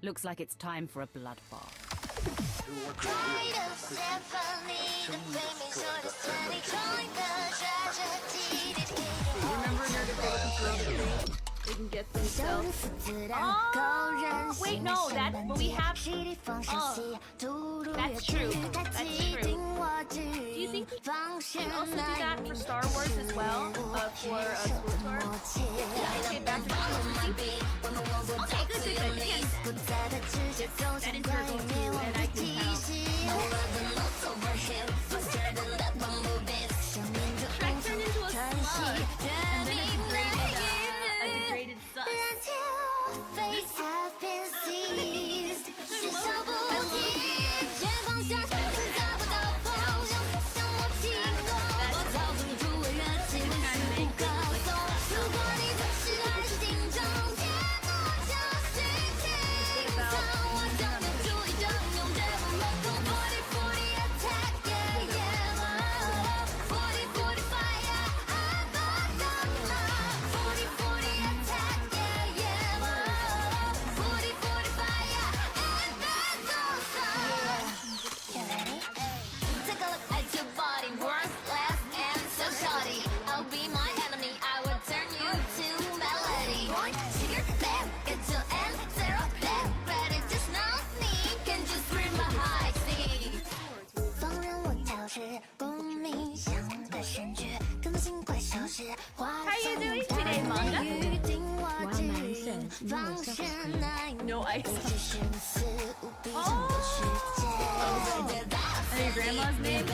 Looks like it's time for a bloodbath. Remember Nerd if they looking for other things? They can get themselves. Oh, wait, no, but we have. Oh, that's true. That's true. Do you think we can also do that for Star Wars as well? For School Tour? Yeah, okay, back to okay, good. That is your go-to, and I can tell. Shrek turned into a slug, and then a degraded sus. How you doing today, Manga? No ice. Oh! And your grandma's name?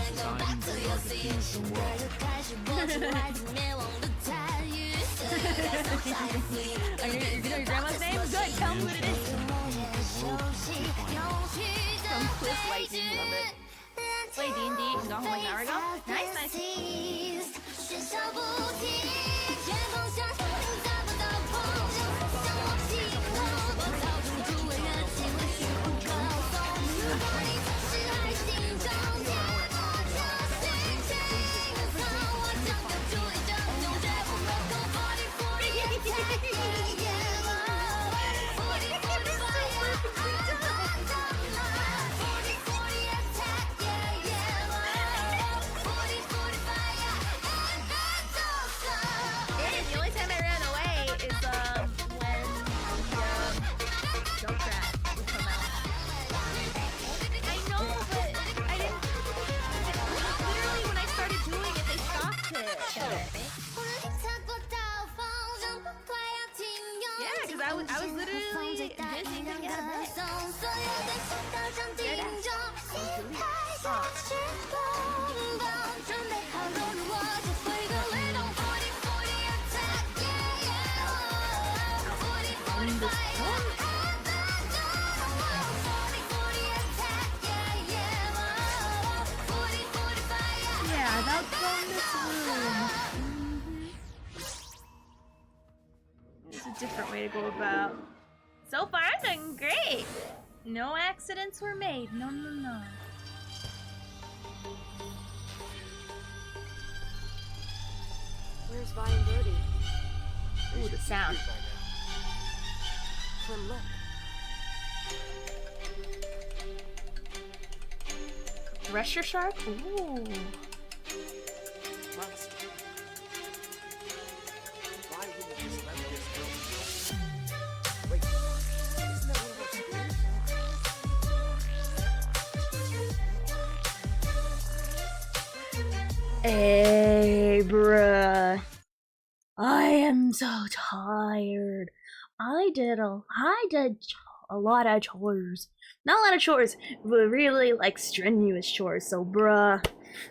You know your grandma's name? Good, tell me what it is. From Cliff Lightning, love it. Play D&D and go home like an hour ago? Nice, nice. I was literally busy to get a bit. Yeah, that's from this room. It's a different way to go about. So far, I'm doing great. No accidents were made. No. Where's Vi and Brody? Ooh, the sound. Clem, look. Thresher shark? Ooh. Monster. Why wouldn't you just let this go? Wait, isn't that one of our spears? Hey, bruh. I am so tired. I did a lot of chores. Not a lot of chores, but really like strenuous chores. So, bruh,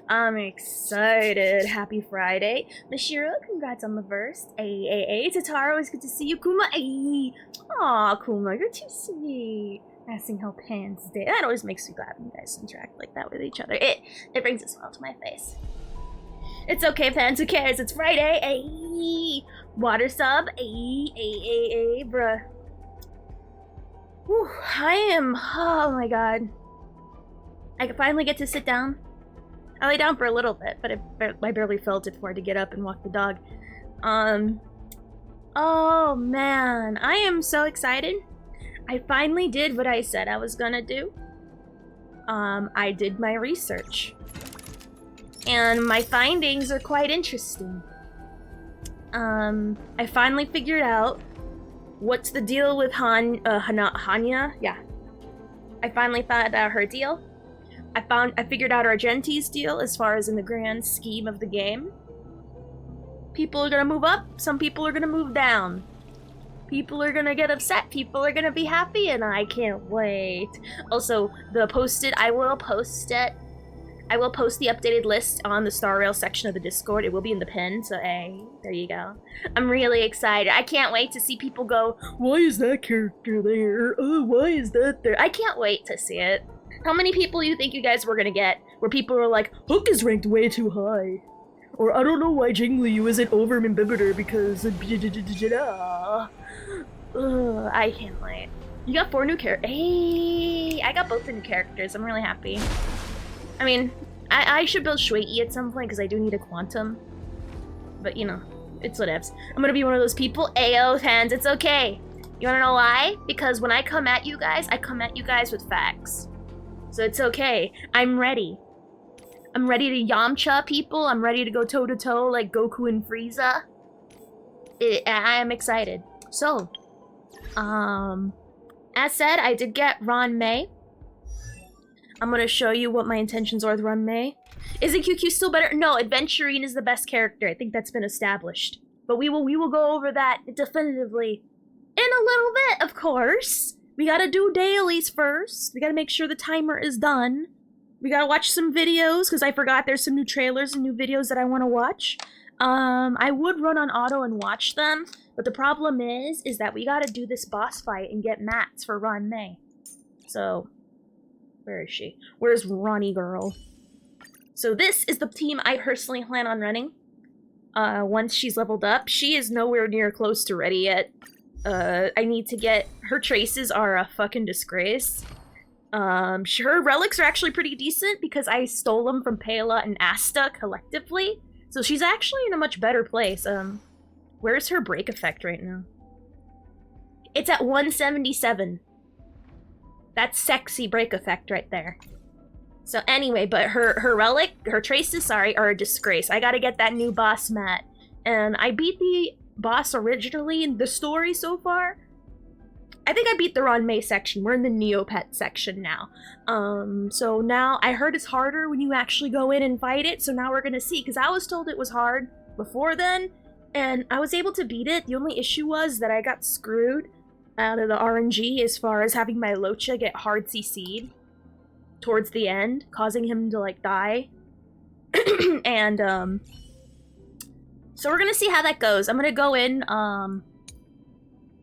I'm excited. Happy Friday. Mashiro, congrats on the verse. Ay. Tataro, it's good to see you. Kuma, ay. Aw, Kuma, you're too sweet. Asking how Pan's day. That always makes me glad when you guys interact like that with each other. It brings a smile to my face. It's okay, fans. Who cares? It's Friday. Ayy. Water sub. Ayy, bruh. Whew, I am. Oh my god. I could finally get to sit down. I lay down for a little bit, but I barely felt it before I had to get up and walk the dog. Oh man, I am so excited. I finally did what I said I was gonna do. I did my research. And my findings are quite interesting. I finally figured out what's the deal with Hanya. Yeah. I finally found out her deal. I figured out Argenti's deal as far as in the grand scheme of the game. People are gonna move up, some people are gonna move down. People are gonna get upset, people are gonna be happy, and I can't wait. Also, I will post it. I will post the updated list on the Star Rail section of the Discord. It will be in the pin, so hey, there you go. I'm really excited. I can't wait to see people go, why is that character there? Oh, why is that there? I can't wait to see it. How many people do you think you guys were gonna get where people are like, Hook is ranked way too high? Or I don't know why Jingliu isn't over Minbibitor because... I can't wait. You got 4 new characters. Hey, I got both the new characters. I'm really happy. I mean, I should build Shuei at some point because I do need a quantum. But, you know, it's whatevs. I'm gonna be one of those people. Ayo, fans, it's okay. You wanna know why? Because when I come at you guys with facts. So it's okay. I'm ready. I'm ready to Yamcha people. I'm ready to go toe-to-toe like Goku and Frieza. I am excited. So, as said, I did get Ron May. I'm gonna show you what my intentions are with Ron May. Isn't QQ still better? No, Adventurine is the best character. I think that's been established. But we will go over that definitively in a little bit, of course. We gotta do dailies first. We gotta make sure the timer is done. We gotta watch some videos, because I forgot there's some new trailers and new videos that I want to watch. I would run on auto and watch them, but the problem is that we gotta do this boss fight and get mats for Ron May. So, where is she? Where's Ronnie girl? So this is the team I personally plan on running. Once she's leveled up. She is nowhere near close to ready yet. I need to get... Her traces are a fucking disgrace. Her relics are actually pretty decent because I stole them from Pela and Asta collectively. So she's actually in a much better place. Where's her break effect right now? It's at 177. That's sexy break effect right there. So anyway, but her traces, sorry, are a disgrace. I gotta get that new boss mat. And I beat the boss originally in the story so far. I think I beat the Ron May section. We're in the Neopet section now. So now I heard it's harder when you actually go in and fight it. So now we're gonna see, because I was told it was hard before then, and I was able to beat it. The only issue was that I got screwed out of the RNG as far as having my Locha get hard CC'd towards the end, causing him to like die. And so we're gonna see how that goes. I'm gonna go in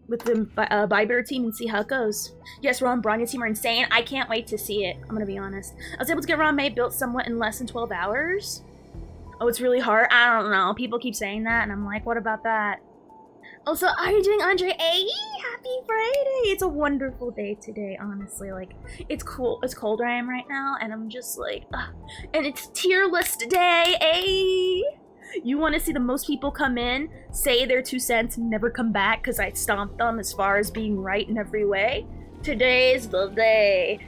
with the Bybear team and see how it goes. Yes, Ron and Bronya team are insane. I can't wait to see it. I'm gonna be honest. I was able to get Ron May built somewhat in less than 12 hours. Oh, it's really hard? I don't know. People keep saying that, and I'm like, what about that? Also, are you doing Andre A? Happy Friday! It's a wonderful day today, honestly. Like, it's cool. It's cold where I am right now, and I'm just like, ugh. And it's tier list day, eh? You want to see the most people come in, say their 2 cents, and never come back because I stomped them as far as being right in every way? Today's the day.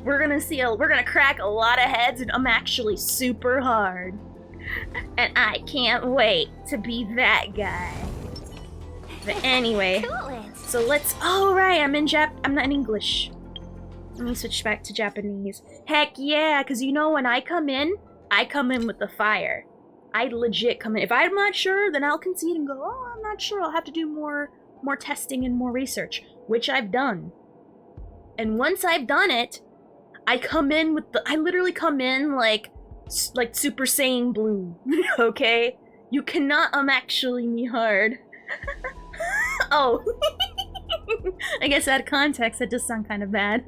We're gonna crack a lot of heads, and I'm actually super hard. And I can't wait to be that guy. But anyway, so let's... Oh, right, I'm not in English. Let me switch back to Japanese. Heck yeah, because you know when I come in with the fire. I legit come in. If I'm not sure, then I'll concede and go, oh, I'm not sure. I'll have to do more testing and more research, which I've done. And once I've done it, I literally come in like Super Saiyan Blue, okay? You cannot actually me hard. Oh. I guess out of context, that does sound kind of bad.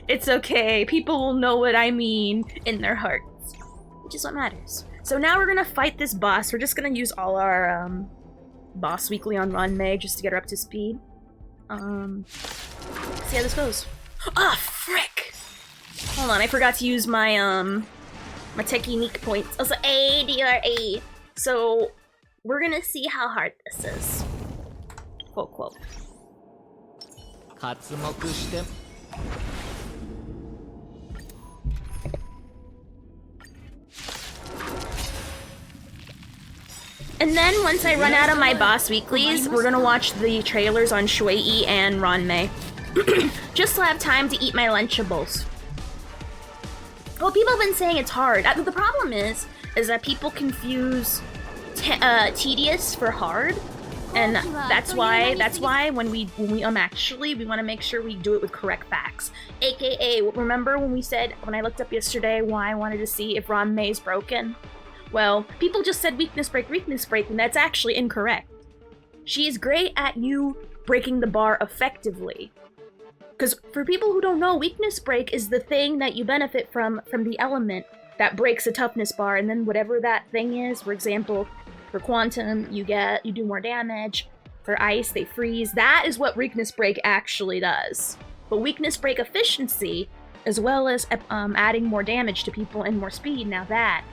It's okay. People will know what I mean in their hearts. Which is what matters. So now we're gonna fight this boss. We're just gonna use all our boss weekly on Ron May just to get her up to speed. See how this goes. Ah, frick! Hold on, I forgot to use my my technique points. Also, A. So We're gonna see how hard this is. Quote, quote. 刮目して And then once I run out of my boss weeklies, we're gonna watch the trailers on Shui and Ranmei. Just so I have time to eat my Lunchables. Well, people have been saying it's hard. The problem is that people confuse tedious for hard, and that's why when we actually we want to make sure we do it with correct facts. AKA, remember when I looked up yesterday why I wanted to see if Ranmei's broken? Well, people just said weakness break, and that's actually incorrect. She is great at you breaking the bar effectively. Because for people who don't know, weakness break is the thing that you benefit from the element that breaks a toughness bar, and then whatever that thing is, for example, for quantum, you do more damage. For ice, they freeze. That is what weakness break actually does. But weakness break efficiency, as well as adding more damage to people and more speed, now that.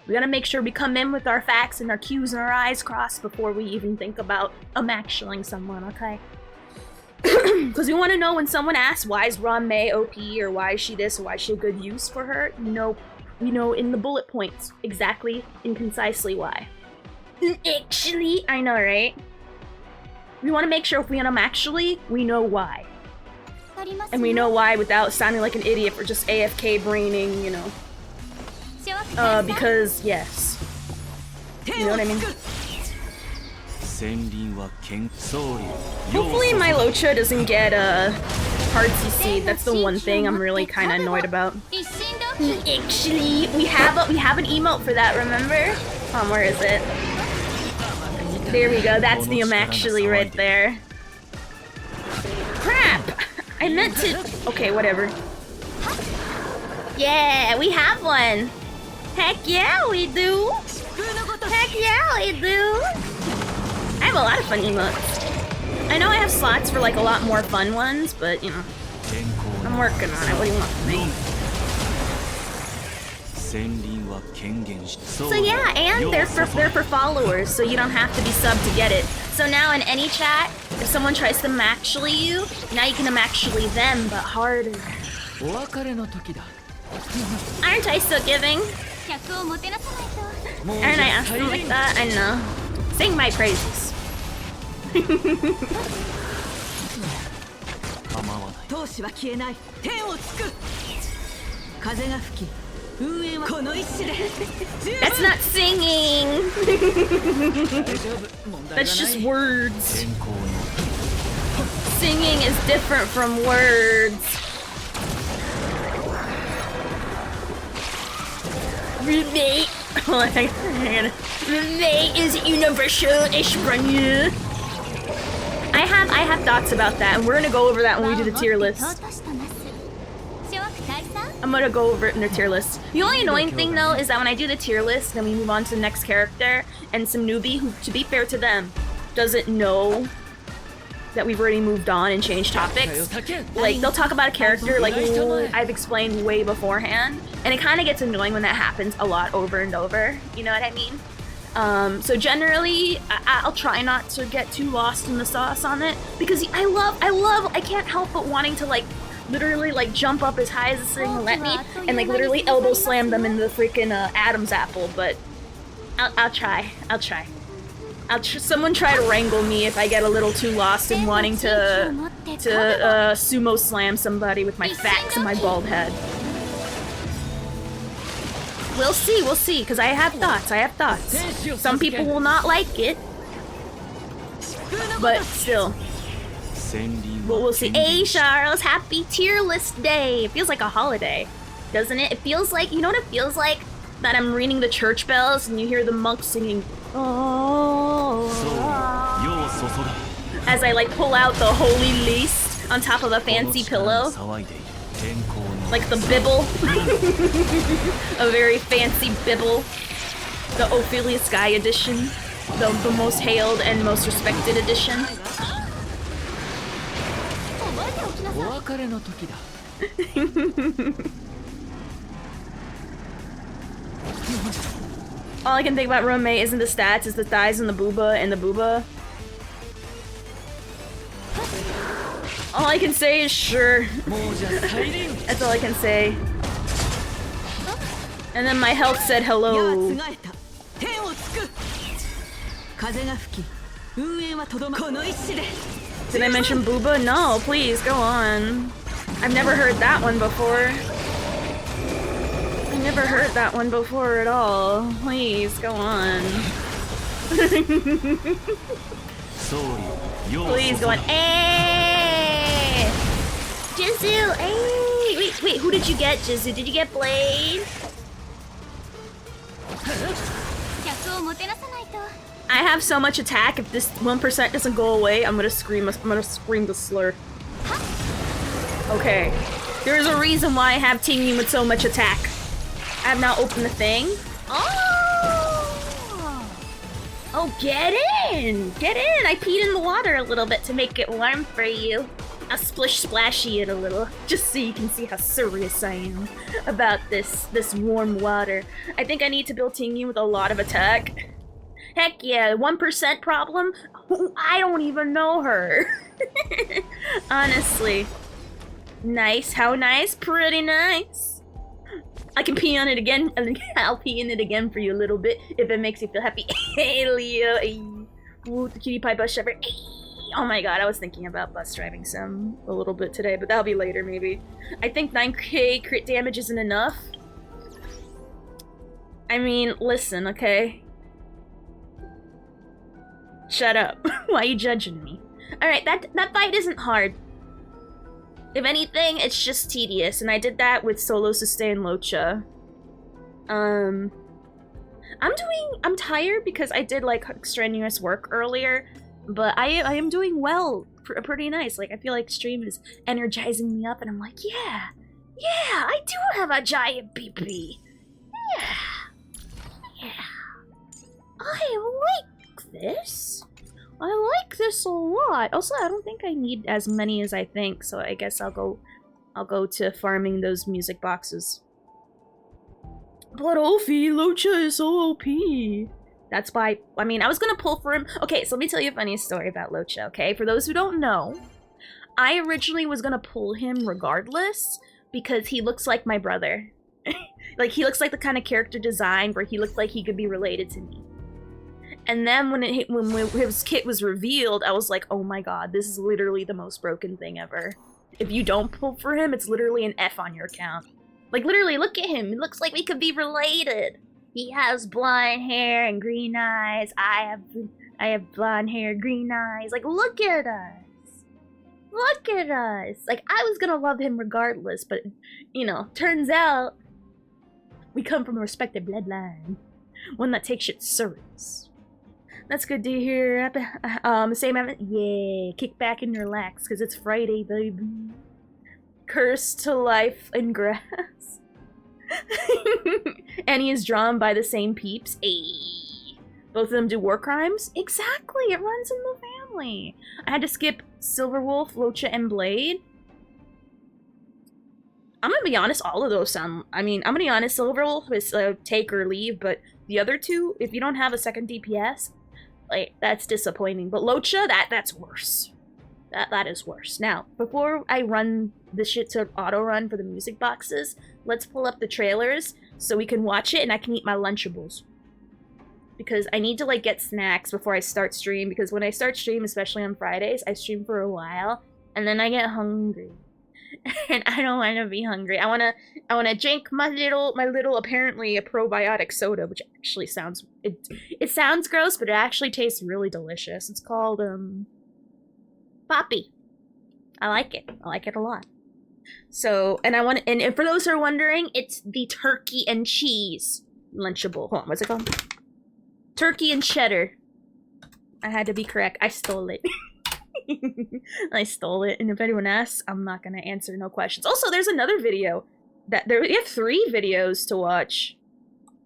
We gotta make sure we come in with our facts and our Q's and our I's crossed before we even think about actualing someone, okay? Because we want to know when someone asks, why is Ranmei OP, or why is she this, or why is she a good use for her? We know in the bullet points exactly and concisely why. Actually, I know, right? We want to make sure if we actually, we know why. And we know why without sounding like an idiot or just AFK braining, you know. Because, yes. You know what I mean? Hopefully my Locha doesn't get hard CC. That's the one thing I'm really kind of annoyed about. Actually, we have an emote for that, remember? Where is it? There we go, that's the actually right there. Crap! I meant to... Okay, whatever. Yeah, we have one! Heck yeah, we do! Heck yeah, we do! I have a lot of fun emotes. I know I have slots for like a lot more fun ones, but you know, I'm working on it. What do you want from me? So yeah, and they're for followers, so you don't have to be subbed to get it. So now in any chat, if someone tries to actually you, now you can actually them, but harder. Aren't I so giving? Aren't I asking like that? I know. Sing my praises. That's not singing. That's just words. Singing is different from words. Roommate. Roommate is universal. I have thoughts about that, and we're gonna go over that when we do the tier list. I'm gonna go over it in the tier list. The only annoying thing though is that when I do the tier list, then we move on to the next character, and some newbie who, to be fair to them, doesn't know that we've already moved on and changed topics. Like, they'll talk about a character like I've explained way beforehand, and it kind of gets annoying when that happens a lot over and over. You know what I mean? So generally, I'll try not to get too lost in the sauce on it, because I can't help but wanting to like literally like jump up as high as this thing will let me and like literally elbow slam them into the freaking Adam's apple, but I'll try. Someone try to wrangle me if I get a little too lost in wanting to sumo slam somebody with my facts and my bald head. We'll see, because I have thoughts. Some people will not like it, but still. But we'll see. Hey, Charles, happy tier list day. It feels like a holiday, doesn't it? It feels like, you know what it feels like? That I'm ringing the church bells and you hear the monks singing, oh, as I like pull out the holy lace on top of a fancy pillow. Like the bibble. A very fancy bibble. The Ophelia Sky edition. The most hailed and most respected edition. All I can think about roommate isn't the stats, it's the thighs and the booba. All I can say is sure. That's all I can say. And then my health said hello. Did I mention booba? No, please, go on. I've never heard that one before. I never heard that one before at all. Please, go on. Please, go on. Hey! Jizu, hey! Wait, who did you get, Jizu? Did you get Blade? I have so much attack, if this 1% doesn't go away, I'm gonna scream the slur. Okay. There's a reason why I have Tingyu with so much attack. I have now opened the thing. Oh, get in! Get in! I peed in the water a little bit to make it warm for you. I'll splish splashy it a little, just so you can see how serious I am about this warm water. I think I need to build Tingyu with a lot of attack. Heck yeah, 1% problem? I don't even know her. Honestly. Nice, how nice? Pretty nice. I can pee on it again, and I'll pee in it again for you a little bit if it makes you feel happy. Hey, Leo. Hey. Ooh, the cutie pie bus driver. Hey. Oh my god, I was thinking about bus driving some a little bit today, but that'll be later maybe. I think 9k crit damage isn't enough. I mean, listen, okay? Shut up. Why are you judging me? Alright, that fight isn't hard. If anything, it's just tedious, and I did that with solo sustain Locha. I'm tired because I did like strenuous work earlier, but I am doing well, pretty nice. Like I feel like stream is energizing me up, and I'm like, yeah, I do have a giant PP. Yeah. I like this. I like this a lot. Also, I don't think I need as many as I think, so I guess I'll go to farming those music boxes. But Ophi, Locha is so OP. That's why, I mean, I was gonna pull for him. Okay, so let me tell you a funny story about Locha, okay? For those who don't know, I originally was gonna pull him regardless because he looks like my brother. Like, he looks like the kind of character design where he looked like he could be related to me. And then when his kit was revealed, I was like, oh my god, this is literally the most broken thing ever. If you don't pull for him, it's literally an F on your account. Like, literally, look at him. It looks like we could be related. He has blonde hair and green eyes. I have blonde hair, green eyes. Like, look at us. Look at us. Like, I was gonna love him regardless, but, you know, turns out we come from a respected bloodline. One that takes shit serious. That's good to hear. Same, yeah, kick back and relax, because it's Friday, baby. Cursed to life and grass. And he is drawn by the same peeps. Ayy. Both of them do war crimes? Exactly, it runs in the family. I had to skip Silverwolf, Locha, and Blade. I'm gonna be honest, all of those sound... I mean, I'm gonna be honest, Silverwolf is take or leave, but the other two, if you don't have a second DPS, like, that's disappointing. But Locha, that's worse. That is worse. Now, before I run this shit to auto-run for the music boxes, let's pull up the trailers so we can watch it and I can eat my Lunchables. Because I need to, like, get snacks before I start stream, because when I start stream, especially on Fridays, I stream for a while, and then I get hungry. And I don't want to be hungry. I wanna drink my little apparently a probiotic soda, which actually sounds... It sounds gross, but it actually tastes really delicious. It's called, Poppy. I like it. I like it a lot. So, and for those who are wondering, it's the turkey and cheese Lunchable. Hold on, what's it called? Turkey and cheddar. I had to be correct. I stole it. I stole it, and if anyone asks, I'm not gonna answer no questions. Also, there's another video we have 3 videos to watch.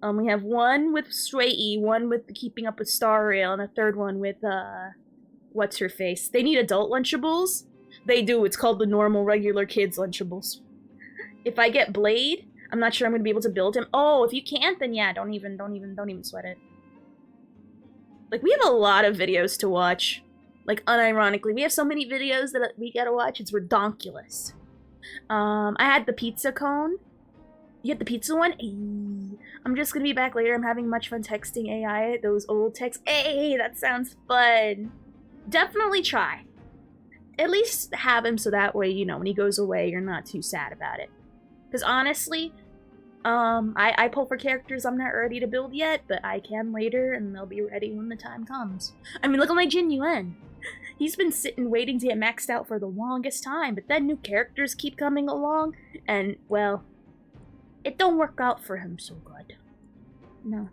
We have one with Sway, one with Keeping Up with Star Rail, and a third one with what's her face. They need adult Lunchables. They do. It's called the normal regular kids Lunchables. If I get Blade, I'm not sure I'm gonna be able to build him. Oh, if you can't, then yeah, don't even sweat it. Like, we have a lot of videos to watch. Like, unironically, we have so many videos that we gotta watch, it's redonkulous. I had the pizza cone. You get the pizza one? Ayy. I'm just gonna be back later. I'm having much fun texting AI those old texts. Hey, that sounds fun. Definitely try. At least have him so that way, you know, when he goes away, you're not too sad about it. Because honestly, I pull for characters I'm not ready to build yet, but I can later, and they'll be ready when the time comes. I mean, look at my Jin Yuan. He's been sitting waiting to get maxed out for the longest time, but then new characters keep coming along, and, well, it don't work out for him so good. No.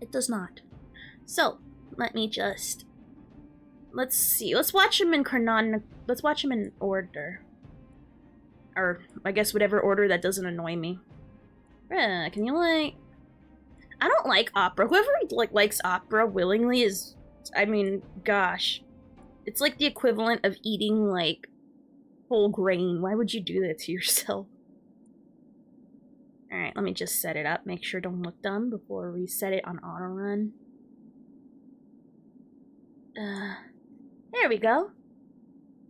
It does not. So, let me just... Let's see. Let's watch him in let's watch him in order. Or, I guess whatever order that doesn't annoy me. Can you, like... I don't like opera. Whoever, like, likes opera willingly is... I mean, gosh. It's like the equivalent of eating, like, whole grain. Why would you do that to yourself? Alright, let me just set it up. Make sure it don't look dumb before we set it on auto run. There we go.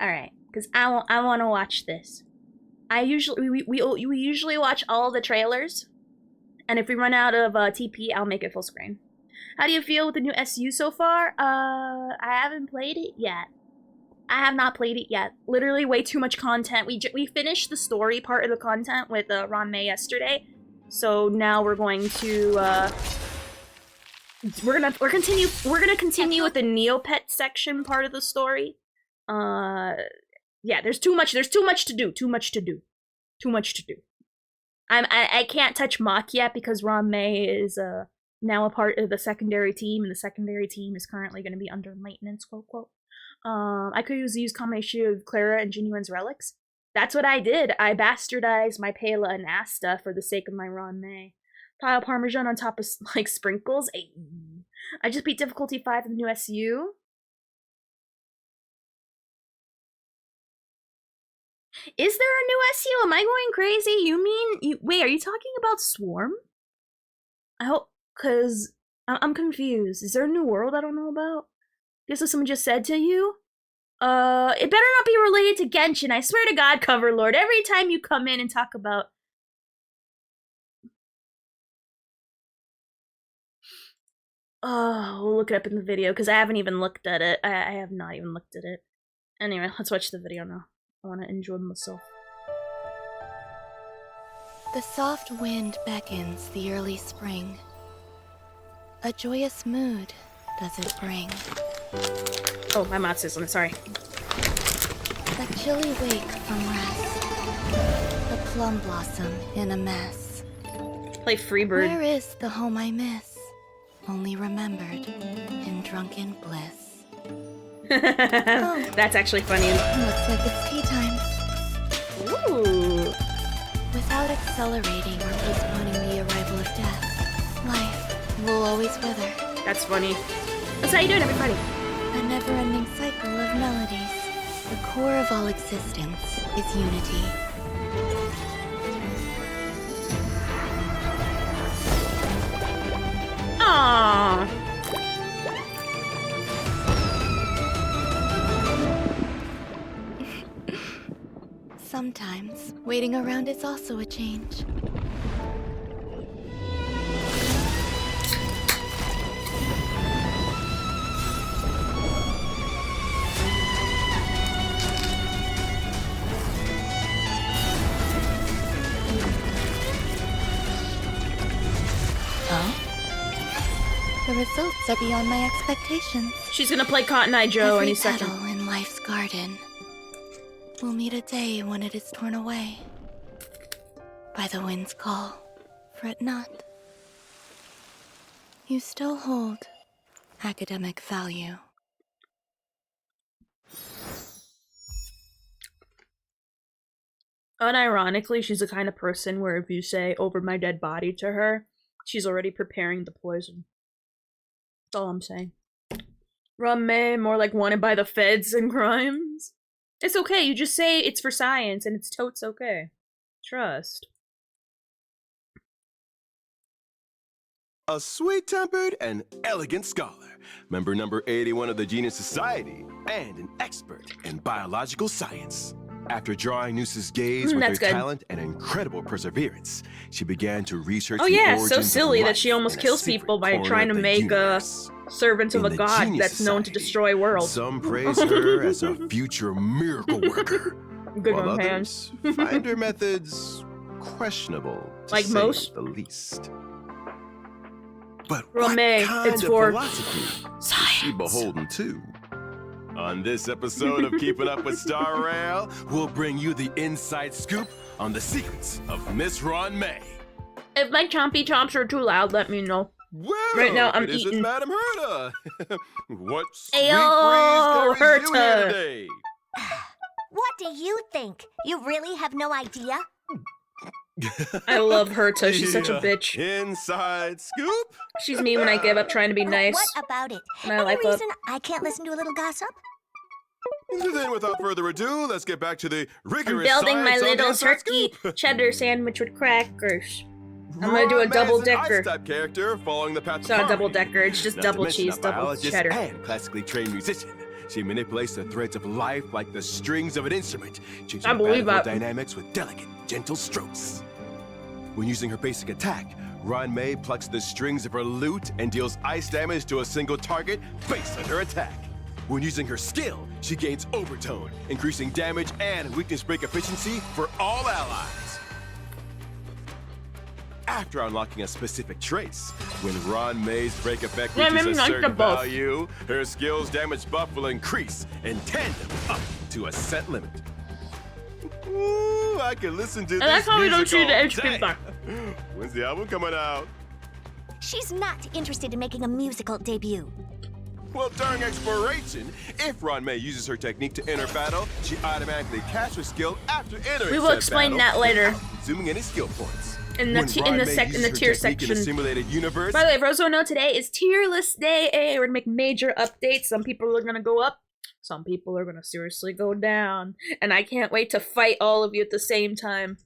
Alright, because I want to watch this. We usually watch all the trailers, and if we run out of TP, I'll make it full screen. How do you feel with the new SU so far? I haven't played it yet. I have not played it yet. Literally way too much content. We finished the story part of the content with Ron May yesterday, so now we're going to we're gonna continue with the Neopet section part of the story. Yeah, there's too much to do. I can't touch Mach yet because Ron May is now a part of the secondary team, and the secondary team is currently going to be under maintenance, quote quote. I could use combination of Clara and Genuine's relics. That's what I did. I bastardized my Pela and Asta for the sake of my Ron May. Pile Parmesan on top of, like, sprinkles. I just beat difficulty 5 in the new SU. Is there a new SU? Am I going crazy? You mean... Wait, are you talking about Swarm? I hope... Because... I'm confused. Is there a new world I don't know about? Guess what someone just said to you? It better not be related to Genshin. I swear to God, Coverlord. Every time you come in and talk about... Oh, we'll look it up in the video, because I haven't even looked at it. I have not even looked at it. Anyway, let's watch the video now. I want to enjoy myself. The soft wind beckons the early spring. A joyous mood does it bring. Oh, my mouth sizzling, sorry. A chilly wake from rest. A plum blossom in a mess. Play Freebird. Where is the home I miss? Only remembered in drunken bliss. Oh. That's actually funny. Looks like it's tea time. Ooh. Without accelerating or postponing the arrival of death, life will always wither. That's funny. That's how you doing, everybody? A never-ending cycle of melodies. The core of all existence is unity. Aww. Sometimes, waiting around is also a change. Oh? The results are beyond my expectations. She's gonna play Cotton Eye Joe Every any second. petal in life's garden will meet a day when it is torn away by the wind's call. Fret not. You still hold academic value. Unironically, she's the kind of person where if you say "over my dead body" to her, she's already preparing the poison. That's all I'm saying. Rame, more like wanted by the feds and crimes. It's okay, you just say it's for science and it's totes okay. Trust. a sweet-tempered and elegant scholar, member number 81 of the Genius Society, and an expert in biological science. After drawing Noose's gaze with her that's good. talent and incredible perseverance, she began to research Oh the yeah, origins so of silly that life she almost in a kills secret people by corner trying to of the make universe. servants of In a the god Genius that's known to Society, destroy worlds. Some praise her as a future miracle worker, Good while one, others find her methods questionable, to Like say most? the least. But Romay, what kind it's of for philosophy is she science. beholden to? On this episode of Keeping Up with Star Rail, we'll bring you the inside scoop on the secrets of Miss Ron May. If my chompy chomps are too loud, let me know. Well, Right now, I'm it isn't eating. Madam Herta. What sweet Ayo, breeze carries you here Herta. today? What do you think? You really have no idea? I love Herta. She's such a Yeah. bitch. Inside scoop? She's me when I give up trying to be nice. What about it? And I Any like up. reason I can't listen to a little gossip? Then without further ado, let's get back to the I'm rigorous building my science on the little inside turkey scoop. cheddar sandwich with crackers. I'm gonna do a Ron May double is an decker. ice-type character following the path It's of not a double harmony. decker, it's just Not to double mention cheese, a double biologist cheddar. and classically trained musician. She manipulates the threads of life like the strings of an instrument, changing I believe battlefield that. dynamics with delicate, gentle strokes. When using her basic attack, Ron May plucks the strings of her lute and deals ice damage to a single target based on her attack. When using her skill, she gains overtone, increasing damage and weakness break efficiency for all allies. After unlocking a specific trace, when Ron May's break effect Yeah, reaches maybe a not the certain buff. value, her skill's damage buff will increase in tandem up to a set limit. Ooh, I can listen to And this that's how we don't music see the all HP day. bar. When's the album coming out? She's not interested in making a musical debut. Well, during exploration, if Ron May uses her technique to enter battle, she automatically casts her skill after entering We will said explain battle that later. without consuming any skill points. In the When t- in Ron the May sec- in uses the her tier technique in a section. simulated universe, By the way, for those who don't know, today is tier list day. We're gonna make major updates. Some people are gonna go up, some people are gonna seriously go down. And I can't wait to fight all of you at the same time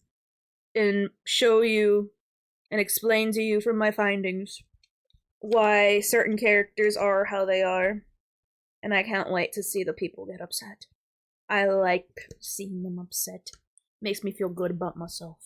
and show you and explain to you from my findings why certain characters are how they are. And I can't wait to see the people get upset. I like seeing them upset. Makes me feel good about myself.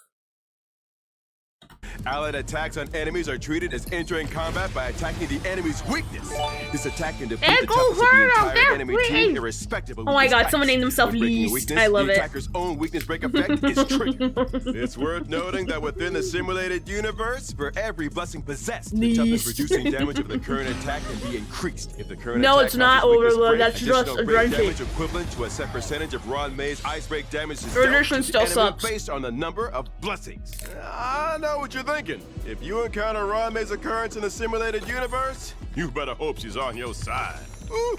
allied attacks on enemies are treated as entering combat by attacking the enemy's weakness. This attack can defeat the Echo toughest of the Hurdle, entire get enemy free! team, irrespective of Oh my weakness god, types. someone named themselves When breaking a Least. weakness, I love the it. attacker's own weakness break effect is triggered. It's worth noting that within the simulated universe, for every blessing possessed, the toughness Least. reducing damage of the current attack can be increased. If the current No, attack it's not, causes weakness Overlord, break, that's just additional a break grunt damage equivalent to a set percentage of Ron May's ice break damage is Her dealt addition to the still enemy sucks. based on the number of blessings. I know what you're thinking. If you encounter Ron May's occurrence in the simulated universe, you better hope she's on your side. Ooh.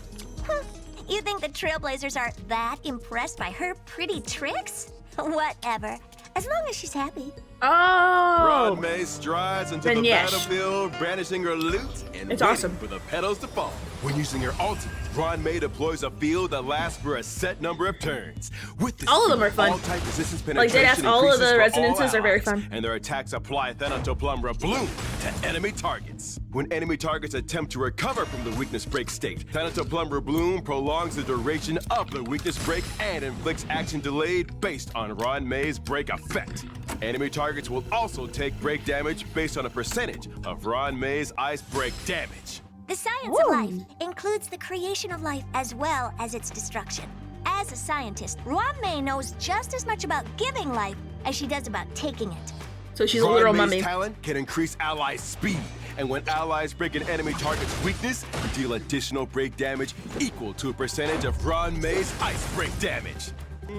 You think the Trailblazers are that impressed by her pretty tricks? Whatever. As long as she's happy. Oh! Ron May strides into Then the yes. battlefield, brandishing her lute and It's waiting awesome. for the petals to fall. When using her ultimate, Ron May deploys a field that lasts for a set number of turns. With this All of them speed, are fun. all type resistance Like, deadass, penetration all of increases the for resonances all are very allies, fun. and their attacks apply Thanatoplum Bloom to enemy targets. When enemy targets attempt to recover from the weakness break state, Thanatoplum Bloom prolongs the duration of the weakness break and inflicts action delayed based on Ron May's break effect. Enemy targets will also take break damage based on a percentage of Ron May's ice break damage. The science Woo. of life includes the creation of life as well as its destruction. As a scientist, Ron May knows just as much about giving life as she does about taking it. So she's a Ron literal May's mummy. talent can increase allies' speed, and when allies break an enemy target's weakness, deal additional break damage equal to a percentage of Ron May's ice break damage.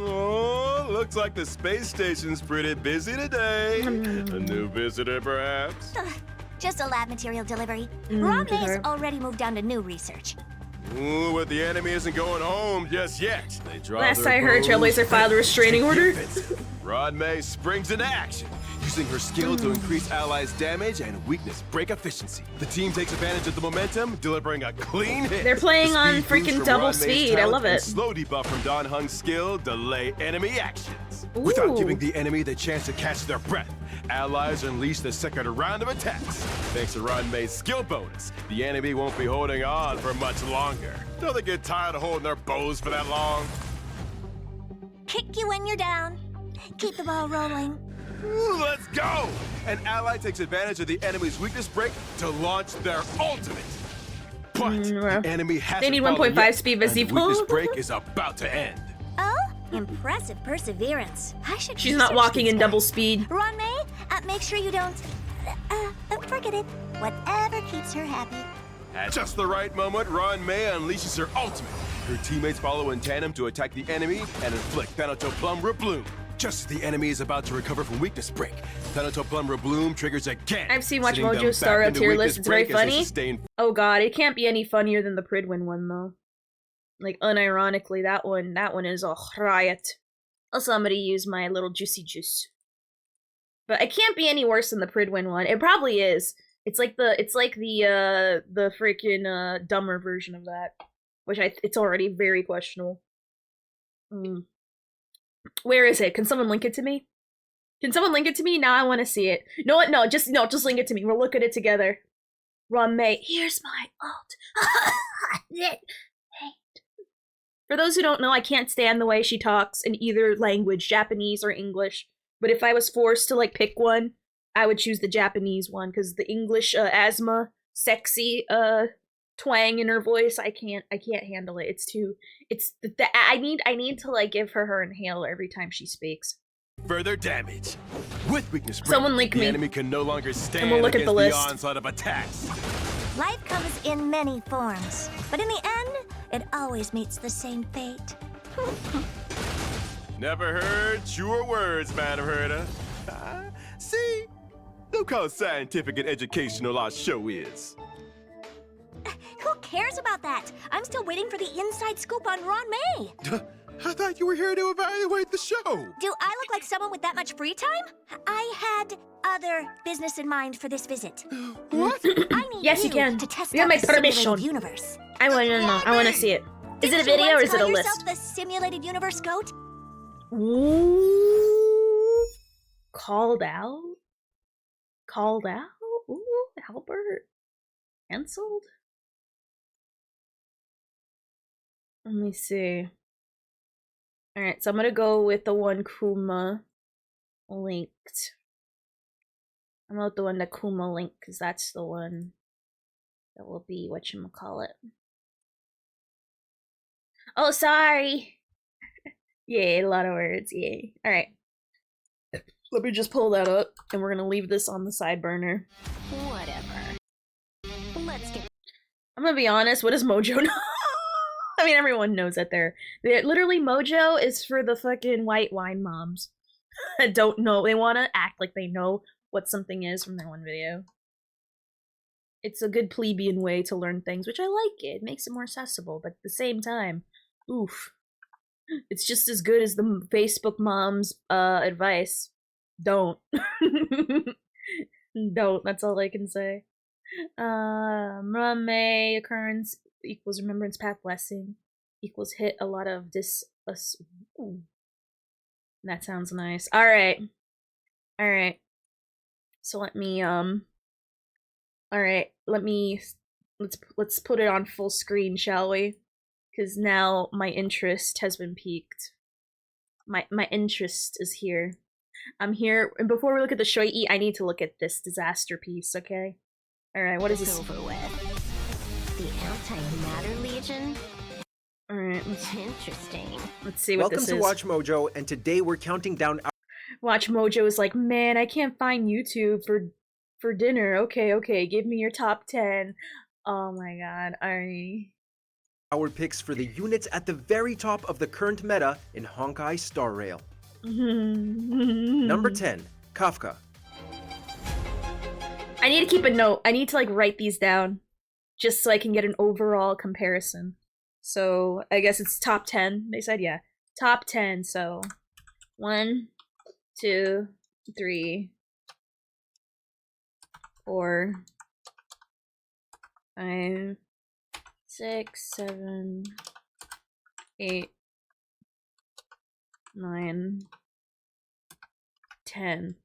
Oh, looks like the space station's pretty busy today. A new visitor, perhaps? Ugh, just a lab material delivery. Mm, Ron to May's her. already moved on to new research. Ooh, but the enemy isn't going home just yet. They draw Last their I heard, bows Trailblazer filed a restraining to order. the offensive. Ron May springs into action, using her skill to increase allies' damage and weakness break efficiency. The team takes advantage of the momentum, delivering a clean hit. They're playing The on speed freaking boost from double Ron May's speed. I talent love and it. slow debuff from Don Hung's skill delay enemy actions. Without Ooh. giving the enemy the chance to catch their breath, allies unleash the second round of attacks. Thanks to Ranmei's skill bonus, the enemy won't be holding on for much longer. Don't they get tired of holding their bows for that long? Kick you when you're down. Keep the ball rolling. Ooh, let's go! An ally takes advantage of the enemy's weakness break to launch their ultimate. But the enemy has They need 1.5 speed and the weakness Vizifo. break is about to end. Oh, impressive perseverance. I should She's not research walking these in guys. double speed. Ranmei, make sure you don't. Forget it. Whatever keeps her happy. At just the right moment, Ranmei unleashes her ultimate. Her teammates follow in tandem to attack the enemy and inflict Thanato-Plum Bloom. Just as the enemy is about to recover from weakness break, Thanato-Plum Bloom triggers again. I've seen Watch sending them Mojo's star back up into tier weakness list. It's very break as they funny. sustain Oh god, it can't be any funnier than the Pridwin one though. Like unironically, that one is a riot. I'll somebody use my little juicy juice. But it can't be any worse than the Pridwin one. It probably is. It's like the freaking dumber version of that, which it's already very questionable. Where is it? Can someone link it to me? Can someone link it to me? Now I want to see it. No, what? No, just link it to me. We'll look at it together. Ranmei, here's my alt. For those who don't know, I can't stand the way she talks in either language, Japanese or English. But if I was forced to like pick one, I would choose the Japanese one because the English asthma, sexy twang in her voice, I can't handle it. I need to like give her inhaler every time she speaks. further damage. With weakness break, Someone link the me. enemy can no longer stand And we'll look at against the the list. onslaught of attacks. Life comes in many forms, but in the end, it always meets the same fate. Never heard truer words, Madam Herda. See? Look how scientific and educational our show is. Who cares about that? I'm still waiting for the inside scoop on Ranmei. I thought you were here to evaluate the show. Do I look like someone with that much free time? I had other business in mind for this visit. What? I need Yes, you can. to test You have out my the simulated permission. universe. I want to know. I want to see it. Is it a Didn't you video or once is it a call list? yourself the simulated universe goat? Ooh. Called out? Called out? Ooh, Albert? Cancelled? Let me see. Alright, so I'm gonna go with the one Kuma linked. I'm going with the one that Kuma linked, because that's the one that will be whatchamacallit. Oh, sorry! Yeah, a lot of words, yeah. Alright. Let me just pull that up, and we're gonna leave this on the side burner. Whatever. Let's get. I'm gonna be honest, what does Mojo know? I mean, everyone knows that they're literally Mojo is for the fucking white wine moms that don't know. They want to act like they know what something is from their one video. It's a good plebeian way to learn things, which I like it. It makes it more accessible, but at the same time, oof. It's just as good as the Facebook mom's advice. Don't. Don't. That's all I can say. Ranmei occurrence equals remembrance path blessing equals hit a lot of ooh. That sounds nice. All right. So let me all right. Let's put it on full screen, shall we? Because now my interest has been piqued. My interest is here. I'm here, and before we look at the shoei, I need to look at this disaster piece, okay? Alright, what is this? Over with. The Antimatter Legion? Alright, Interesting. let's see what Welcome this to is. Watch Mojo, and today we're counting down Watch Mojo is like, man, I can't find YouTube for dinner. Okay, give me your top 10. Oh my god, our picks for the units at the very top of the current meta in Honkai Star Rail. Number 10, Kafka. I need to keep a note. I need to like write these down just so I can get an overall comparison. So I guess it's top 10. They said, yeah, top 10. So 1, 2, 3, 4, 5, 6, 7, 8, 9, 10.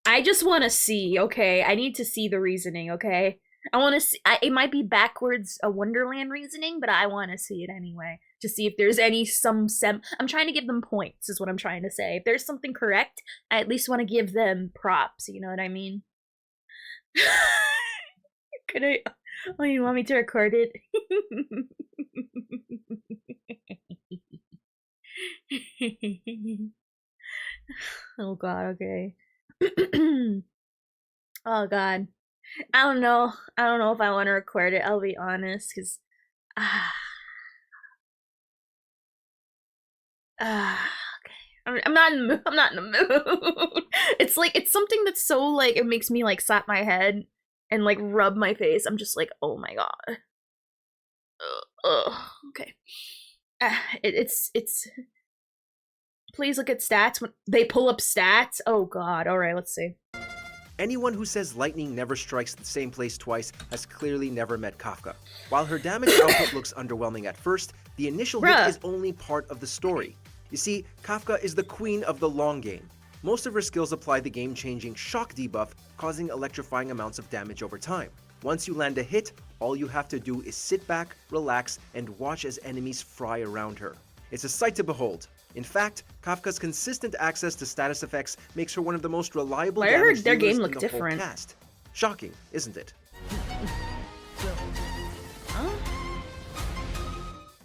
I just want to see, okay? I need to see the reasoning, okay? I want to see. It might be backwards a Wonderland reasoning, but I want to see it anyway to see if there's any I'm trying to give them points, is what I'm trying to say. If there's something correct, I at least want to give them props. You know what I mean? Could I? Oh, you want me to record it? Oh God. Okay. Oh God. I don't know. I don't know if I want to record it. I'll be honest, because okay. I'm not in the mood. I'm not in the mood. It's like it's something that's so like it makes me like slap my head and like rub my face. I'm just like, oh my God. Okay. It's. Please look at stats when they pull up stats. Oh God. All right. Let's see. Anyone who says lightning never strikes the same place twice has clearly never met Kafka. While her damage output looks underwhelming at first, the initial hit is only part of the story. You see, Kafka is the queen of the long game. Most of her skills apply the game-changing shock debuff, causing electrifying amounts of damage over time. Once you land a hit, all you have to do is sit back, relax, and watch as enemies fry around her. It's a sight to behold. In fact, Kafka's consistent access to status effects makes her one of the most reliable damage their dealers game in looked the different. whole cast. Shocking, isn't it? Huh?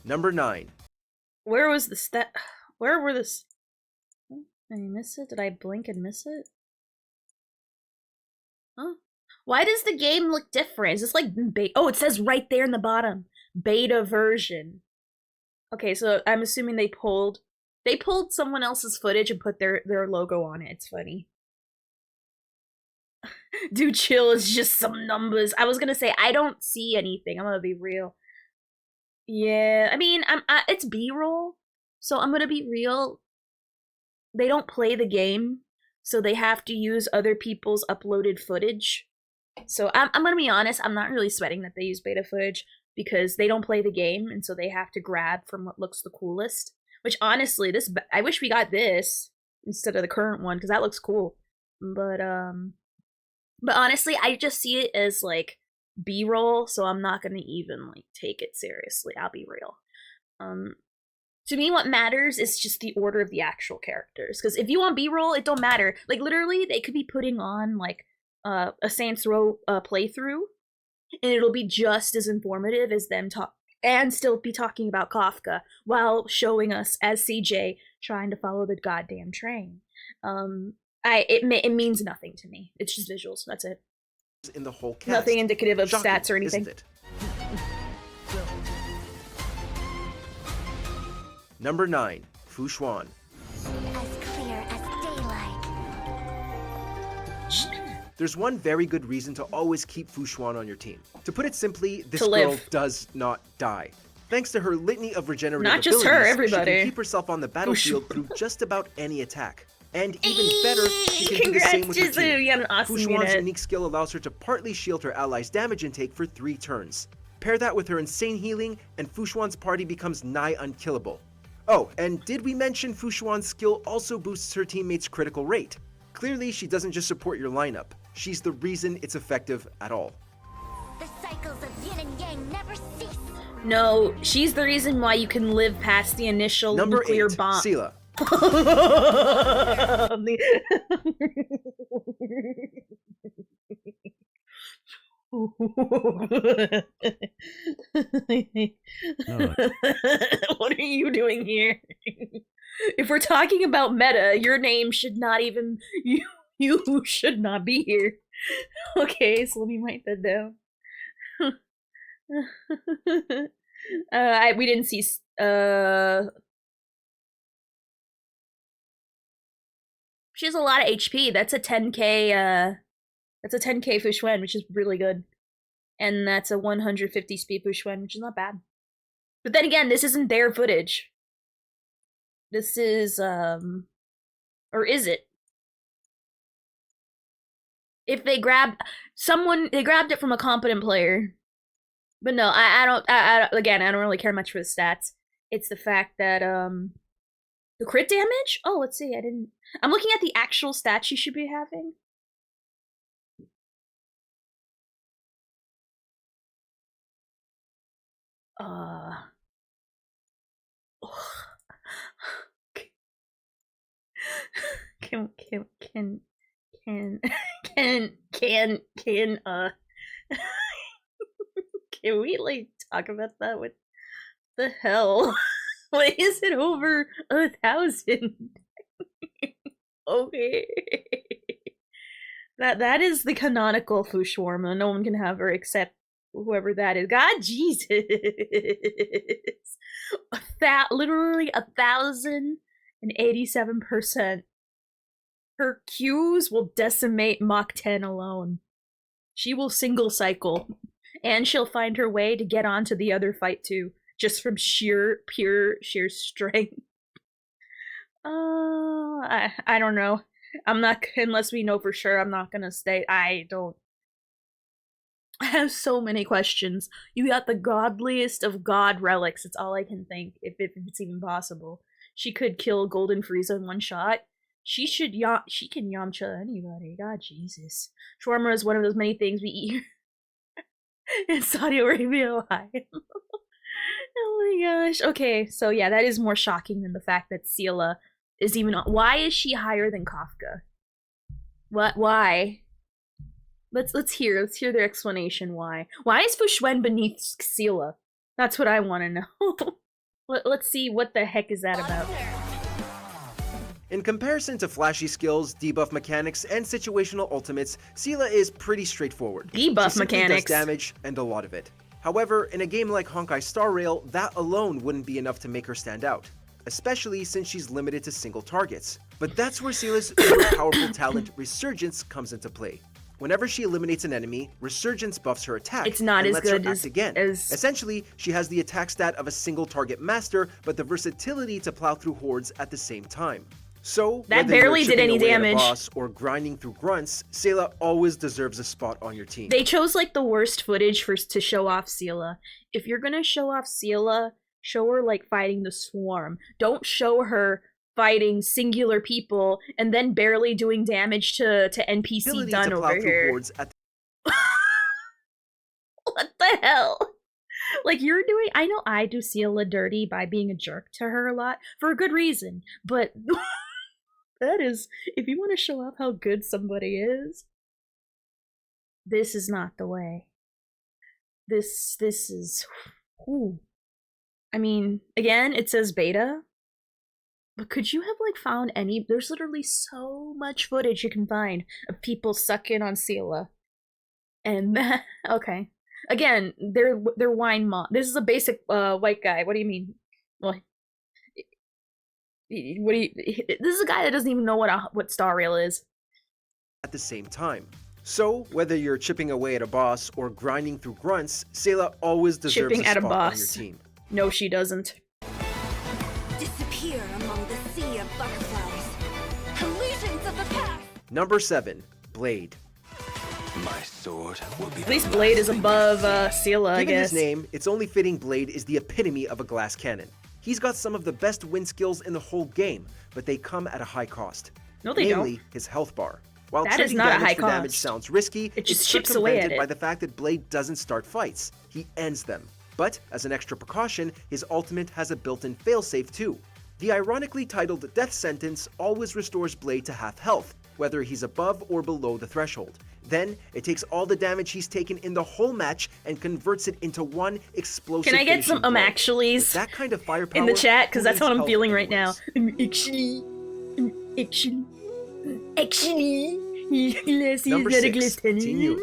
Number 9. Where was the stat? Where were this? Did I miss it? Did I blink and miss it? Huh? Why does the game look different? Is this like beta? Oh, it says right there in the bottom, beta version. Okay, so I'm assuming they pulled someone else's footage and put their logo on it. It's funny. Dude, chill. It's just some numbers. I was gonna say I don't see anything. I'm gonna be real. Yeah, I mean, it's B-roll, so I'm gonna be real. They don't play the game, so they have to use other people's uploaded footage. So I'm gonna be honest. I'm not really sweating that they use beta footage because they don't play the game, and so they have to grab from what looks the coolest. Which honestly, I wish we got this instead of the current one because that looks cool. But honestly, I just see it as like B-roll, so I'm not gonna even like take it seriously. I'll be real. To me, what matters is just the order of the actual characters. Because if you want B-roll, it don't matter. Like literally, they could be putting on like a Saints Row playthrough, and it'll be just as informative as them and still be talking about Kafka while showing us as CJ trying to follow the goddamn train. It means nothing to me. It's just visuals. That's it. In the whole cast. Nothing indicative of Shocking, stats or anything. Isn't it? Number 9. Fu Xuan. As clear as daylight. There's one very good reason to always keep Fu Xuan on your team. To put it simply, this To girl live. does not die. Thanks to her litany of regenerative Not just abilities, her, she everybody. can keep herself on the battlefield through just about any attack. And even better, she can do the same with her Congrats, Jizu! team. You got an awesome Fu Xuan's unit. unique skill allows her to partly shield her allies' damage intake for 3 turns. Pair that with her insane healing, and Fu Xuan's party becomes nigh unkillable. Oh, and did we mention Fu Xuan's skill also boosts her teammates' critical rate? Clearly, she doesn't just support your lineup. She's the reason it's effective at all. The cycles of yin and yang never cease. No, she's the reason why you can live past the initial Number nuclear 8. bomb. Sela. What are you doing here? If we're talking about meta, your name should not even you should not be here. Okay, so let me write that down. We didn't see she has a lot of HP. That's a 10k that's a 10k Fu Xuan, which is really good. And that's a 150 speed Fu Xuan, which is not bad. But then again, this isn't their footage. This is or is it? If they grabbed it from a competent player. But no, I don't again, I don't really care much for the stats. It's the fact that The crit damage? Oh, let's see. I'm looking at the actual stats she should be having. Can can we like talk about that? What the hell? Why is it over 1,000? Okay. That is the canonical Fushwarma. No one can have her except whoever that is. God Jesus. Literally 1,087%. Her Qs will decimate Mach 10 alone. She will single cycle. And she'll find her way to get onto the other fight too. Just from sheer strength. I don't know. I'm not, unless we know for sure, I'm not gonna stay. I have so many questions. You got the godliest of god relics. It's all I can think, if it's even possible. She could kill Golden Frieza in one shot. She can Yamcha anybody. God Jesus. Shawarma is one of those many things we eat here in Saudi Arabia. Oh my gosh. Okay, so yeah, that is more shocking than the fact that Seele is even on. Why is she higher than Kafka? What? Why? Let's hear their explanation. Why is Fushwen beneath Seele? That's what I want to know. Let's see what the heck is that about. In comparison to flashy skills, debuff mechanics, and situational ultimates, Seele is pretty straightforward. Debuff she simply mechanics. does damage, and a lot of it. However, in a game like Honkai Star Rail, that alone wouldn't be enough to make her stand out, especially since she's limited to single targets. But that's where Seele's super powerful talent, Resurgence, comes into play. Whenever she eliminates an enemy, Resurgence buffs her attack it's not and as lets good her act again. Essentially, she has the attack stat of a single target master, but the versatility to plow through hordes at the same time. So, that whether barely you're did any chipping away at a damage. boss or grinding through grunts, Seele always deserves a spot on your team. They chose like the worst footage to show off Seele. If you're gonna show off Seele, show her like fighting the swarm. Don't show her fighting singular people and then barely doing damage to NPC done over here. What the hell? Like you're doing, I know I do Seele dirty by being a jerk to her a lot for a good reason, but that is, if you want to show off how good somebody is, this is not the way. This is, whew. I mean, again, it says beta, but could you have like found any? There's literally so much footage you can find of people sucking on Seele, and okay. Again, they're wine mod. This is a basic white guy. What do you mean? Well, this is a guy that doesn't even know what Star Rail is. At the same time. So, whether you're chipping away at a boss or grinding through grunts, Seele always deserves a spot on your team. No, she doesn't. Disappear among the sea of butterflies. Collisions of the past. Number 7. Blade. My sword will be At least Blade is above Seele, I Given guess. his name, it's only fitting Blade is the epitome of a glass cannon. He's got some of the best wind skills in the whole game, but they come at a high cost. No, they Namely, don't. his health bar. While That is trading not a damage high for damage cost. sounds risky, It just it's chips away at circumvented it. by the fact that Blade doesn't start fights. He ends them. But, as an extra precaution, his ultimate has a built-in failsafe too. The ironically titled Death Sentence always restores Blade to half health, whether he's above or below the threshold. Then, it takes all the damage he's taken in the whole match and converts it into one explosive. Can I get some blow. actuallys With that kind of firepower in the chat? Because who that's what needs I'm health feeling right now. anyways? Actually. Number 6. Tinyu.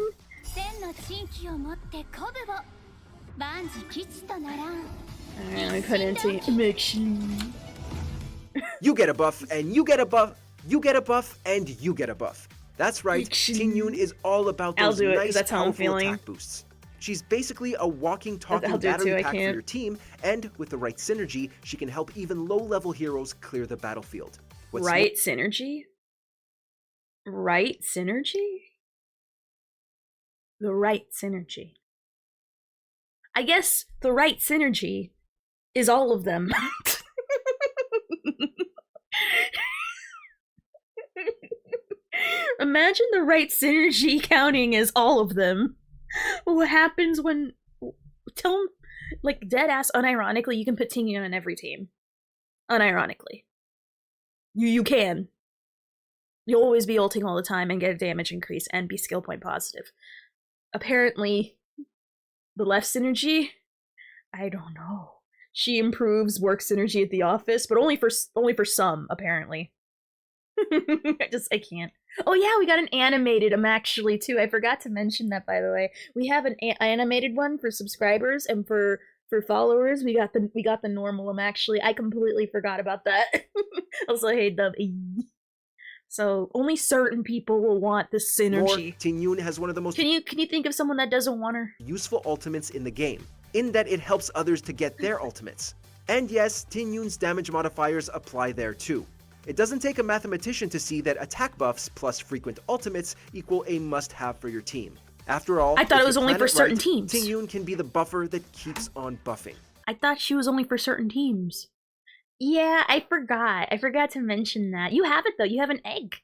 Alright, let me put into actually. You get a buff, and you get a buff, you get a buff, and you get a buff. That's right, Tinyun is all about I'll those do it, 'cause nice, that's how I'm powerful feeling. attack boosts. She's basically a walking, talking I'll do it battery too, I pack for can't. your team, and with the right synergy, she can help even low-level heroes clear the battlefield. What's Right synergy? Right synergy? The right synergy. I guess the right synergy is all of them. imagine the right synergy counting as all of them. What happens when... Tell them, like, deadass, unironically, you can put Tingyun on every team. Unironically. You can. You'll always be ulting all the time and get a damage increase and be skill point positive. Apparently, the left synergy, I don't know. She improves work synergy at the office, but only for some, apparently. I can't. Oh yeah, we got an animated actually too. I forgot to mention that, by the way. We have an animated one for subscribers, and for followers, we got the normal actually. I completely forgot about that. Also, hey dub. So only certain people will want this synergy. Tingyun has one of the most Can you think of someone that doesn't want her? useful ultimates in the game, in that it helps others to get their ultimates. And yes, Tingyun's damage modifiers apply there too. It doesn't take a mathematician to see that attack buffs plus frequent ultimates equal a must-have for your team. After all, I thought if it was you only plan for it certain right, teams. Tingyun can be the buffer that keeps on buffing. I thought she was only for certain teams. Yeah, I forgot. I forgot to mention that. You have it though. You have an egg,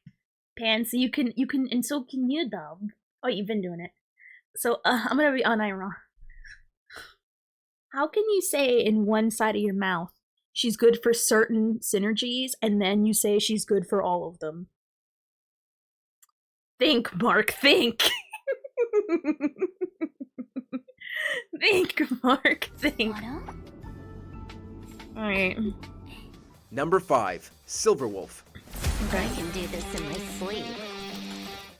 Pan, so you can, and so can you, dub. Oh, you've been doing it. So I'm gonna be unironic. How can you say in one side of your mouth she's good for certain synergies, and then you say she's good for all of them? Think, Mark, think. Think, Mark, think. Alright. Number 5. Silverwolf. I can do this in my sleep.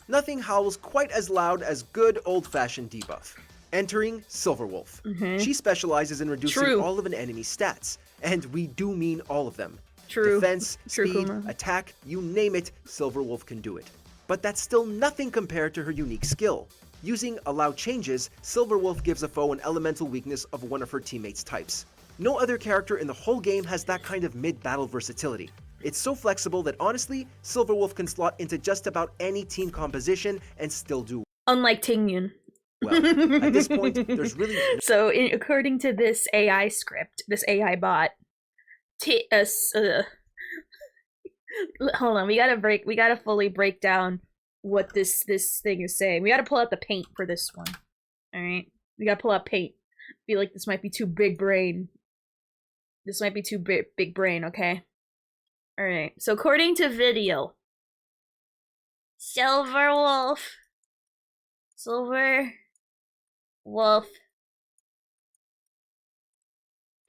Nothing howls quite as loud as good old-fashioned debuff. Entering Silverwolf. She specializes in reducing all of an enemy's stats, and we do mean all of them. Defense, speed, Kuma. attack, you name it, Silverwolf can do it. But that's still nothing compared to her unique skill. Using Allow Changes, Silverwolf gives a foe an elemental weakness of one of her teammates' types. No other character in the whole game has that kind of mid-battle versatility. It's so flexible that honestly, Silverwolf can slot into just about any team composition and still do Unlike Tingyun. well. At this point, there's really So, according to this AI script, this AI bot, hold on, we gotta fully break down what this thing is saying. We gotta pull out the paint for this one. Alright? We gotta pull out paint. I feel like this might be too big brain. This might be too big brain, okay? Alright, so according to video, Silverwolf.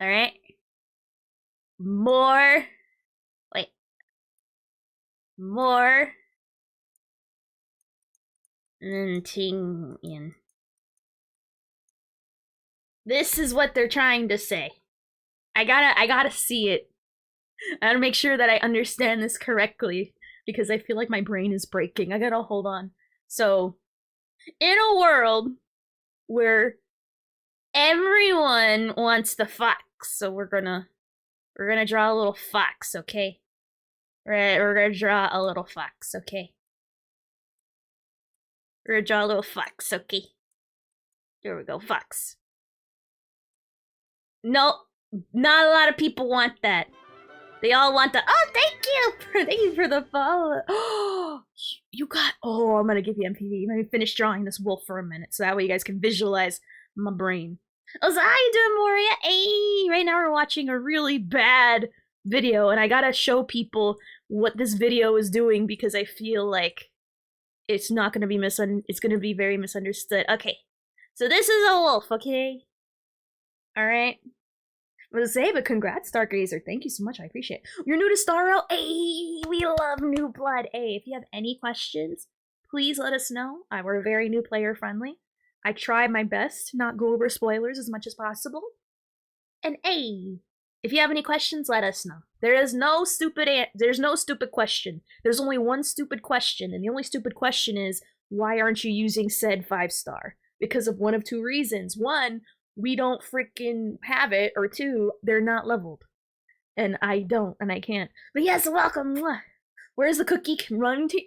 Alright. More than Tingyun. This is what they're trying to say. I gotta see it. I gotta make sure that I understand this correctly, because I feel like my brain is breaking. I gotta hold on. So, in a world where everyone wants the fox, so we're gonna draw a little fox, okay? We're gonna draw a little fox, okay? We're gonna draw a little fox, okay? There we go, fox. No, not a lot of people want that. They all want the, oh, thank you for the follow. Oh, you got, oh, I'm gonna give you MPV. Let me finish drawing this wolf for a minute, so that way you guys can visualize my brain. Oh, so how you doing, Moria? Hey, right now we're watching a really bad video, and I gotta show people what this video is doing, because I feel like it's not gonna be it's gonna be very misunderstood. Okay, so this is a wolf, okay? Alright? I was gonna say, but congrats, Stargazer. Thank you so much. I appreciate it. You're new to Starro? Hey, we love new blood. Hey, if you have any questions, please let us know. We're very new player friendly. I try my best to not go over spoilers as much as possible. And hey, if you have any questions, let us know. There's no stupid question. There's only one stupid question, and the only stupid question is, why aren't you using said 5-star? Because of one of two reasons. One, we don't freaking have it, or two, they're not leveled. And I don't, and I can't. But yes, welcome! Where's the cookie run to?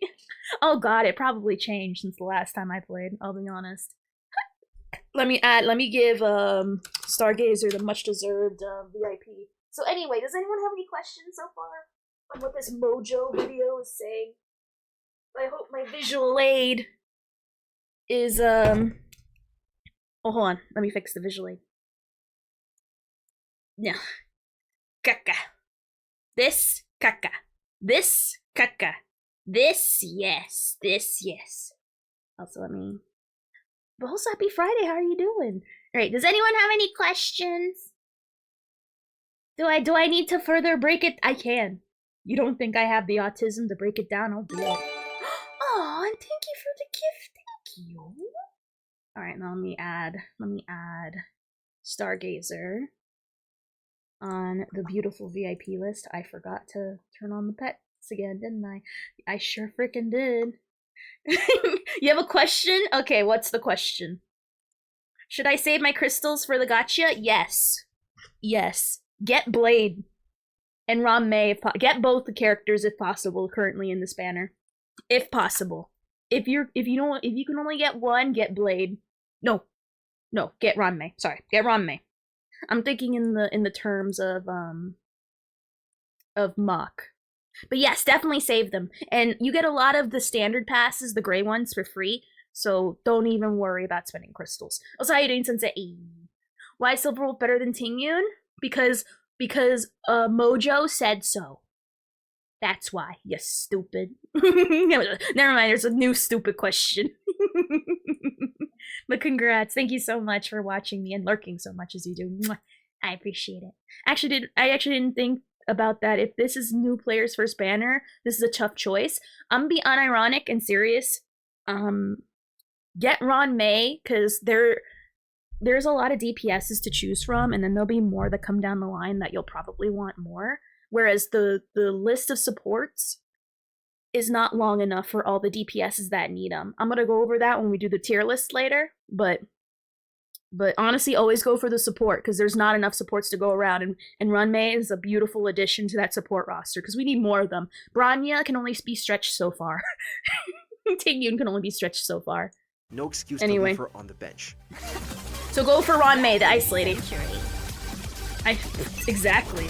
Oh god, it probably changed since the last time I played, I'll be honest. Let me give Stargazer the much deserved VIP. So anyway, does anyone have any questions so far on what this Mojo video is saying? I hope my visual aid is oh, hold on, let me fix the visual aid. No. Caca. This caca. This caca. This yes. This yes. Also, let me. But also, happy Friday. How are you doing? All right. Does anyone have any questions? Do I need to further break it? I can. You don't think I have the autism to break it down? I'll do it. Oh, and thank you for the gift. Thank you. All right. Now let me add Stargazer on the beautiful VIP list. I forgot to turn on the pets again, didn't I? I sure freaking did. You have a question? Okay, what's the question? Should I save my crystals for the gotcha? Yes. Yes. Get Blade and Rom May. Get both the characters if possible currently in this banner. If possible. If you can only get one, get Blade. No, get Ron May. Sorry, get Ron May. I'm thinking in the terms of Mach. But yes, definitely save them. And you get a lot of the standard passes, the gray ones, for free. So don't even worry about spending crystals. Also, how you doing, Sensei? Why is Silverwolf better than Tingyun? Because Mojo said so. That's why, you stupid. Never mind, there's a new stupid question. But congrats. Thank you so much for watching me and lurking so much as you do. I appreciate it. I actually didn't think about that. If this is new players' first banner, this is a tough choice. I'm gonna be unironic and serious. Get Ron May, because there's a lot of DPSs to choose from, and then there'll be more that come down the line that you'll probably want more. Whereas the list of supports is not long enough for all the DPSs that need them. I'm gonna go over that when we do the tier list later, but honestly, always go for the support, because there's not enough supports to go around, and Run May is a beautiful addition to that support roster, because we need more of them. Branya can only be stretched so far. Tingyun can only be stretched so far. No excuse to leave her on the bench. So go for Ron May, the Ice Lady. Exactly.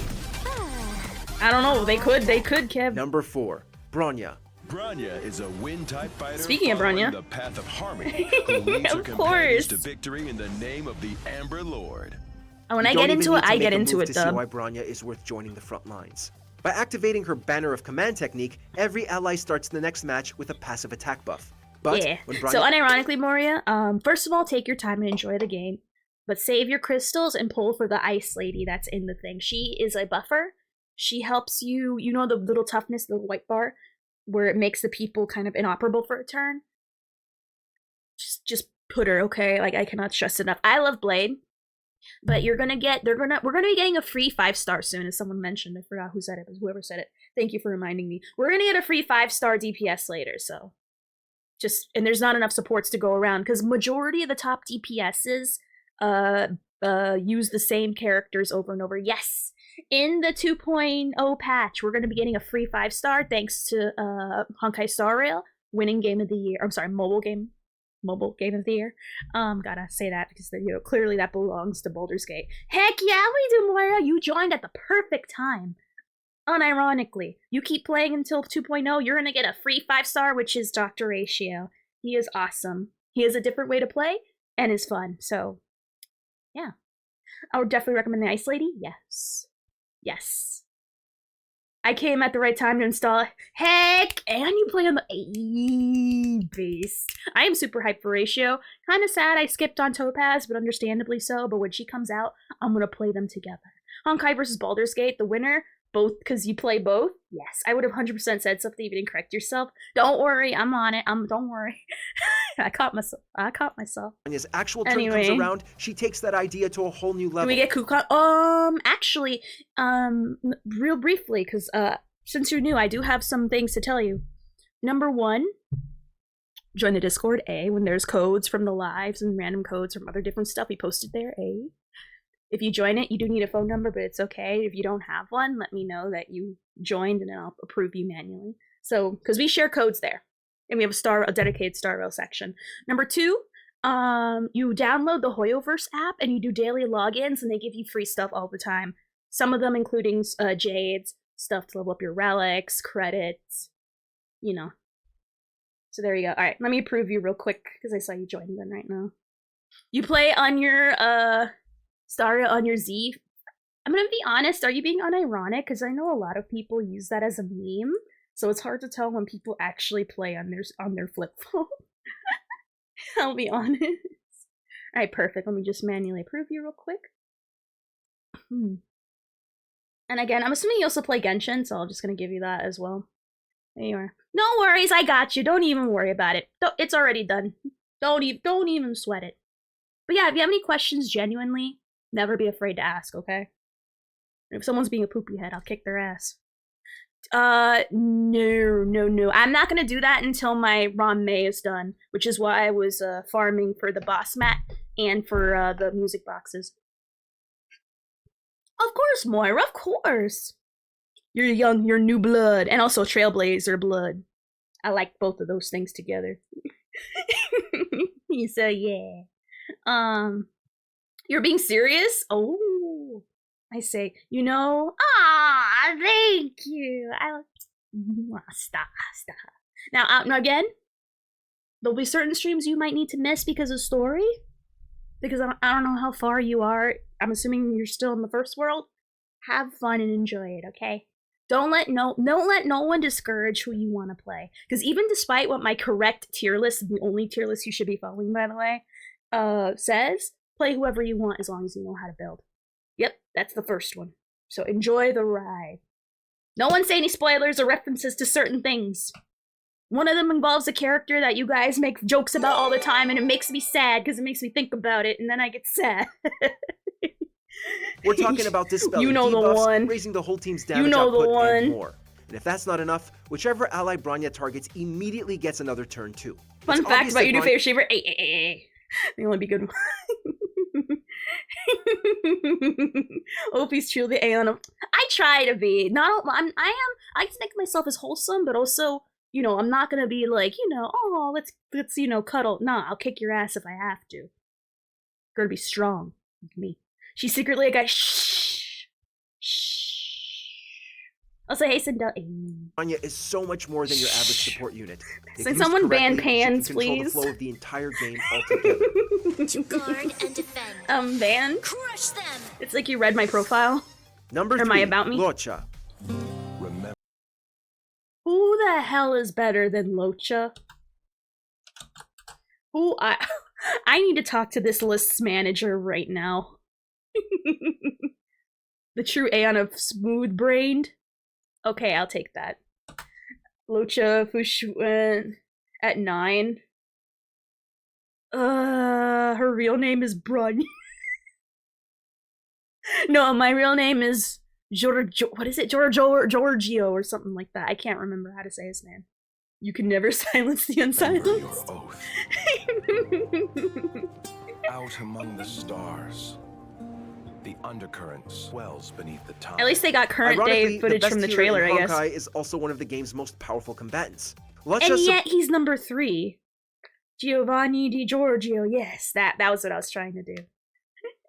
I don't know, they could, Kev. Number 4, Branya. Branya is a wind-type fighter. Speaking of Branya, the path of harmony, who leads her companions to victory in the name of the Amber Lord. And when I get into it, I get into it, to see why Branya is worth joining the front lines. By activating her Banner of Command technique, every ally starts the next match with a passive attack buff. But yeah. So unironically, Moria, first of all, take your time and enjoy the game, but save your crystals and pull for the Ice Lady that's in the thing. She is a buffer. She helps you, you know the little toughness, the white bar, where it makes the people kind of inoperable for a turn? Just put her, okay? Like, I cannot stress enough. I love Blade, but we're gonna be getting a free 5-star soon, as someone mentioned. I forgot who said it, but whoever said it. Thank you for reminding me. We're gonna get a free 5-star DPS later, so. And there's not enough supports to go around, because majority of the top DPSs use the same characters over and over. Yes! In the 2.0 patch, we're going to be getting a free 5-star thanks to Honkai Star Rail winning Game of the Year. I'm sorry, mobile Game of the Year. Gotta say that because clearly that belongs to Baldur's Gate. Heck yeah, we do, Moira! You joined at the perfect time. Unironically, you keep playing until 2.0, you're gonna get a free 5-star, which is Dr. Ratio. He is awesome. He has a different way to play and is fun. So, yeah. I would definitely recommend the Ice Lady. Yes. Yes. I came at the right time to install. Heck! And you play on the A base. I am super hyped for Ratio. Kind of sad I skipped on Topaz, but understandably so. But when she comes out, I'm gonna play them together. Honkai versus Baldur's Gate, the winner. Both, because you play both? Yes. I would have 100% said something if you didn't correct yourself. Don't worry, I'm on it. Don't worry. I caught myself. When his actual turn comes around, she takes that idea to a whole new level. Do we get Kukan? Actually, real briefly, because since you're new, I do have some things to tell you. Number 1, join the Discord, A. When there's codes from the lives and random codes from other different stuff, we posted there, A. If you join it, you do need a phone number, but it's okay. If you don't have one, let me know that you joined and I'll approve you manually. So, because we share codes there. And we have a dedicated Star Rail section. Number 2, you download the Hoyoverse app and you do daily logins and they give you free stuff all the time. Some of them including jades, stuff to level up your relics, credits, you know. So there you go. Alright, let me prove you real quick, because I saw you joining them right now. You play on your, Staria on your Z. I'm gonna be honest, are you being unironic? Because I know a lot of people use that as a meme, so it's hard to tell when people actually play on their flip phone. I'll be honest. Alright, perfect. Let me just manually approve you real quick. And again, I'm assuming you also play Genshin, so I'm just gonna give you that as well. There you are. No worries, I got you. Don't even worry about it. It's already done. Don't even sweat it. But yeah, if you have any questions, genuinely, never be afraid to ask, okay? If someone's being a poopy head, I'll kick their ass. No. I'm not gonna do that until my ROM May is done, which is why I was farming for the boss mat and for the music boxes. Of course, Moira, of course. You're young, you're new blood, and also Trailblazer blood. I like both of those things together. So yeah. You're being serious? Oh, I say, you know, thank you. Stop. Now again, there'll be certain streams you might need to miss because of story. Because I don't know how far you are. I'm assuming you're still in the first world. Have fun and enjoy it, okay? Don't let no one discourage who you want to play. Because even despite what my correct tier list, the only tier list you should be following, by the way, says, play whoever you want as long as you know how to build. Yep, that's the first one. So enjoy the ride. No one say any spoilers or references to certain things. One of them involves a character that you guys make jokes about all the time, and it makes me sad because it makes me think about it, and then I get sad. We're talking about dispelling you know debuffs, the one. raising the whole team's damage output, and more. And if that's not enough, whichever ally Bronya targets immediately gets another turn too. Fun fact about your new favorite shaver. They only be good. OP's truly Aeon. I try to be. I think myself as wholesome, but also, you know, I'm not gonna be like, you know, oh, let's you know, cuddle. Nah, I'll kick your ass if I have to. Gotta be strong with me. She's secretly a guy. Shh. I'll say, hey, Sindel. Bronya is so much more than your average support unit. Can someone ban Pans, she can control please? the flow of the entire game altogether. To guard and defend. Ban? Crush them. It's like you read my profile. Number Or 3, my about me. Locha. Remember. Who the hell is better than Locha? I need to talk to this list's manager right now. The true Aeon of smooth-brained. Okay, I'll take that. Locha Fushuan at 9. Her real name is Brun. No, my real name is what is it? Giorgio or something like that. I can't remember how to say his name. You can never silence the unsilenced. Remember your oath. Out among the stars, the undercurrent swells beneath the tide. At least they got current day footage from the trailer, I guess. Honkai is also one of the game's most powerful combatants. And yet he's number 3. Giovanni Di Giorgio. Yes, that was what I was trying to do.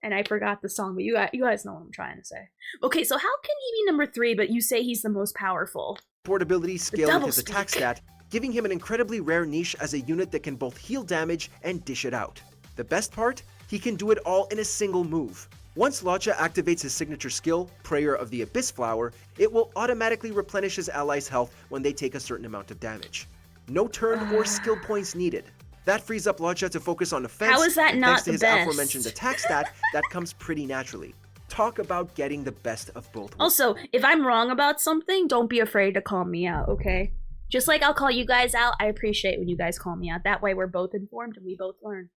And I forgot the song, but you guys know what I'm trying to say. Okay, so how can he be number 3, but you say he's the most powerful? Portability scale with his attack stat, giving him an incredibly rare niche as a unit that can both heal damage and dish it out. The best part? He can do it all in a single move. Once Locha activates his signature skill, Prayer of the Abyss Flower, it will automatically replenish his allies' health when they take a certain amount of damage. No turn or skill points needed. That frees up Locha to focus on offense. How is that not thanks to the his best? aforementioned attack stat, that comes pretty naturally. Talk about getting the best of both worlds. Also, if I'm wrong about something, don't be afraid to call me out, okay? Just like I'll call you guys out, I appreciate when you guys call me out. That way we're both informed and we both learn.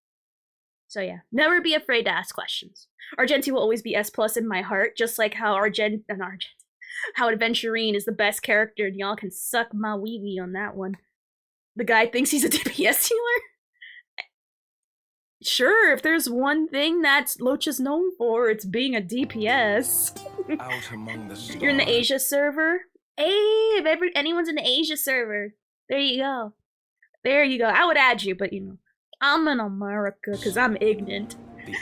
So yeah, never be afraid to ask questions. Argenti will always be S+ in my heart, just like how how Adventurine is the best character, and y'all can suck my wee-wee on that one. The guy thinks he's a DPS healer? Sure, if there's one thing that Locha's known for, it's being a DPS. Out among the stars. You're in the Asia server? Hey, if anyone's in the Asia server, there you go. There you go. I would add you, but you know, I'm in America because I'm ignorant.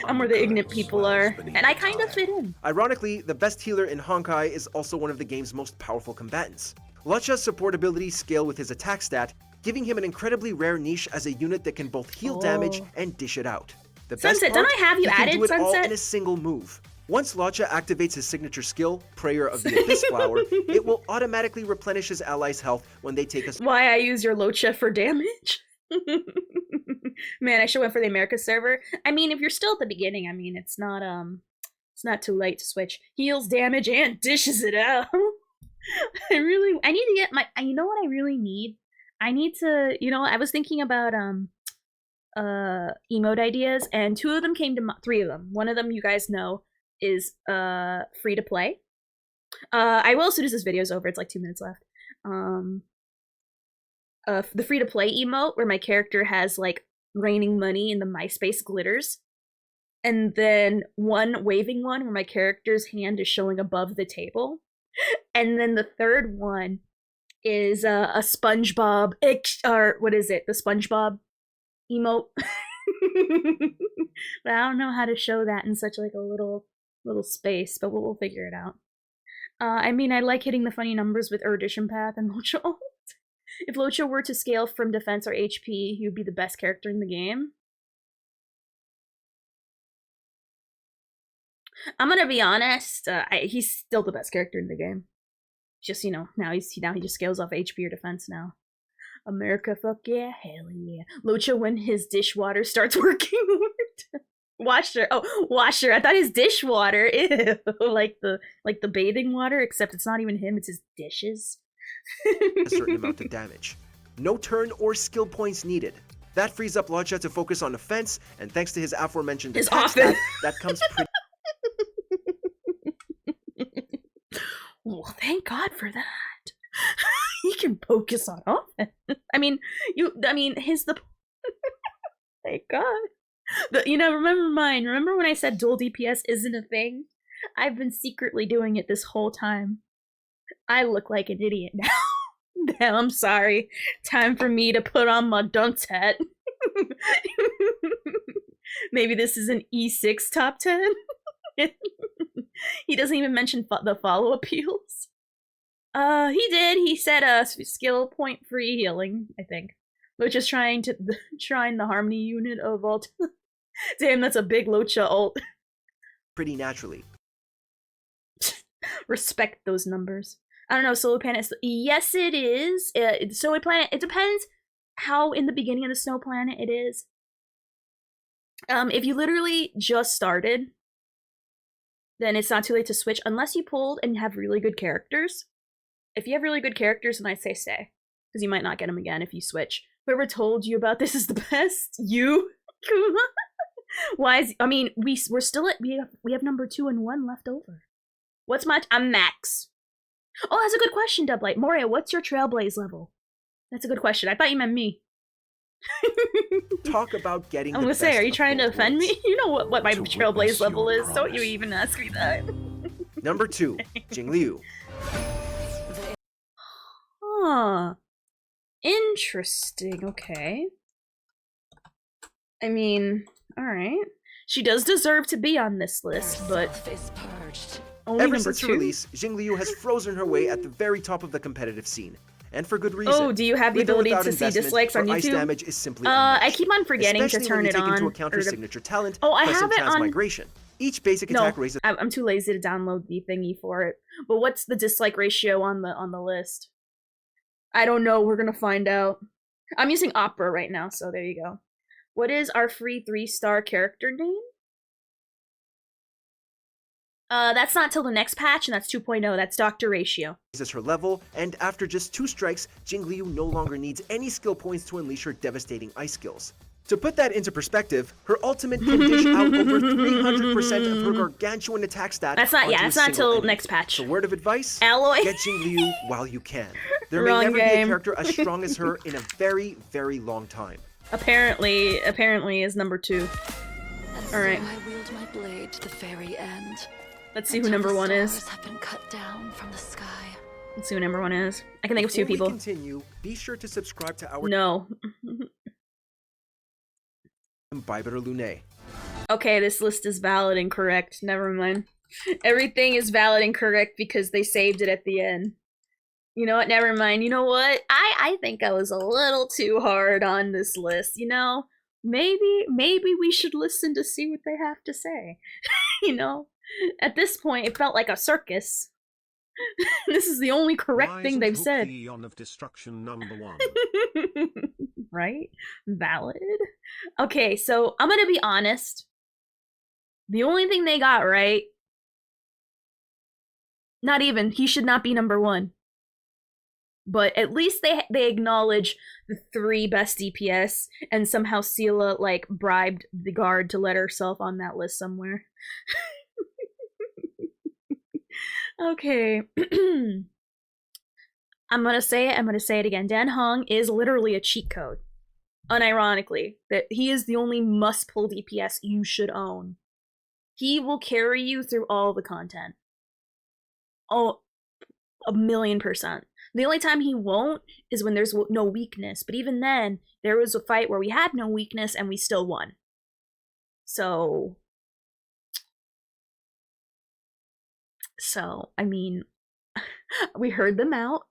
I'm where the ignorant people are, and I kind of fit in. Ironically, the best healer in Honkai is also one of the game's most powerful combatants. Locha's support abilities scale with his attack stat, giving him an incredibly rare niche as a unit that can both heal damage and dish it out. The best Sunset, part, don't I have you he can added, do it all Sunset? in a single move. Once Lotcha activates his signature skill, Prayer of the Abyss Flower, it will automatically replenish his allies' health when they take a... Why I use your Locha for damage? Man, I should went for the America server. I mean, if you're still at the beginning, I mean, it's not too late to switch. Heals damage and dishes it out. I need to get my, you know what I really need? I need to, I was thinking about, emote ideas, and three of them. One of them, you guys know, is, free to play. I will, as soon as this video's over, it's like 2 minutes left. The free to play emote where my character has like raining money in the MySpace glitters, and then one waving one where my character's hand is showing above the table, and then the third one is a SpongeBob or what is it? The SpongeBob emote. But I don't know how to show that in such like a little space, but we'll figure it out. I mean, I like hitting the funny numbers with Erudition Path and Locha ult. If Locha were to scale from defense or HP, he would be the best character in the game. I'm gonna be honest, he's still the best character in the game. Just, now he just scales off HP or defense now. America, fuck yeah, hell yeah. Locha when his dishwater starts working. Washer. Oh, washer. I thought his dishwater. Ew. like the bathing water, except it's not even him, it's his dishes. a certain amount of damage. No turn or skill points needed. That frees up Lotcha to focus on offense, and thanks to his aforementioned attack stat, that comes pretty... Well, thank God for that. He can focus on offense. Thank God. Remember when I said dual DPS isn't a thing? I've been secretly doing it this whole time. I look like an idiot now. Damn, I'm sorry. Time for me to put on my dunce hat. Maybe this is an E6 top 10? He doesn't even mention the follow appeals. He did. He said skill point free healing, I think. Which is trying the harmony unit of ult. Damn, that's a big Locha ult. pretty naturally. Respect those numbers. I don't know, Solar Planet. Yes, it is. Solar Planet. It depends how in the beginning of the Snow Planet it is. If you literally just started, then it's not too late to switch, unless you pulled and have really good characters. If you have really good characters, then I say stay, because you might not get them again if you switch. Whoever told you about this is the best. You. Why is? I mean, we're still at we have number 2 and 1 left over. What's my? I'm max. Oh, that's a good question, Dublight. Moria, what's your Trailblaze level? That's a good question. I thought you meant me. Talk about getting. I'm gonna say, are you trying to offend me? You know what my Trailblaze level is. Don't you even ask me that. Number 2, Jingliu. Huh. Interesting. Okay. I mean, all right. She does deserve to be on this list, but only Ever number since 2. her release, Jingliu has frozen her way at the very top of the competitive scene, and for good reason. Oh, do you have the With or ability without to see investment, dislikes on her ice YouTube? damage is simply I unmatched, keep on forgetting to especially turn when you it take on. into account her or to- signature talent, Oh, I Crescent have it on. Transmigration. Each basic No, attack raises. I'm too lazy to download the thingy for it. But what's the dislike ratio on the list? I don't know. We're gonna find out. I'm using Opera right now, so there you go. What is our free 3-star character name? That's not till the next patch, and that's 2.0. That's Dr. Ratio. Raises her level, and after just 2 strikes, Jingliu no longer needs any skill points to unleash her devastating ice skills. To put that into perspective, her ultimate can dish out over 300% of her gargantuan attack stat. That's not. onto Yeah, a that's not single till enemy. next patch. So word of advice: Alloy. get Jingliu while you can. There may Wrong never be game. a character as strong as her in a very, very long time. Apparently is number 2. All right. I wield my blade to the very end. Let's see who number 1 is. Stars have been cut down from the sky. Let's see who number 1 is. I can think of 2 Before people. we continue, be sure to subscribe to our No. Imbiber Lune. Okay, this list is valid and correct. Never mind. Everything is valid and correct because they saved it at the end. You know what? Never mind. You know what? I think I was a little too hard on this list. You know, maybe we should listen to see what they have to say. You know, at this point, it felt like a circus. This is the only correct thing they've said. Eon of Destruction #1. Right? Valid. Okay, so I'm gonna be honest. The only thing they got right, not even, he should not be #1. But at least they acknowledge the 3 best DPS, and somehow Sela like bribed the guard to let herself on that list somewhere. Okay. I'm gonna say it again. Dan Heng is literally a cheat code. Unironically, that he is the only must-pull DPS you should own. He will carry you through all the content. Oh, 1,000,000%. The only time he won't is when there's no weakness. But even then, there was a fight where we had no weakness and we still won. So, I mean, we heard them out.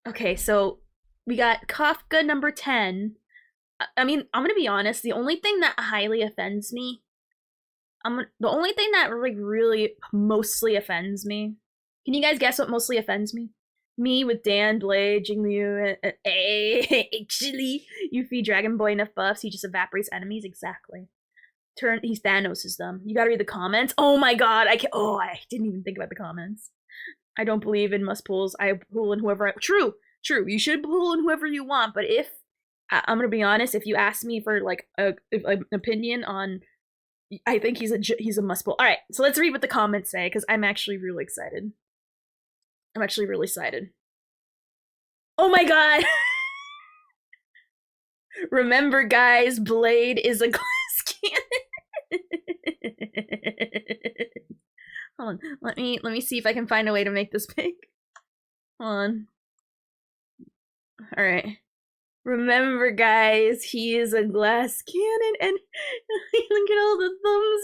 Okay, so we got Kafka #10. I mean, I'm gonna be honest, the only thing that highly offends me, the only thing that really mostly offends me, can you guys guess what mostly offends me? Me with Dan, Blade, Jingliu, actually, you feed Dragon Boy enough buffs, he just evaporates enemies, exactly. He Thanos' them. You gotta read the comments. Oh my god, I didn't even think about the comments. I don't believe in must pulls. I pull in whoever True, you should pull in whoever you want, but if, I'm gonna be honest, if you ask me for like an opinion on, I think he's a must pull. Alright, so let's read what the comments say, because I'm actually really excited. Oh my god! Remember guys, Blade is a glass cannon. Hold on, let me see if I can find a way to make this big. Hold on. Alright. Remember guys, he is a glass cannon, and look at all the thumbs.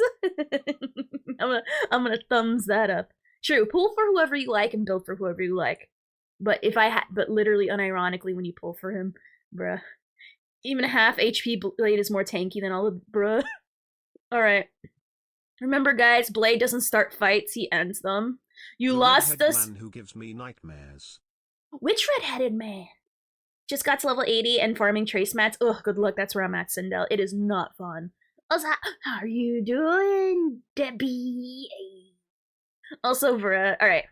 I'm gonna thumbs that up. True, pull for whoever you like and build for whoever you like. But but literally unironically when you pull for him, bruh. Even a half HP Blade is more tanky than all the bruh. Alright. Remember guys, Blade doesn't start fights, he ends them. You lost us. Man who gives me nightmares. Which red-headed man? Just got to level 80 and farming trace mats. Ugh, good luck, that's where I'm at, Sindel. It is not fun. Also, how are you doing, Debbie? Also, bruh, alright.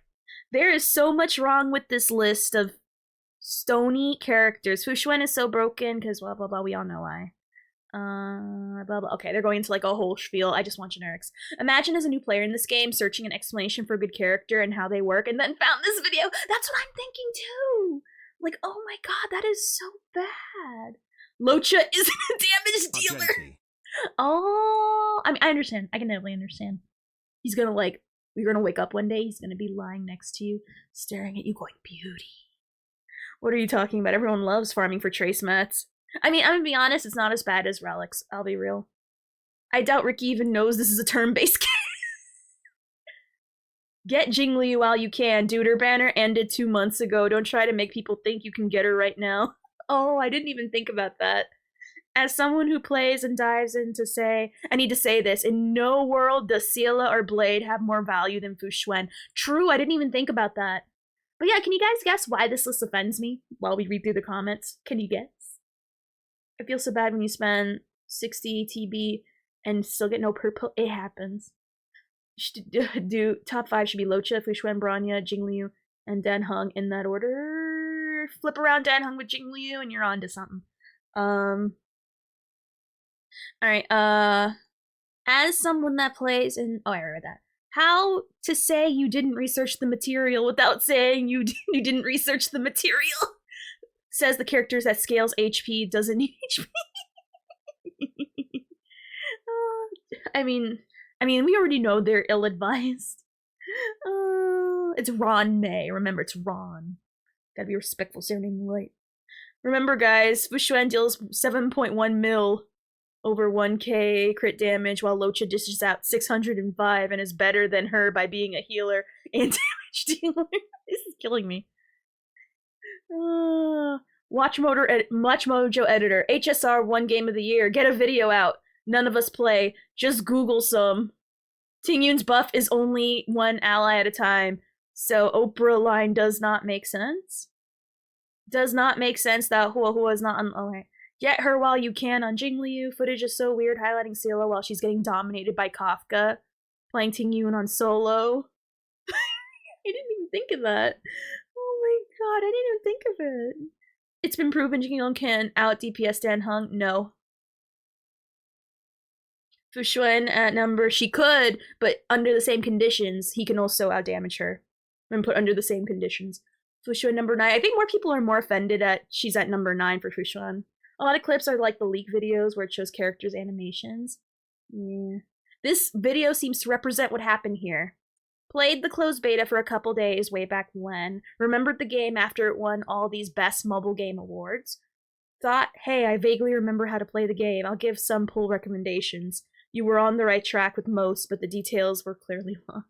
There is so much wrong with this list of stony characters. Fushuen is so broken because blah blah blah, we all know why. Blah blah. Okay, they're going into like a whole spiel. I just want generics. Imagine as a new player in this game searching an explanation for a good character and how they work, and then found this video. That's what I'm thinking too. Like, oh my god, that is so bad. Locha isn't a damage dealer. Oh, I mean, I understand. I can definitely understand. He's gonna like, you're gonna wake up one day. He's gonna be lying next to you, staring at you, going, "Beauty." What are you talking about? Everyone loves farming for trace mats. I mean, I'm gonna be honest, it's not as bad as Relics, I'll be real. I doubt Ricky even knows this is a turn-based game. Get Jingliu while you can. Dude, her banner ended 2 months ago. Don't try to make people think you can get her right now. Oh, I didn't even think about that. As someone who plays and dives in to say, I need to say this, in no world does Sela or Blade have more value than Fushuen. True, I didn't even think about that. But yeah, can you guys guess why this list offends me while we read through the comments? Can you guess? I feel so bad when you spend 60 TB and still get no purple. It happens. Do top 5 should be Locha, Fushuen, Bronya, Jingliu, and Dan Heng in that order. Flip around Dan Heng with Jingliu and you're on to something. Alright, as someone that plays in, oh, I read that. How to say you didn't research the material without saying you didn't research the material? Says the characters that scales HP doesn't need HP. I mean, we already know they're ill-advised. It's Ron May. Remember, it's Ron. Gotta be respectful, saying name right. Remember, guys, Fushuen deals 7.1 mil. over 1k crit damage, while Locha dishes out 605 and is better than her by being a healer and damage dealer. This is killing me. Watch Mojo editor. HSR 1 game of the year. Get a video out. None of us play. Just Google some. Ting Yun's buff is only one ally at a time, so Oprah line does not make sense. Does not make sense that huehuehuue is not on. Okay. Get her while you can on Jingliu. Footage is so weird highlighting Sela while she's getting dominated by Kafka. Playing Ting Yun on solo. I didn't even think of that. Oh my god, I didn't even think of it. It's been proven Jingliu can out DPS Dan Hung. No. Fu Xuan at number, she could, but under the same conditions, he can also outdamage her when put under the same conditions. Fu Xuan number 9. I think more people are more offended at she's at number 9 for Fu Xuan. A lot of clips are like the leak videos where it shows characters' animations. Yeah. This video seems to represent what happened here. Played the closed beta for a couple days way back when. Remembered the game after it won all these best mobile game awards. Thought, hey, I vaguely remember how to play the game. I'll give some pull recommendations. You were on the right track with most, but the details were clearly lost.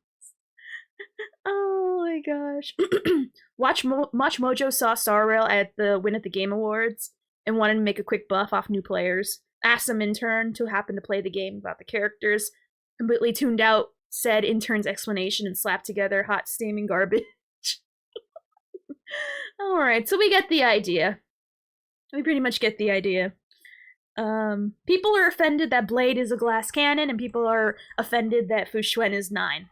Oh my gosh. Watch Mojo saw Star Rail at the Win at the Game Awards and wanted to make a quick buff off new players. Asked some intern who happened to play the game about the characters. Completely tuned out said intern's explanation and slapped together hot steaming garbage. Alright, so we get the idea. We pretty much get the idea. People are offended that Blade is a glass cannon, and people are offended that Fu Xuan is 9.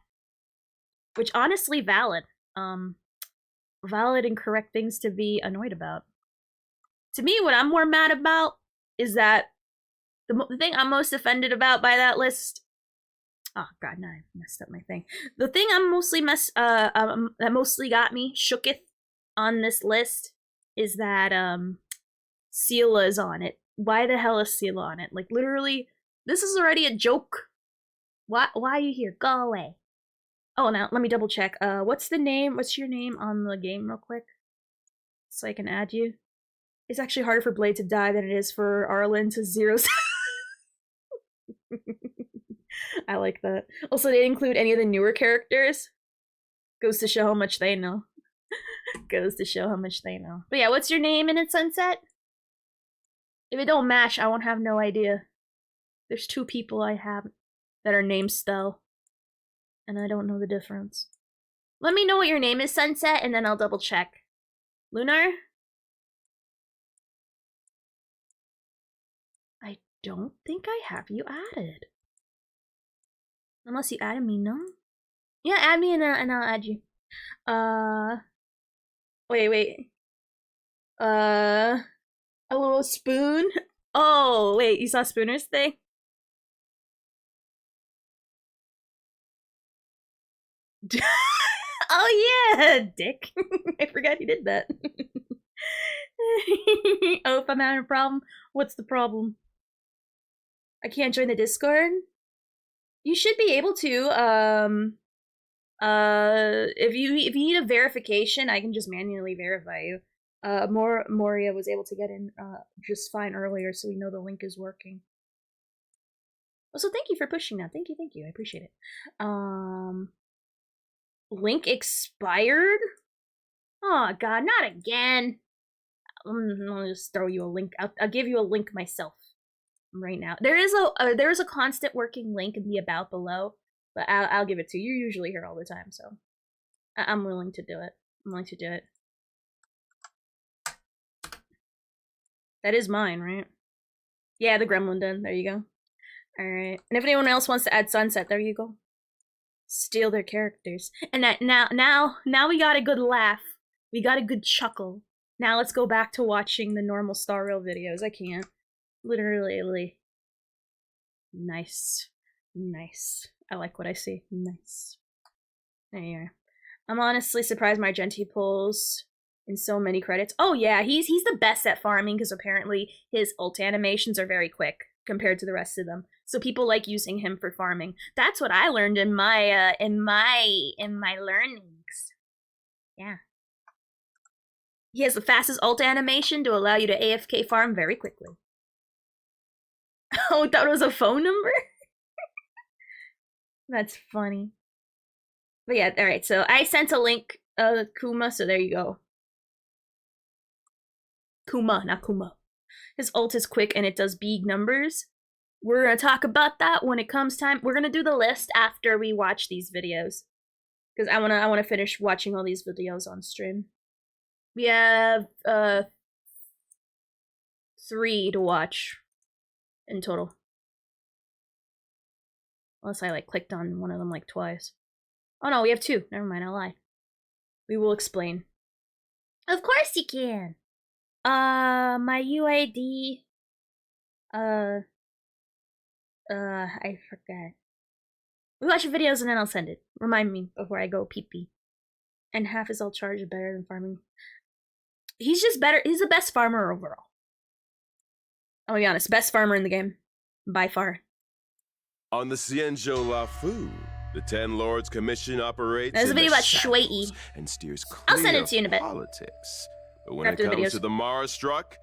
Which, honestly, valid. Valid and correct things to be annoyed about. To me, what I'm more mad about is that the thing I'm most offended about by that list. Oh god, no, I messed up my thing. The thing I'm mostly that mostly got me shooketh on this list is that Sela is on it. Why the hell is Sela on it? Like, literally, this is already a joke. Why are you here? Go away. Oh, now let me double check. What's the name? What's your name on the game, real quick, so I can add you? It's actually harder for Blade to die than it is for Arlen to 0. I like that. Also, they didn't include any of the newer characters. Goes to show how much they know. Goes to show how much they know. But yeah, what's your name in it, Sunset? If it don't match, I won't have no idea. There's 2 people I have that are named Stell. And I don't know the difference. Let me know what your name is, Sunset, and then I'll double check. Lunar? I don't think I have you added. Unless you added me, no? Yeah, add me and I'll add you. Wait. A little spoon? Oh, wait, you saw Spooner's thing? Oh yeah, dick. I forgot he did that. Oh, if I'm having a problem, what's the problem? I can't join the Discord? You should be able to. If you need a verification, I can just manually verify you. Moria was able to get in just fine earlier, so we know the link is working. Also, thank you for pushing that. Thank you. I appreciate it. Link expired? Oh god, not again. I'll just throw you a link. I'll give you a link myself right now. There is a constant working link in the about below, but I'll give it to you. You're usually here all the time, so I'm willing to do it. That is mine, right? Yeah, the Gremlin Den. There you go. Alright. And if anyone else wants to add Sunset, there you go. Steal their characters. And that now we got a good laugh. We got a good chuckle. Now let's go back to watching the normal Star Rail videos. I can't. Literally. Nice. I like what I see. Nice. There you are. I'm honestly surprised Margenti pulls in so many credits. Oh yeah, he's the best at farming because apparently his ult animations are very quick compared to the rest of them. So people like using him for farming. That's what I learned in my learnings. Yeah. He has the fastest ult animation to allow you to AFK farm very quickly. Oh, that was a phone number? That's funny. But yeah, alright, so I sent a link, Kuma, so there you go. Kuma, not Kuma. His ult is quick and it does big numbers. We're gonna talk about that when it comes time. We're gonna do the list after we watch these videos. Because I wanna finish watching all these videos on stream. We have 3 to watch in total. Unless I like clicked on one of them like twice. Oh no, we have 2. Never mind, I lied. We will explain. Of course you can. My UID. I forgot. We watch videos and then I'll send it. Remind me before I go pee-pee. And half his ult charge is better than farming. He's just better. He's the best farmer overall. I'll be honest, best farmer in the game. By far. On the Xianzhou Lafu, the Ten Lords Commission operates There's a in video the about shadows Shui. and steers clear I'll send it to you in a bit. Politics. But when After it the comes videos. to the Mara Struck,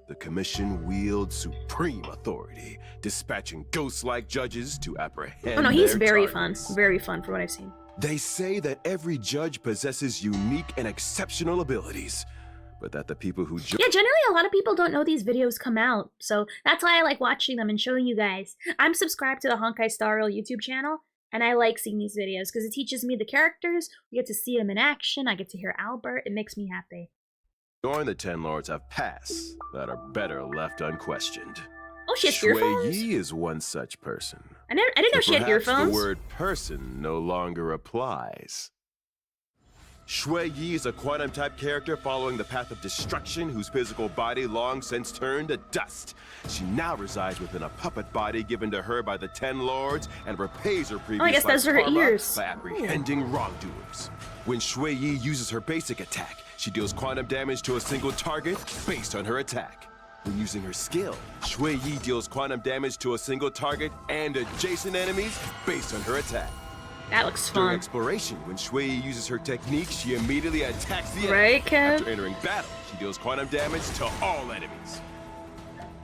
the Commission wields supreme authority, dispatching ghost-like judges to apprehend Oh no, he's their very targets. fun. Very fun from what I've seen. They say that every judge possesses unique and exceptional abilities, but that the people who Yeah, generally a lot of people don't know these videos come out, so that's why I like watching them and showing you guys. I'm subscribed to the Honkai Star Rail YouTube channel, and I like seeing these videos because it teaches me the characters, we get to see them in action, I get to hear Albert, it makes me happy. join the Ten Lords have pasts that are better left unquestioned. Oh, she has Shui earphones? Yi is one such person. I didn't know she had Perhaps earphones. the word person no longer applies. Shui Yi is a quantum-type character following the path of destruction whose physical body long since turned to dust. She now resides within a puppet body given to her by the Ten Lords and repays her previous I guess those life's are her karma ears. by apprehending wrongdoers. When Shui Yi uses her basic attack, she deals quantum damage to a single target based on her attack. When using her skill, Shui Yi deals quantum damage to a single target and adjacent enemies based on her attack. That looks During fun. exploration, when Shui Yi uses her technique, she immediately attacks the enemy. Right, Kev? After entering battle, she deals quantum damage to all enemies.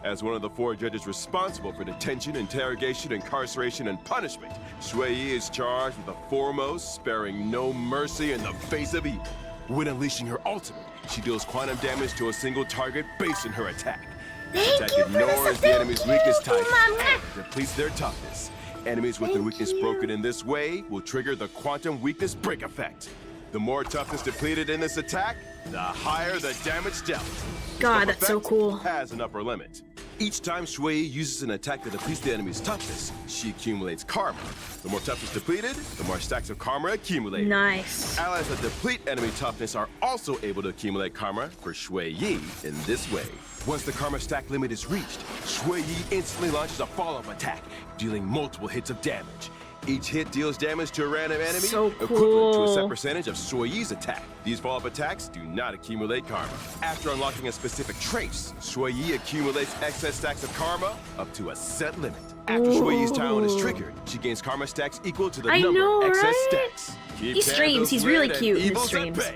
As one of the 4 judges responsible for detention, interrogation, incarceration, and punishment, Shui Yi is charged with the foremost, sparing no mercy in the face of evil. When unleashing her ultimate, she deals quantum damage to a single target based on her attack. This attack ignores the enemy's weakest type and depletes their toughness. Enemies with their weakness broken in this way will trigger the quantum weakness break effect. The more toughness depleted in this attack, the higher the damage dealt. God, This that's so effect cool. has an upper limit. Each time Shui Yi uses an attack that depletes the enemy's toughness, she accumulates karma. The more toughness depleted, the more stacks of karma accumulate. Nice. Allies that deplete enemy toughness are also able to accumulate karma for Shui Yi in this way. Once the karma stack limit is reached, Shui Yi instantly launches a follow-up attack, dealing multiple hits of damage. Each hit deals damage to a random enemy, So equivalent to a set cool. percentage of Shui Yi's attack. These follow-up attacks do not accumulate karma. After unlocking a specific trace, Shui Yi accumulates excess stacks of karma up to a set limit. After Shui Yi's talent is triggered, she gains karma stacks equal to the I number know, of excess right? stacks. Keep He streams, candles he's really lit and cute in his evils at streams. bay.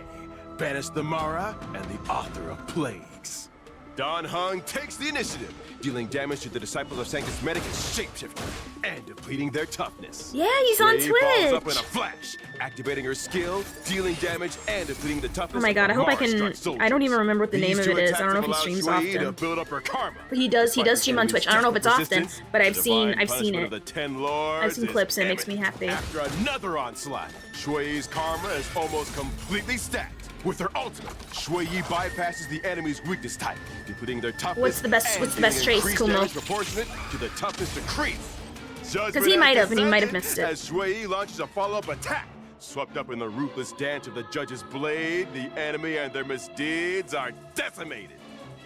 Banish the Mara and the author of plagues. Dan Heng takes the initiative, dealing damage to the disciples of Sanctus Medic and Shapeshifter, and depleting their toughness. Yeah, he's on Shui falls up in Twitch. a flash, activating her skill, dealing damage, and depleting the toughness. Oh my god, I of the hope I can. Mara-struck soldiers. I don't even remember what the name These of it two is. I don't know if he attacks streams allow Shui Yi to often. build up her karma. But he does stream on Twitch. I don't know if it's often, but I've seen Divine it. punishment of the 10 Lords I've seen is clips and it makes me imminent. happy. After another onslaught, Shui Yi's karma is almost completely stacked. With her ultimate, Shui Yi bypasses the enemy's weakness type, depleting their toughness. What's the best and trace, dealing increased Kumo? damage proportionate to the toughness decrease. Because he might have, and he might have missed it. As Shui Yi launches a follow-up attack, swept up in the ruthless dance of the judge's blade, the enemy and their misdeeds are decimated.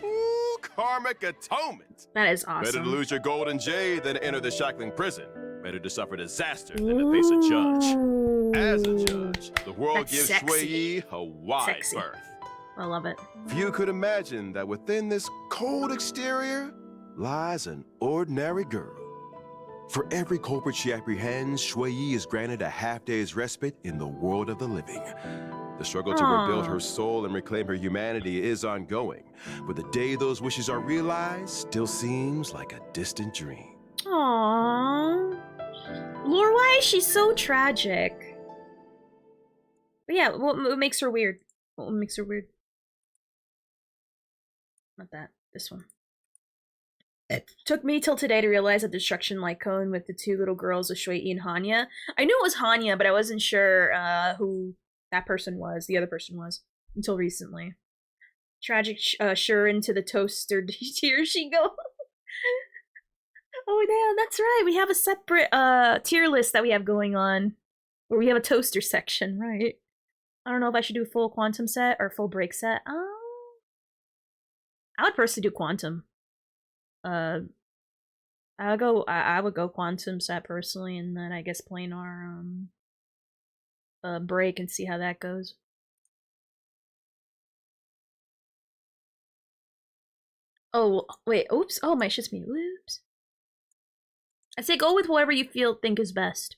Ooh, karmic atonement. That is Better to awesome. lose your golden jade than enter the shackling prison. Better to suffer disaster than to face a judge. As a judge, the world That's gives sexy. Shui Yi a wide Sexy. berth. I love it. Few could imagine that within this cold exterior lies an ordinary girl. For every culprit she apprehends, Shui Yi is granted a half-day's respite in the world of the living. The struggle to rebuild Aw. her soul and reclaim her humanity is ongoing, but the day those wishes are realized still seems like a distant dream. Aww. Lore, why is she so tragic? But yeah, what makes her weird? What makes her weird? Not that. This one. It took me till today to realize that destruction light cone with the two little girls, Shuei and Hanya. I knew it was Hanya, but I wasn't sure who that person was, the other person was, until recently. Tragic sure into the toaster. Here she go. Oh yeah, that's right. We have a separate tier list that we have going on, where we have a toaster section, right? I don't know if I should do full quantum set or full break set. I would personally do quantum. I would go quantum set personally, and then I guess planar break and see how that goes. Oh wait, oops. Oh, my shit's me. Oops. I say go with whoever you think is best.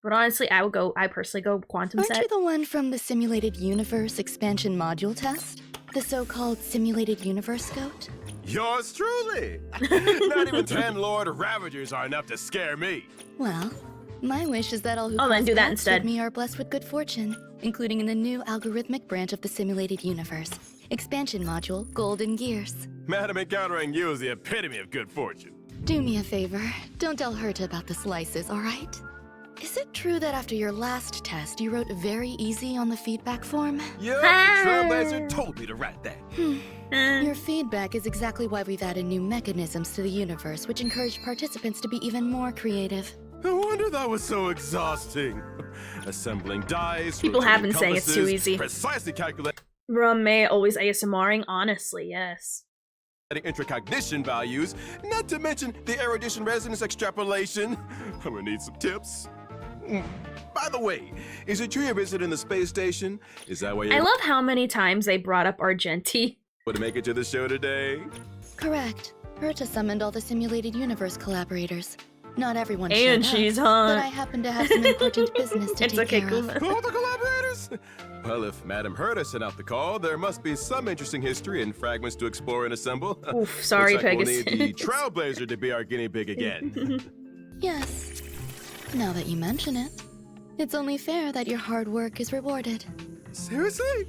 But honestly, I personally go quantum set. Aren't you the one from the Simulated Universe expansion module test? The so-called Simulated Universe Goat? Yours truly! Not even 10 Lord Ravagers are enough to scare me. Well, my wish is that all who then do that instead. me are blessed with good fortune, including in the new algorithmic branch of the Simulated Universe. Expansion module, Golden Gears. Madam, encountering you is the epitome of good fortune. Do me a favor. Don't tell Herta about the slices, alright? Is it true that after your last test, you wrote very easy on the feedback form? Yup, Trailblazer told me to write that. Your feedback is exactly why we've added new mechanisms to the universe, which encourage participants to be even more creative. No wonder that was so exhausting. Assembling dice, People have been saying it's too easy. Precisely calculating May always ASMRing, honestly, yes. intracognition values, not to mention the erudition resonance extrapolation. I'm gonna need some tips. By the way, is it true you're visiting the space station? Is that why you're— I love how many times they brought up Argenti. able to make it to the show today? Correct. Herta summoned all the Simulated Universe collaborators. Not everyone And showed she's up, hot. but I happen to have some important business to It's take okay, care cool. of. All the collaborators? Well, if Madam Herta sent out the call, there must be some interesting history and fragments to explore and assemble. Oof, sorry, Looks like Pegasus. we'll need the Trailblazer to be our guinea pig again. Yes. Now that you mention it, it's only fair that your hard work is rewarded. Seriously?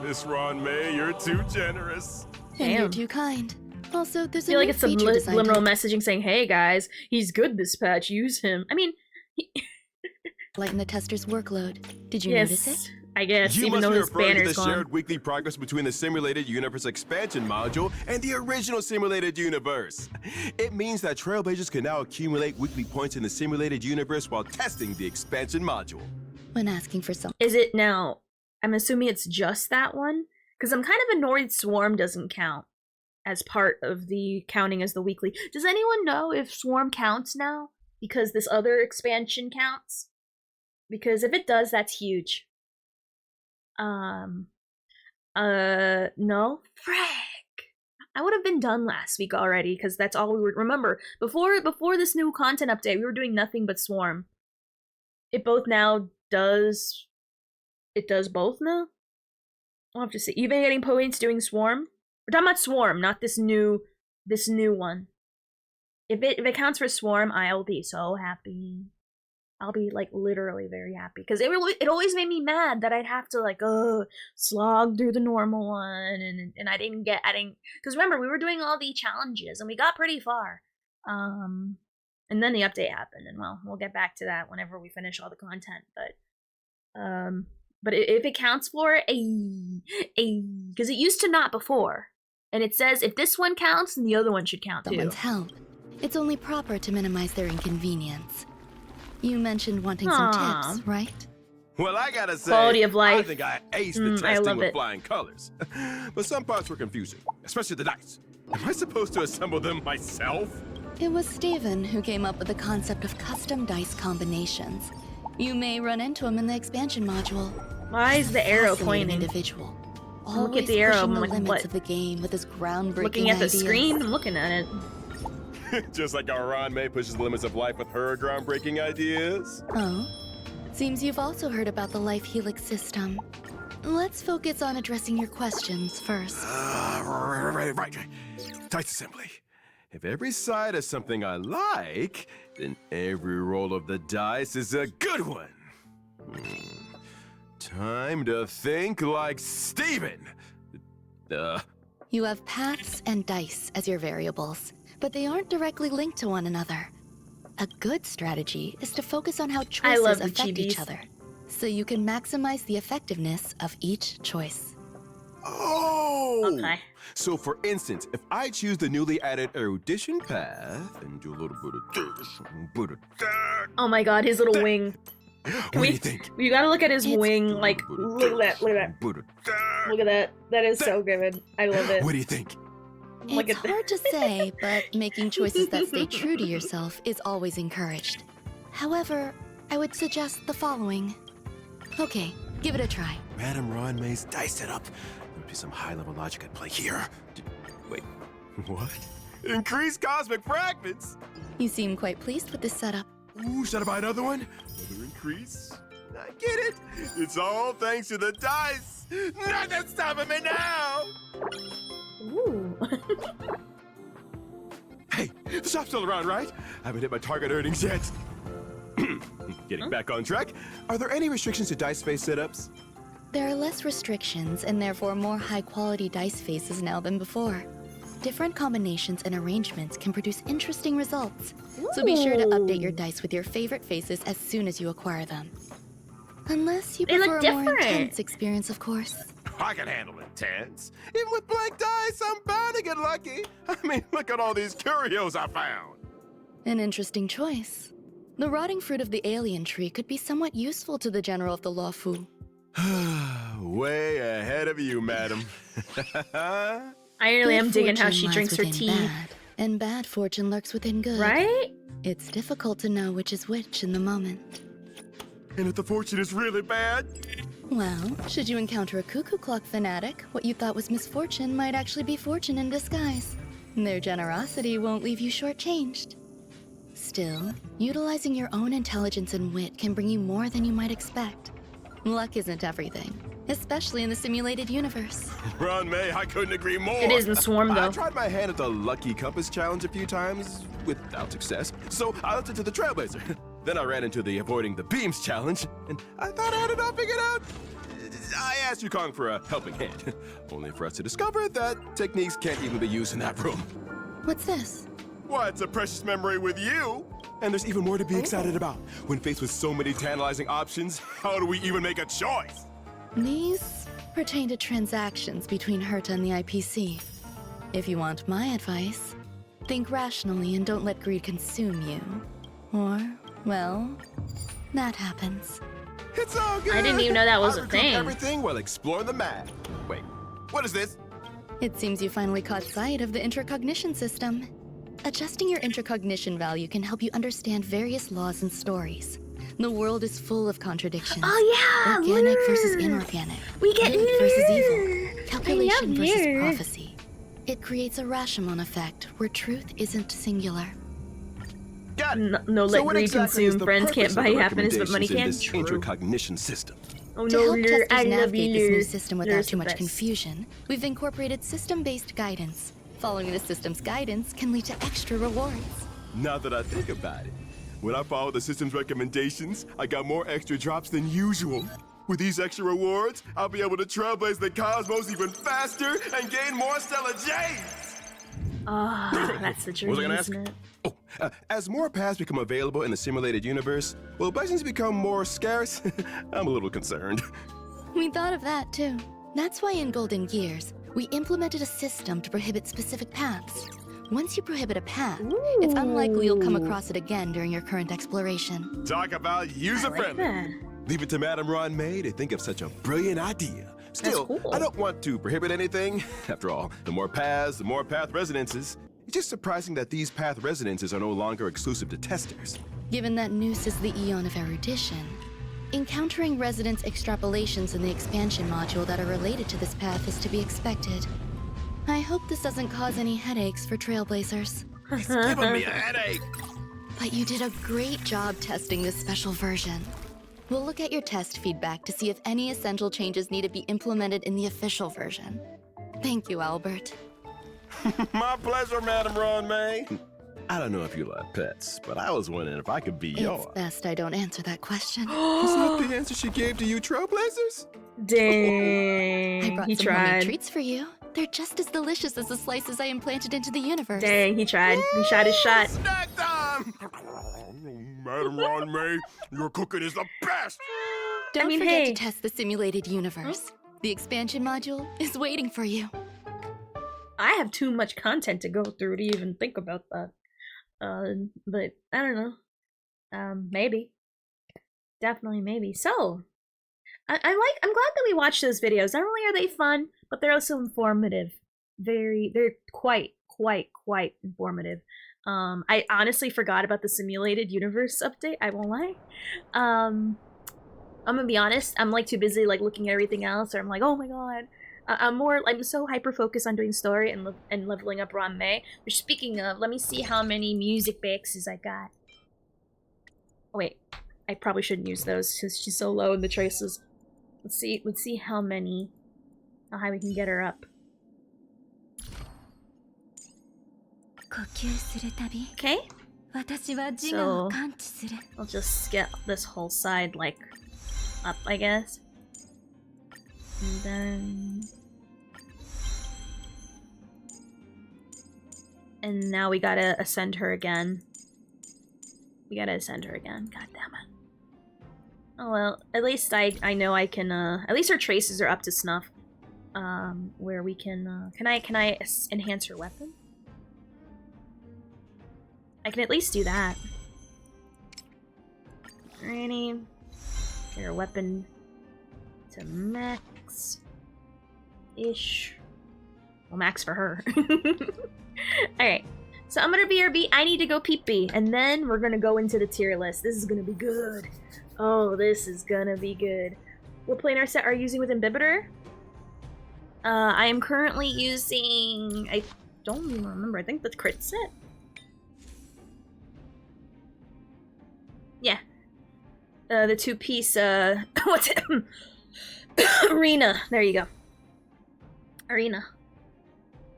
Miss Ron May, you're too generous. And you're Damn. too kind. Also, there's I feel a like new it's some feature design liminal to messaging saying, hey guys, he's good this patch, use him. I mean, lighten the tester's workload. Did you notice yes, it? I guess, You even must though be his referring to banner's the gone. shared weekly progress between the Simulated Universe expansion module and the original Simulated Universe. It means that Trailblazers can now accumulate weekly points in the Simulated Universe while testing the expansion module. When asking for something. Is it now? I'm assuming it's just that one? Because I'm kind of annoyed Swarm doesn't count as part of the counting as the weekly. Does anyone know if Swarm counts now? Because this other expansion counts? Because if it does, that's huge. No? Frick! I would have been done last week already, because that's all we were— remember, before this new content update, we were doing nothing but Swarm. It both now does— it does both now? I'll have to see. You've been getting points doing Swarm? We're talking about Swarm, not this new one. If it counts for Swarm, I'll be so happy. I'll be like literally very happy, because it always made me mad that I'd have to like slog through the normal one, and I didn't because remember, we were doing all the challenges and we got pretty far, and then the update happened, and well, we'll get back to that whenever we finish all the content, but if it counts for because it used to not before, and it says if this one counts, then the other one should count too. Someone's help. It's only proper to minimize their inconvenience. You mentioned wanting some tips, right? Well, I gotta say, Quality of life. I think I aced the I testing love with it. flying colors. But some parts were confusing, especially the dice. Am I supposed to assemble them myself? It was Steven who came up with the concept of custom dice combinations. You may run into him in the expansion module. Why is the arrow Fascinating pointing? individual. I'm looking at Always the arrow, pushing I'm the like, limits what? of the game with his groundbreaking Looking at the ideas. screen, I'm looking at it. Just like our Ron May pushes the limits of life with her groundbreaking ideas. Oh? Seems you've also heard about the Life Helix system. Let's focus on addressing your questions first. Right. Dice assembly. If every side has something I like, then every roll of the dice is a good one. Time to think like Steven. You have paths and dice as your variables, but they aren't directly linked to one another. A good strategy is to focus on how choices affect each other, so you can maximize the effectiveness of each choice. Oh! Okay. So for instance, if I choose the newly added erudition path and do a little bit of this, a bit of that. Oh my god, his little wing. What do you think? You gotta look at his wing, like, look at that, look at that. Look at that. That is so good. I love it. What do you think? Look It's at that. hard to say, but making choices that stay true to yourself is always encouraged. However, I would suggest the following. Okay, give it a try. Madam Ron May's dice setup. There'll be some high-level logic at play here. Wait, what? Increased cosmic fragments? You seem quite pleased with this setup. Ooh, should I buy another one? Another increase? I get it. It's all thanks to the dice. Nothing's stopping me now. Ooh. Hey, the shop's still around, right? I haven't hit my target earnings yet. Getting back on track. Are there any restrictions to dice face setups? There are less restrictions and therefore more high-quality dice faces now than before. Different combinations and arrangements can produce interesting results, so be sure to update your dice with your favorite faces as soon as you acquire them. Unless you They look prefer a more different. intense experience, of course. I can handle intense. Even with blank dice, I'm bound to get lucky. I mean, look at all these curios I found. An interesting choice. The rotting fruit of the alien tree could be somewhat useful to the General of the Lawfu. Way ahead of you, madam. I really am Good digging how fortune she lies drinks her within tea. Bad, and bad fortune lurks within good. Right? It's difficult to know which is which in the moment. And if the fortune is really bad? Well, should you encounter a cuckoo clock fanatic, what you thought was misfortune might actually be fortune in disguise. Their generosity won't leave you shortchanged. Still, utilizing your own intelligence and wit can bring you more than you might expect. Luck isn't everything, especially in the simulated universe. Ron May, I couldn't agree more. It is in Swarm, though. I tried my hand at the Lucky Compass Challenge a few times without success, so I looked into the Trailblazer. Then I ran into the Avoiding the Beams Challenge, and I thought I had it all figured out. I asked Yukong for a helping hand, only for us to discover that techniques can't even be used in that room. What's this? Why, it's a precious memory with you. And there's even more to be excited about. When faced with so many tantalizing options, how do we even make a choice? These pertain to transactions between Herta and the IPC. If you want my advice, think rationally and don't let greed consume you. Or, well, that happens. It's all good. I didn't even know that was I a recouped thing. everything while exploring the map. Wait, what is this? It seems you finally caught sight of the intercognition system. Adjusting your intercognition value can help you understand various laws and stories. The world is full of contradictions. Oh yeah, Organic versus lure. inorganic. We get Good versus evil. lure. Calculation I love versus lure. prophecy. It creates a Rashomon effect where truth isn't singular. Got it. No, So let what greed exactly is consume. the Friends purpose can't of buy the happiness, but money can. recommendations in this intercognition system? Oh To no, help lure. I testers love navigate this you. new system without Lure's too the much best. confusion, we've incorporated system-based guidance. Following the system's guidance can lead to extra rewards. Now that I think about it, when I followed the system's recommendations, I got more extra drops than usual. With these extra rewards, I'll be able to trailblaze the cosmos even faster and gain more Stellar J's! Ah, that's the dream, What was I gonna ask? isn't it? Oh, as more paths become available in the simulated universe, will blessings become more scarce? I'm a little concerned. We thought of that too. That's why in Golden Gears, we implemented a system to prohibit specific paths. Once you prohibit a path, it's unlikely you'll come across it again during your current exploration. Talk about user-friendly. that. Leave it to Madame Ron May to think of such a brilliant idea. Still, cool. I don't want to prohibit anything. After all, the more paths, the more path residences. It's just surprising that these path residences are no longer exclusive to testers. Given that Noose is the Eon of Erudition, encountering resonance extrapolations in the expansion module that are related to this path is to be expected. I hope this doesn't cause any headaches for Trailblazers. It's giving me a headache. But you did a great job testing this special version. We'll look at your test feedback to see if any essential changes need to be implemented in the official version. Thank you, Albert. My pleasure, Madam Ron May. I don't know if you like pets, but I was wondering if I could be yours. It's best I don't answer that question. Isn't that the answer she gave to you, Trailblazers? Dang. I brought He some homemade tried. treats for you. They're just as delicious as the slices I implanted into the universe. Dang, he tried. He shot his shot. Snack time! Madam Ron May, your cooking is the best! Don't mean, forget hey. to test the simulated universe. The expansion module is waiting for you. I have too much content to go through to even think about that. But I don't know. Maybe. Definitely maybe. So, I'm glad that we watched those videos. Not only are they fun, but they're also informative. They're quite informative. I honestly forgot about the simulated universe update, I won't lie. I'm gonna be honest, I'm like too busy like looking at everything else, or I'm like, oh my god. I'm so hyper focused on doing story and leveling up Ron May. Which, speaking of, let me see how many music boxes I got. Oh wait, I probably shouldn't use those because she's so low in the traces. Let's see how high we can get her up. Okay. So I'll just get this whole side like up, I guess. And then now we gotta ascend her again. God damn it. Oh well, at least I know I can at least her traces are up to snuff. Where we can can I enhance her weapon? I can at least do that. Alrighty. Get her weapon to max ish. Well, max for her. Alright. So I'm gonna BRB. I need to go pee-pee. And then we're gonna go into the tier list. This is gonna be good. Oh, this is gonna be good. What planar set are you using with Imbibitor? I am currently using... I don't even remember. I think the crit set? Yeah. The two-piece, what's it? Arena. There you go. Arena.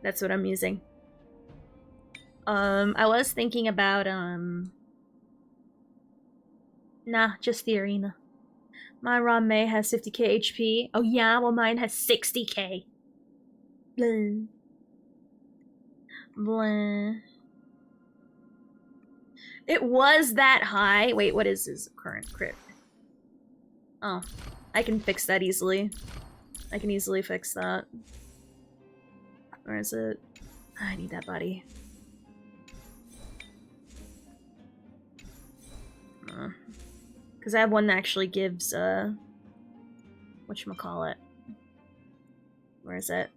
That's what I'm using. I was thinking about, nah, just the Arena. My Ron May has 50k HP. Oh yeah, well mine has 60k. Blah. Blah. It was that high. Wait, what is his current crit? Oh, I can fix that easily. I can easily fix that. Where is it? I need that body. Because I have one that actually gives, whatchamacallit. Where is it?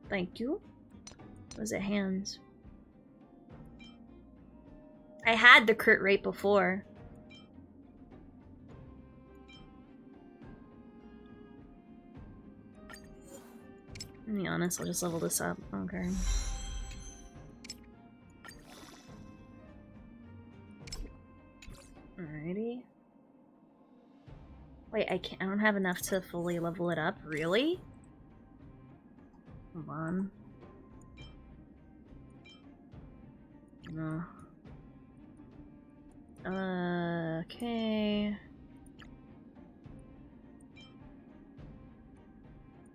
Thank you. Was it hands? I had the crit rate before. To be honest, I'll just level this up. Okay. Alrighty. Wait, I don't have enough to fully level it up. Really? Hold on. No. Okay.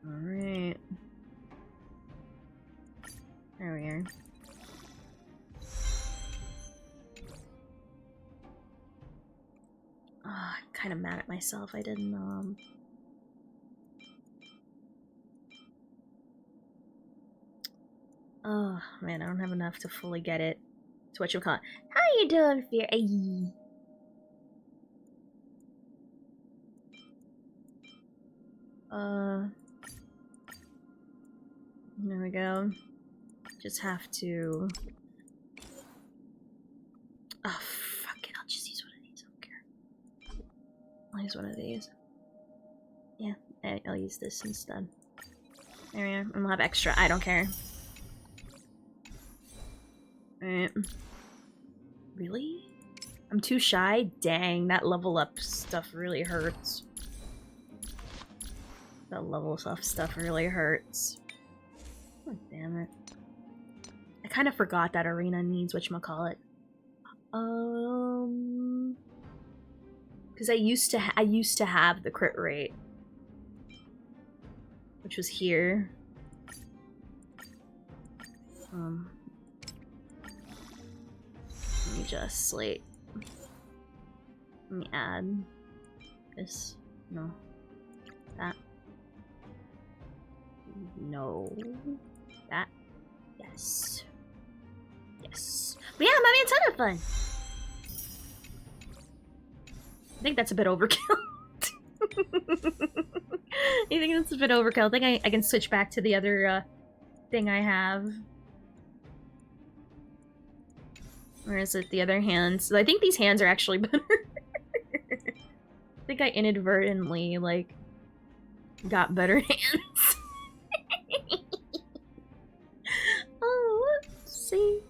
Alright. There we are. Oh, I'm kind of mad at myself. I didn't, oh, man, I don't have enough to fully get it to what you call it. How you doing, Fear? Ay. There we go. Just have to... Oh, fuck it. I'll just use one of these. I don't care. I'll use one of these. Yeah, I'll use this instead. There we are. And we'll have extra. I don't care. Alright. Really? I'm too shy? Dang, that level up stuff really hurts. That level up stuff really hurts. Oh, damn it. I kind of forgot that arena needs whatchamacallit. Because I used to have the crit rate, which was here. Let me just Let me add this. No. That. No. That. Yes. Yes. But yeah, I'm having a ton of fun. I think that's a bit overkill. I think that's a bit overkill. I think I can switch back to the other thing I have. Or is it the other hands? So I think these hands are actually better. I think I inadvertently, like, got better hands. Oh, let's see.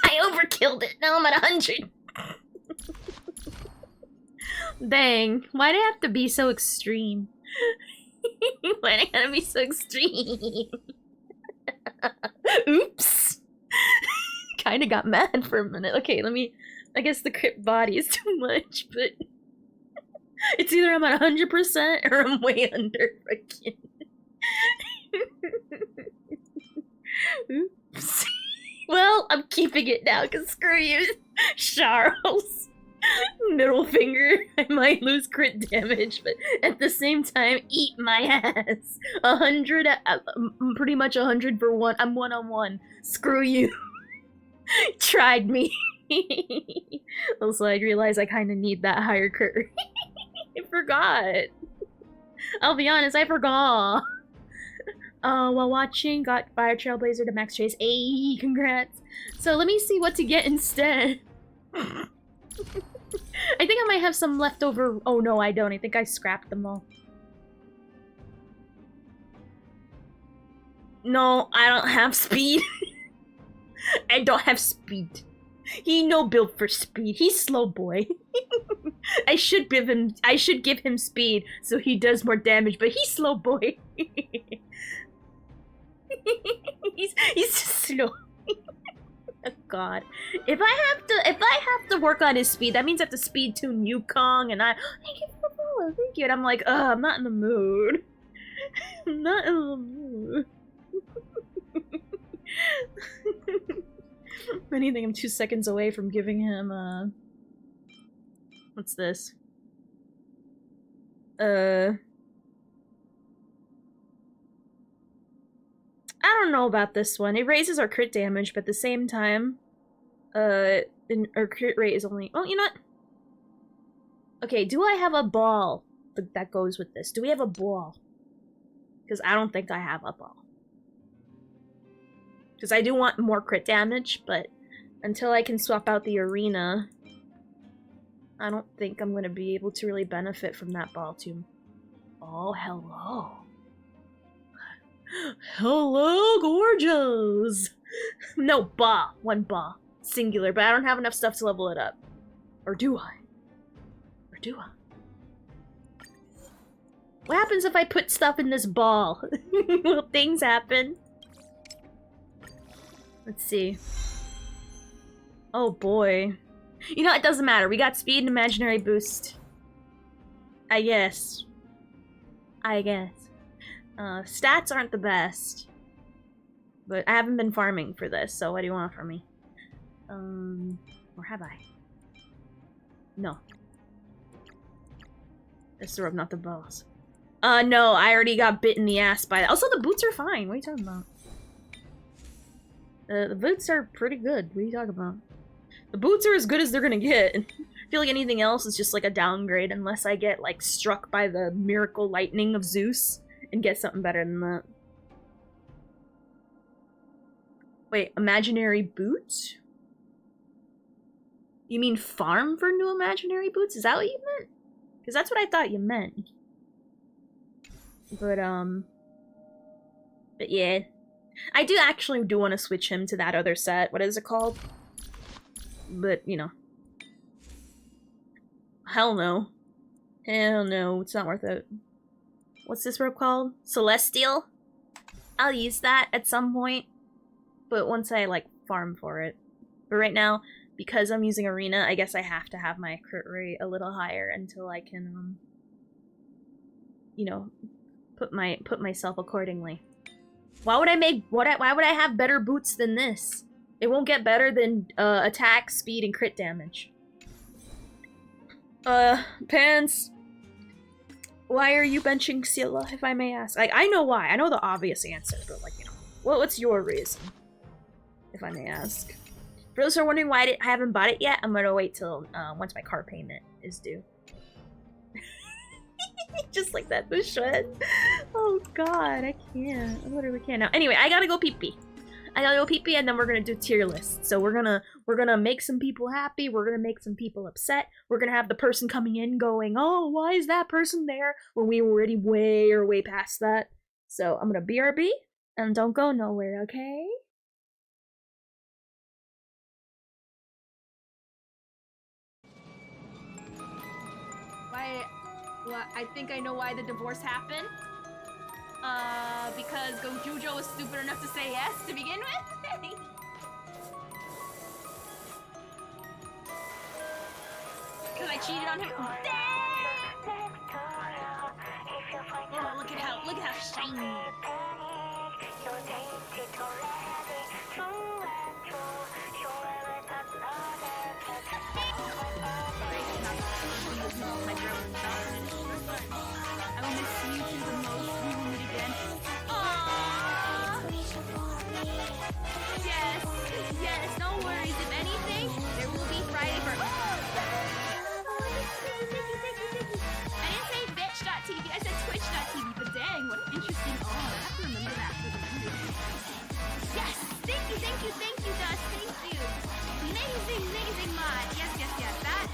I overkilled it. Now I'm at 100. Dang. Why do I have to be so extreme? Why do I gotta be so extreme? Oops. Kinda got mad for a minute. Okay, let me... I guess the crit body is too much, but... It's either I'm at 100% or I'm way under freaking. Oops. Well, I'm keeping it now, because screw you, Charles. Middle finger. I might lose crit damage, but at the same time, eat my ass. 100, pretty much 100 for one. I'm 1-on-1. Screw you. Tried me. Also, I realized I kind of need that higher crit rate. I forgot. I'll be honest, I forgot. While watching, got Fire Trailblazer to max chase. Ayy, congrats. So let me see what to get instead. I think I might have some leftover. Oh no, I don't. I think I scrapped them all. No, I don't have speed. I don't have speed. He no build for speed. He's slow boy. I should give him speed so he does more damage, but he's slow boy. he's just slow. Oh god. If I have to work on his speed, that means I have to speed tune Yukong, and thank you for the follow, thank you. And I'm like, I'm not in the mood. I'm not in the mood. If anything, I'm 2 seconds away from giving him, what's this? I don't know about this one. It raises our crit damage, but at the same time, our crit rate is only... Oh, you know what? Okay, do I have a ball that goes with this? Do we have a ball? Because I don't think I have a ball. Because I do want more crit damage, but until I can swap out the arena, I don't think I'm going to be able to really benefit from that ball too. Oh, hello. Hello, gorgeous! No, ball. One ball. Singular, but I don't have enough stuff to level it up. Or do I? Or do I? What happens if I put stuff in this ball? Will things happen? Let's see. Oh boy. You know, it doesn't matter. We got speed and imaginary boost. I guess. Stats aren't the best. But I haven't been farming for this, so what do you want from me? Or have I? No. That's the rub, not the balls. No, I already got bit in the ass by that. Also, the boots are fine. What are you talking about? The boots are pretty good. What are you talking about? The boots are as good as they're gonna get. I feel like anything else is just like a downgrade unless I get like struck by the miracle lightning of Zeus and get something better than that. Wait, imaginary boots? You mean farm for new imaginary boots? Is that what you meant? Because that's what I thought you meant. But yeah. I do actually want to switch him to that other set. What is it called? But, you know. Hell no. Hell no, it's not worth it. What's this rope called? Celestial? I'll use that at some point, but once I like farm for it. But right now, because I'm using arena, I guess I have to have my crit rate a little higher until I can you know, put myself accordingly. Why would I have better boots than this? It won't get better than attack, speed, and crit damage. Pants. Why are you benching Scylla, if I may ask? I know why. I know the obvious answer, but like, you know, what's your reason, if I may ask? For those who are wondering why I haven't bought it yet, I'm gonna wait till once my car payment is due. Just like that, the shred. Oh god, I can't. I literally can't now. Anyway, I gotta go pee-pee. And then we're gonna do tier lists. So we're gonna make some people happy, we're gonna make some people upset, we're gonna have the person coming in going, oh, why is that person there? When we were already way past that. So I'm gonna BRB, and don't go nowhere, okay? I think I know why the divorce happened. Because Gojujo was stupid enough to say yes to begin with? Because I cheated on him. Oh, look at how shiny. I will miss you to the most. We will meet again. Aww. Yes, no worries. If anything, there will be Friday for. I didn't say bitch.tv, I said twitch.tv, but dang, what an interesting I have to remember that for the video. Yes! Thank you, Dust, thank you. Amazing mod. Yes, that.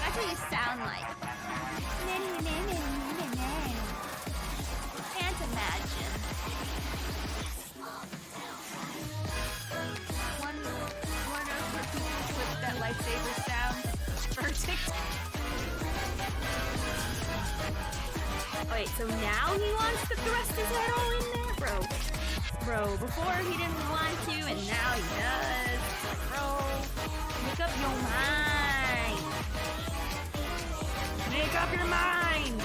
That's what you sound like. Can't imagine. Wonder where people put that lightsaber sound for TikTok. Wait, so now he wants to thrust his head all in there? Bro, before he didn't want to, and now he does. Bro, make up your mind. Make up your mind!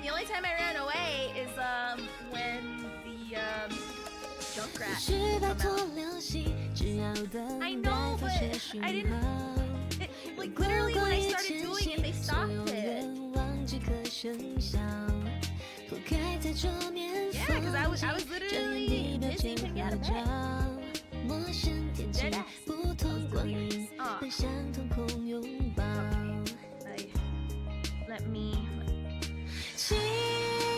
The only time I ran away is when the Junkrat came out. I know, but I didn't. Like literally, when I started doing it, they stopped it. Yeah, because I was literally busy to get away. Deadass. Let me. 基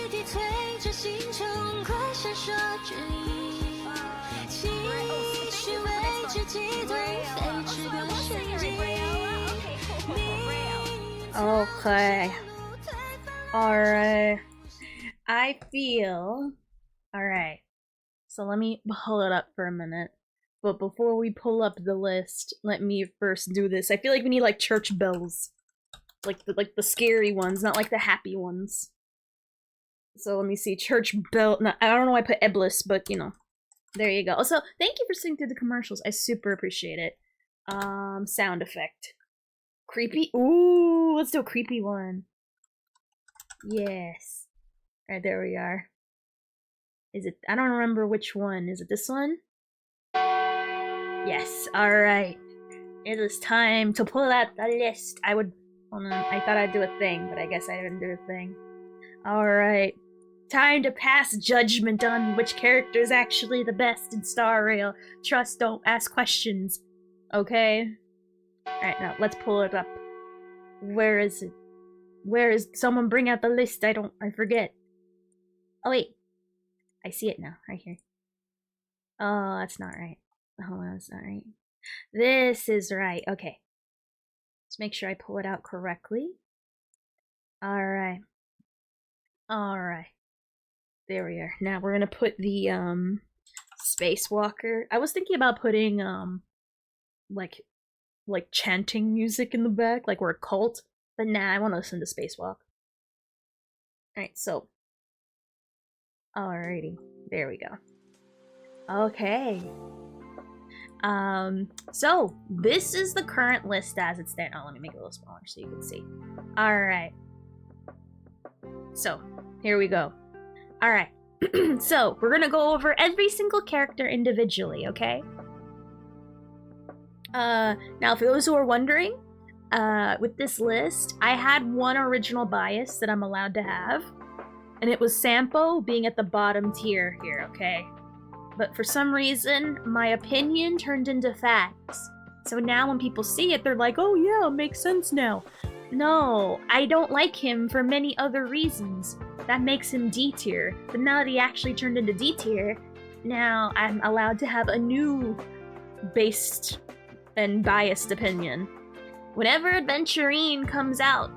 地推着星穹快闪烁指引，继续为自己对飞驰过神经。Okay. Alright. I feel. Alright. So let me pull it up for a minute. But before we pull up the list, let me first do this. I feel like we need like church bells. Like the scary ones, not like the happy ones. So let me see. Church bell. No, I don't know why I put Eblis, but you know. There you go. Also, thank you for sitting through the commercials. I super appreciate it. Sound effect. Creepy. Ooh, let's do a creepy one. Yes. Alright, there we are. Is it? I don't remember which one. Is it this one? Yes. Alright. It is time to pull out the list. Hold on. I thought I'd do a thing, but I guess I didn't do a thing. Alright. Time to pass judgment on which character is actually the best in Star Rail. Trust, don't ask questions. Okay? Alright, now let's pull it up. Where is it? Where is someone bring out the list? I forget. Oh wait. I see it now, right here. Oh, that's not right. Hold on, that's not right. This is right. Okay. Let's make sure I pull it out correctly. Alright. Alright. There we are. Now we're gonna put the spacewalker. I was thinking about putting like chanting music in the back, like we're a cult. But nah, I want to listen to Spacewalk. Alright, so. Alrighty. There we go. Okay. So this is the current list as it stands. Oh, let me make it a little smaller so you can see. Alright. So, here we go. Alright. So, we're gonna go over every single character individually, okay? Now for those who are wondering, with this list, I had one original bias that I'm allowed to have, and it was Sampo being at the bottom tier here, okay? But for some reason, my opinion turned into facts. So now when people see it, they're like, oh yeah, it makes sense now. No, I don't like him for many other reasons. That makes him D tier. But now that he actually turned into D tier, now I'm allowed to have a new based and biased opinion. Whenever Adventurine comes out,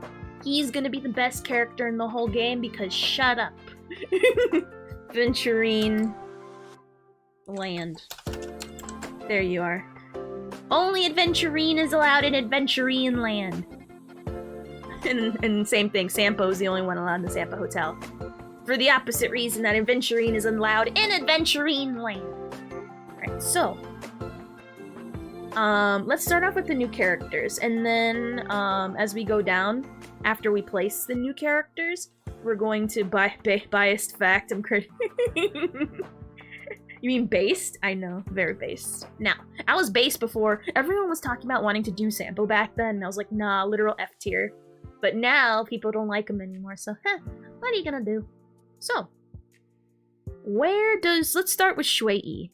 he's gonna be the best character in the whole game because shut up. Adventurine land. There you are. Only Adventurine is allowed in Adventurine land. And same thing, Sampo's the only one allowed in the Sampo Hotel. For the opposite reason that Adventurine is allowed in Adventurine land. Alright, so. Let's start off with the new characters, and then, as we go down, after we place the new characters, we're going to biased fact, I'm crazy. You mean based? I know, very based. Now, I was based before. Everyone was talking about wanting to do Sampo back then, and I was like, nah, literal F tier. But now, people don't like him anymore, so, what are you gonna do? So, let's start with Shui.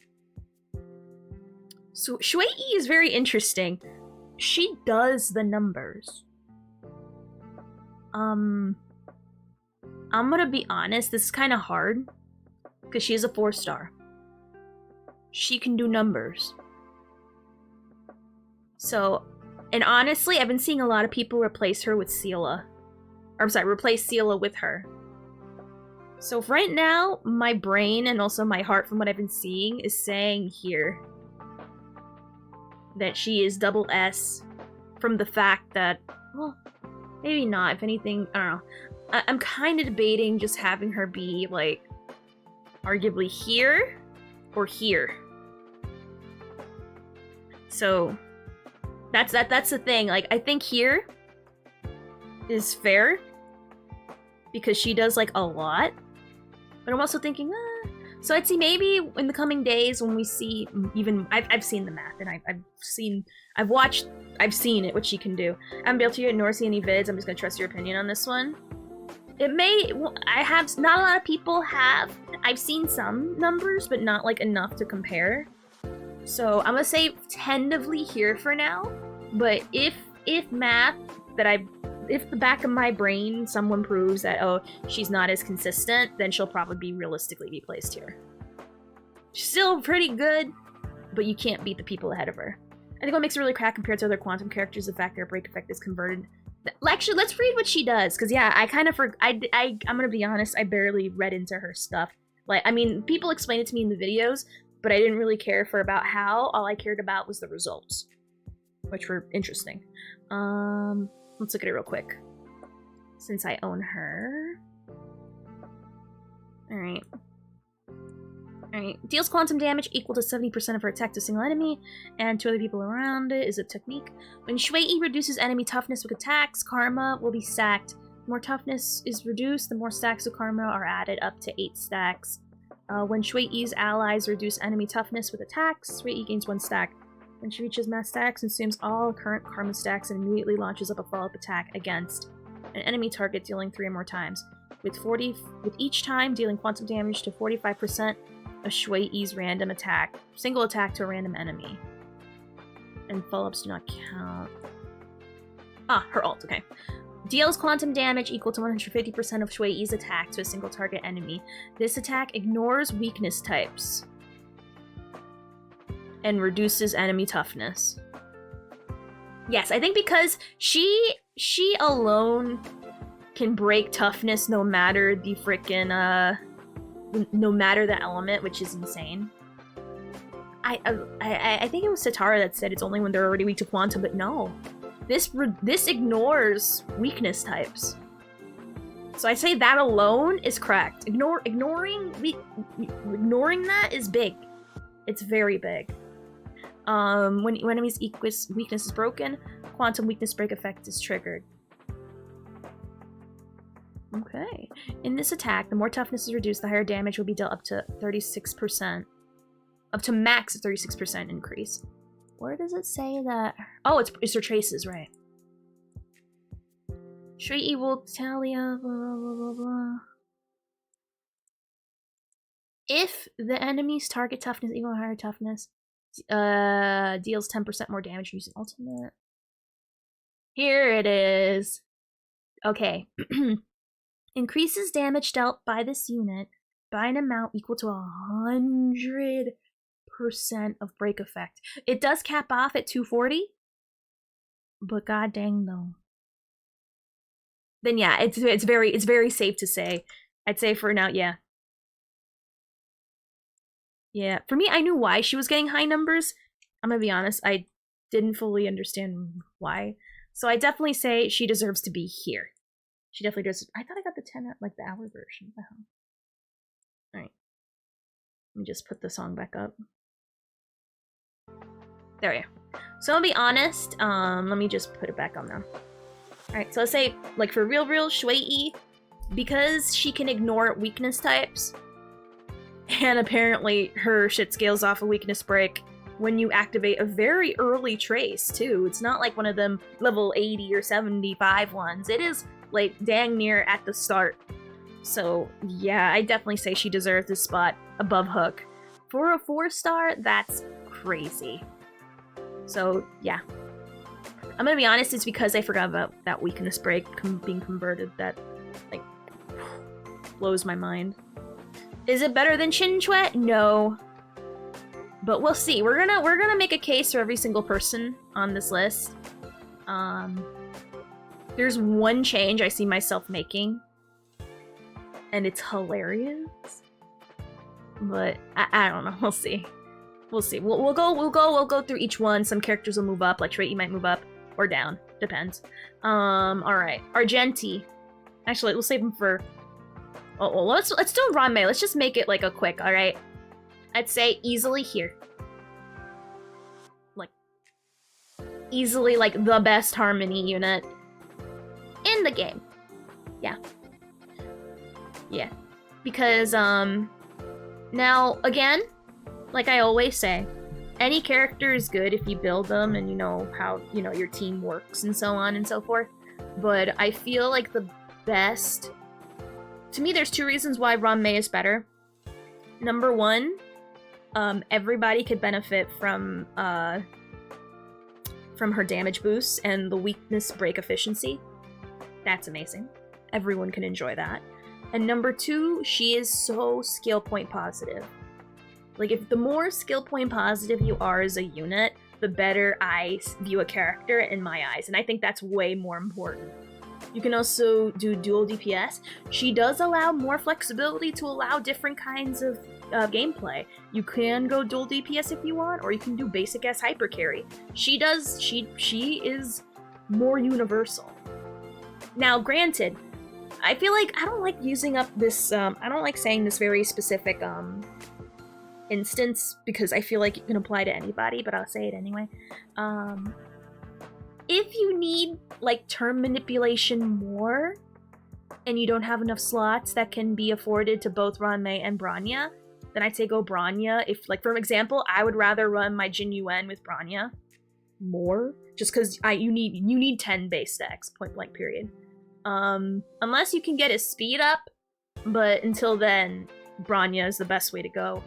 So, Shui is very interesting. She does the numbers. I'm gonna be honest, this is kind of hard, because she is a 4-star. She can do numbers. So, and honestly, I've been seeing a lot of people replace her with Seela. Or, I'm sorry, replace Seela with her. So right now, my brain and also my heart from what I've been seeing is saying here that she is double S from the fact that, well, maybe not, if anything, I don't know. I'm kind of debating just having her be, like, arguably here or here. So, that's the thing. Like, I think here is fair because she does, like, a lot. But I'm also thinking, So I'd say maybe in the coming days when we see even I've seen the math and I've seen it, what she can do. I haven't been able to nor see any vids. I'm just gonna trust your opinion on this one. Not a lot of people have. I've seen some numbers, but not like enough to compare. So I'm gonna say tentatively here for now. But if the back of my brain someone proves that, oh, she's not as consistent, then she'll probably realistically be placed here. She's still pretty good, but you can't beat the people ahead of her. I think what makes her really crack compared to other quantum characters is the fact that her break effect is converted. Actually, let's read what she does, because yeah, I kind of I'm gonna be honest, I barely read into her stuff. Like, I mean, people explained it to me in the videos, but I didn't really care for about how. All I cared about was the results, which were interesting. Let's look at it real quick. Since I own her. Alright. Alright. Deals quantum damage equal to 70% of her attack to a single enemy and to other people around it is a technique. When Shui reduces enemy toughness with attacks, karma will be stacked. The more toughness is reduced, the more stacks of karma are added, up to 8 stacks. When Shui's allies reduce enemy toughness with attacks, Shui gains 1 stack. When she reaches max stacks, consumes all current karma stacks and immediately launches up a follow-up attack against an enemy target, dealing 3 or more times. With each time dealing quantum damage to 45% of Shui's random attack. Single attack to a random enemy. And follow-ups do not count. Ah, her ult, okay. Deals quantum damage equal to 150% of Shui's attack to a single target enemy. This attack ignores weakness types. And reduces enemy toughness. Yes, I think because she alone can break toughness no matter the frickin' no matter the element, which is insane. I think it was Satara that said it's only when they're already weak to quantum, but no. This ignores weakness types. So I say that alone is correct. Ignoring that is big. It's very big. When enemy's weakness is broken, quantum weakness break effect is triggered. Okay. In this attack, the more toughness is reduced, the higher damage will be dealt up to 36%. Up to max 36% increase. Where does it say that? Oh, it's her traces, right. Shui will Talia, blah, blah, blah, blah. If the enemy's target toughness equal to higher toughness, deals 10% more damage using ultimate. Here it is. Okay. Increases damage dealt by this unit by an amount equal to 100% of break effect. It does cap off at 240, but god dang though. Then yeah, it's very safe to say. I'd say for now, yeah. Yeah, for me, I knew why she was getting high numbers. I'm gonna be honest, I didn't fully understand why. So I definitely say she deserves to be here. She definitely does. I thought I got the 10 like the hour version. Alright. Let me just put the song back up. There we go. So I'll be honest, let me just put it back on now. Alright, so let's say, like for real Shui, because she can ignore weakness types, and apparently her shit scales off a weakness break when you activate a very early trace too. It's not like one of them level 80 or 75 ones. It is like dang near at the start. So yeah, I definitely say she deserves this spot above Hook. For a 4-star, that's crazy. So yeah. I'm gonna be honest, it's because I forgot about that weakness break being converted that like blows my mind. Is it better than Chinchwet? No. But we'll see. We're gonna make a case for every single person on this list. There's one change I see myself making, and it's hilarious. But I don't know. We'll see. We'll see. We'll go through each one. Some characters will move up, like Shui might move up or down. Depends. Alright. Argenti. Actually, we'll save him for. Oh, let's do Ranmei. Let's just make it like a quick, alright? I'd say easily here. Like, easily like the best harmony unit in the game. Yeah. Yeah. Because, now, again, like I always say, any character is good if you build them and you know how, you know, your team works and so on and so forth. But I feel like the best... To me, there's 2 reasons why Ranmei is better. Number 1, everybody could benefit from her damage boosts and the weakness break efficiency. That's amazing. Everyone can enjoy that. And number 2, she is so skill point positive. Like, if the more skill point positive you are as a unit, the better I view a character in my eyes. And I think that's way more important. You can also do dual DPS. She does allow more flexibility to allow different kinds of gameplay. You can go dual DPS if you want, or you can do basic ass hyper carry. She is more universal. Now, granted, I feel like I don't like using up this, I don't like saying this very specific, instance, because I feel like it can apply to anybody, but I'll say it anyway. If you need, like, term manipulation more, and you don't have enough slots that can be afforded to both Ranmei and Bronya, then I'd say go Bronya. If, like, for example, I would rather run my Jin Yuan with Bronya more, just because you need 10 base stacks, point blank period. Unless you can get his speed up, but until then, Bronya is the best way to go.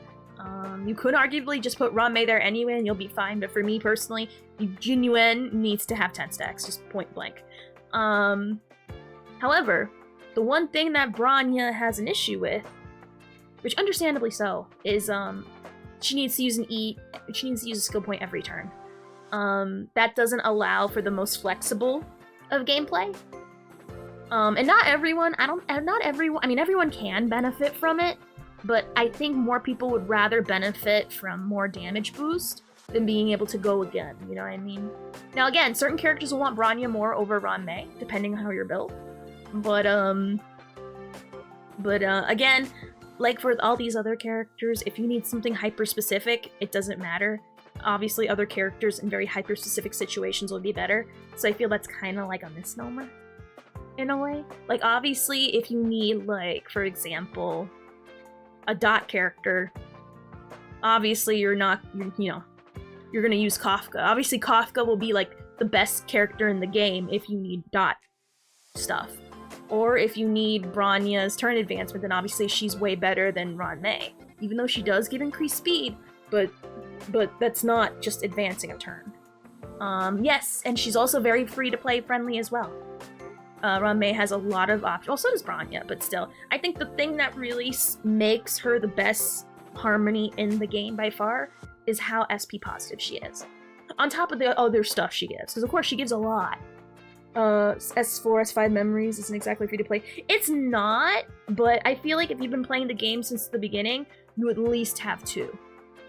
You could arguably just put Ranmei there anyway and you'll be fine, but for me personally, Jin Yuan needs to have 10 stacks, just point blank. However, the one thing that Bronya has an issue with, which understandably so, is she needs to use she needs to use a skill point every turn. That doesn't allow for the most flexible of gameplay. And not everyone, I mean, everyone can benefit from it, but I think more people would rather benefit from more damage boost than being able to go again, you know what I mean? Now again, certain characters will want Bronya more over Ranmei, depending on how you're built. But again, like for all these other characters, if you need something hyper-specific, it doesn't matter. Obviously, other characters in very hyper-specific situations will be better, so I feel that's kind of like a misnomer, in a way. Like, obviously, if you need, like, for example, a dot character, obviously you're gonna use Kafka. Obviously, Kafka will be, like, the best character in the game if you need dot stuff. Or if you need Bronya's turn advancement, then obviously she's way better than Ranmei. Even though she does give increased speed, but that's not just advancing a turn. Yes, and she's also very free-to-play friendly as well. Ranmei has a lot of options. Well, so does Bronya, but still. I think the thing that really makes her the best Harmony in the game by far is how SP positive she is. On top of the other stuff she gives, because of course she gives a lot. S4, S5 memories isn't exactly free to play. It's not, but I feel like if you've been playing the game since the beginning, you at least have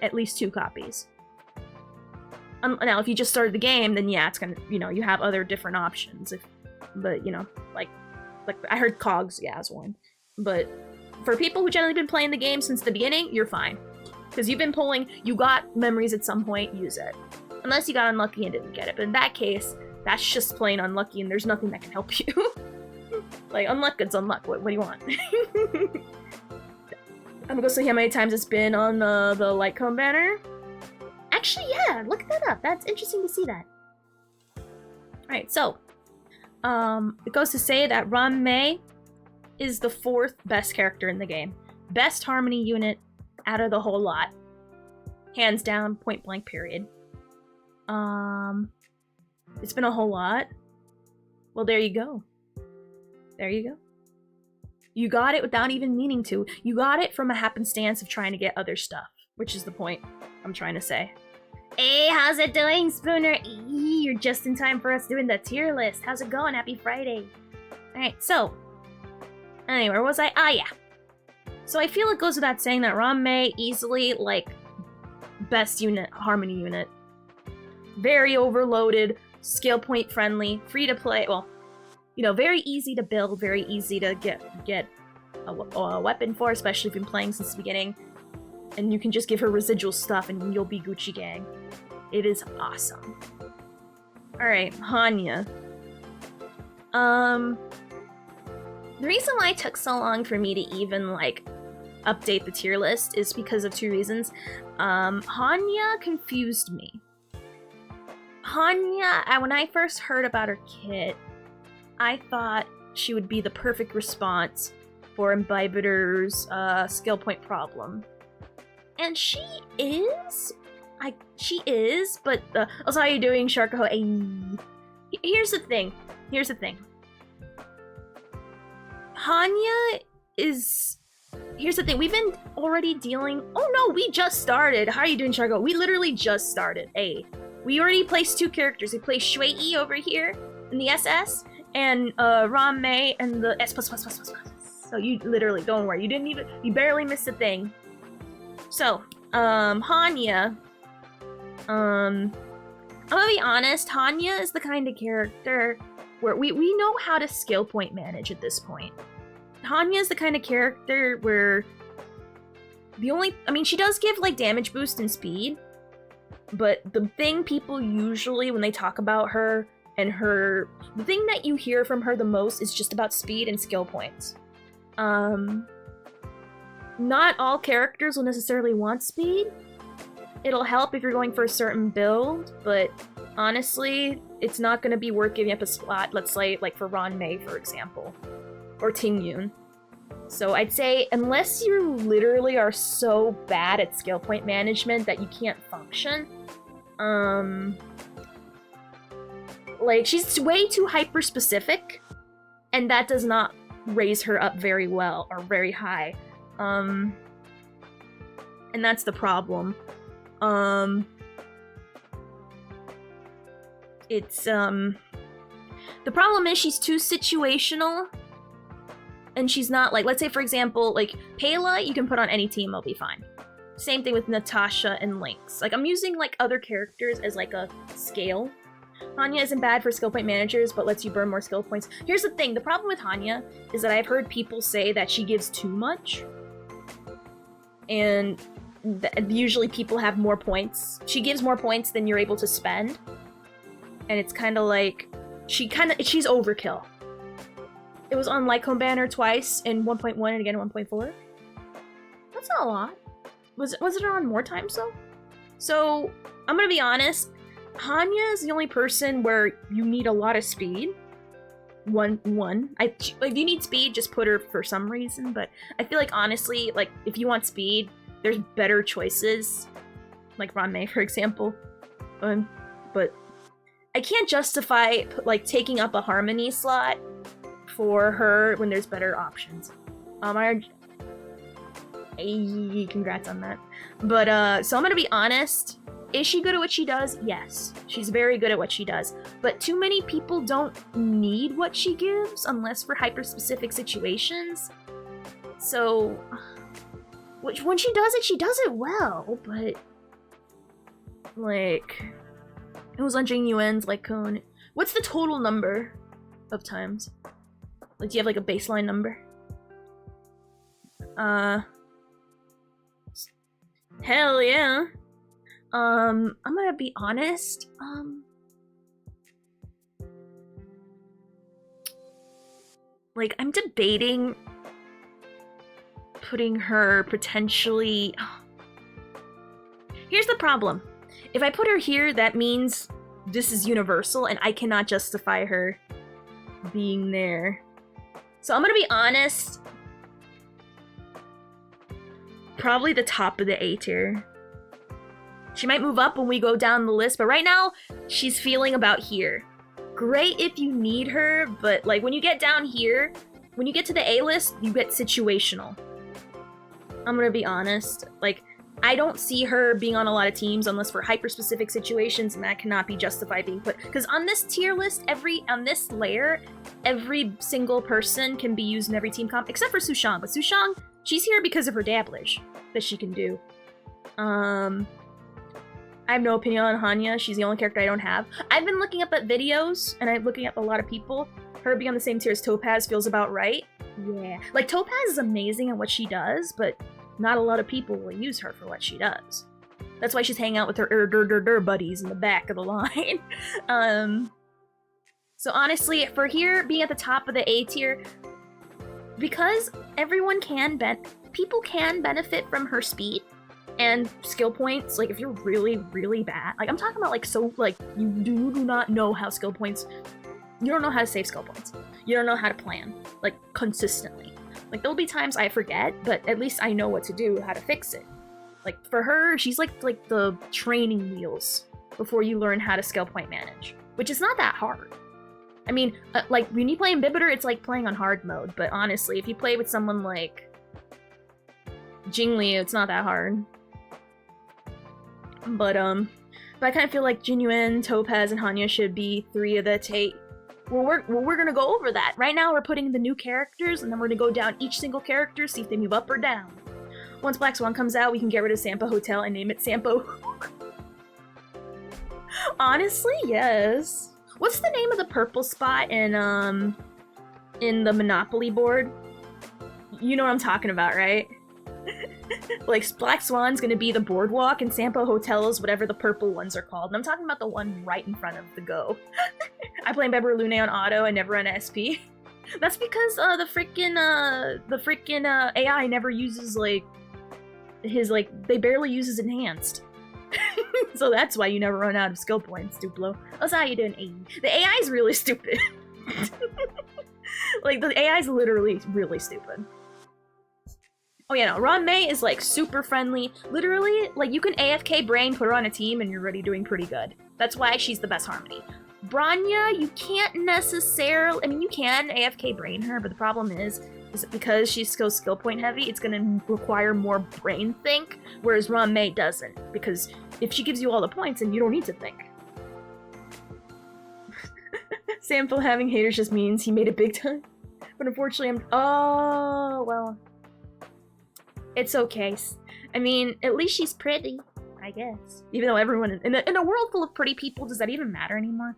at least two copies. Now, if you just started the game, then yeah, it's gonna, you have other different options. But like I heard Cogs, yeah, has one. But for people who generally been playing the game since the beginning, you're fine, because you've been you got memories at some point, use it. Unless you got unlucky and didn't get it, but in that case, that's just plain unlucky, and there's nothing that can help you. Like, unluck, it's unluck. What do you want? I'm gonna go see how many times it's been on the light cone banner. Actually, yeah, look that up. That's interesting to see that. Alright, so, it goes to say that Ranmei is the 4th best character in the game. Best Harmony unit out of the whole lot. Hands down, point blank period. It's been a whole lot. Well, there you go. There you go. You got it without even meaning to. You got it from a happenstance of trying to get other stuff, which is the point I'm trying to say. Hey, how's it doing, Spooner? You're just in time for us doing the tier list. How's it going? Happy Friday. Alright, so. Anyway, where was I? Ah, yeah. So I feel it goes without saying that Ranmei easily, like, best unit, Harmony unit. Very overloaded, skill point friendly, free to play. Well, very easy to build, very easy to get a weapon for, especially if you've been playing since the beginning. And you can just give her residual stuff and you'll be Gucci gang. It is awesome. Alright, Hanya. The reason why it took so long for me to even, like, update the tier list is because of 2 reasons. Hanya confused me. Hanya, when I first heard about her kit, I thought she would be the perfect response for Imbibiter's skill point problem. And she is? She is, but, also, how you doing, Sharko? Here's the thing. Hanya is... Here's the thing, we've been already dealing... Oh no, we just started! How are you doing, Sharko? We literally just started. We already placed 2 characters. We placed Shui over here in the SS, and Ranmei and the S+++++. So you literally, don't worry, you barely missed a thing. So, Hanya, I'm gonna be honest, Hanya is the kind of character where we know how to skill point manage at this point. Hanya is the kind of character where she does give like damage boost and speed, but the thing people usually, when they talk about her and the thing that you hear from her the most is just about speed and skill points. Not all characters will necessarily want speed. It'll help if you're going for a certain build, but honestly, it's not going to be worth giving up a slot, let's say, like for Ron Mei, for example, or Ting Yun. So I'd say, unless you literally are so bad at skill point management that you can't function, like, she's way too hyper-specific, and that does not raise her up very well, or very high. And that's the problem. The problem is she's too situational, and she's not, like, let's say, for example, like, Pela, you can put on any team, it'll be fine. Same thing with Natasha and Lynx. Like, I'm using, like, other characters as, like, a scale. Hanya isn't bad for skill point managers, but lets you burn more skill points. Here's the thing, the problem with Hanya is that I've heard people say that she gives too much. And usually people have more points. She gives more points than you're able to spend. And it's kind of like, she's overkill. It was on Lycombe Banner twice in 1.1 and again in 1.4. That's not a lot. Was it on more times though? So, I'm gonna be honest, Hanya is the only person where you need a lot of speed. If you need speed, just put her for some reason, but I feel like honestly, like, if you want speed, there's better choices. Like Ron Mei, for example. But I can't justify, like, taking up a Harmony slot for her when there's better options. Congrats on that. But, so I'm gonna be honest. Is she good at what she does? Yes. She's very good at what she does. But too many people don't need what she gives unless for hyper-specific situations. So, when she does it well, but, like, it was on Jing Yuan's, like, cone. What's the total number of times? Like, do you have, like, a baseline number? Hell yeah. I'm gonna be honest, like, I'm debating putting her potentially... Here's the problem. If I put her here, that means this is universal, and I cannot justify her being there. So I'm gonna be honest, probably the top of the A tier. She might move up when we go down the list, but right now, she's feeling about here. Great if you need her, but, like, when you get down here, when you get to the A list, you get situational. I'm gonna be honest. Like, I don't see her being on a lot of teams unless for hyper-specific situations, and that cannot be justified being put. Because on this tier list, on this layer, every single person can be used in every team comp, except for Sushang. But Sushang, she's here because of her dabblage that she can do. I have no opinion on Hanya. She's the only character I don't have. I've been looking up at videos, and I'm looking up a lot of people. Her being on the same tier as Topaz feels about right. Yeah. Like, Topaz is amazing at what she does, but not a lot of people will use her for what she does. That's why she's hanging out with her buddies in the back of the line. So honestly, for here, being at the top of the A tier, because everyone people can benefit from her speed and skill points. Like, if you're really, really bad, like, I'm talking about, like, so, like, you do not know how skill points, you don't know how to save skill points. You don't know how to plan, like, consistently. Like, there'll be times I forget, but at least I know what to do, how to fix it. Like, for her, she's like the training wheels before you learn how to skill point manage, which is not that hard. I mean, like, when you play in Bibiter, it's like playing on hard mode, but honestly, if you play with someone like Jingli, it's not that hard. But I kind of feel like Jinyuan, Topaz, and Hanya should be 3 of the 8. We're gonna go over that. Right now, we're putting the new characters, and then we're gonna go down each single character, see if they move up or down. Once Black Swan comes out, we can get rid of Sampo Hotel and name it Sampo. Honestly, yes. What's the name of the purple spot in the Monopoly board? You know what I'm talking about, right? Like, Black Swan's gonna be the boardwalk, and Sampo Hotel is whatever the purple ones are called. And I'm talking about the one right in front of the Go. I play Beberlune on auto, I never run SP. That's because the freaking AI never uses, like, his, like, they barely uses enhanced. So that's why you never run out of skill points, Duplo. That's how you do an AE. The AI is really stupid. Like, the AI is literally really stupid. Oh yeah, no, Ron May is, like, super friendly. Literally, like, you can AFK Brain, put her on a team, and you're already doing pretty good. That's why she's the best Harmony. Bronya, you can't necessarily... I mean, you can AFK Brain her, but the problem is that because she's so skill point heavy, it's gonna require more brain think, whereas Ron May doesn't, because if she gives you all the points, then you don't need to think. Sample having haters just means he made it big time. But unfortunately, oh, well. It's okay. I mean, at least she's pretty, I guess. Even though everyone... In a world full of pretty people, does that even matter anymore?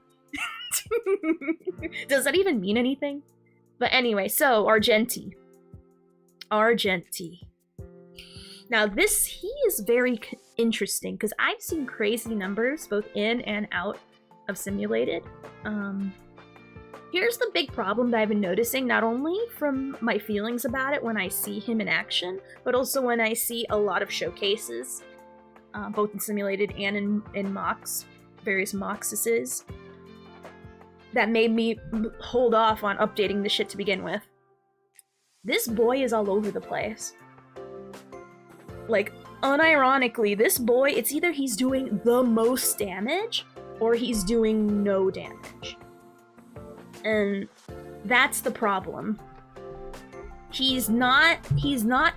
Does that even mean anything? But anyway, so, Argenti. Now he is very interesting, because I've seen crazy numbers, both in and out of Simulated. Here's the big problem that I've been noticing, not only from my feelings about it when I see him in action, but also when I see a lot of showcases, both in Simulated and in mocks, various mockses, that made me hold off on updating the shit to begin with. This boy is all over the place. Like, unironically, this boy, it's either he's doing the most damage, or he's doing no damage. And that's the problem. He's not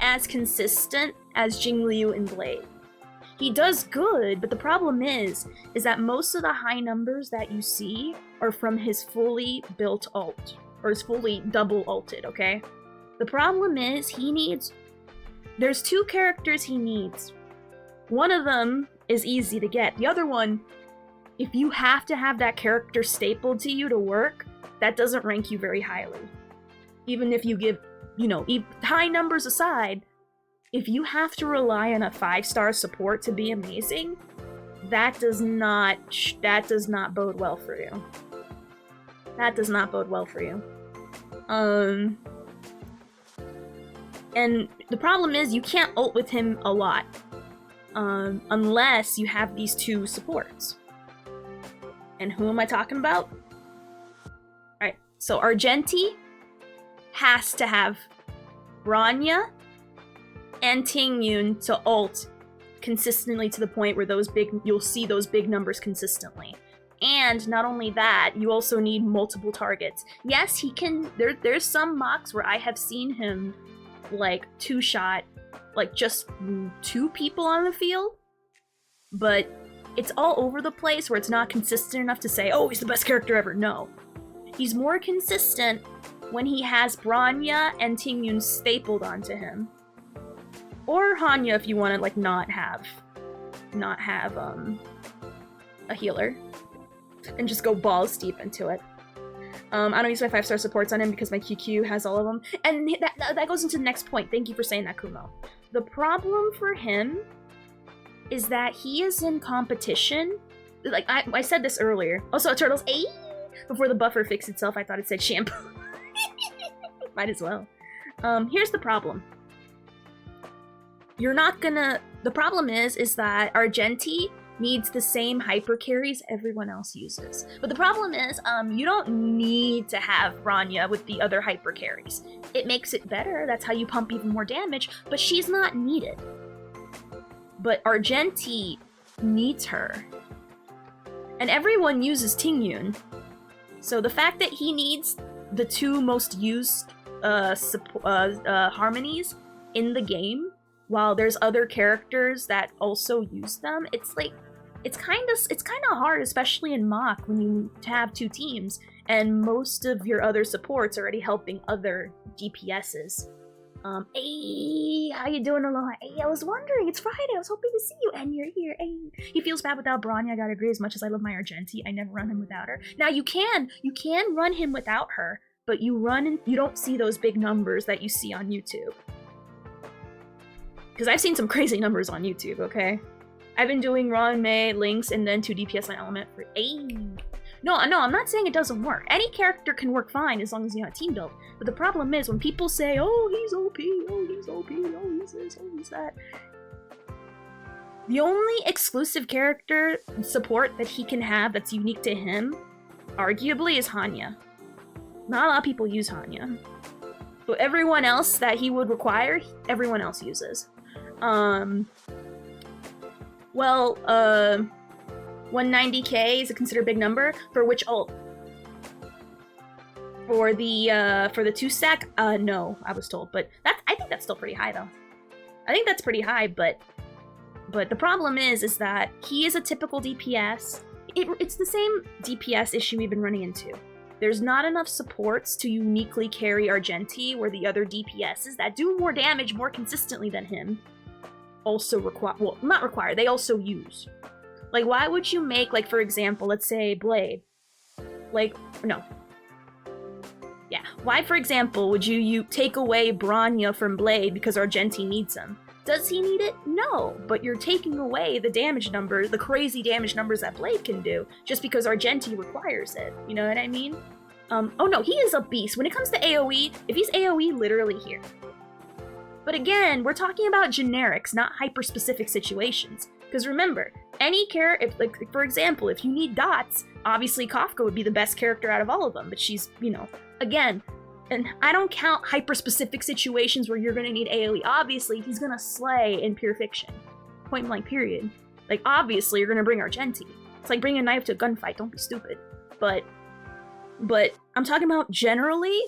as consistent as Jingliu and Blade. He does good, but the problem is that most of the high numbers that you see are from his fully built ult, or his fully double ulted, okay? The problem is there's two characters he needs. One of them is easy to get. The other one, if you have to have that character stapled to you to work, that doesn't rank you very highly. Even if you give, high numbers aside, if you have to rely on a 5-star support to be amazing, that does not bode well for you. That does not bode well for you. And the problem is you can't ult with him a lot, unless you have these two supports. And who am I talking about? Alright, so Argenti has to have Bronya and Tingyun to ult consistently to the point where you'll see those big numbers consistently. And not only that, you also need multiple targets. Yes, he can. There's some mocks where I have seen him like two-shot, like just 2 people on the field, but it's all over the place where it's not consistent enough to say, oh, he's the best character ever. No. He's more consistent when he has Bronya and Tingyun stapled onto him. Or Hanya if you want to like not have a healer. And just go balls deep into it. I don't use my 5-star supports on him because my QQ has all of them. And that goes into the next point. Thank you for saying that, Kumo. The problem for him is that he is in competition. Like, I said this earlier. Also, Turtles, before the buffer fixed itself, I thought it said shampoo. Might as well. Here's the problem. The problem is that Argenti needs the same hyper carries everyone else uses. But the problem is, you don't need to have Bronya with the other hyper carries. It makes it better, that's how you pump even more damage, but she's not needed. But Argenti needs her. And everyone uses Tingyun. So the fact that he needs the 2 most used harmonies in the game, while there's other characters that also use them, it's kind of hard, especially in Mach, when you have 2 teams and most of your other supports are already helping other DPSs. Hey, how you doing, Aloha? Hey, I was wondering, it's Friday, I was hoping to see you, and you're here. Hey, he feels bad without Bronya, I gotta agree, as much as I love my Argenti, I never run him without her. Now, you can run him without her, but you don't see those big numbers that you see on YouTube. Because I've seen some crazy numbers on YouTube, okay? I've been doing Ron, Mei, Lynx, and then 2 DPS on Element for No, I'm not saying it doesn't work. Any character can work fine as long as you have a team build. But the problem is when people say, oh, he's OP, oh, he's OP, oh, he's this, oh, he's that. The only exclusive character support that he can have that's unique to him, arguably, is Hanya. Not a lot of people use Hanya. But everyone else that he would require, everyone else uses. 190k is a considered big number for which ult? For the 2 stack? No, I was told, but I think that's still pretty high though. I think that's pretty high, but the problem is that he is a typical DPS. It's the same DPS issue we've been running into. There's not enough supports to uniquely carry Argenti, where the other DPSs that do more damage more consistently than him also not require, they also use. Like, why would you make, like, for example, let's say Blade. Why, for example, would you take away Bronya from Blade because Argenti needs him? Does he need it? No, but you're taking away the damage numbers, the crazy damage numbers that Blade can do, just because Argenti requires it. You know what I mean? Oh no, he is a beast. When it comes to AoE, if he's AoE, literally here. But again, we're talking about generics, not hyper-specific situations. Because remember, any character, for example, if you need dots, obviously Kafka would be the best character out of all of them, but she's, again, and I don't count hyper-specific situations where you're gonna need AoE. Obviously, he's gonna slay in pure fiction. Point blank, period. Like, obviously, you're gonna bring Argenti. It's like bringing a knife to a gunfight, don't be stupid. But I'm talking about generally,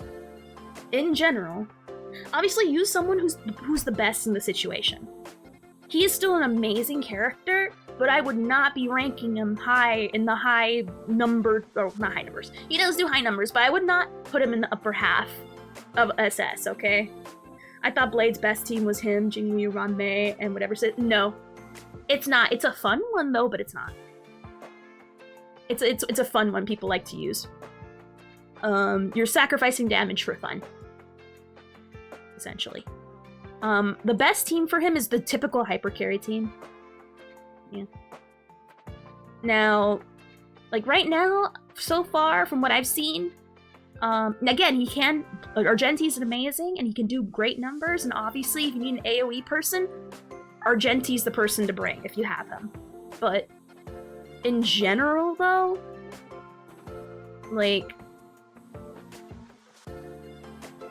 in general, obviously use someone who's the best in the situation. He is still an amazing character, but I would not be ranking him high in the high number, or not high numbers. He does do high numbers, but I would not put him in the upper half of SS, okay? I thought Blade's best team was him, Jinyu, Ranmei, and whatever. No, it's not. It's a fun one though, but it's not. It's a fun one people like to use. You're sacrificing damage for fun, essentially. The best team for him is the typical hyper carry team. Yeah. Now, like right now, so far from what I've seen, again, Argenti's amazing and he can do great numbers, and obviously if you need an AoE person, Argenti's the person to bring if you have him. But in general though, like,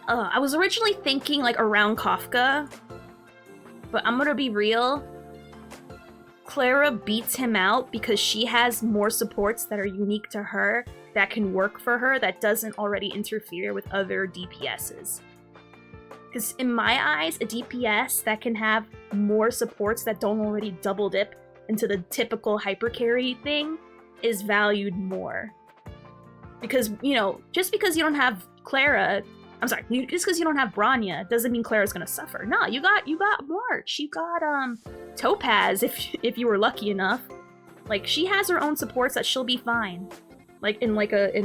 I was originally thinking like around Kafka, but I'm gonna be real. Clara beats him out because she has more supports that are unique to her, that can work for her, that doesn't already interfere with other DPSs. Because in my eyes, a DPS that can have more supports that don't already double dip into the typical hyper carry thing is valued more. Because, just because you don't have Clara, just because you don't have Bronya doesn't mean Clara's gonna suffer. No, you got March, you got Topaz if you were lucky enough. Like, she has her own supports that she'll be fine. Like in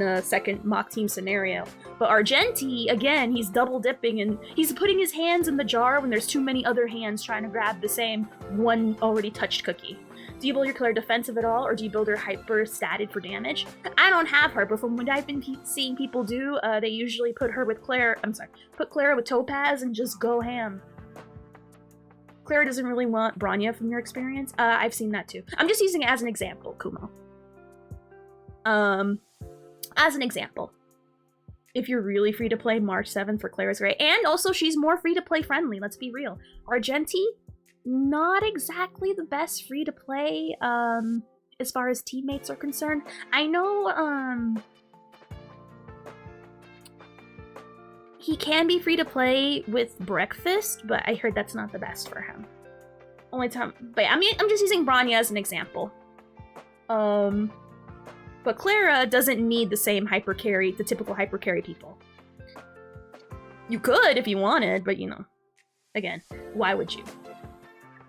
a second mock team scenario. But Argenti, again, he's double dipping and he's putting his hands in the jar when there's too many other hands trying to grab the same one already touched cookie. Do you build your Claire defensive at all, or do you build her hyper statted for damage? I don't have her, but from what I've been seeing people do, they usually put Clara with Topaz and just go ham. Clara doesn't really want Bronya from your experience. I've seen that too. I'm just using it as an example, Kumo. As an example. If you're really free to play, March 7th for Clara's great. And also, she's more free to play friendly, let's be real. Argenti, not exactly the best free to play, as far as teammates are concerned. I know, he can be free to play with Breakfast, but I heard that's not the best for him. Only time, but I'm just using Bronya as an example. But Clara doesn't need the same hyper carry, the typical hyper carry people. You could if you wanted, but Again, why would you?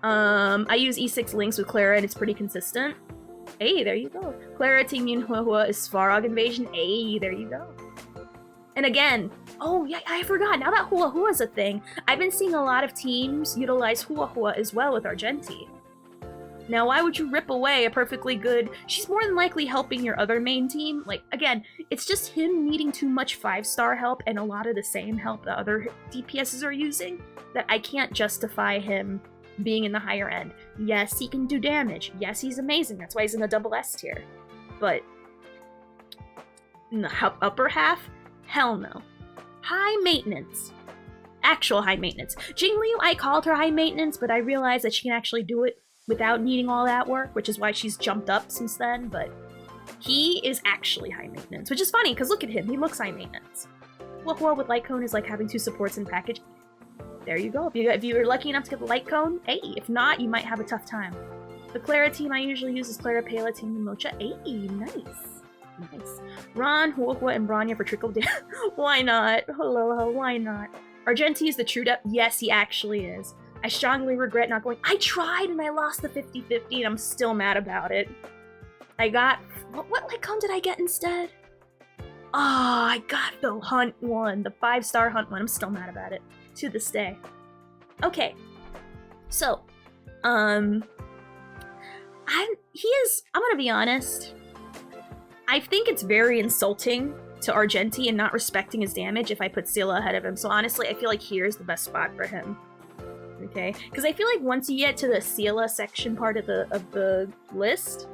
I use E6 links with Clara and it's pretty consistent. Hey, there you go. Clara Team huehuehuue is Svarog Invasion. Hey, there you go. And again, oh yeah, I forgot. Now that huehuehuue is a thing, I've been seeing a lot of teams utilize huehuehuue as well with Argenti. Now, why would you rip away a perfectly good... She's more than likely helping your other main team. Like, again, it's just him needing too much 5-star help and a lot of the same help that other DPSs are using that I can't justify him being in the higher end. Yes, he can do damage. Yes, he's amazing. That's why he's in the double S tier. But in the upper half, hell no. High maintenance. Actual high maintenance. Jingliu, I called her high maintenance, but I realized that she can actually do it without needing all that work, which is why she's jumped up since then, but he is actually high maintenance, which is funny, because look at him, he looks high maintenance. Huehuehuue with Light Cone is like having 2 supports in package. There you go. If you were lucky enough to get the Light Cone, hey, if not, you might have a tough time. The Clara team I usually use is Clara, Pela, Team Mocha. Hey, nice. Nice. Ron, huehuehuue, and Bronya for trickle down. Why not? Hello, why not? Argenti is the true depth. Yes, he actually is. I strongly regret not going. I tried and I lost the 50-50 and I'm still mad about it. I got... What Light Cone did I get instead? Oh, I got the Hunt one. The 5-star Hunt one. I'm still mad about it. To this day. Okay. So, I'm gonna be honest. I think it's very insulting to Argenti and not respecting his damage if I put Scylla ahead of him. So honestly, I feel like here's the best spot for him. Okay? Because I feel like once you get to the Scylla section part of the list,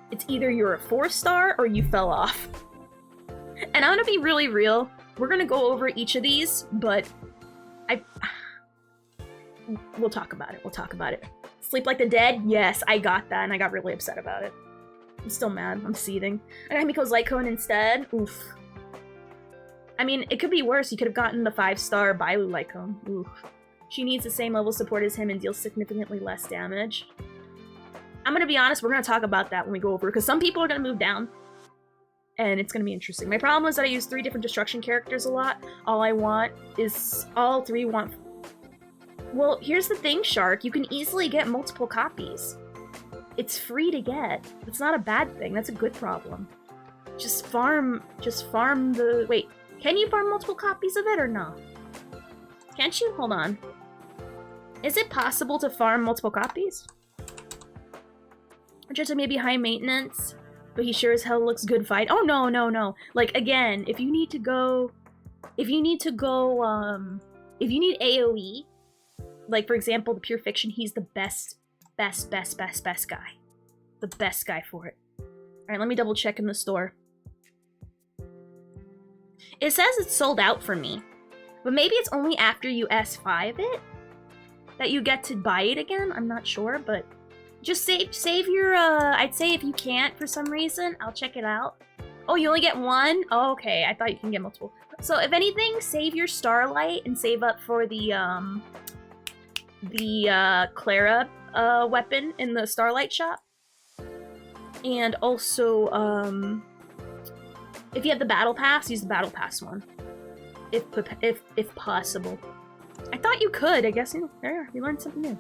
it's either you're a 4-star or you fell off. And I'm gonna be really real. We're gonna go over each of these, but we'll talk about it. We'll talk about it. Sleep Like the Dead? Yes, I got that, and I got really upset about it. I'm still mad. I'm seething. I got Miko's Light Cone instead. Oof. I mean, it could be worse. You could have gotten the 5-star Bailu Light Cone. Oof. She needs the same level support as him and deals significantly less damage. I'm gonna be honest, we're gonna talk about that when we go over, because some people are gonna move down. And it's gonna be interesting. My problem is that I use 3 different destruction characters a lot. All 3 want... Well, here's the thing, Shark. You can easily get multiple copies. It's free to get. It's not a bad thing. That's a good problem. Just farm the... Wait, can you farm multiple copies of it or no? Can't you? Hold on. Is it possible to farm multiple copies? Magenta may be high maintenance, but he sure as hell looks good fight. Oh, no, no, no. Like, again, if you need AoE, like, for example, the Pure Fiction, he's the best guy. The best guy for it. Alright, let me double check in the store. It says it's sold out for me, but maybe it's only after you S5 it that you get to buy it again. I'm not sure, but just save your, I'd say if you can't for some reason, I'll check it out. Oh, you only get 1? Oh, okay, I thought you can get multiple. So if anything, save your Starlight and save up for the Clara weapon in the Starlight shop. And also, if you have the Battle Pass, use the Battle Pass one. If possible. I thought you could, I guess, there, you learned something new.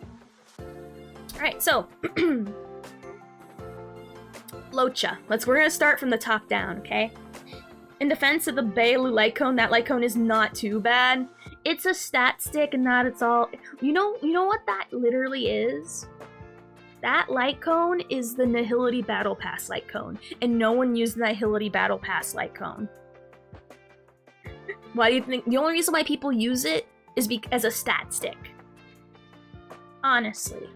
Alright, so, Locha. We're gonna start from the top down, okay? In defense of the Bailu Light Cone, that Light Cone is not too bad. It's a stat stick and that it's all... You know what that literally is? That Light Cone is the Nihility Battle Pass Light Cone, and no one used the Nihility Battle Pass Light Cone. Why do you think? The only reason why people use it is as a stat stick. Honestly.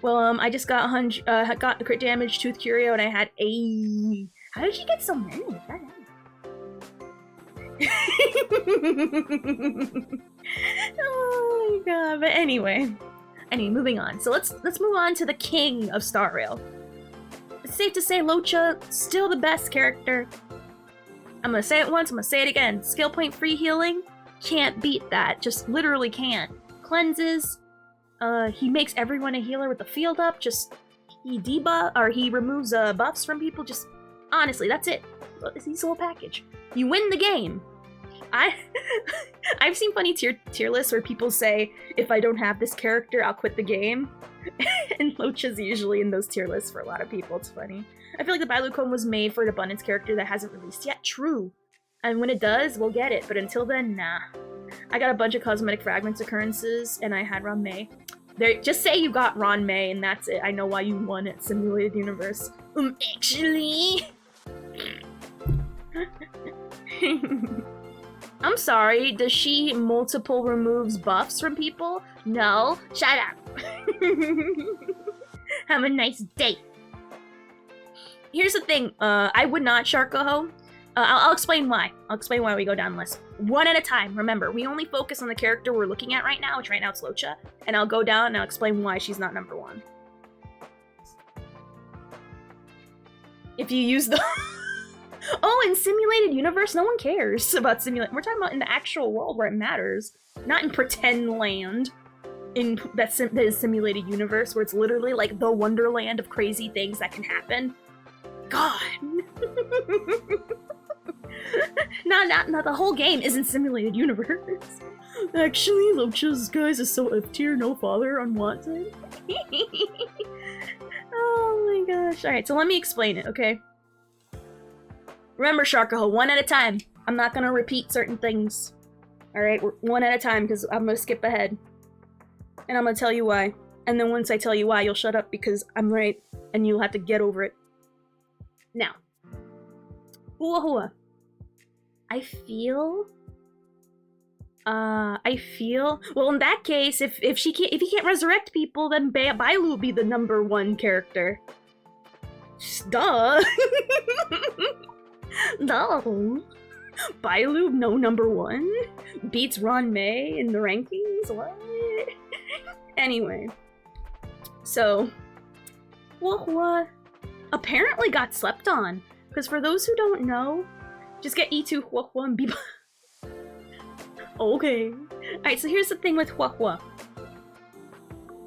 Well, I just got got the crit damage, Tooth Curio, and I had a... How did you get so many? Oh my god, but anyway, moving on. So let's move on to the king of Star Rail. It's safe to say Locha, still the best character. I'm gonna say it once, I'm gonna say it again. Skill point free healing, can't beat that. Just literally can't. Cleanses, he makes everyone a healer with the field up, he removes buffs from people, just honestly, that's it. He's the whole package. You win the game. I've seen funny tier lists where people say, if I don't have this character, I'll quit the game. And Locha's usually in those tier lists for a lot of people. It's funny. I feel like the Bailucon was made for an abundance character that hasn't released yet. True. And when it does, we'll get it. But until then, nah. I got a bunch of cosmetic fragments occurrences, and I had Ron May. There, just say you got Ron May, and that's it. I know why you won at Simulated Universe. Actually... I'm sorry, does she multiple removes buffs from people? No. Shut up. Have a nice day. Here's the thing, I would not Sharkaho. I'll explain why. I'll explain why we go down the list. One at a time. Remember, we only focus on the character we're looking at right now, which right now it's Locha. And I'll go down and I'll explain why she's not number one. If you use the... Oh, in Simulated Universe, no one cares about Simulated. We're talking about in the actual world where it matters. Not in pretend land. That is Simulated Universe, where it's literally like the wonderland of crazy things that can happen. God. Not the whole game isn't Simulated Universe. Actually, Locha's guys is so F tier, no father, unwanted. Oh my gosh. Alright, so let me explain it, okay? Remember, Sharkaho, one at a time. I'm not gonna repeat certain things. Alright, one at a time, because I'm gonna skip ahead. And I'm gonna tell you why. And then once I tell you why, you'll shut up because I'm right, and you'll have to get over it. Now. Huehuehuue. I feel... Well, in that case, if he can't resurrect people, then Bailu will be the number one character. Duh. No. Bailu, no number one? Beats Ron May in the rankings? What? Anyway. So, Huehuehuue apparently got slept on. Because for those who don't know, just get E2 Huehuehuue and be... Okay. Alright, so here's the thing with Huehuehuue.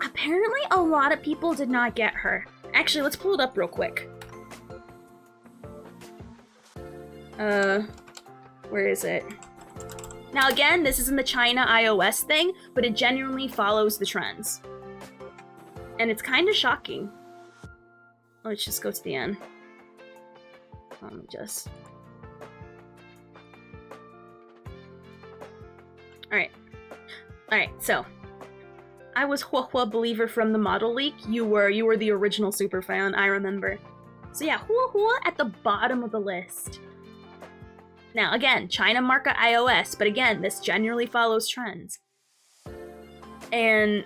Apparently a lot of people did not get her. Actually, let's pull it up real quick. Where is it? Now again, this isn't the China iOS thing, but it genuinely follows the trends. And it's kind of shocking. Let's just go to the end. Let me just... Alright, so... I was Huehuehuue believer from the model leak. You were the original superfan, I remember. So yeah, Huehuehuue at the bottom of the list. Now again, China market iOS, but again, this generally follows trends. And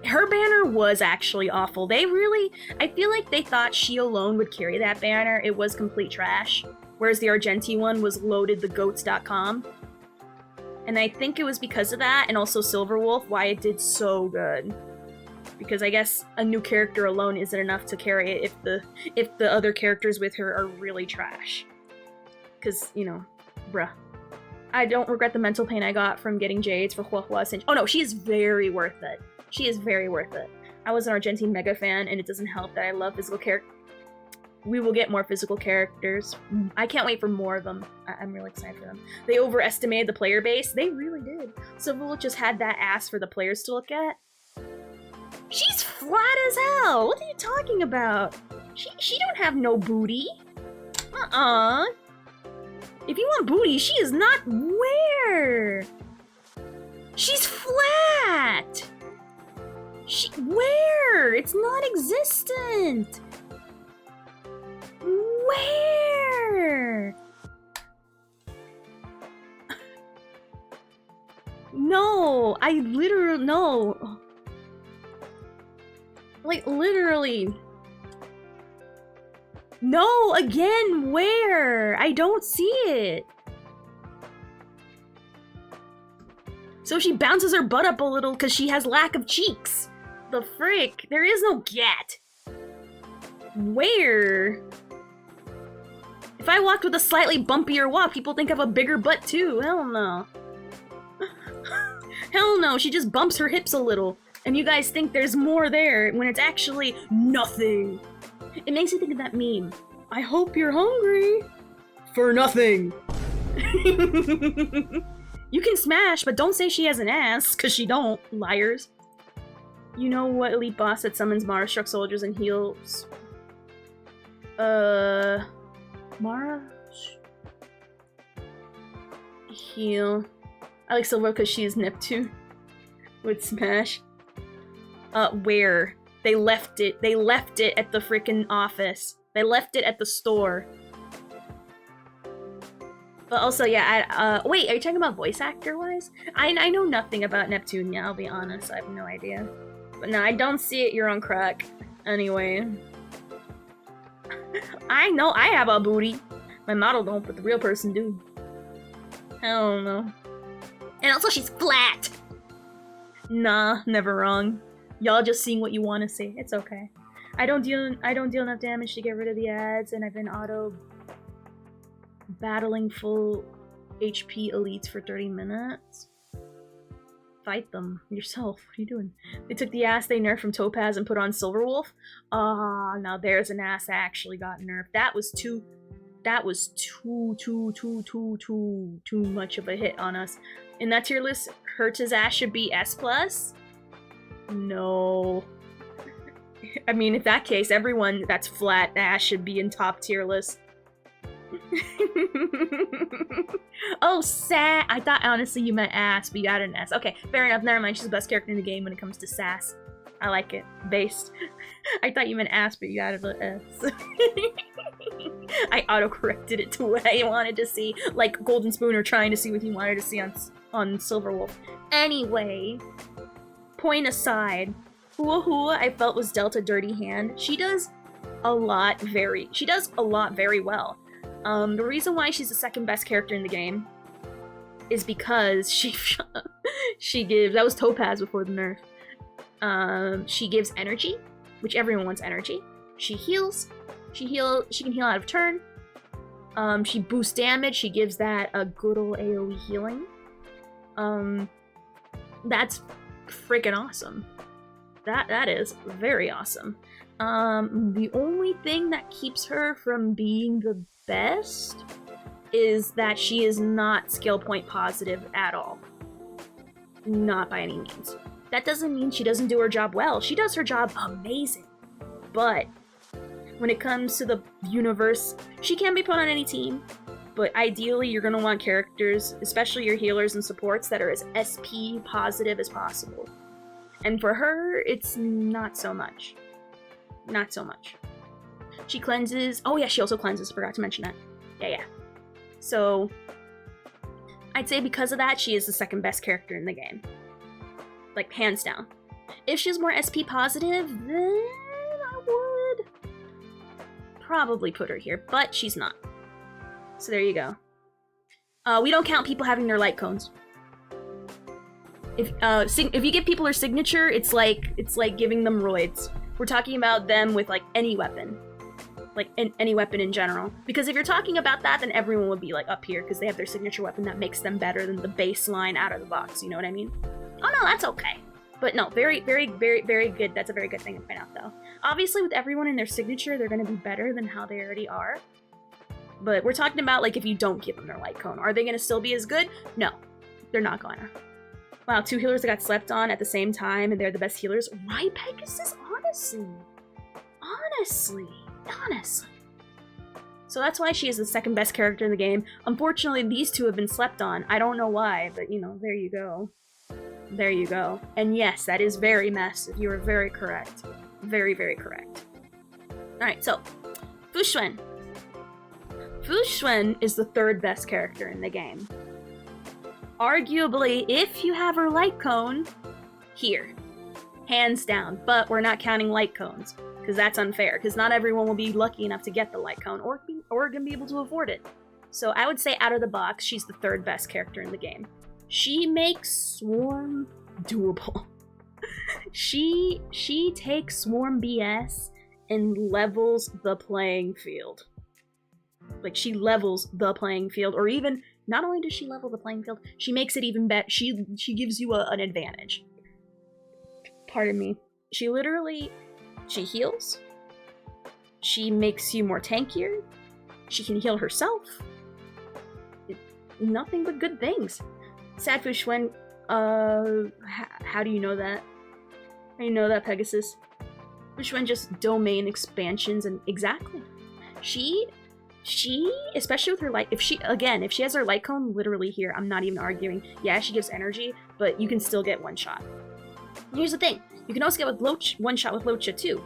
her banner was actually awful. I feel like they thought she alone would carry that banner. It was complete trash. Whereas the Argenti one was loadedthegoats.com. And I think it was because of that, and also Silverwolf, why it did so good. Because I guess a new character alone isn't enough to carry it if the other characters with her are really trash. Because, you know, bruh. I don't regret the mental pain I got from getting Jades for Huehuehuue. Oh no, she is very worth it. She is very worth it. I was an Argentine mega fan, and it doesn't help that I love physical characters. We will get more physical characters. I can't wait for more of them. I'm really excited for them. They overestimated the player base. They really did. Silverwolf just had that ass for the players to look at. She's flat as hell! What are you talking about? She don't have no booty. If you want booty, she is not where? She's flat! Where? It's non-existent! Where? No, no. Like, literally. No, again, where? I don't see it. So she bounces her butt up a little because she has lack of cheeks. The frick? There is no gat. Where? If I walked with a slightly bumpier walk, people think I have a bigger butt too. Hell no. Hell no, she just bumps her hips a little. And you guys think there's more there when it's actually nothing. It makes me think of that meme. I hope you're hungry. For nothing. You can smash, but don't say she has an ass, because she don't, liars. You know what elite boss that summons Mara-struck soldiers and heals? Mara? Heal. I like Silver because she is Neptune. With Smash. Where? They left it. They left it at the freaking office. They left it at the store. But also, yeah, wait, are you talking about voice actor-wise? I know nothing about Neptune, yeah, I'll be honest, I have no idea. But no, I don't see it, you're on crack. Anyway. I know I have a booty. My model don't, but the real person do. I don't know. And also she's flat! Nah, never wrong. Y'all just seeing what you want to see. It's okay. I don't deal enough damage to get rid of the ads, and I've been auto battling full HP elites for 30 minutes. Fight them yourself. What are you doing? They took the ass they nerfed from Topaz and put on Silverwolf. Ah, now there's an ass that actually got nerfed. That was too much of a hit on us. In that tier list, Herta's ass should be S+? No. I mean, in that case, everyone that's flat ass should be in top tier list. Oh, sass. I thought honestly you meant ass, but you added an S. Okay, fair enough. Never mind. She's the best character in the game when it comes to sass. I like it. Based. I thought you meant ass, but you added an S. I auto-corrected it to what I wanted to see. Like Golden Spooner trying to see what he wanted to see on Silverwolf. Anyway, point aside, huehuehuue I felt was dealt a dirty hand. She does a lot very well. The reason why she's the second best character in the game is because she gives, that was Topaz before the nerf. She gives energy, which everyone wants energy. She heals. She can heal out of turn. She boosts damage. She gives that a good ol' AoE healing. That's freaking awesome. That is very awesome. The only thing that keeps her from being the best is that she is not skill point positive at all. Not by any means. That doesn't mean she doesn't do her job well. She does her job amazing. But when it comes to the universe, she can be put on any team. But ideally, you're going to want characters, especially your healers and supports, that are as SP positive as possible. And for her, it's not so much. Not so much. She cleanses. Oh yeah, she also cleanses. Forgot to mention that. Yeah. So, I'd say because of that, she is the second best character in the game. Like, hands down. If she was more SP positive, then I would probably put her here, but she's not. So there you go. We don't count people having their light cones. If you give people their signature, it's like giving them roids. We're talking about them with like any weapon. Like any weapon in general. Because if you're talking about that, then everyone would be like up here because they have their signature weapon that makes them better than the baseline out of the box, you know what I mean? Oh no, that's okay. But no, very, very, very, very good. That's a very good thing to point out though. Obviously with everyone in their signature, they're gonna be better than how they already are. But we're talking about like if you don't give them their light cone. Are they gonna still be as good? No, they're not gonna. Wow, 2 healers that got slept on at the same time and they're the best healers. Why Pegasus? Honestly. So that's why she is the second best character in the game. Unfortunately, these two have been slept on. I don't know why, but you know, there you go. There you go. And yes, that is very massive. You are very correct. Very, very correct. Alright, so, Fu Xuan. Fu Xuan is the third best character in the game. Arguably, if you have her light cone, here. Hands down. But we're not counting light cones. Because that's unfair. Because not everyone will be lucky enough to get the light cone or gonna be able to afford it. So I would say out of the box, she's the third best character in the game. She makes Swarm doable. She takes Swarm BS and levels the playing field. Like, she levels the playing field, or even, not only does she level the playing field, she makes it even better. She gives you an advantage. Pardon me. She heals. She makes you more tankier. She can heal herself. nothing but good things. Sad Fushuen, how do you know that? How do you know that, Pegasus? Fushuen just domain expansions and exactly. She, especially with her light, if she has her light cone literally here, I'm not even arguing. Yeah, she gives energy, but you can still get one shot. Here's the thing, you can also get with one shot with Locha too.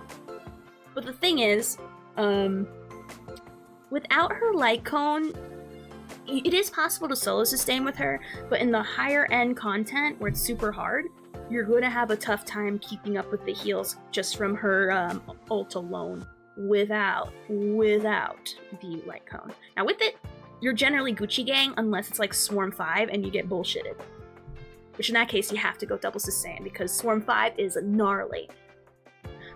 But the thing is, without her light cone, it is possible to solo sustain with her, but in the higher end content where it's super hard, you're going to have a tough time keeping up with the heals just from her ult alone without the light cone. Now with it, you're generally Gucci gang unless it's like Swarm 5 and you get bullshitted. Which in that case, you have to go double sustain because Swarm 5 is gnarly.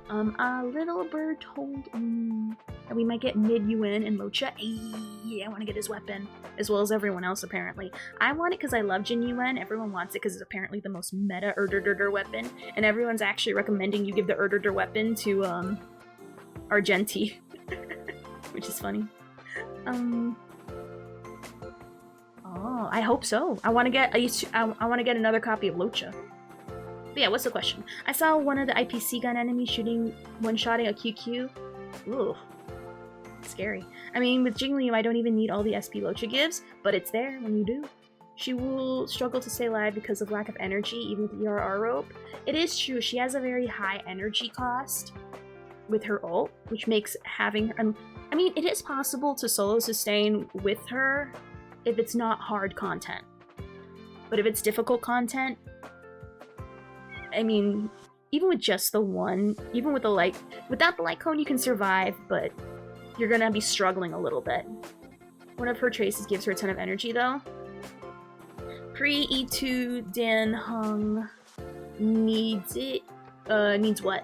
A little bird told me that we might get mid-UN and Locha. I want to get his weapon, as well as everyone else apparently. I want it because I love Jin Yuen. Everyone wants it because it's apparently the most meta Erdurdur weapon, and everyone's actually recommending you give the Erdurdur weapon to Argenti, which is funny. Oh, I hope so. I want to get another copy of Locha. But yeah, what's the question? I saw one of the IPC gun enemies one-shotting a QQ. Ooh, scary. I mean, with Jingliu, I don't even need all the SP Locha gives, but it's there when you do. She will struggle to stay alive because of lack of energy, even with the ERR rope. It is true, she has a very high energy cost with her ult, which makes having her... I mean, it is possible to solo sustain with her if it's not hard content. But if it's difficult content, I mean, even with just the one, even with the light, without the light cone you can survive, but you're gonna be struggling a little bit. One of her traces gives her a ton of energy though. Pre-E2 Dan Hung needs it, needs what?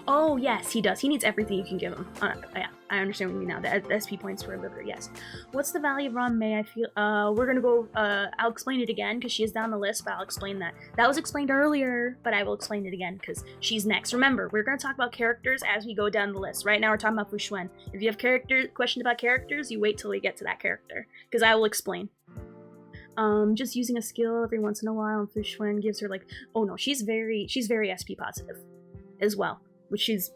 Oh yes, he does. He needs everything you can give him. Yeah, I understand what you mean now. The SP points for a liver, yes. What's the value of Ron May? I feel, we're gonna go, I'll explain it again because she is down the list, but I'll explain that. That was explained earlier, but I will explain it again because she's next. Remember, we're gonna talk about characters as we go down the list. Right now we're talking about Fushuen. If you have questions about characters, you wait till we get to that character because I will explain. Just using a skill every once in a while, and Fushuen gives her like, oh no, she's very SP positive as well.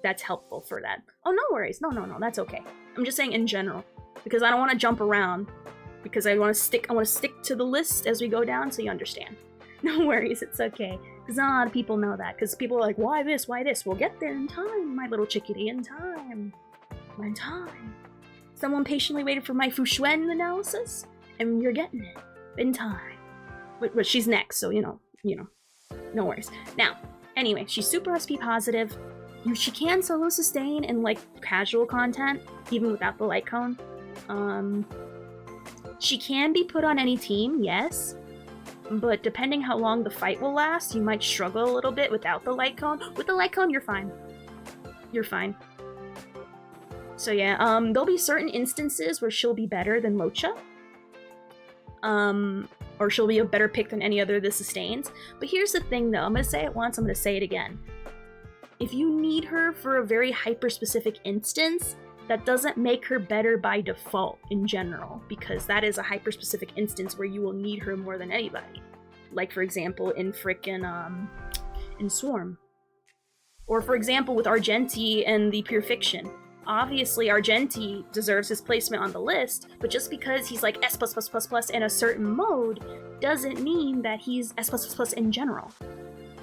That's helpful for that. Oh, no worries. No, that's okay. I'm just saying in general, because I don't want to jump around, because I want to stick to the list as we go down so you understand. No worries, it's okay. Because not a lot of people know that, because people are like, why this? We'll get there in time, my little chickadee, in time. In time. Someone patiently waited for my Fushuen analysis, and you're getting it. In time. But she's next, so you know, no worries. Now, anyway, she's super SP positive. She can solo sustain in like casual content, even without the light cone. She can be put on any team, yes, but depending how long the fight will last, you might struggle a little bit without the light cone. With the light cone, you're fine. You're fine. So yeah, there'll be certain instances where she'll be better than Locha. Or she'll be a better pick than any other of the sustains. But here's the thing though, I'm gonna say it once, I'm gonna say it again. If you need her for a very hyper-specific instance, that doesn't make her better by default in general, because that is a hyper-specific instance where you will need her more than anybody. Like, for example, in in Swarm. Or, for example, with Argenti and the Pure Fiction. Obviously, Argenti deserves his placement on the list, but just because he's like S+++ in a certain mode, doesn't mean that he's S++ in general.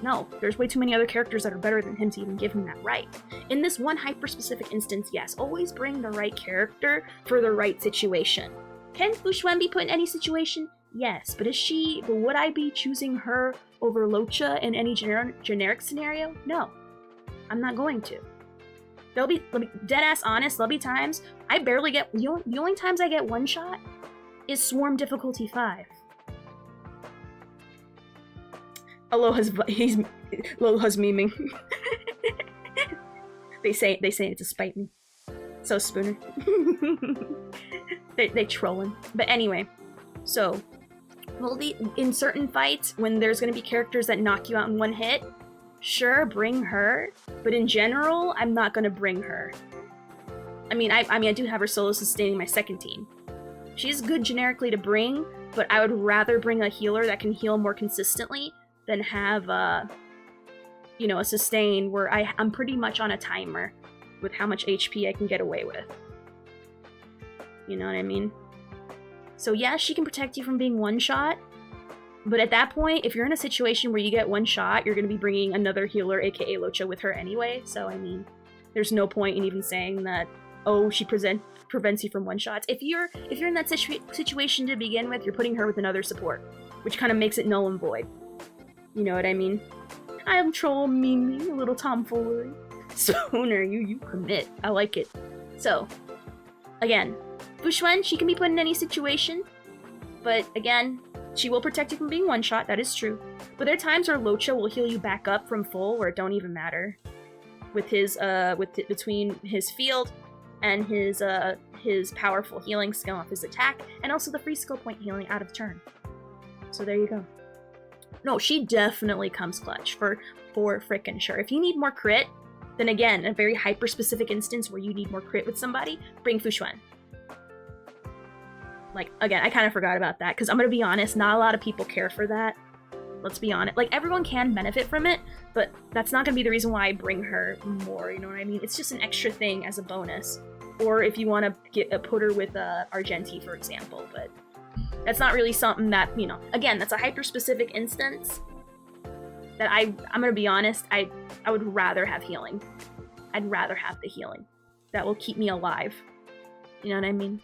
No, there's way too many other characters that are better than him to even give him that right. In this one hyper-specific instance, yes, always bring the right character for the right situation. Can Fushuen be put in any situation? Yes, but would I be choosing her over Locha in any generic scenario? No, I'm not going to. Let me dead-ass honest, there'll be times I barely get, the only times I get one shot is Swarm difficulty 5. Aloha's memeing. they say it to spite me. So Spooner. they trolling. But anyway, so in certain fights when there's gonna be characters that knock you out in one hit, sure, bring her. But in general, I'm not gonna bring her. I mean, I do have her solo sustaining my second team. She's good generically to bring, but I would rather bring a healer that can heal more consistently than have a sustain where I'm pretty much on a timer with how much HP I can get away with. You know what I mean? So yeah, she can protect you from being one-shot, but at that point, if you're in a situation where you get one shot, you're going to be bringing another healer, aka Locha, with her anyway, so I mean, there's no point in even saying that, oh, she prevents you from one-shots. If you're in that situation to begin with, you're putting her with another support, which kind of makes it null and void. You know what I mean? I'm troll Mimi, a little tomfoolery. Spooner, you commit. I like it. So, again, Fushuen, she can be put in any situation, but again, she will protect you from being one-shot, that is true. But there are times where Locha will heal you back up from full, where it don't even matter. With his, between his field and his powerful healing skill off his attack, and also the free skill point healing out of turn. So there you go. No, she definitely comes clutch, for frickin' sure. If you need more crit, then again, a very hyper-specific instance where you need more crit with somebody, bring Fushuen. Like, again, I kind of forgot about that, because I'm going to be honest, not a lot of people care for that. Let's be honest. Like, everyone can benefit from it, but that's not going to be the reason why I bring her more, you know what I mean? It's just an extra thing as a bonus. Or if you want to put her with Argenti, for example, but that's not really something that, again, that's a hyper-specific instance that I'm going to be honest, I would rather have healing. I'd rather have the healing. That will keep me alive. You know what I mean?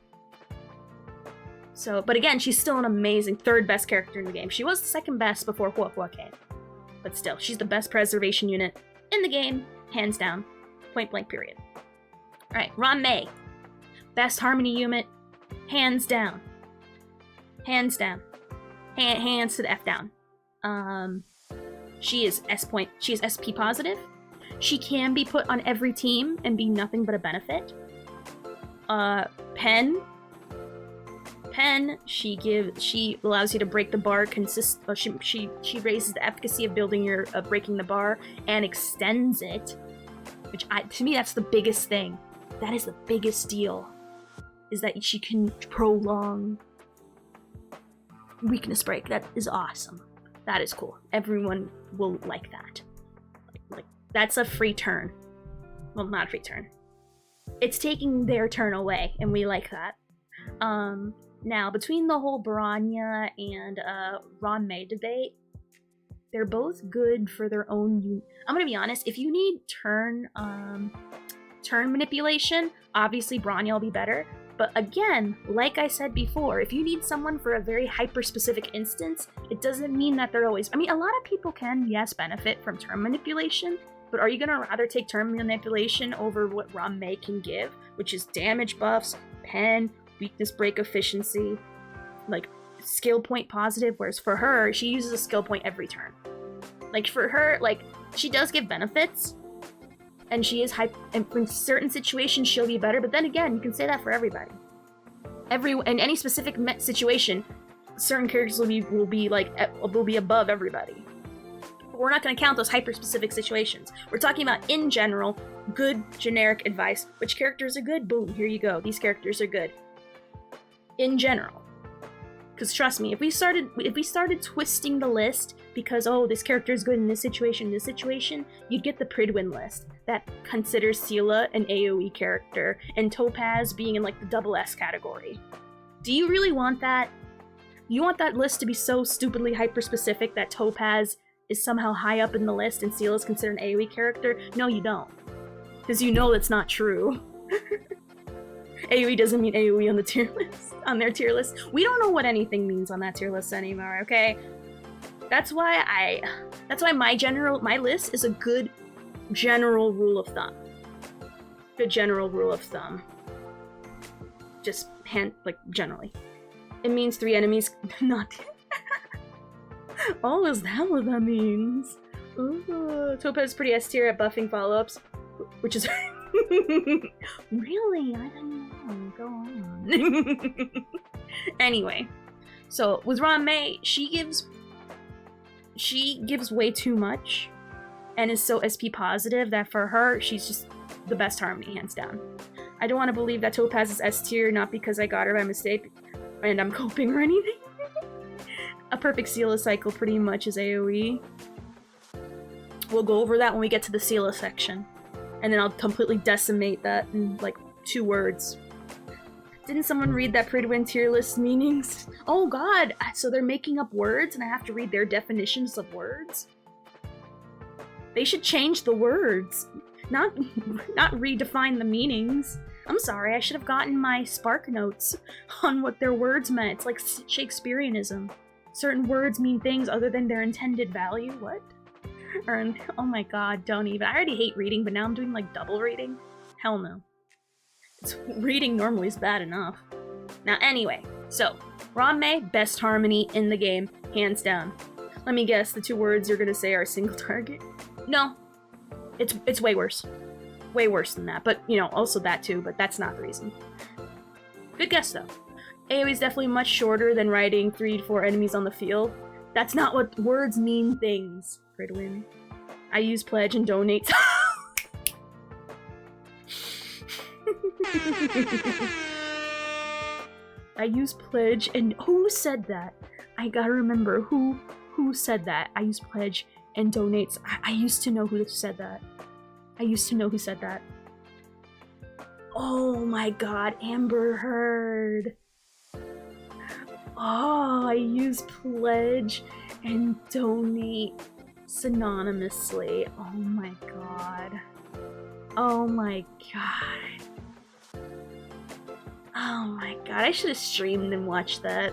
So, but again, she's still an amazing third best character in the game. She was the second best before huehuehuhue came. But still, she's the best preservation unit in the game, hands down. Point blank period. Alright, Ranmei. Best harmony unit, hands down. Hands down. Hands to the F down. She is SP positive. She can be put on every team and be nothing but a benefit. Pen, she allows you to break the bar. She raises the efficacy of breaking the bar and extends it. Which to me, that's the biggest thing. That is the biggest deal. Is that she can prolong weakness break. That is awesome. That is cool. Everyone will like that. Like that's a free turn. Well, not a free turn. It's taking their turn away, and we like that. Now, between the whole Baranya and Ranmei debate, they're both good for their own. I'm gonna be honest. If you need turn manipulation, obviously Baranya will be better. But again, like I said before, if you need someone for a very hyper-specific instance, it doesn't mean that they're always... I mean, a lot of people can, yes, benefit from turn manipulation, but are you gonna rather take turn manipulation over what Ranmei can give, which is damage buffs, pen, weakness break efficiency, like skill point positive, whereas for her, she uses a skill point every turn. Like for her, like she does give benefits, and she is and in certain situations she'll be better, but then again, you can say that for everybody. In any specific situation, certain characters will be above everybody. But we're not going to count those hyper-specific situations. We're talking about, in general, good generic advice. Which characters are good? Boom, here you go. These characters are good. In general. Because trust me, if we started twisting the list because, oh, this character is good in this situation, you'd get the Pridwin list that considers Seela an AoE character and Topaz being in like the double S category. Do you really want that? You want that list to be so stupidly hyper-specific that Topaz is somehow high up in the list and Seela is considered an AoE character? No, you don't. Because you know that's not true. AoE doesn't mean AoE on the tier list. On their tier list. We don't know what anything means on that tier list anymore, okay? That's why my list is a good general rule of thumb. Good general rule of thumb. Just generally. It means 3 enemies, not... Oh, is that what that means? Ooh, Topaz is pretty S tier at buffing follow-ups, which is... Really? I don't know. Go on. Anyway, so with Ranmei, she gives way too much and is so SP positive that for her, she's just the best harmony, hands down. I don't want to believe that Topaz is S tier, not because I got her by mistake, random coping or anything. A perfect Seela cycle pretty much is AoE. We'll go over that when we get to the Seela section. And then I'll completely decimate that in like 2 words. Didn't someone read that Pridwin tier list meanings? Oh god, so they're making up words and I have to read their definitions of words? They should change the words, not redefine the meanings. I'm sorry, I should have gotten my Spark notes on what their words meant. It's like Shakespeareanism. Certain words mean things other than their intended value. What? Or, oh my god, don't even. I already hate reading, but now I'm doing like double reading? Hell no. Reading normally is bad enough. Now anyway, so, Ranmei, best harmony in the game, hands down. Let me guess, the 2 words you're gonna say are single target? No. It's way worse. Way worse than that, but, you know, also that too, but that's not the reason. Good guess, though. AoE is definitely much shorter than riding 3 to 4 enemies on the field. That's not what words mean things, Pridwin. I use pledge and donate. I use pledge and who said that? I gotta remember who said that. I use pledge and donates. I used to know who said that. I used to know who said that. Oh my god, Amber Heard. Oh, I use pledge and donate synonymously. Oh my god. Oh my god. Oh my god, I should have streamed and watched that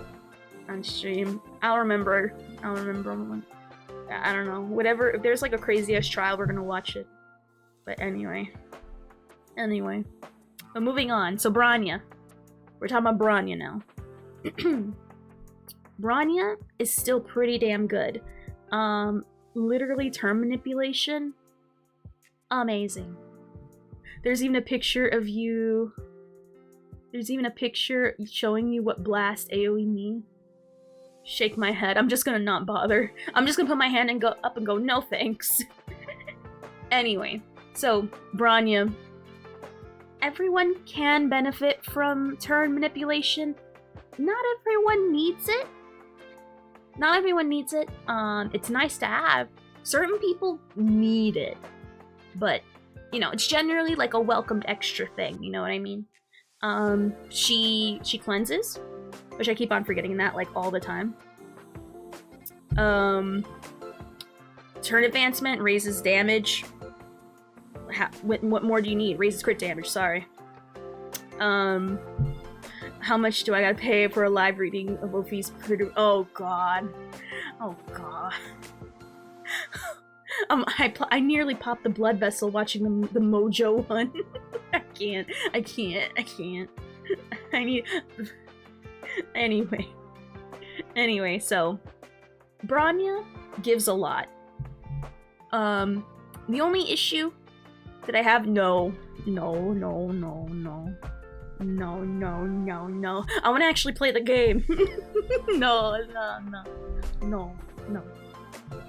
on stream. I'll remember when. I don't know. Whatever, if there's like a crazy ass trial, we're gonna watch it. But anyway. But moving on. So Bronya. We're talking about Bronya now. Bronya is still pretty damn good. Literally term manipulation. Amazing. There's even a picture of you. There's even a picture showing you what blast AoE mean. Shake my head. I'm just gonna not bother. I'm just gonna put my hand and go up and go, no thanks. Anyway, so Bronya. Everyone can benefit from turn manipulation. Not everyone needs it. Not everyone needs it. It's nice to have. Certain people need it. But, you know, it's generally like a welcomed extra thing, you know what I mean? She cleanses, which I keep on forgetting that like all the time. Turn advancement raises damage. What more do you need? Raises crit damage, sorry. How much do I gotta pay for a live reading of Ophi's Oh god. Oh god. I nearly popped the blood vessel watching the Mojo one. I can't. I need... Anyway, so... Bronya gives a lot. The only issue that I have... No. I want to actually play the game. No.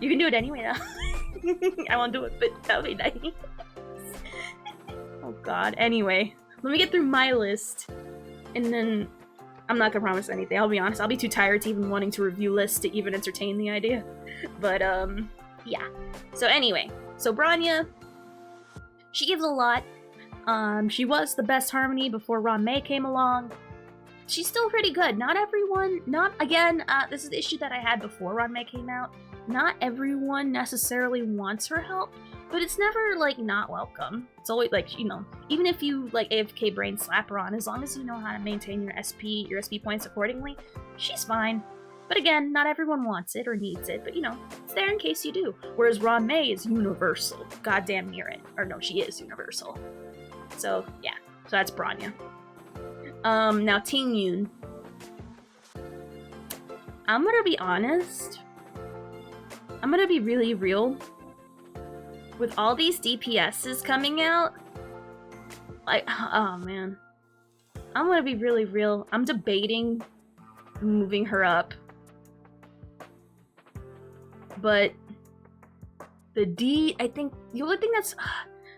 You can do it anyway now. I won't do it, but that would be nice. Oh god. Anyway, let me get through my list. And then I'm not gonna promise anything. I'll be honest. I'll be too tired to even wanting to review lists to even entertain the idea. But, yeah. So anyway. So Bronya, she gives a lot. She was the best harmony before Ranmei came along. She's still pretty good. Not everyone, this is the issue that I had before Ranmei came out. Not everyone necessarily wants her help, but it's never, like, not welcome. It's always, like, you know, even if you, like, AFK brain slap her on, as long as you know how to maintain your SP points accordingly, she's fine. But again, not everyone wants it or needs it, but, you know, it's there in case you do. Whereas Ranmei is universal. Goddamn near it. Or no, she is universal. So, yeah. So that's Bronya. Now Ting Yun. I'm gonna be honest. I'm gonna be really real. With all these DPSs coming out, like, oh man. I'm gonna be really real. I'm debating moving her up. But I think, the only thing that's...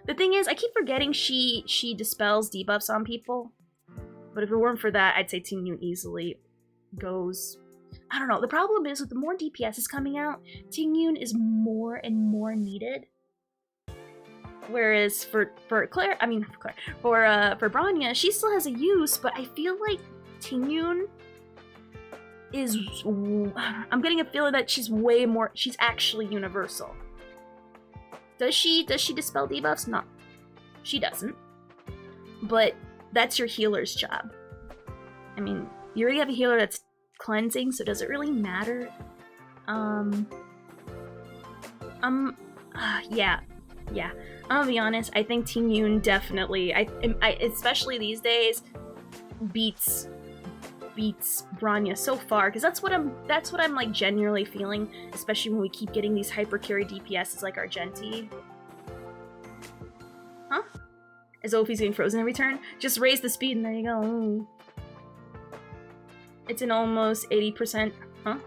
The thing is, I keep forgetting she dispels debuffs on people. But if it weren't for that, I'd say Ting Yun easily. goes. I don't know. The problem is with the more DPS is coming out, Tingyun is more and more needed. Whereas for Claire, for Bronya, she still has a use, but I feel like Tingyun is. I'm getting a feeling that she's way more. She's actually universal. Does she dispel debuffs? No, she doesn't. But that's your healer's job. I mean, you already have a healer that's cleansing, so does it really matter? Yeah. I'm gonna be honest. I think Tingyun definitely, I especially these days, beats Bronya so far, because that's what I'm like genuinely feeling, especially when we keep getting these hyper carry DPSs like Argenti. Huh? As though if he's getting frozen every turn, just raise the speed and there you go. Ooh. It's an almost 80%. Huh?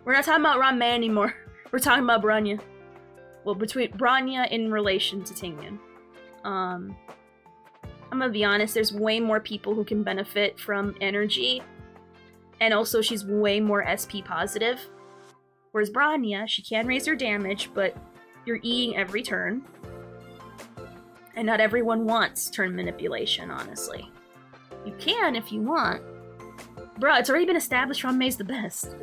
We're not talking about Ranmei anymore. We're talking about Bronya. Well, between Bronya in relation to Tingyun. I'm gonna be honest, there's way more people who can benefit from energy. And also, she's way more SP positive. Whereas Bronya, she can raise her damage, but you're eating every turn. And not everyone wants turn manipulation, honestly. You can if you want. Bruh, it's already been established Ranmei's the best.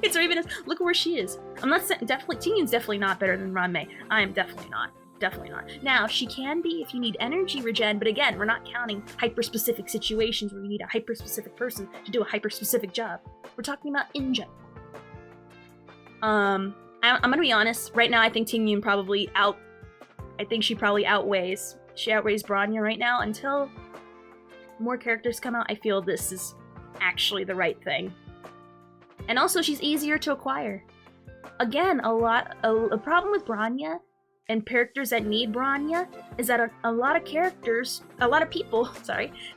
It's already been. Look at where she is. I'm not saying. Tingyun's definitely not better than Ranmei. I am definitely not. Definitely not. Now, she can be if you need energy regen, but again, we're not counting hyper-specific situations where you need a hyper-specific person to do a hyper-specific job. We're talking about in general. I'm gonna be honest. Right now, I think Tingyun probably I think she probably outweighs. She outweighs Bronya right now. Until more characters come out, I feel this is actually the right thing. And also, she's easier to acquire. Again, a problem with Bronya and characters that need Bronya is that a lot of people,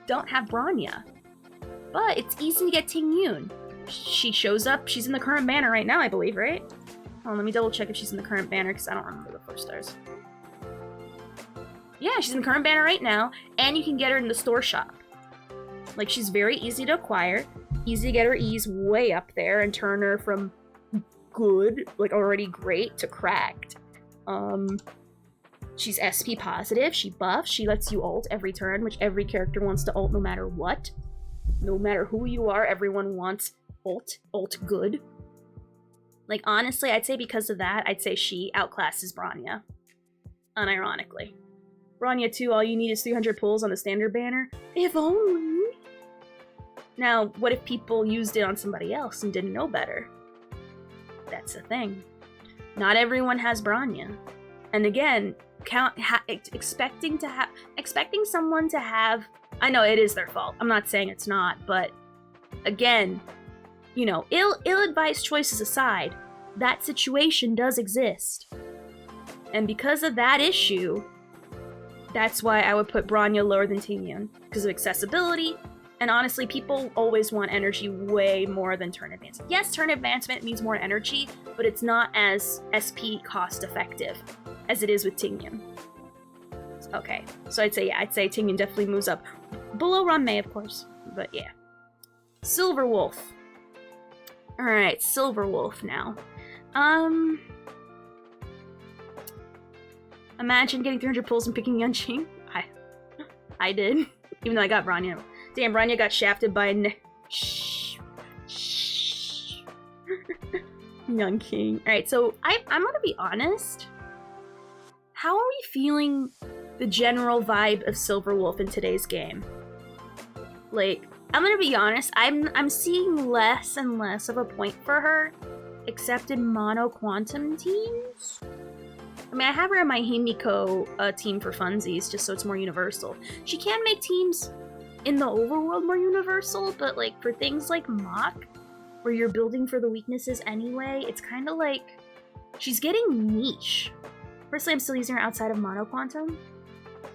don't have Bronya. But it's easy to get Tingyun. She shows up, she's in the current banner right now, I believe, right? Oh, let me double check if she's in the current banner, because I don't remember the 4 stars. Yeah, she's in the current banner right now, and you can get her in the store shop. Like, she's very easy to acquire, easy to get her ease way up there, and turn her from good, like already great, to cracked. She's SP positive, she buffs, she lets you ult every turn, which every character wants to ult no matter what. No matter who you are, everyone wants ult good. Like, honestly, I'd say because of that, I'd say she outclasses Bronya. Unironically. Bronya 2, all you need is 300 pulls on the standard banner. If only! Now, what if people used it on somebody else and didn't know better? That's the thing. Not everyone has Bronya. And again, expecting someone to have... I know it is their fault. I'm not saying it's not, but again, you know, ill-advised choices aside, that situation does exist. And because of that issue, that's why I would put Bronya lower than Tingyun. Because of accessibility, and honestly, people always want energy way more than turn advancement. Yes, turn advancement means more energy, but it's not as SP cost effective as it is with Tingyun. Okay, so I'd say Tingyun definitely moves up. Below Ranmei, of course, but yeah. Silver Wolf. Alright, Silver Wolf now. Imagine getting 300 pulls and picking Yunqing. I did, even though I got Bronya. Damn, Bronya got shafted by Yunqing. Alright, so I'm gonna be honest. How are we feeling the general vibe of Silver Wolf in today's game? Like, I'm gonna be honest, I'm seeing less and less of a point for her, except in mono quantum teams. I mean, I have her in my Himiko team for funsies, just so it's more universal. She can make teams in the overworld more universal, but like for things like Mach, where you're building for the weaknesses anyway, it's kind of like she's getting niche. Personally, I'm still using her outside of mono quantum.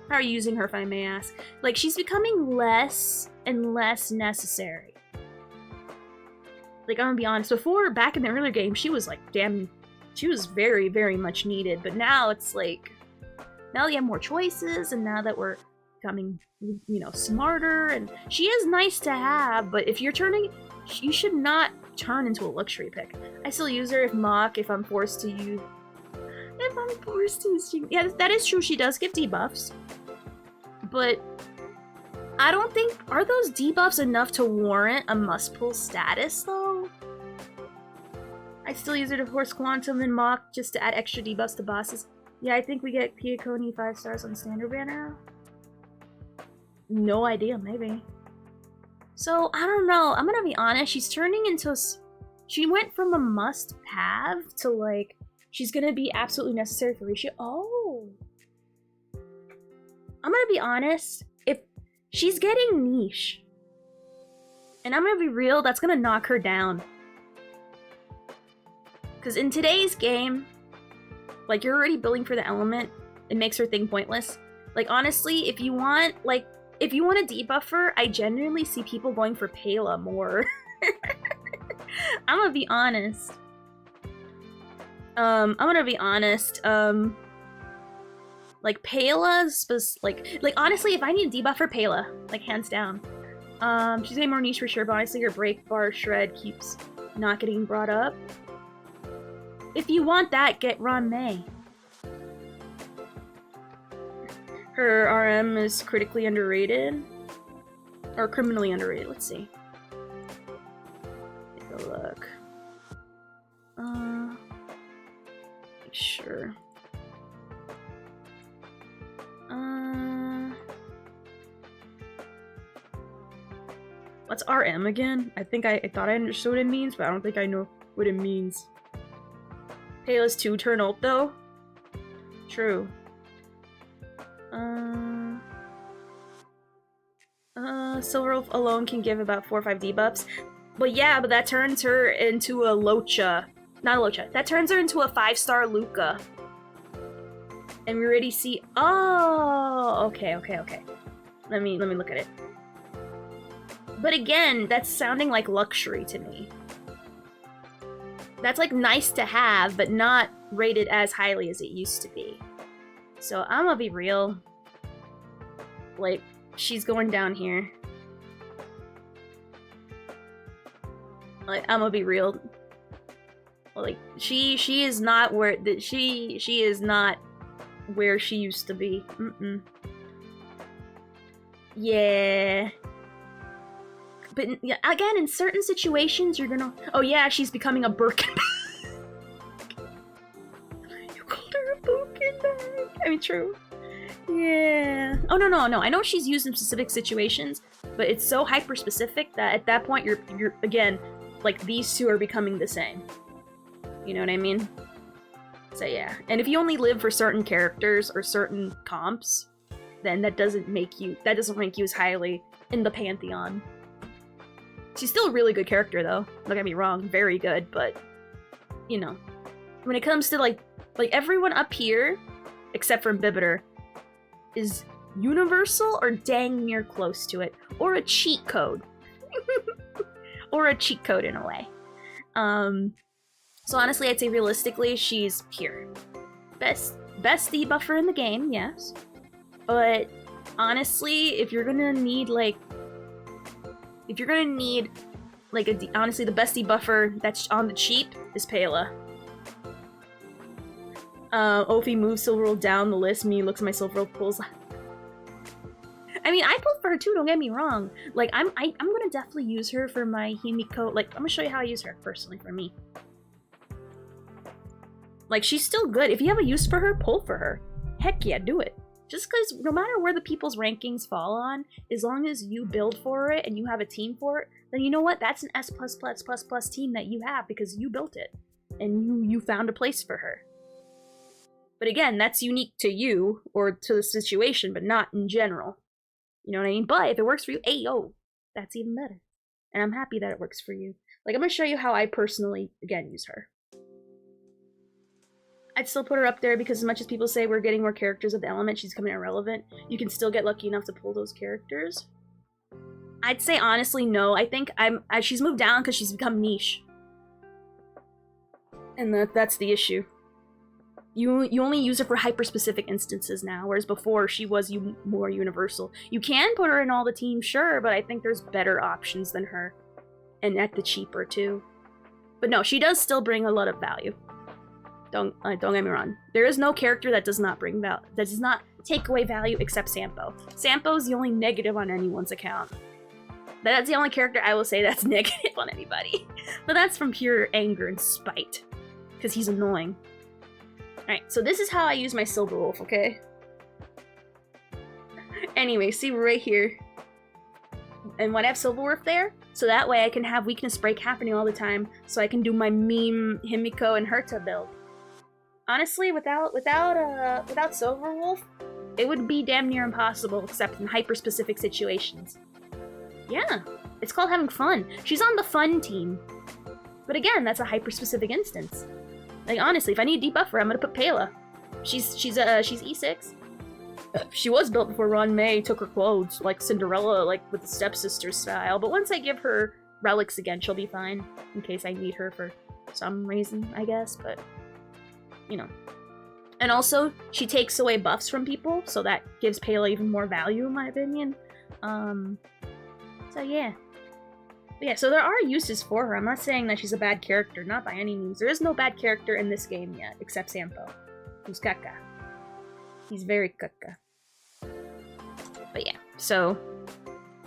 How are you using her, if I may ask? Like, she's becoming less and less necessary. Like, I'm gonna be honest, before, back in the earlier game, she was like, she was very, very much needed, but now it's like, now you have more choices, and now that we're becoming, you know, smarter, and she is nice to have, but if you're turning, you should not turn into a luxury pick. I still use her if I'm forced to use. If I'm forced to use. Yeah, that is true. She does give debuffs, but I don't think are those debuffs enough to warrant a must pull status though. I still use her to force Quantum and Mach just to add extra debuffs to bosses. Yeah, I think we get Piaconi 5 stars on standard banner. No idea, maybe. So, I don't know. I'm gonna be honest. She's turning into... She went from a must-have to, like... She's gonna be absolutely necessary for ratio. Oh! I'm gonna be honest. If she's getting niche, and I'm gonna be real, that's gonna knock her down. Because in today's game, like, you're already building for the element. It makes her thing pointless. Like, honestly, if you want, like... If you want a debuffer, I genuinely see people going for Pela more. I'm gonna be honest. Like Pela's like honestly, if I need a debuffer, Pela, like hands down. She's getting more niche for sure, but honestly, her break bar shred keeps not getting brought up. If you want that, get Ron May. Her RM is critically underrated. Or criminally underrated, let's see. Take a look. Sure. What's RM again? I think I thought I understood what it means, but I don't think I know what it means. Pela's 2-turn ult though? True. Silver Wolf alone can give about 4 or 5 debuffs. But yeah, but that turns her into a Locha. Not a Locha. That turns her into a 5-star Luca. And we already see... Oh! Okay. Let me look at it. But again, that's sounding like luxury to me. That's like nice to have, but not rated as highly as it used to be. So I'm gonna be real. Like, she's going down here. Like, I'm gonna be real. Like, she is not where she is not where she used to be. Yeah. But again, in certain situations, you're gonna. Oh yeah, she's becoming a Birkin. You called her a Birkin bag. I mean, true. Yeah. Oh no. I know she's used in specific situations, but it's so hyper specific that at that point you're again, like these two are becoming the same. You know what I mean? So yeah. And if you only live for certain characters or certain comps, then that doesn't rank you as highly in the pantheon. She's still a really good character though. Don't get me wrong, very good, but you know, when it comes to like everyone up here, except for Bibitter, is universal or dang near close to it, or a cheat code, or a cheat code in a way. So honestly, I'd say realistically, she's here. Best debuffer in the game, yes. But honestly, if you're gonna need honestly, the best debuffer that's on the cheap is Pela. Ophi moves Silver Wolf down the list. Me looks at my Silver Wolf pulls. I mean, I pulled for her too. Don't get me wrong. Like, I'm gonna definitely use her for my Himiko. Like, I'm gonna show you how I use her personally for me. Like, she's still good. If you have a use for her, pull for her. Heck yeah, do it. Just because no matter where the people's rankings fall on, as long as you build for it and you have a team for it, then you know what? That's an S++++ team that you have because you built it and you found a place for her. But again, that's unique to you or to the situation, but not in general. You know what I mean? But if it works for you, ayo, that's even better. And I'm happy that it works for you. Like, I'm gonna show you how I personally, again, use her. I'd still put her up there because as much as people say we're getting more characters of the element, she's becoming irrelevant, you can still get lucky enough to pull those characters. I'd say honestly no. I think she's moved down because she's become niche. And that's the issue. You only use her for hyper-specific instances now, whereas before she was more universal. You can put her in all the teams, sure, but I think there's better options than her. and at the cheaper too. But no, she does still bring a lot of value. Don't get me wrong. There is no character that does not bring value, that does not take away value except Sampo. Sampo's the only negative on anyone's account. That's the only character I will say that's negative on anybody. But that's from pure anger and spite. Because he's annoying. Alright, so this is how I use my Silver Wolf, okay? Anyway, see right here. And when I have Silver Wolf there, so that way I can have weakness break happening all the time, so I can do my meme Himiko and Herta build. Honestly, without Silver Wolf, it would be damn near impossible, except in hyper-specific situations. Yeah, it's called having fun. She's on the fun team. But again, that's a hyper-specific instance. Like, honestly, if I need a debuff her, I'm gonna put Pela. She's E6. She was built before Ron May took her clothes, like Cinderella, like with the stepsister style. But once I give her relics again, she'll be fine. In case I need her for some reason, I guess. But, you know. And also, she takes away buffs from people, so that gives Pela even more value, in my opinion. So yeah. But yeah, so there are uses for her. I'm not saying that she's a bad character, not by any means. There is no bad character in this game yet, except Sampo, who's caca. He's very caca. But yeah, so...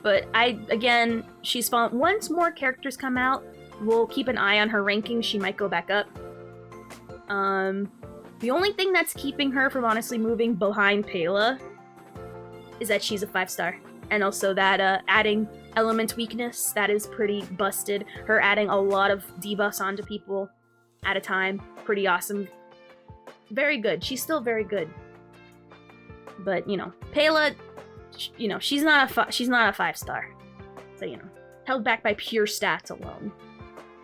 But again, she's fun. Once more characters come out, we'll keep an eye on her rankings. She might go back up. The only thing that's keeping her from honestly moving behind Pela is that she's a 5-star. And also that adding element weakness, that is pretty busted. Her adding a lot of debuffs onto people at a time, pretty awesome. Very good. She's still very good. But, you know, Pela, you know, she's not a 5-star. So, you know, held back by pure stats alone.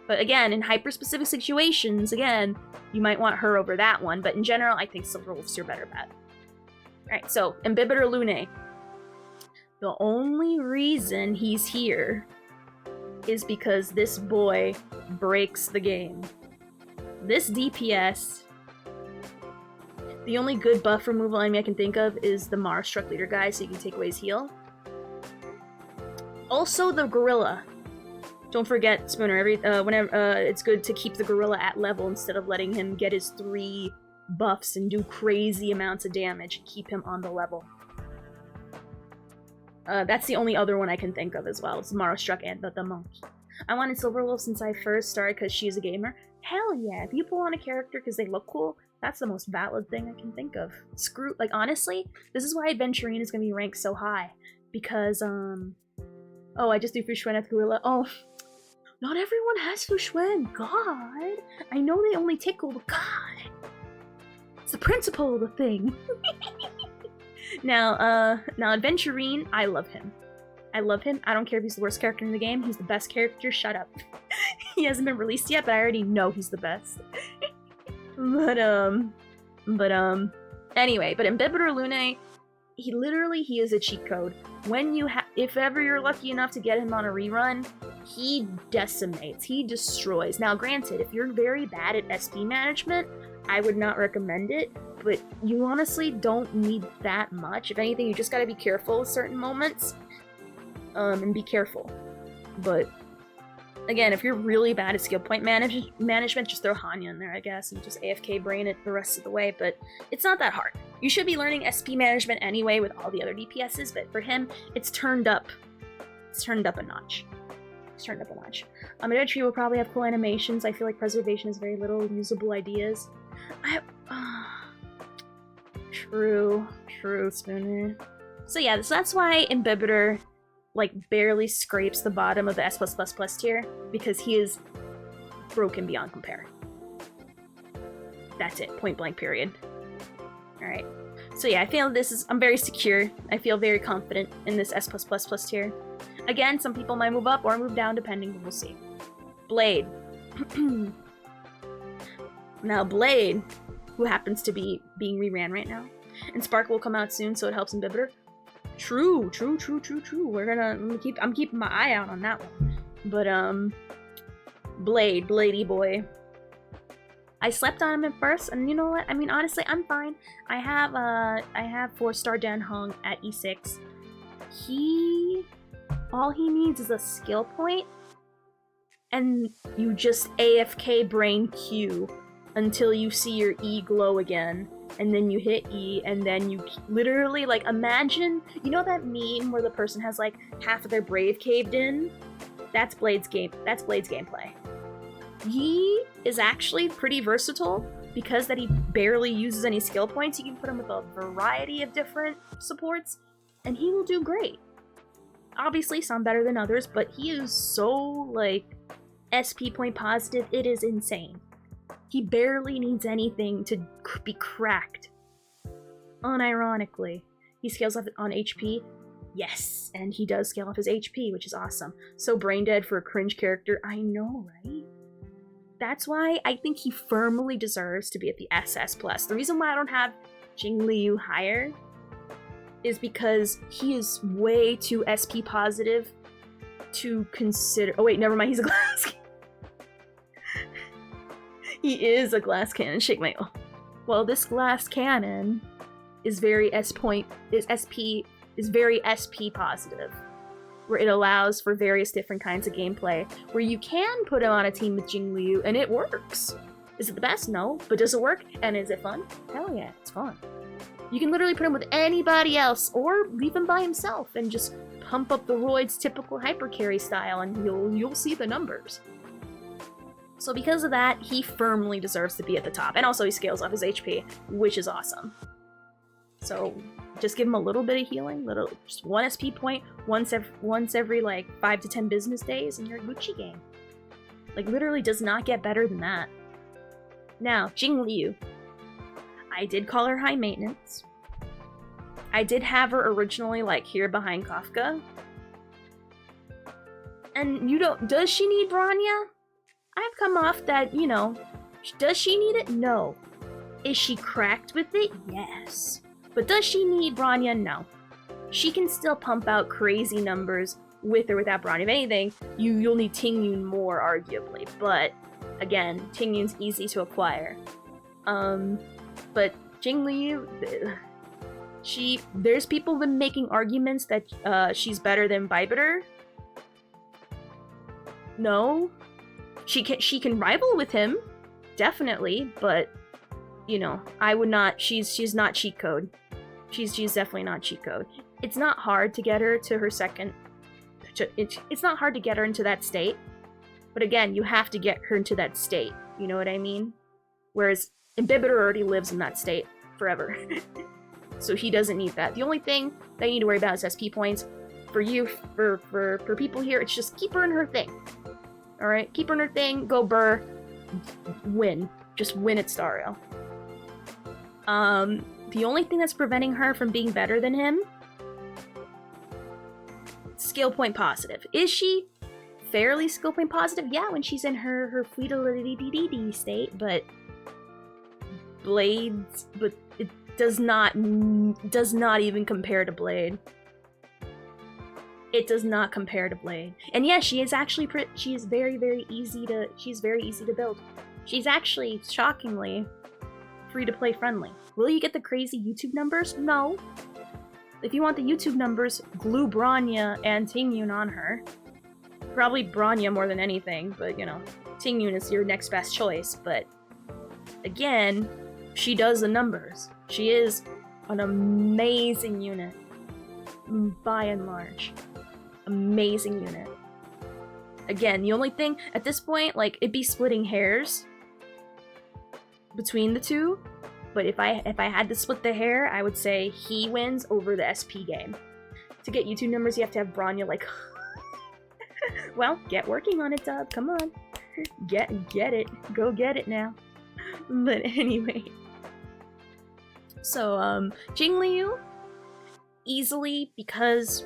But again, in hyper-specific situations, again, you might want her over that one. But in general, I think Silver Wolf's your better bet. Alright, so, Imbibitor Lune. The only reason he's here is because this boy breaks the game. This DPS, the only good buff removal enemy I can think of is the Mara Struck Leader guy, so you can take away his heal. Also the Gorilla. Don't forget, Spooner, it's good to keep the Gorilla at level instead of letting him get his 3 buffs and do crazy amounts of damage and keep him on the level. That's the only other one I can think of as well. It's Mara Struck and the Monkey. I wanted Silver Wolf since I first started because she's a gamer. Hell yeah, if you pull on a character because they look cool, that's the most valid thing I can think of. Screw, like, honestly, this is why Adventurine is going to be ranked so high. Because, oh, I just do Fushuen at Gorilla. Oh, not everyone has Fushuen. God. I know they only tickle, but God. It's the principle of the thing. Now Adventurine, I love him. I love him. I don't care if he's the worst character in the game. He's the best character. Shut up. He hasn't been released yet, but I already know he's the best. But anyway, but Imbibitor Lune, he is a cheat code. When if ever you're lucky enough to get him on a rerun, he decimates, he destroys. Now granted, if you're very bad at SP management, I would not recommend it, but you honestly don't need that much. If anything, you just gotta be careful at certain moments, and be careful. But again, if you're really bad at skill point management, just throw Hanya in there, I guess, and just AFK brain it the rest of the way, but it's not that hard. You should be learning SP management anyway with all the other DPSs, but for him, it's turned up. It's turned up a notch. It's turned up a notch. Tree will probably have cool animations. I feel like Preservation has very little usable ideas. True, Spooner. So yeah, so that's why Imbibitor like barely scrapes the bottom of the S+++ tier, because he is broken beyond compare. That's it, point blank period. Alright, so yeah, I feel I'm very secure. I feel very confident in this S++ tier. Again, some people might move up or move down depending, but we'll see. Blade. Now Blade, who happens to be being reran right now, and Spark will come out soon, so it helps Imbibitor. True. I'm keeping my eye out on that one. But Bladey boy. I slept on him at first, and you know what? I mean, honestly, I'm fine. I have 4-star Dan Hong at E6. All he needs is a skill point, and you just AFK brain Q until you see your E glow again, and then you hit E, and then you literally, like, imagine, you know that meme where the person has, like, half of their brave caved in? That's Blade's gameplay. He is actually pretty versatile because that he barely uses any skill points. You can put him with a variety of different supports, and he will do great. Obviously, some better than others, but he is so, like, SP point positive, it is insane. He barely needs anything to be cracked. Unironically. He scales up on HP. Yes, and he does scale off his HP, which is awesome. So brain dead for a cringe character. I know, right? That's why I think he firmly deserves to be at the SS+. The reason why I don't have Jingliu higher is because he is way too SP positive to consider. Oh wait, never mind, he's a glass cannon. He is a glass cannon. Shake my. Well, this glass cannon is very very SP positive, where it allows for various different kinds of gameplay, where you can put him on a team with Jingliu and it works. Is it the best? No. But does it work? And is it fun? Hell yeah, it's fun. You can literally put him with anybody else, or leave him by himself and just pump up the roids typical hyper carry style, and you'll see the numbers. So because of that, he firmly deserves to be at the top. And also he scales off his HP, which is awesome. So just give him a little bit of healing, just 1 SP point once every like 5 to 10 business days, and you're Gucci game. Like, literally does not get better than that. Now, Jingliu. I did call her high maintenance. I did have her originally like here behind Kafka. And does she need Bronya? I've come off that, does she need it? No. Is she cracked with it? Yes. But does she need Bronya? No. She can still pump out crazy numbers with or without Bronya. If anything, you'll need Tingyun more, arguably. But, again, Tingyun's easy to acquire. But Jingliu, there's people been making arguments that she's better than Bybiter. No. She can rival with him, definitely, but I would not. She's not cheat code. She's definitely not cheat code. It's not hard to get her to her second. It's not hard to get her into that state, but again, you have to get her into that state. You know what I mean? Whereas Imbibitor already lives in that state forever, so he doesn't need that. The only thing that you need to worry about is SP points. For you, for people here, it's just keep her in her thing. Alright, keep her in her thing, go burr, win. Just win at Stario. The only thing that's preventing her from being better than him, skill point positive. Is she fairly skill point positive? Yeah, when she's in her fleetality state, but it does not even compare to Blade. It does not compare to Blade. And yeah, she is actually she's very easy to build. She's actually shockingly free to play friendly. Will you get the crazy YouTube numbers? No. If you want the YouTube numbers, glue Bronya and Tingyun on her. Probably Bronya more than anything, but Tingyun is your next best choice. But again, she does the numbers. She is an amazing unit, by and large. Amazing unit. Again, the only thing at this point, like, it'd be splitting hairs between the two, but if I had to split the hair, I would say he wins over the SP game. To get YouTube numbers, you have to have Bronya, like... Well, get working on it, Dub. Come on. Get it. Go get it now. But anyway. So, Jingliu, easily, because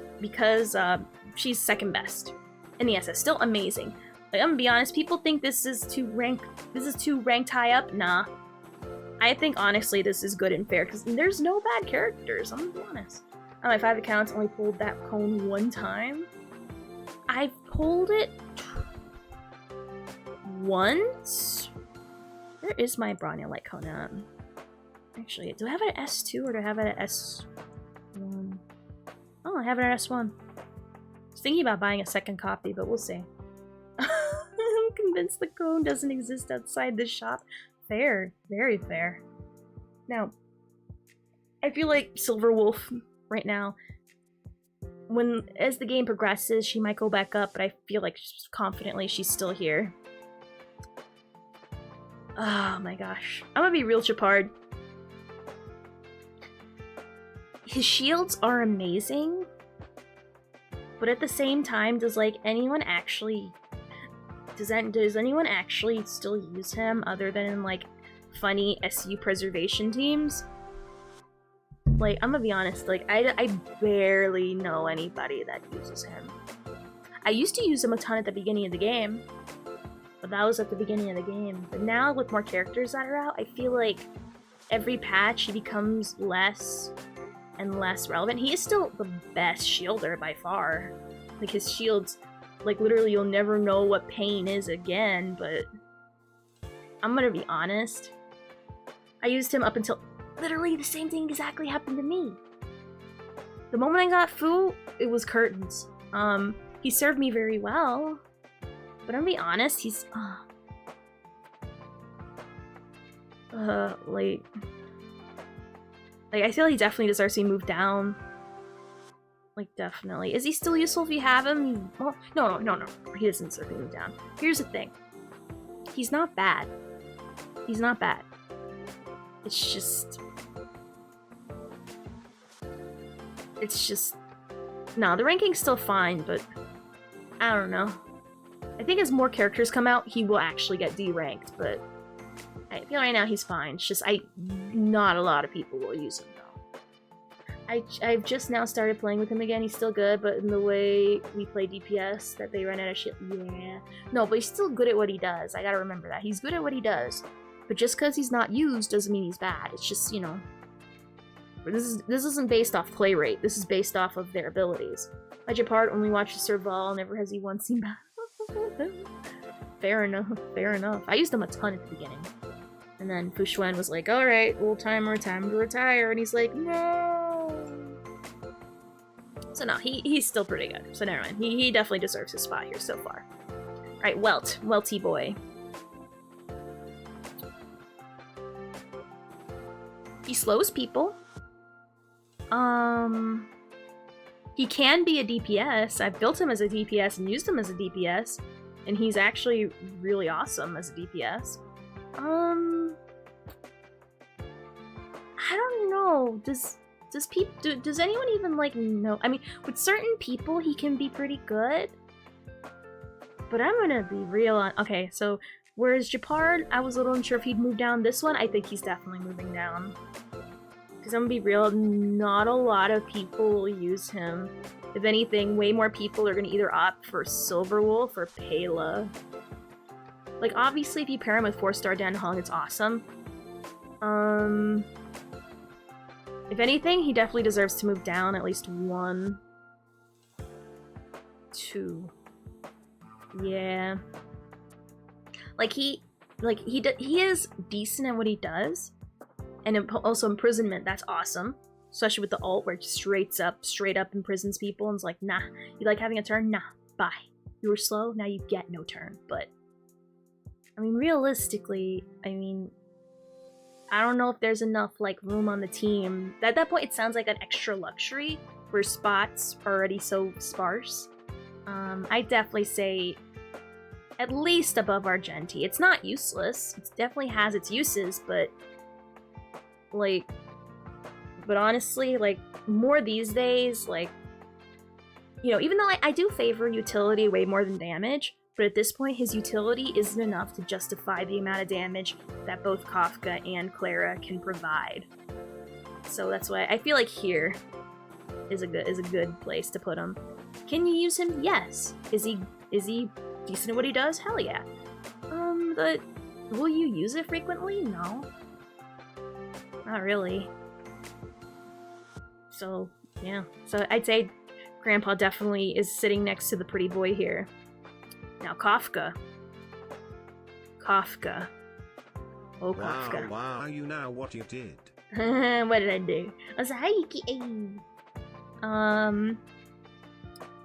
she's second best in the SS. Still amazing. Like, I'm gonna be honest, people think this is too ranked high up. Nah. I think honestly this is good and fair, because there's no bad characters, I'm gonna be honest. On my 5 accounts, I only pulled that cone 1 time. I've pulled it once. Where is my Bronya Light cone at? Actually, do I have it at S2 or do I have it at S1? Oh, I have it at S1. I was thinking about buying a second copy, but we'll see. convinced the cone doesn't exist outside the shop. Fair. Very fair. Now, I feel like Silverwolf right now, as the game progresses, she might go back up, but I feel like confidently she's still here. Oh my gosh. I'm gonna be real Chapard. His shields are amazing, but at the same time, does anyone actually still use him other than in funny SU preservation teams? I'm gonna be honest, I barely know anybody that uses him. I used to use him a ton at the beginning of the game, but that was at the beginning of the game. But now with more characters that are out, I feel like every patch he becomes less and less relevant. He is still the best shielder by far. His shields, literally you'll never know what pain is again, but I'm gonna be honest. I used him up until literally the same thing exactly happened to me. The moment I got Fu, it was curtains. He served me very well, but I'm gonna be honest, he's I feel he definitely deserves to be moved down. Definitely. Is he still useful if you have him? Well, no. He doesn't deserve to be moved down. Here's the thing. He's not bad. He's not bad. It's just... No, the ranking's still fine, but... I don't know. I think as more characters come out, he will actually get D-ranked, but... I feel right now he's fine. It's just, not a lot of people will use him, though. I've just now started playing with him again. He's still good, but in the way we play DPS, that they run out of shit, yeah. No, but he's still good at what he does. I gotta remember that. He's good at what he does. But just because he's not used doesn't mean he's bad. It's just, this isn't based off play rate. This is based off of their abilities. Majapart only watches Serval, never has he once seen bad. Fair enough. I used him a ton at the beginning. And then Fushuen was like, alright, old timer, time to retire. And he's like, no! So no, he's still pretty good. So never mind. He definitely deserves his spot here so far. Alright, Welty boy. He slows people. He can be a DPS. I've built him as a DPS and used him as a DPS. And he's actually really awesome as a DPS. I don't know. Does anyone even know? I mean, with certain people he can be pretty good. But I'm gonna be real on. Okay, so whereas Japard, I was a little unsure if he'd move down. This one, I think he's definitely moving down. Because I'm gonna be real, not a lot of people will use him. If anything, way more people are gonna either opt for Silverwolf or Pela. Obviously, if you pair him with 4-star Dan Hong, it's awesome. If anything, he definitely deserves to move down at least 1. 2. Yeah. He is decent at what he does. And also imprisonment, that's awesome. Especially with the ult where it straight up imprisons people and is like, nah. You like having a turn? Nah. Bye. You were slow, now you get no turn. But, I mean, realistically, I don't know if there's enough, room on the team. At that point, it sounds like an extra luxury, where spots are already so sparse. I'd definitely say at least above Argenti. It's not useless. It definitely has its uses, but honestly, more these days, even though I do favor utility way more than damage, but at this point, his utility isn't enough to justify the amount of damage that both Kafka and Clara can provide. So that's why I feel like here is a good place to put him. Can you use him? Yes. Is he decent at what he does? Hell yeah. But will you use it frequently? No. Not really. So, yeah. So I'd say Grandpa definitely is sitting next to the pretty boy here. Now, Kafka. Oh, Kafka. Wow, you know what you did. What did I do? I was like,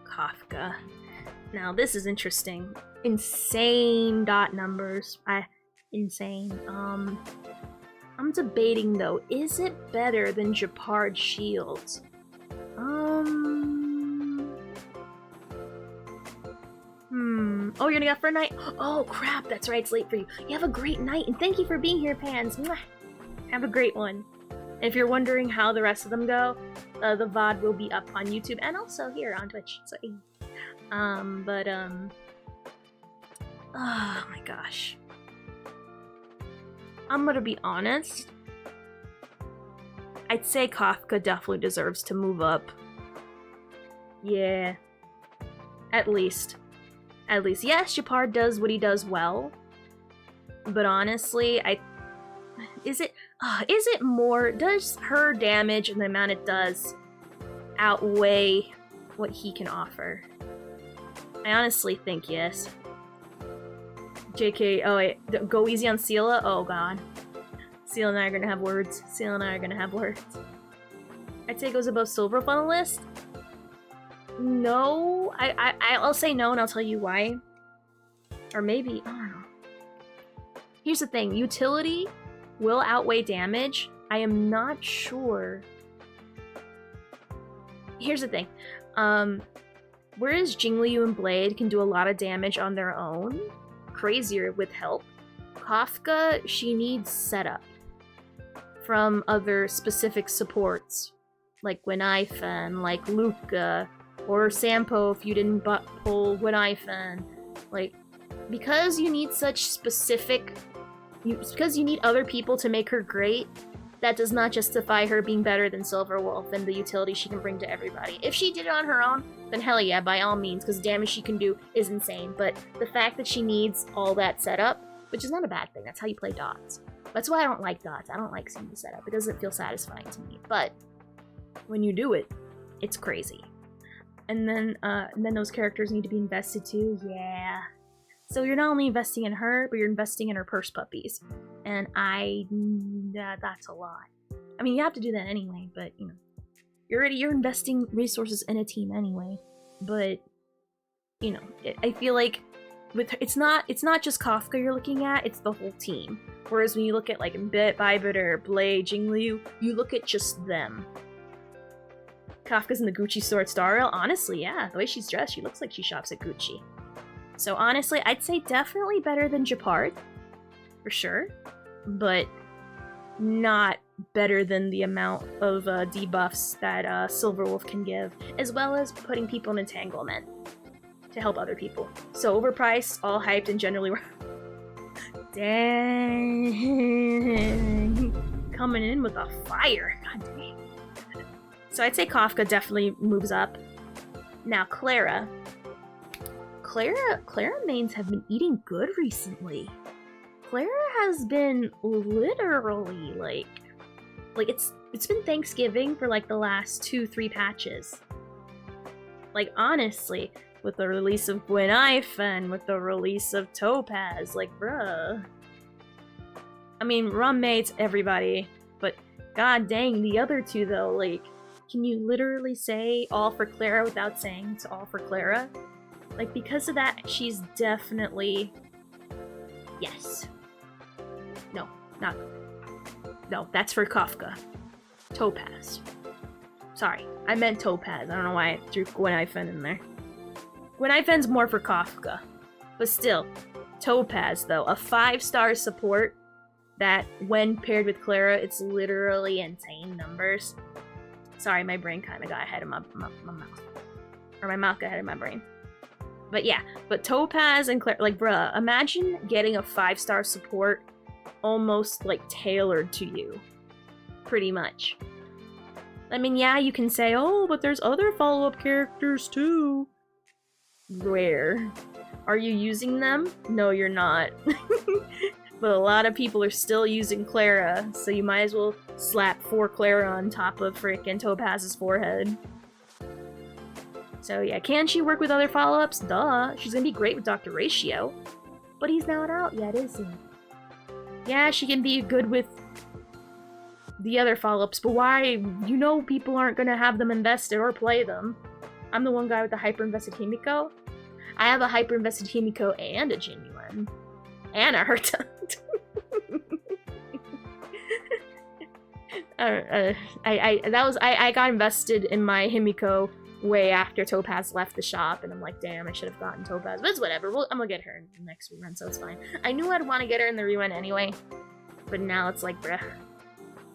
Kafka. Now this is interesting. Insane dot numbers. Insane. I'm debating though, is it better than Japard Shields? Oh, you're gonna go for a night? Oh crap, that's right, it's late for you. You have a great night, and thank you for being here, Pans. Mwah. Have a great one. And if you're wondering how the rest of them go, the VOD will be up on YouTube and also here on Twitch. So, oh my gosh. I'm gonna be honest. I'd say Kafka definitely deserves to move up. Yeah. At least. Yes, Japard does what he does well. But honestly, is it more, does her damage and the amount it does outweigh what he can offer? I honestly think yes. JK, oh wait, go easy on Seela? Oh god. Seela and I are gonna have words. I'd say it goes above Silver on the list. No, I'll say no and I'll tell you why. Or maybe, I don't know. Here's the thing, utility will outweigh damage. I am not sure. Here's the thing. Whereas Jingliu and Blade can do a lot of damage on their own, crazier with help, Kafka, she needs setup from other specific supports, like Gwynaifen, like Luca, or Sampo if you didn't pull Gwynaifen. Like, because you need such specific, because you need other people to make her great, that does not justify her being better than Silverwolf and the utility she can bring to everybody. If she did it on her own, then hell yeah, by all means, because the damage she can do is insane. But the fact that she needs all that setup, which is not a bad thing, that's how you play dots. That's why I don't like dots. I don't like seeing the setup. It doesn't feel satisfying to me. But when you do it, it's crazy. And then those characters need to be invested too. Yeah. So you're not only investing in her, but you're investing in her purse puppies. And that's a lot. I mean, you have to do that anyway, but you know, you're investing resources in a team anyway. But you know, I feel like with her, it's not just Kafka you're looking at, it's the whole team. Whereas when you look at like Bybit or Blade, Jingliu, you look at just them. Kafka's in the Gucci store at Starrail. Honestly, yeah, the way she's dressed, she looks like she shops at Gucci. So honestly, I'd say definitely better than Japard, for sure, but not better than the amount of debuffs that Silverwolf can give, as well as putting people in entanglement to help other people. So overpriced, all hyped, and generally dang, coming in with a fire. God dang. So I'd say Kafka definitely moves up. Now Clara mains have been eating good recently. Clara has been literally like it's been Thanksgiving for like the last 2-3 patches. Like honestly, with the release of Gwynaifen, with the release of Topaz, like bruh. I mean, Rum mates everybody, but god dang, the other two though, like, can you literally say all for Clara without saying it's all for Clara? Like, because of that, she's definitely... Yes. No, that's for Kafka. Topaz. Sorry, I meant Topaz. I don't know why I threw Gwynaifen in there. Gwynaifen's more for Kafka. But still, Topaz, though. A 5-star support that, when paired with Clara, it's literally insane numbers. Sorry, my brain kind of got ahead of my mouth. Or my mouth got ahead of my brain. But yeah, but Topaz and Clara, like, bruh, imagine getting a 5-star support almost, like, tailored to you. Pretty much. I mean, yeah, you can say, oh, but there's other follow-up characters, too. Where? Are you using them? No, you're not. But a lot of people are still using Clara, so you might as well slap 4 Clara on top of frickin' Topaz's forehead. So yeah, can she work with other follow-ups? Duh. She's gonna be great with Dr. Ratio. But he's not out yet, is he? Yeah, she can be good with the other follow-ups, but why? You know people aren't gonna have them invested or play them. I'm the one guy with the hyper-invested Himiko. I have a hyper-invested Himiko and a genuine. And a Herta. I got invested in my Himiko way after Topaz left the shop, and I'm like, damn, I should have gotten Topaz, but it's whatever. I'm gonna get her in the next rerun, so it's fine. I knew I'd want to get her in the rerun anyway, but now it's like, bruh.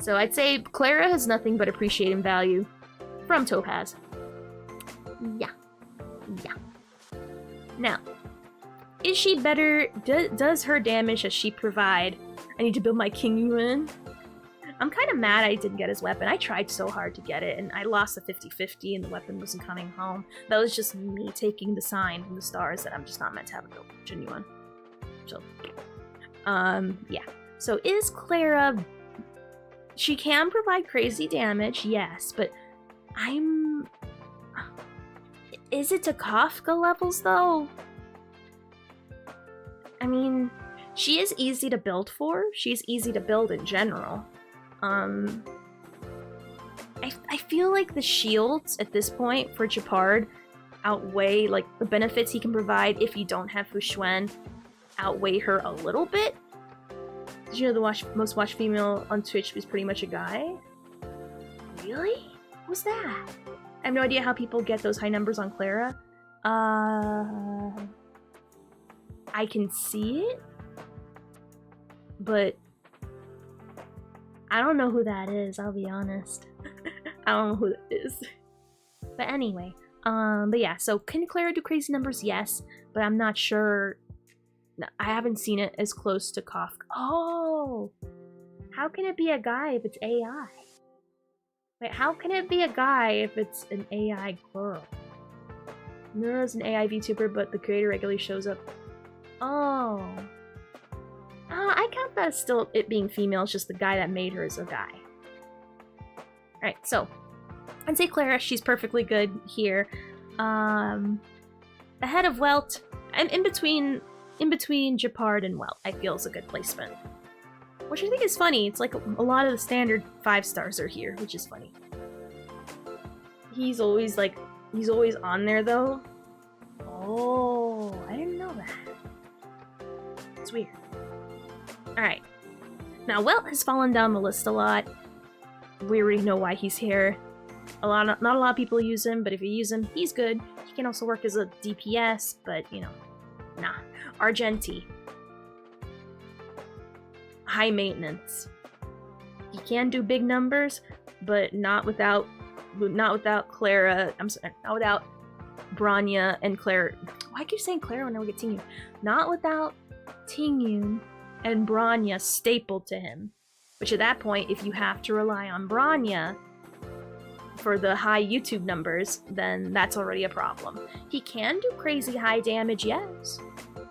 So I'd say Clara has nothing but appreciating value from Topaz. Yeah. Now, is she better? Does her damage that she provide? I need to build my King Yuan. I'm kind of mad I didn't get his weapon. I tried so hard to get it, and I lost a 50-50, and the weapon wasn't coming home. That was just me taking the sign from the stars that I'm just not meant to have a genuine. So, yeah. So is Clara... She can provide crazy damage, yes, but Is it to Kafka levels, though? I mean, she is easy to build for. She's easy to build in general. I feel like the shields at this point for Japard outweigh, like, the benefits he can provide if you don't have Fushuen outweigh her a little bit. Did you know the most watched female on Twitch was pretty much a guy? Really? What's that? I have no idea how people get those high numbers on Clara. I can see it, but I don't know who that is, I'll be honest. I don't know who that is. But anyway, but yeah, so can Clara do crazy numbers? Yes, but I'm not sure. I haven't seen it as close to Kafka. Oh! How can it be a guy if it's AI? Wait, how can it be a guy if it's an AI girl? Nura's an AI VTuber, but the creator regularly shows up. Oh. I count that as still it being female, it's just the guy that made her is a guy. Alright, so I'd say Clara, she's perfectly good here. Ahead of Welt, and in between Japard and Welt, I feel is a good placement. Which I think is funny. It's like a lot of the standard 5 stars are here, which is funny. He's always on there though. Oh, I didn't know that. It's weird. Alright. Now, Welt has fallen down the list a lot. We already know why he's here. Not a lot of people use him, but if you use him, he's good. He can also work as a DPS, but, you know, nah. Argenti. High maintenance. He can do big numbers, but not without Clara. I'm sorry, not without Bronya and Clara. Why keep saying Clara when I get Tingyun? Not without Tingyun and Bronya stapled to him. Which at that point, if you have to rely on Bronya for the high YouTube numbers, then that's already a problem. He can do crazy high damage, yes,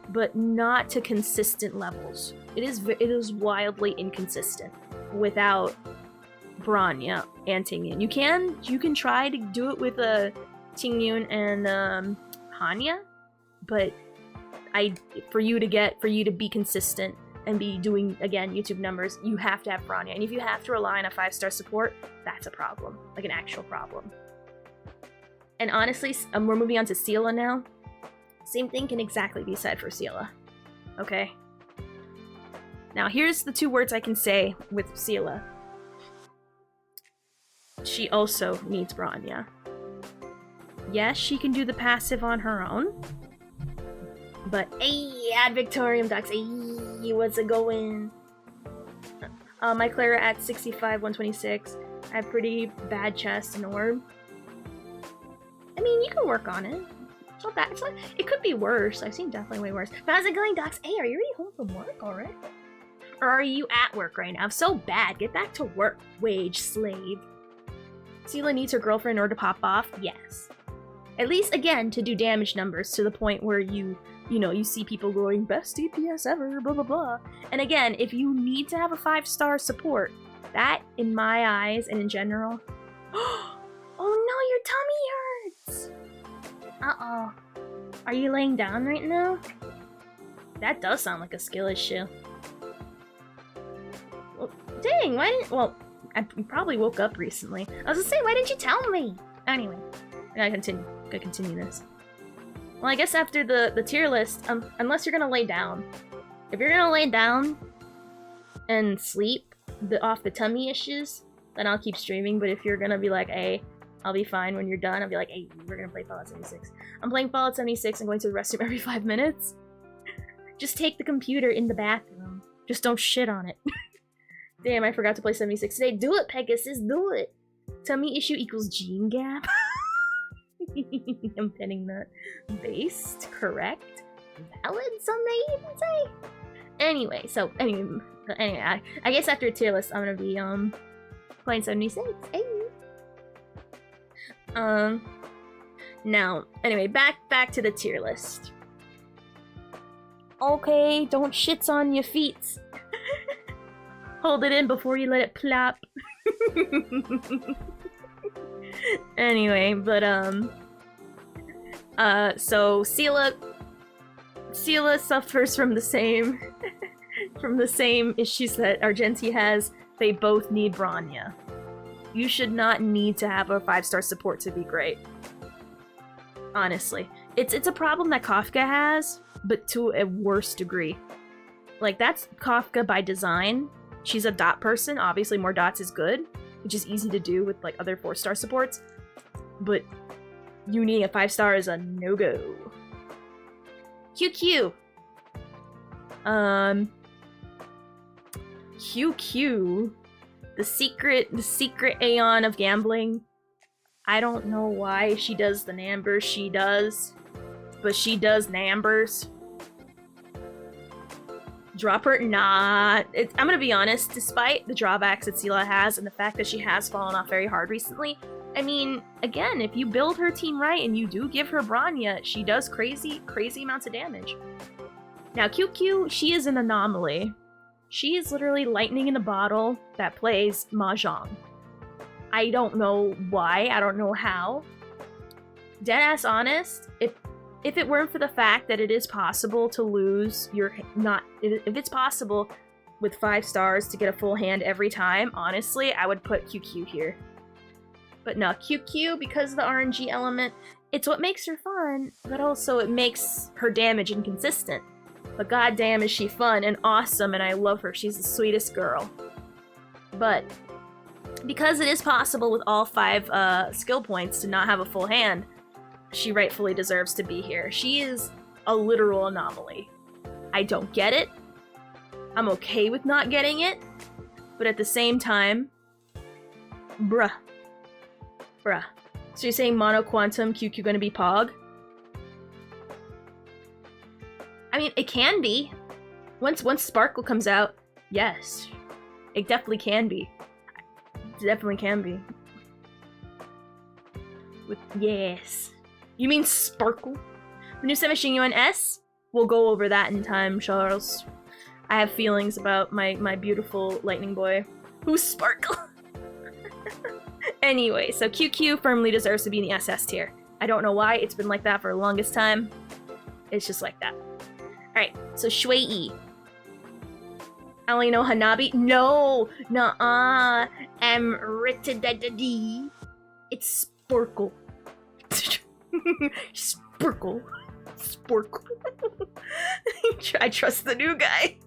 but not to consistent levels. It is wildly inconsistent without Bronya and Tingyun. You can try to do it with Tingyun and Hanya, but for you to be consistent and be doing, again, YouTube numbers, you have to have Bronya. And if you have to rely on a 5-star support, that's a problem. Like an actual problem. And honestly, we're moving on to Seela now. Same thing can exactly be said for Seela. Okay? Now, here's the 2 words I can say with Seela. She also needs Bronya. Yes, she can do the passive on her own. But, hey, ad Victorium Ducks, hey, what's it going? My Clara at 65, 126. I have pretty bad chest and orb. I mean, you can work on it. It's not bad. It could be worse. I've seen definitely way worse. But how's it going, Ducks? Hey, are you already home from work already? Or are you at work right now? So bad. Get back to work, wage slave. Seela needs her girlfriend in order to pop off? Yes. At least, again, to do damage numbers to the point where you see people going, best DPS ever, blah, blah, blah. And again, if you need to have a 5-star support, that, in my eyes and in general... Oh no, your tummy hurts! Uh-oh. Are you laying down right now? That does sound like a skill issue. Well, dang, why didn't... Well, I probably woke up recently. I was gonna say, why didn't you tell me? Anyway, I gotta continue this. Well, I guess after the tier list, unless you're gonna lay down. If you're gonna lay down and sleep off the tummy issues, then I'll keep streaming. But if you're gonna be like, hey, I'll be fine when you're done, I'll be like, hey, we're gonna play Fallout 76. I'm playing Fallout 76 and going to the restroom every 5 minutes. Just take the computer in the bathroom. Just don't shit on it. Damn, I forgot to play 76 today. Do it, Pegasus, do it! Tummy issue equals gene gap. I'm pinning that. Based, correct, valid, some may even say. Anyway, I guess after tier list, I'm gonna be playing 76. Hey. Now, anyway, back to the tier list. Okay, don't shits on your feet. Hold it in before you let it plop. Anyway, but so Seela suffers from the same issues that Argenti has. They both need Bronya. You should not need to have a 5-star support to be great. Honestly. It's a problem that Kafka has, but to a worse degree. Like, that's Kafka by design. She's a dot person. Obviously, more dots is good, which is easy to do with, like, other 4-star supports. But you needing a 5-star is a no-go. QQ. QQ. The secret Aeon of gambling. I don't know why she does the Nambers she does, but she does Nambers. Drop her? Nah. I'm gonna be honest, despite the drawbacks that Seela has and the fact that she has fallen off very hard recently, I mean, again, if you build her team right and you do give her Bronya, she does crazy amounts of damage. Now, QQ, she is an anomaly. She is literally lightning in a bottle that plays Mahjong. I don't know why, I don't know how. Deadass honest, if it weren't for the fact that it is possible to lose your... If it's possible with 5 stars to get a full hand every time, honestly, I would put QQ here. But no, QQ, because of the RNG element, it's what makes her fun, but also it makes her damage inconsistent. But goddamn is she fun and awesome, and I love her. She's the sweetest girl. But because it is possible with all 5 skill points to not have a full hand, she rightfully deserves to be here. She is a literal anomaly. I don't get it. I'm okay with not getting it. But at the same time, bruh. So you're saying Mono Quantum QQ gonna be Pog? I mean, it can be. Once Sparkle comes out, yes. It definitely can be. It definitely can be. Yes. You mean Sparkle? The new Machine UNS? We'll go over that in time, Charles. I have feelings about my beautiful lightning boy. Who's Sparkle? Anyway, so QQ firmly deserves to be in the SS tier. I don't know why, it's been like that for the longest time. It's just like that. Alright, so Shui. I only know Hanabi. No! Nuh-uh. Ritadadadi. It's Sporkle. Sporkle. I trust the new guy.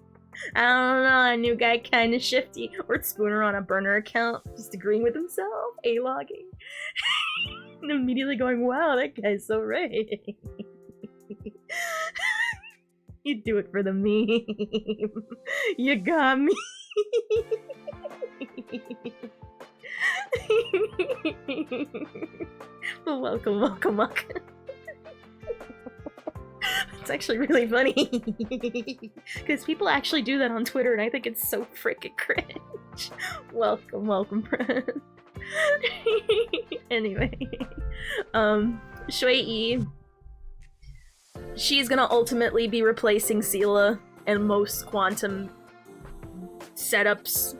I don't know, a new guy kinda shifty. Or Spooner on a burner account, just agreeing with himself, A-logging. And immediately going, wow, that guy's so right. You do it for the meme. You got me. Welcome. It's actually really funny. Because people actually do that on Twitter and I think it's so frickin' cringe. Welcome, friend. Anyway. Shui. She's gonna ultimately be replacing Seela in most quantum setups.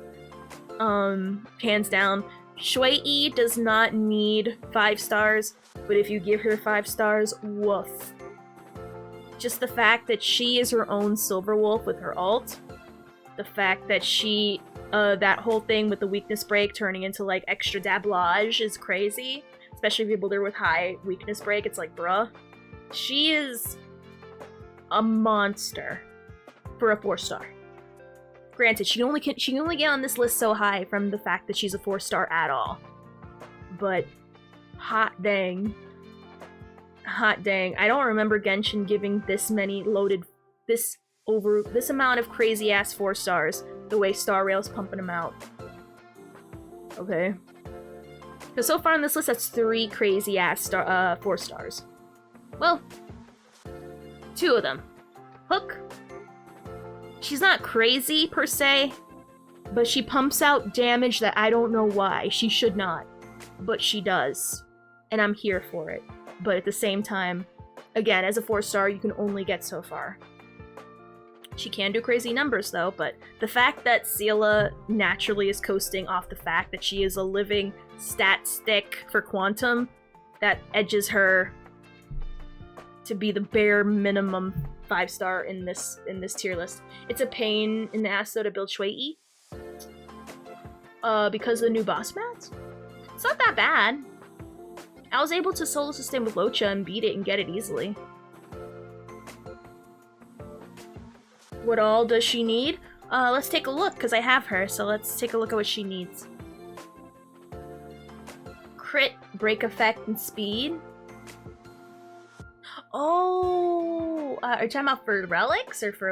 Hands down. Shui does not need 5 stars, but if you give her 5 stars, woof. Just the fact that she is her own Silver Wolf with her ult, the fact that she, that whole thing with the weakness break turning into like extra dablage is crazy, especially if you build her with high weakness break, it's like bruh. She is a monster for a 4-star. Granted, she can only get on this list so high from the fact that she's a 4-star at all. But hot dang. Hot dang. I don't remember Genshin giving this many this amount of crazy ass 4 stars the way Star Rail's pumping them out. Okay. Because so far on this list, that's 3 crazy ass 4 stars. Well, 2 of them. Hook. She's not crazy per se, but she pumps out damage that I don't know why. She should not, but she does. And I'm here for it. But at the same time, again, as a 4-star, you can only get so far. She can do crazy numbers though, but the fact that Seele naturally is coasting off the fact that she is a living stat stick for Quantum, that edges her to be the bare minimum 5-star in this tier list. It's a pain in the ass though to build Shui because of the new boss mats. It's not that bad. I was able to solo sustain with Locha and beat it and get it easily. What all does she need? Let's take a look, because I have her, so let's take a look at what she needs. Crit, break effect, and speed. Oh, are you talking about for relics or for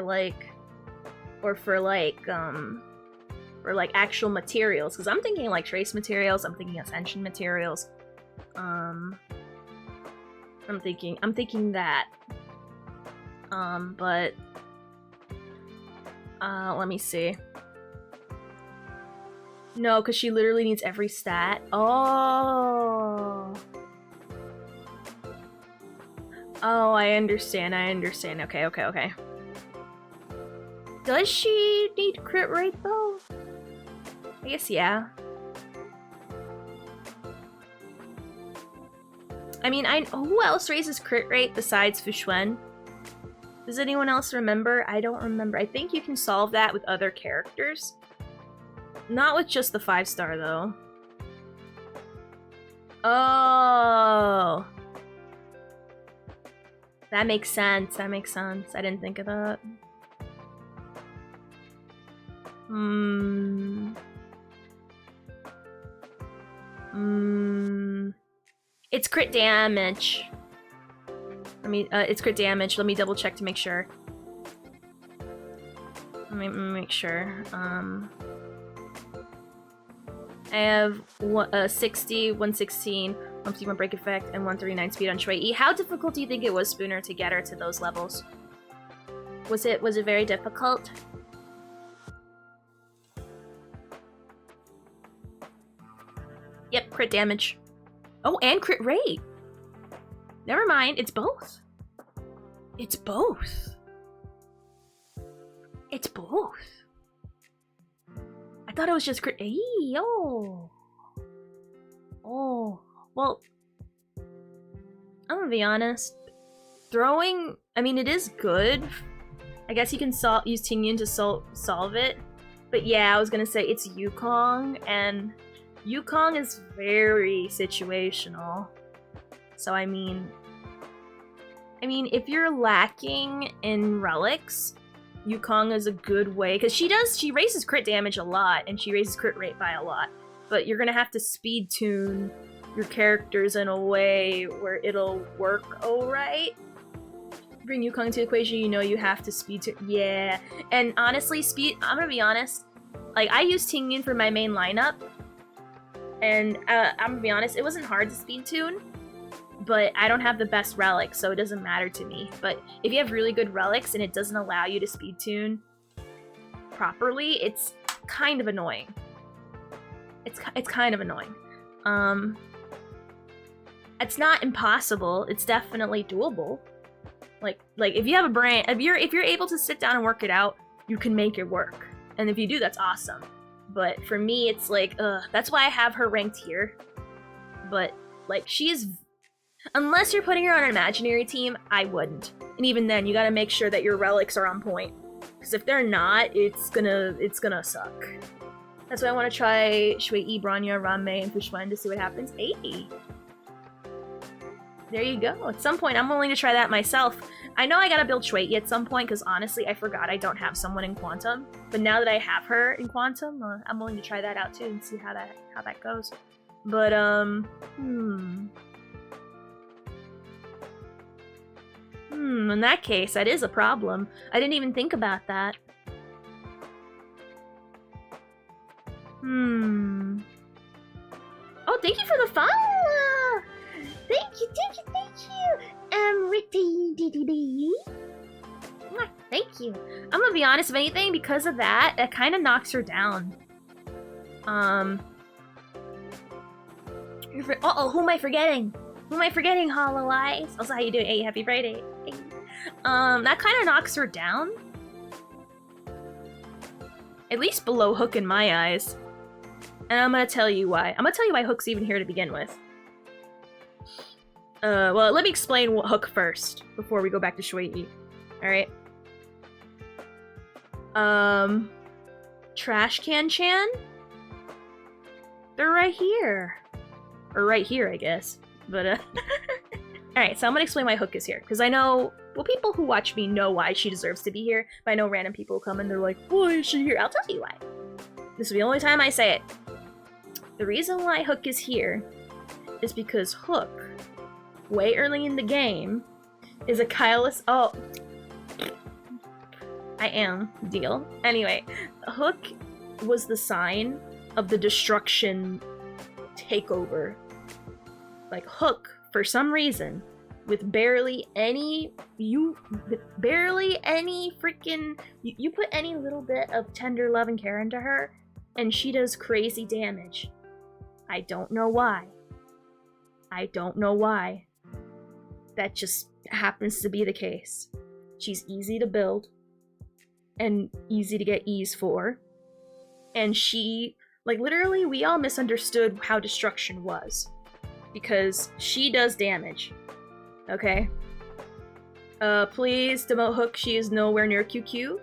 actual materials? Because I'm thinking like trace materials. I'm thinking ascension materials. I'm thinking that. But let me see. No, because she literally needs every stat. Oh. Oh, I understand. Okay. Does she need crit rate though? I guess yeah. I mean, who else raises crit rate besides Fushuen? Does anyone else remember? I don't remember. I think you can solve that with other characters. Not with just the 5-star though. Oh. That makes sense. I didn't think of that. It's crit damage. It's crit damage. Let me double check to make sure. Let me make sure. I have 60, 116, 151 break effect, and 139 speed on Shui. How difficult do you think it was, Spooner, to get her to those levels? Was it very difficult? Yep, crit damage. Oh, and crit rate. Never mind, it's both. It's both. It's both. I thought it was just crit. Hey, yo. Oh, well, I'm gonna be honest. Throwing, I mean, it is good. I guess you can use Tingyun to solve it. But yeah, I was gonna say it's Yukong, and Yukong is very situational. So I mean, if you're lacking in relics, Yukong is a good way, because she raises crit damage a lot, and she raises crit rate by a lot. But you're gonna have to speed tune your characters in a way where it'll work alright. Bring Yukong to the equation, you have to speed tune. Yeah, and honestly, I'm gonna be honest, like, I use Tingyun for my main lineup, and I'm gonna be honest, it wasn't hard to speed tune, but I don't have the best relics, so it doesn't matter to me. But if you have really good relics and it doesn't allow you to speed tune properly, it's kind of annoying. It's kind of annoying. It's not impossible. It's definitely doable. Like if you have a brain, if you're able to sit down and work it out, you can make it work. And if you do, that's awesome. But for me, it's like, that's why I have her ranked here. But like, she is, unless you're putting her on an imaginary team, I wouldn't. And even then, you gotta make sure that your relics are on point. Because if they're not, it's gonna suck. That's why I want to try Shui, Bronya, Ranmei, and Fushuen to see what happens. Hey! There you go. At some point, I'm willing to try that myself. I know I gotta build Shueyi at some point, because honestly, I forgot I don't have someone in Quantum. But now that I have her in Quantum, I'm willing to try that out too and see how that goes. But, in that case, that is a problem. I didn't even think about that. Oh, thank you for the follow! Thank you. Thank you. I'm gonna be honest, if anything, because of that, it kind of knocks her down. Uh-oh, who am I forgetting? Hollow Eyes? Also, how you doing? Hey, happy Friday. Hey. That kind of knocks her down. At least below Hook in my eyes. And I'm gonna tell you why. I'm gonna tell you why Hook's even here to begin with. Well, let me explain what Hook first, before we go back to Shueyi. Alright? Trash Can Chan? They're right here. Or right here, I guess. But, Alright, so I'm gonna explain why Hook is here. Because I know, well, people who watch me know why she deserves to be here. But I know random people come and they're like, why is she here? I'll tell you why. This is the only time I say it. The reason why Hook is here is because Hook, way early in the game, is a Kylus. Oh, I am. Deal. Anyway, Hook was the sign of the destruction takeover. Like, Hook, for some reason, with barely any freaking, you put any little bit of tender love and care into her, and she does crazy damage. I don't know why. That just happens to be the case. She's easy to build and easy to get ease for. And she, like, literally, we all misunderstood how destruction was. Because she does damage. Okay? Please demote Hook. She is nowhere near QQ.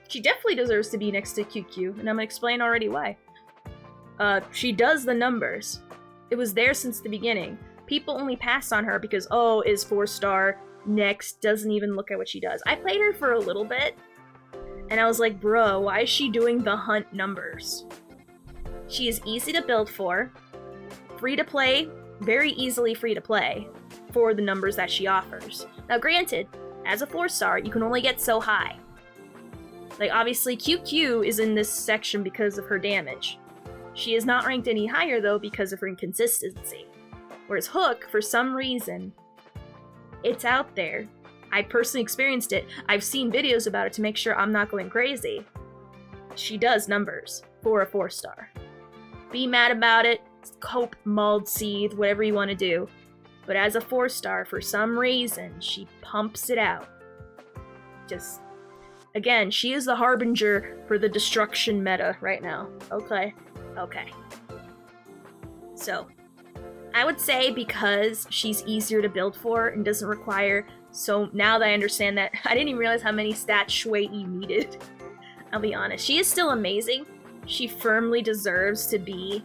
She definitely deserves to be next to QQ, and I'm gonna explain already why. She does the numbers. It was there since the beginning. People only pass on her because, oh, is 4-star, next, doesn't even look at what she does. I played her for a little bit, and I was like, bro, why is she doing the hunt numbers? She is easy to build for, free to play, very easily free to play, for the numbers that she offers. Now granted, as a 4-star, you can only get so high. Like, obviously, QQ is in this section because of her damage. She is not ranked any higher, though, because of her inconsistency. Whereas Hook, for some reason, it's out there. I personally experienced it. I've seen videos about it to make sure I'm not going crazy. She does numbers for a 4-star. Be mad about it, cope, mauled, seethe, whatever you want to do. But as a 4-star, for some reason, she pumps it out. Just, again, she is the harbinger for the destruction meta right now. Okay. So, I would say because she's easier to build for and doesn't require, so now that I understand that, I didn't even realize how many stats Shueyi needed. I'll be honest. She is still amazing. She firmly deserves to be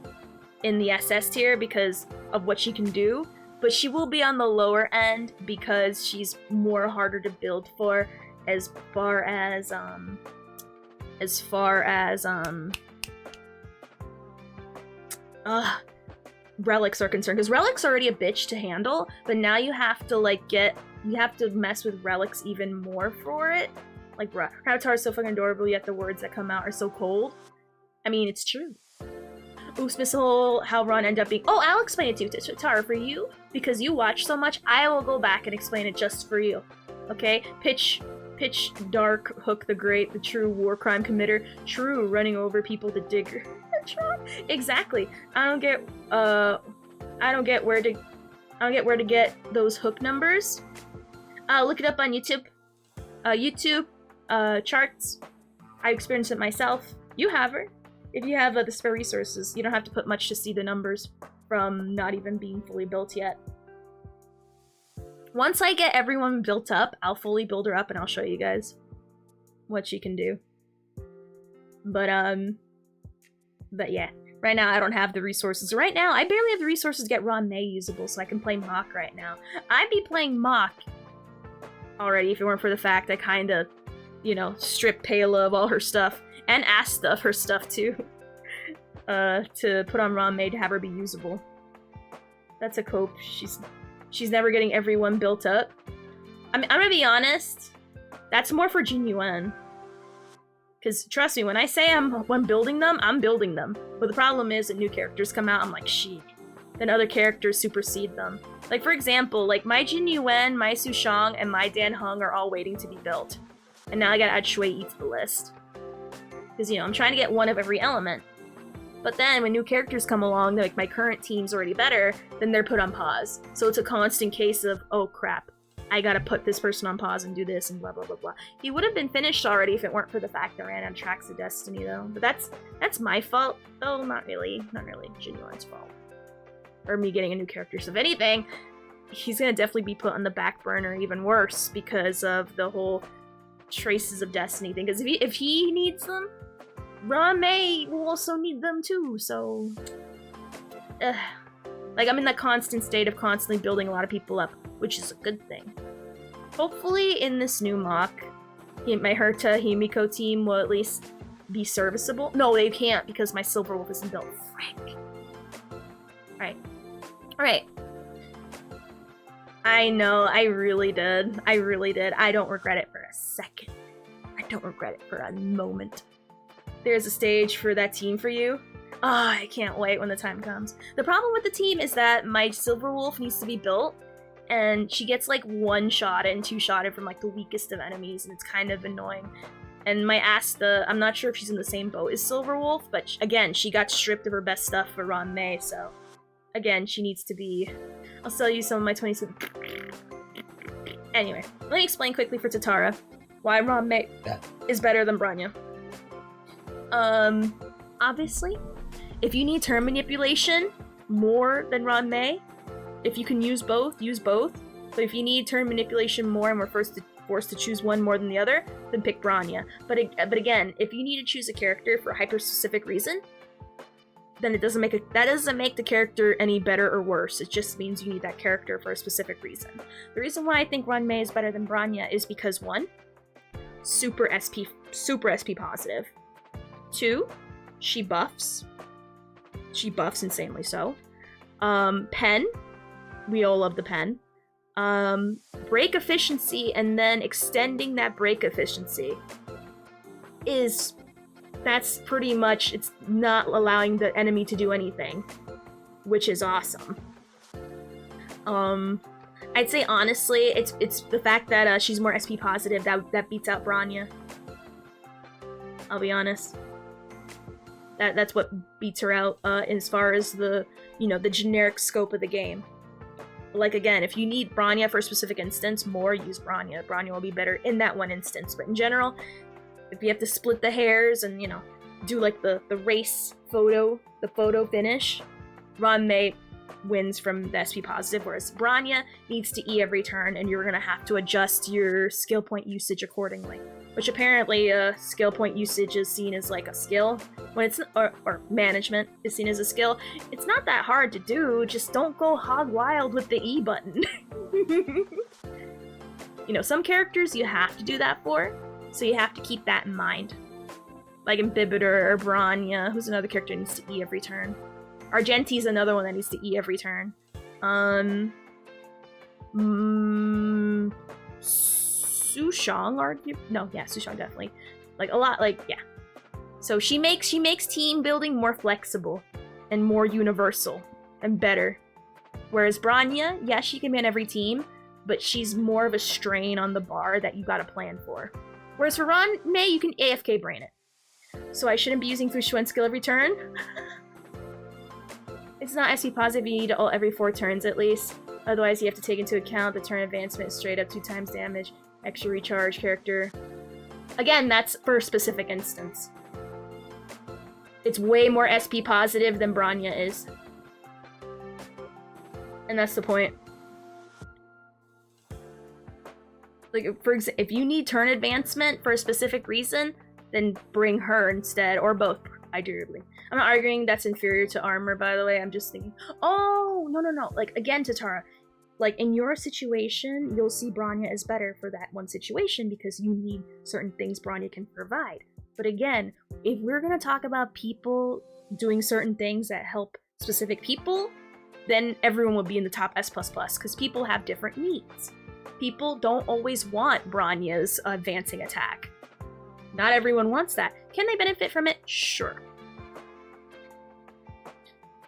in the SS tier because of what she can do, but she will be on the lower end because she's more harder to build for as far as relics are concerned, because relics are already a bitch to handle, but now you have to mess with relics even more for it. Like, Rattata is so fucking adorable, yet the words that come out are so cold. I mean, it's true. Oops, Missile, how Ron ended up being— oh, I'll explain it to you, Tara, for you, because you watch so much, I will go back and explain it just for you. Okay? Pitch Dark, Hook the Great, the true war crime committer, true running over people to dig. Exactly. I don't get where to get those Hook numbers. Look it up on YouTube. Charts. I experienced it myself. You have her. If you have the spare resources, you don't have to put much to see the numbers from not even being fully built yet. Once I get everyone built up, I'll fully build her up and I'll show you guys what she can do. But yeah. Right now, I don't have the resources. Right now, I barely have the resources to get Ron May usable, so I can play Mach right now. I'd be playing Mach already if it weren't for the fact I kinda, you know, stripped Payla of all her stuff, and Asta of her stuff too, to put on Ron May to have her be usable. That's a cope. She's never getting everyone built up. I'm gonna be honest, that's more for Jin Yuan. Because trust me, when I say when building them, I'm building them. But the problem is that new characters come out, I'm like, shit. Then other characters supersede them. Like, for example, like my Jin Yuan, my Su Shang, and my Dan Heng are all waiting to be built. And now I gotta add Shui Yi to the list. Because, you know, I'm trying to get one of every element. But then when new characters come along, like my current team's already better, then they're put on pause. So it's a constant case of, oh crap, I gotta put this person on pause and do this and blah blah blah blah. He would have been finished already if it weren't for the fact that I ran out of Tracks of Destiny though. But that's my fault, though, not really Jin Yuan's fault. Or me getting a new character. So if anything, he's gonna definitely be put on the back burner even worse because of the whole Traces of Destiny thing. Because if he needs them, Ron May will also need them too, so... Like, I'm in that constant state of constantly building a lot of people up, which is a good thing. Hopefully, in this new mock, my Herta Himiko team will at least be serviceable. No, they can't, because my Silver Wolf isn't built. Frick. Alright. I know, I really did. I don't regret it for a second. I don't regret it for a moment. There's a stage for that team for you. Oh, I can't wait when the time comes. The problem with the team is that my Silver Wolf needs to be built, and she gets like one-shotted and two-shotted from like the weakest of enemies, and it's kind of annoying. And my Asta, I'm not sure if she's in the same boat as Silver Wolf, but again, she got stripped of her best stuff for Ron May, so again, she needs to be... I'll sell you some of my 27... Anyway, let me explain quickly for Tatara why Ron May is better than Branya. Obviously, if you need turn manipulation more than Ron May, if you can use both, use both. But if you need turn manipulation more and we're forced to choose one more than the other, then pick Branya. But again, if you need to choose a character for a hyper-specific reason, then that doesn't make the character any better or worse. It just means you need that character for a specific reason. The reason why I think Ron May is better than Branya is because 1, super SP positive. 2, she buffs. She buffs insanely so. Pen. We all love the pen. Break efficiency and then extending that break efficiency that's pretty much, it's not allowing the enemy to do anything, which is awesome. I'd say honestly, it's the fact that she's more SP positive that beats out Branya. I'll be honest. That's what beats her out as far as the generic scope of the game. Like again, if you need Branya for a specific instance, use Branya. Branya will be better in that one instance. But in general, if you have to split the hairs and do like the race photo, the photo finish, Ron May wins from the SP positive, whereas Branya needs to E every turn, and you're gonna have to adjust your skill point usage accordingly. Which apparently, skill point usage is seen as like a skill, when it's or management is seen as a skill. It's not that hard to do. Just don't go hog wild with the E button. Some characters you have to do that for, so you have to keep that in mind. Like Imbibitor or Branya, who's another character that needs to E every turn. Argenti's another one that needs to E every turn. Su Shang, Su Shang definitely. Like a lot, yeah. So she makes team building more flexible and more universal and better. Whereas Branya, yes, she can be on every team, but she's more of a strain on the bar that you gotta plan for. Whereas for Ron May, you can AFK brain it. So I shouldn't be using Fu Xuan skill every turn. It's not SP positive, you need to ult every 4 turns at least. Otherwise you have to take into account the turn advancement straight up 2 times damage, extra recharge character. Again, that's for a specific instance. It's way more SP positive than Branya is. And that's the point. Like, for example, if you need turn advancement for a specific reason, then bring her instead, or both. dearly. I'm not arguing that's inferior to armor, by the way. I'm just thinking, oh, no. Like, again, Tatara, like, in your situation, you'll see Bronya is better for that one situation because you need certain things Bronya can provide. But again, if we're going to talk about people doing certain things that help specific people, then everyone would be in the top S++, because people have different needs. People don't always want Bronya's advancing attack. Not everyone wants that. Can they benefit from it? Sure.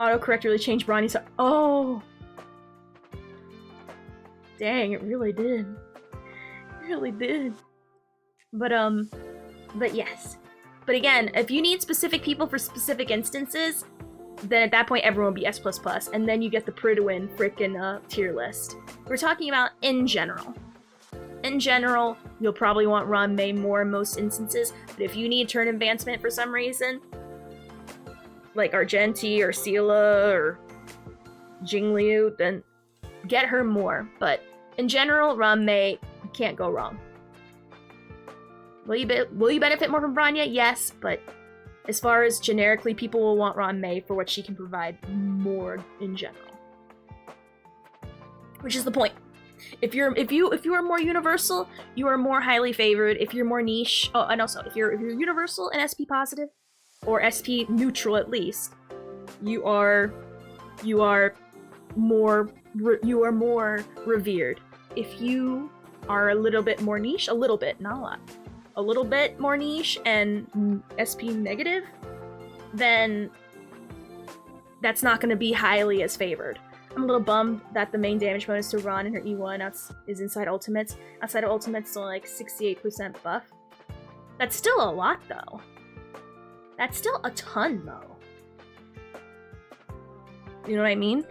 Autocorrect really changed Bronya's... Oh! Dang, it really did. It really did. But yes. But again, if you need specific people for specific instances, then at that point everyone will be S++, and then you get the Pridwin frickin' tier list. We're talking about in general. In general, you'll probably want Ranmei more in most instances, but if you need turn advancement for some reason, like Argenti or Sela or Jingliu, then get her more. But in general, Ranmei, can't go wrong. Will you benefit more from Bronya? Yes, but as far as generically, people will want Ranmei for what she can provide more in general. Which is the point. If you are more universal, you are more highly favored. If you're more niche, oh, and also if you're universal and SP positive, or SP neutral at least, you are more revered. If you are a little bit more niche, a little bit, not a lot, a little bit more niche and SP negative, then that's not going to be highly as favored. I'm a little bummed that the main damage bonus to Ron and her E1 is inside ultimates. Outside of ultimates, still like 68% buff. That's still a lot, though. That's still a ton, though. You know what I mean?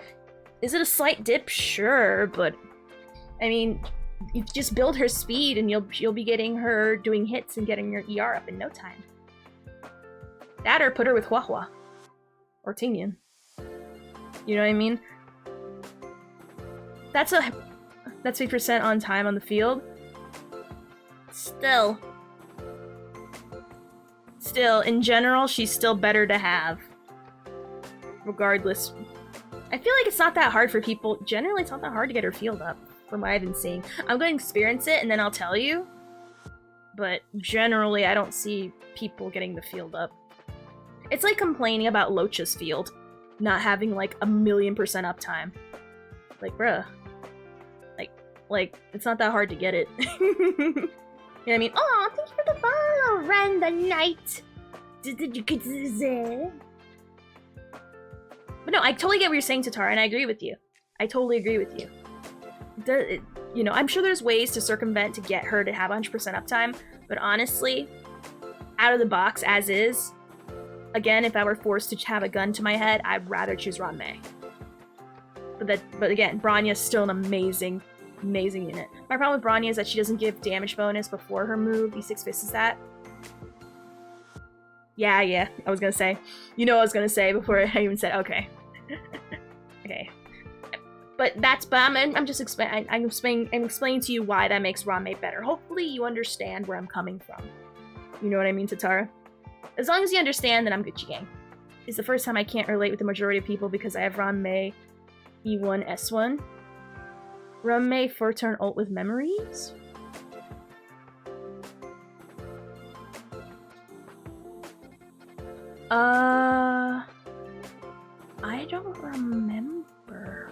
Is it a slight dip? Sure, but I mean, you just build her speed and you'll be getting her doing hits and getting your ER up in no time. That or put her with Huehua. Or Tingyun. You know what I mean? That's 3% on time on the field. Still, in general, she's still better to have. Regardless. I feel like it's not that hard for people. Generally, it's not that hard to get her field up, from what I've been seeing. I'm going to experience it, and then I'll tell you. But generally, I don't see people getting the field up. It's like complaining about Locha's field not having, like, 1,000,000% uptime. Like, bruh. Like, it's not that hard to get it. You know what I mean? Oh, thank you for the follow, Ren the Knight. But no, I totally get what you're saying, Tatara, and I agree with you. I totally agree with you. You know, I'm sure there's ways to circumvent to get her to have 100% uptime, but honestly, out of the box as is, again, if I were forced to have a gun to my head, I'd rather choose Ranmei. But again, Bronya's still an amazing unit. My problem with Bronya is that she doesn't give damage bonus before her move. E6 Fist is that. Yeah, I was gonna say. You know what I was gonna say before I even said okay. Okay. But I'm just explaining to you why that makes Ranmei better. Hopefully you understand where I'm coming from. You know what I mean, Tatara? As long as you understand, then I'm Gucci Gang. It's the first time I can't relate with the majority of people because I have Ranmei E1 S1. Ranmei 4-turn ult with memories? I don't remember.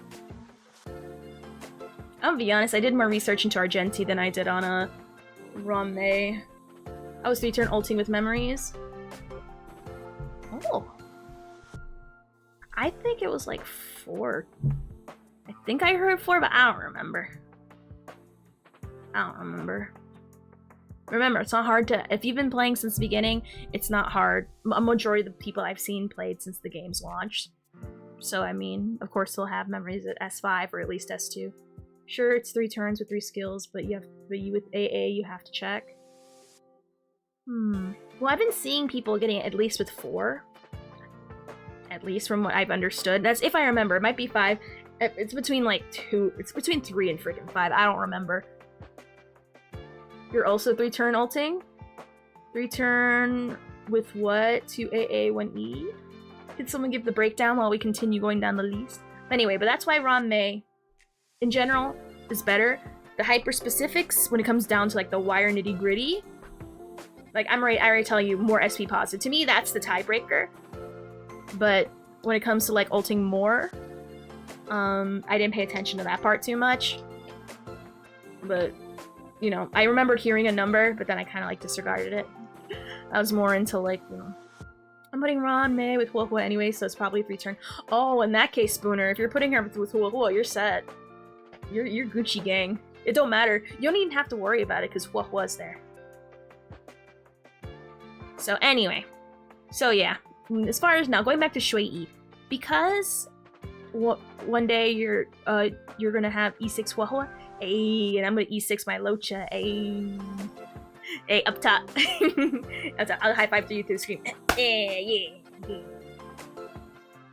I'll be honest, I did more research into Argenti than I did on a Ranmei. I was 3-turn ulting with memories. Oh. I think it was like 4. I think I heard 4, but I don't remember. Remember, it's not hard to... If you've been playing since the beginning, it's not hard. A majority of the people I've seen played since the game's launched. So, I mean, of course they'll have memories at S5 or at least S2. Sure, it's 3 turns with 3 skills, but with AA, you have to check. Well, I've been seeing people getting it at least with 4. At least from what I've understood. That's if I remember. It might be 5. It's between like 2. It's between 3 and freaking 5. I don't remember. You're also 3-turn ulting? 3-turn with what to AA when E? Could someone give the breakdown while we continue going down the list? Anyway, but that's why Ron-mei, in general, is better. The hyper specifics, when it comes down to like the wire nitty gritty, like I already tell you, more SP positive. To me, that's the tiebreaker. But when it comes to like ulting more, I didn't pay attention to that part too much. But, you know, I remembered hearing a number, but then I kind of like disregarded it. I was more into like, you know, I'm putting Ron-mei with huehuehuue anyway, so it's probably 3-turn. Oh, in that case, Spooner, if you're putting her with huehuehuue, you're set. You're Gucci gang. It don't matter. You don't even have to worry about it because huehuehue's there. So anyway, so yeah, as far as now, going back to Shui-E, because one day you're gonna have E6 huehuehuue, ayy, and I'm gonna E6 my Locha, ayy. Hey, up top. I'll high five to you through the screen. Yeah.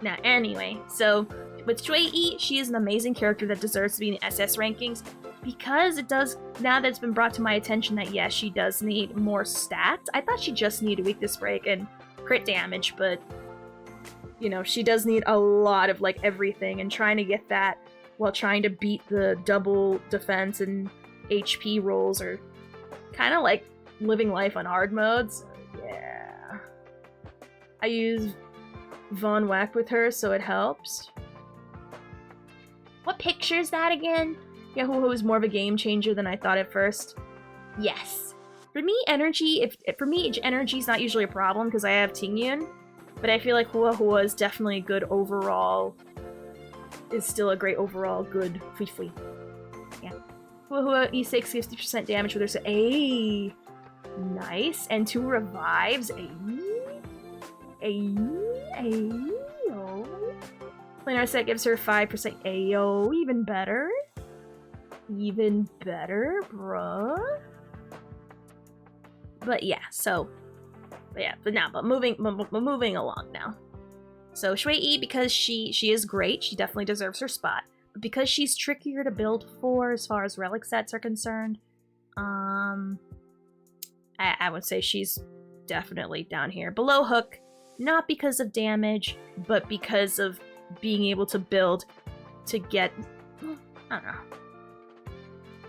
Now, anyway, so with Shui-E, she is an amazing character that deserves to be in the SS rankings because it does. Now that it's been brought to my attention that yes, she does need more stats. I thought she just needed weakness break and crit damage, but you know, she does need a lot of like everything, and trying to get that while trying to beat the double defense and HP rolls are kind of like living life on hard modes. Yeah. I use Von Whack with her, so it helps. What picture is that again? Yeah, huehuehuue is more of a game changer than I thought at first. Yes. For me, energy is not usually a problem because I have Tingyun, but I feel like huehuehuue is definitely a good overall, is still a great overall good Fui. Yeah. Huehuehuue E6 50% damage with her, so ayy. Nice. And 2 revives. Ayy. Planar set gives her 5%. Ayo. Even better. Bruh. But yeah, but moving along now. So Shui-E, because she is great, she definitely deserves her spot. But because she's trickier to build for as far as relic sets are concerned, I would say she's definitely down here. Below Hook, not because of damage, but because of being able to build to get... I don't know.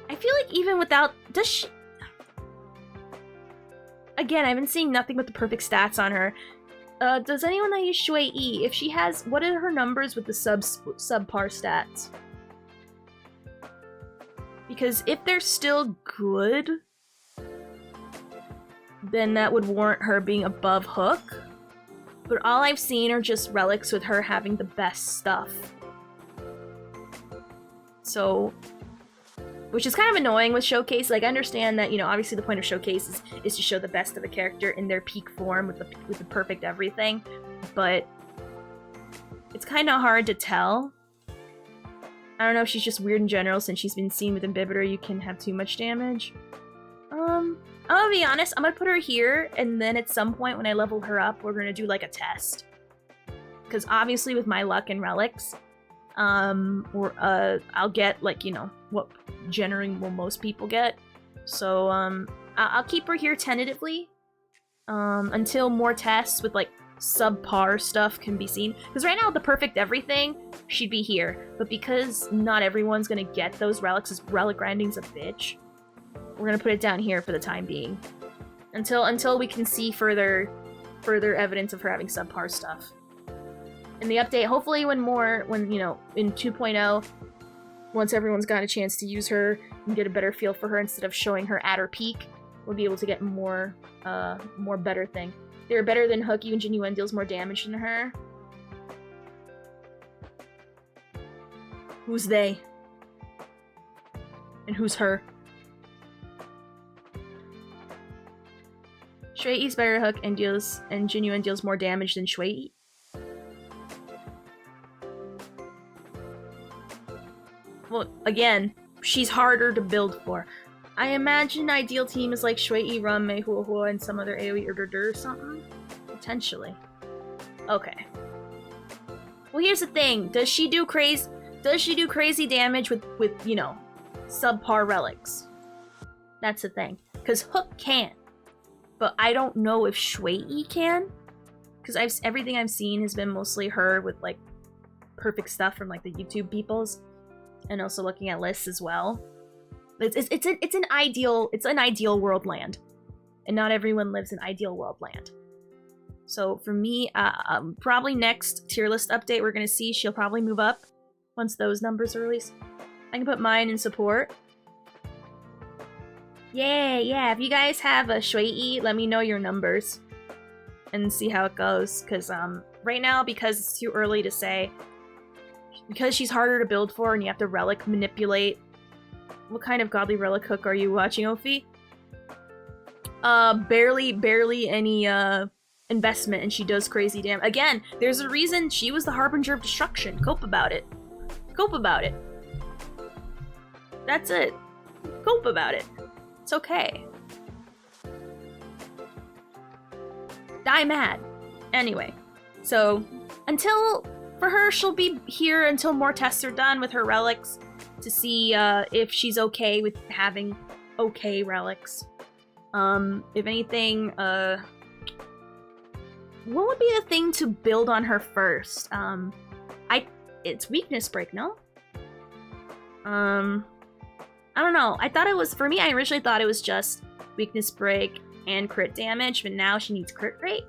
I feel like even without... Does she... Again, I've been seeing nothing but the perfect stats on her. Does anyone that use Shui-E, if she has... What are her numbers with the subpar stats? Because if they're still good, then that would warrant her being above Hook. But all I've seen are just relics with her having the best stuff. So, which is kind of annoying with Showcase. Like, I understand that, you know, obviously the point of Showcase is to show the best of a character in their peak form with the perfect everything. But it's kind of hard to tell. I don't know if she's just weird in general, since she's been seen with Imbibitor, you can have too much damage. I'm gonna be honest, I'm gonna put her here, and then at some point when I level her up, we're gonna do like a test. Because obviously with my luck and relics, I'll get like, you know, what generally will most people get. So I'll keep her here tentatively until more tests with like subpar stuff can be seen. Because right now the perfect everything, she'd be here. But because not everyone's gonna get those relics, as relic grinding's a bitch, we're gonna put it down here for the time being. Until we can see further evidence of her having subpar stuff. In the update, hopefully when you know, in 2.0, once everyone's got a chance to use her and get a better feel for her instead of showing her at her peak, we'll be able to get more better thing. They're better than Hook, even Genuine deals more damage than her. Who's they? And who's her? Shui-E's better Hook and Genuine deals more damage than Shui-E. Well, again, she's harder to build for. I imagine ideal team is like Shui-E, Ron-mei, huehuehuue, and some other AoE or something? Potentially. Okay. Well, here's the thing. Does she do crazy damage with you know, subpar relics? That's the thing. Because Hook can't. but I don't know if Shui can, because everything I've seen has been mostly her with like perfect stuff from like the YouTube peoples, and also looking at lists as well. It's an ideal world land, and not everyone lives in ideal world land. So for me, probably next tier list update we're gonna see she'll probably move up once those numbers are released. I can put mine in support. Yeah. If you guys have a Shui, let me know your numbers and see how it goes. Because right now, because it's too early to say, because she's harder to build for and you have to relic manipulate. What kind of godly relic hook are you watching, Ophi? Barely any investment, and she does crazy damage. Again, there's a reason she was the Harbinger of Destruction. Cope about it. Cope about it. That's it. Cope about it. It's okay. Die mad. Anyway, so for her, she'll be here until more tests are done with her relics to see if she's okay with having okay relics. If anything, what would be the thing to build on her first? It's weakness break, no? I don't know. I thought it was, for me, I originally thought it was just weakness break and crit damage, but now she needs crit rate.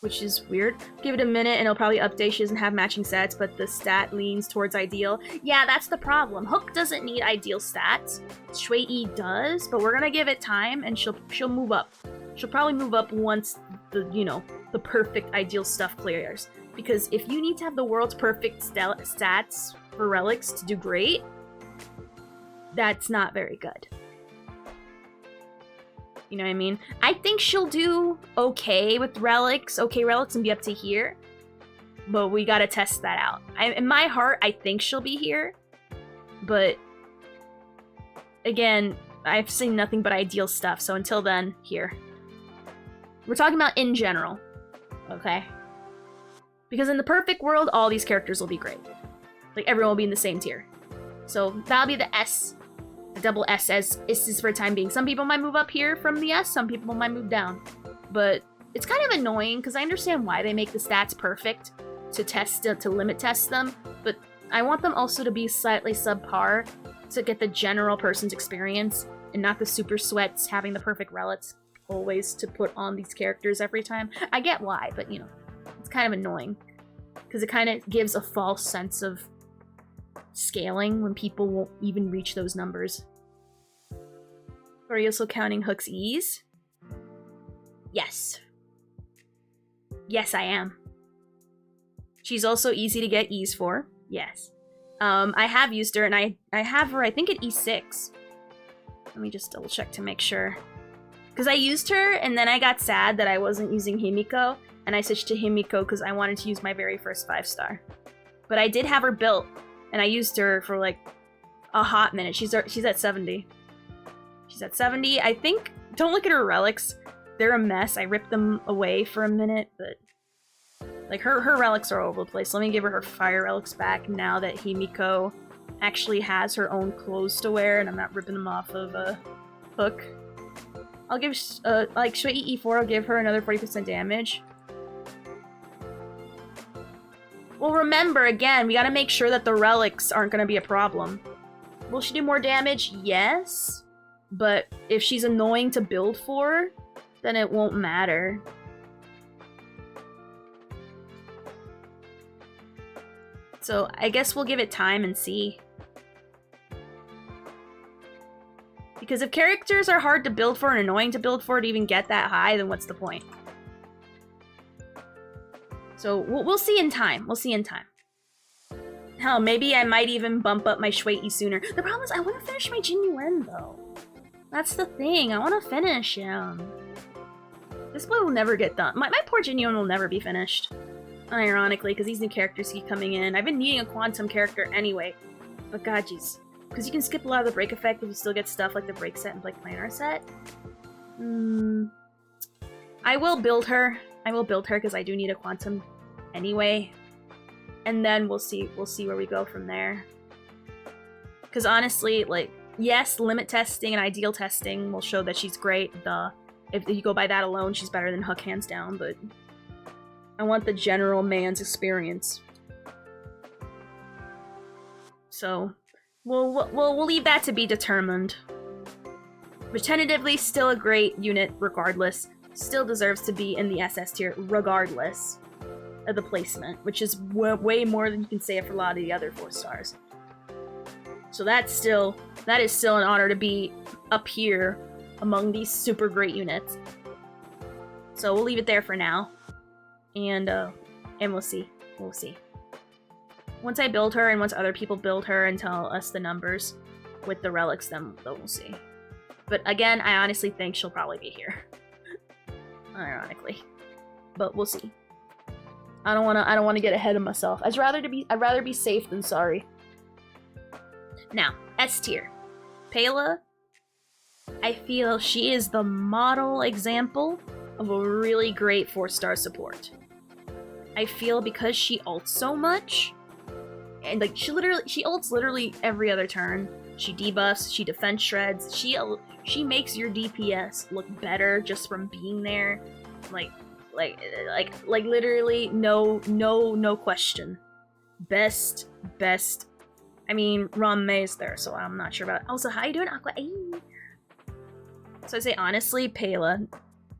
Which is weird. Give it a minute and it'll probably update. She doesn't have matching stats, but the stat leans towards ideal. Yeah, that's the problem. Hook doesn't need ideal stats. Shui does, but we're gonna give it time and she'll move up. She'll probably move up once the perfect ideal stuff clears. Because if you need to have the world's perfect stats for relics to do great, that's not very good. You know what I mean? I think she'll do okay with relics. Okay, relics can be up to here. But we gotta test that out. In my heart, I think she'll be here. But again, I've seen nothing but ideal stuff. So until then, here. We're talking about in general. Okay? Because in the perfect world, all these characters will be great. Like, everyone will be in the same tier. So that'll be the S. The double S as is for the time being. Some people might move up here from the S, some people might move down. But it's kind of annoying, because I understand why they make the stats perfect to limit test them, but I want them also to be slightly subpar to get the general person's experience, and not the super sweats having the perfect relics always to put on these characters every time. I get why, but it's kind of annoying, because it kind of gives a false sense of scaling when people won't even reach those numbers. Are you also counting Hook's E's? Yes. Yes, I am. She's also easy to get E's for. Yes. I have used her, and I have her, I think, at E6. Let me just double check to make sure. Because I used her, and then I got sad that I wasn't using Himiko, and I switched to Himiko because I wanted to use my very first 5-star. But I did have her built, and I used her for like a hot minute. She's at 70. She's at 70. I think, don't look at her relics. They're a mess. I ripped them away for a minute, but like her relics are all over the place. Let me give her fire relics back now that Himiko actually has her own clothes to wear, and I'm not ripping them off of Hook. I'll give like Shui E4. I'll give her another 40% damage. Well, remember, again, we gotta make sure that the relics aren't gonna be a problem. Will she do more damage? Yes. But if she's annoying to build for, then it won't matter. So I guess we'll give it time and see. Because if characters are hard to build for and annoying to build for to even get that high, then what's the point? So we'll see in time. We'll see in time. Hell, maybe I might even bump up my Shui sooner. The problem is I want to finish my Jin Yuan, though. That's the thing. I want to finish him. This boy will never get done. My poor Jin Yuan will never be finished. Unironically, because these new characters keep coming in. I've been needing a quantum character anyway. But god, jeez. Because you can skip a lot of the break effect, but you still get stuff like the break set and like planar set. I will build her. I will build her because I do need a quantum anyway. And then we'll see where we go from there. Because honestly, like, yes, limit testing and ideal testing will show that she's great. If you go by that alone, she's better than Hook hands down, but I want the general man's experience. So, we'll leave that to be determined. But tentatively, still a great unit regardless. Still deserves to be in the SS tier regardless of the placement, which is way more than you can say for a lot of the other 4 stars. So that is still an honor to be up here among these super great units. So we'll leave it there for now, and we'll see. We'll see. Once I build her, and once other people build her and tell us the numbers with the relics, then we'll see. But again, I honestly think she'll probably be here. Ironically, but we'll see. I don't wanna get ahead of myself. I'd rather be safe than sorry. Now, S tier. Pela, I feel she is the model example of a really great 4-star support. I feel because she ults so much, and like she ults literally every other turn. She debuffs, she defense shreds, she makes your DPS look better just from being there. Like literally no question. Best. I mean, Rom May's there, so I'm not sure about it. Also, how you doing, Aqua? Ay. So I say honestly, Pela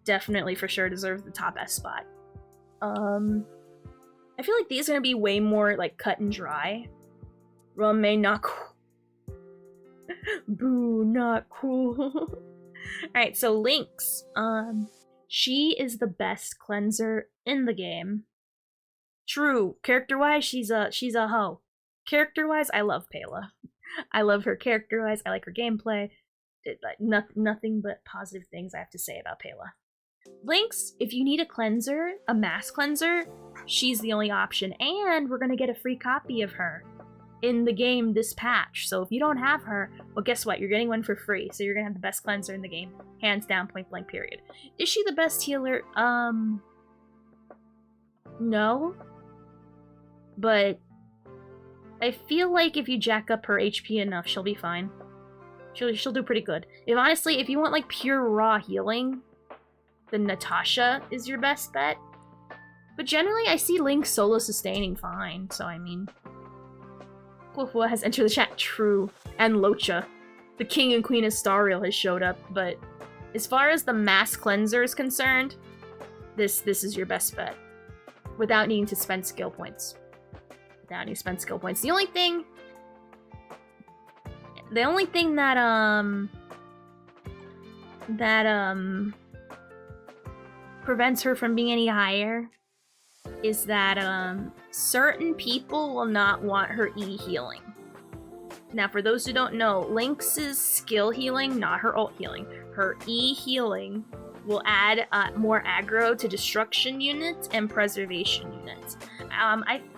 definitely for sure deserves the top S spot. I feel like these are gonna be way more like cut and dry. Rom May not cool. Boo, not cool. Alright, so Lynx. She is the best cleanser in the game. True, character-wise, she's a hoe. Character-wise, I love Pela. I love her character-wise, I like her gameplay. Nothing but positive things I have to say about Pela. Lynx, if you need a cleanser, a mass cleanser, she's the only option. And we're gonna get a free copy of her in the game this patch. So if you don't have her, well, guess what? You're getting one for free. So you're gonna have the best cleanser in the game. Hands down, point blank, period. Is she the best healer? No. But I feel like if you jack up her HP enough, she'll be fine. She'll do pretty good. If you want like pure raw healing, then Natasha is your best bet. But generally, I see Lynx solo sustaining fine, so I mean... Huehuehuhue has entered the chat, true. And Locha. The king and queen of Stariel has showed up, but... As far as the mass cleanser is concerned, this is your best bet. Without needing to spend skill points. The only thing that prevents her from being any higher is that certain people will not want her E healing. Now, for those who don't know, Lynx's skill healing, not her ult healing, her E healing will add more aggro to destruction units and preservation units.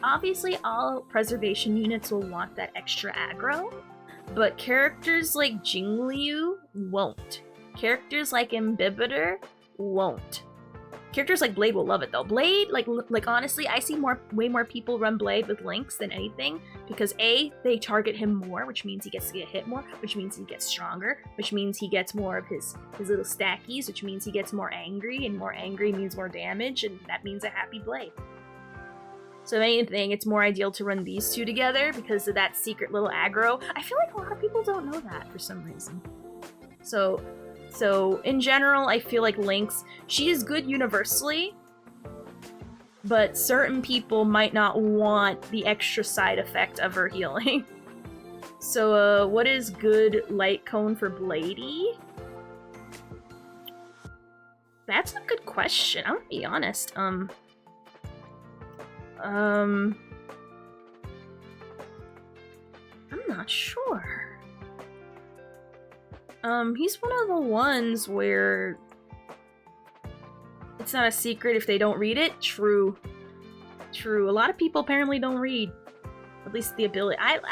Obviously, all preservation units will want that extra aggro, but characters like Jingliu won't. Characters like Imbibitor won't. Characters like Blade will love it though. Blade, like honestly, I see way more people run Blade with Lynx than anything, because A, they target him more, which means he gets to get hit more, which means he gets stronger, which means he gets more of his little stackies, which means he gets more angry, and more angry means more damage, and that means a happy Blade. So if anything, it's more ideal to run these two together because of that secret little aggro. I feel like a lot of people don't know that for some reason. So in general, I feel like Lynx, she is good universally, but certain people might not want the extra side effect of her healing. So what is good light cone for Bladey? That's a good question. I'm gonna be honest. I'm not sure. He's one of the ones where it's not a secret if they don't read it. True. A lot of people apparently don't read. At least the ability. At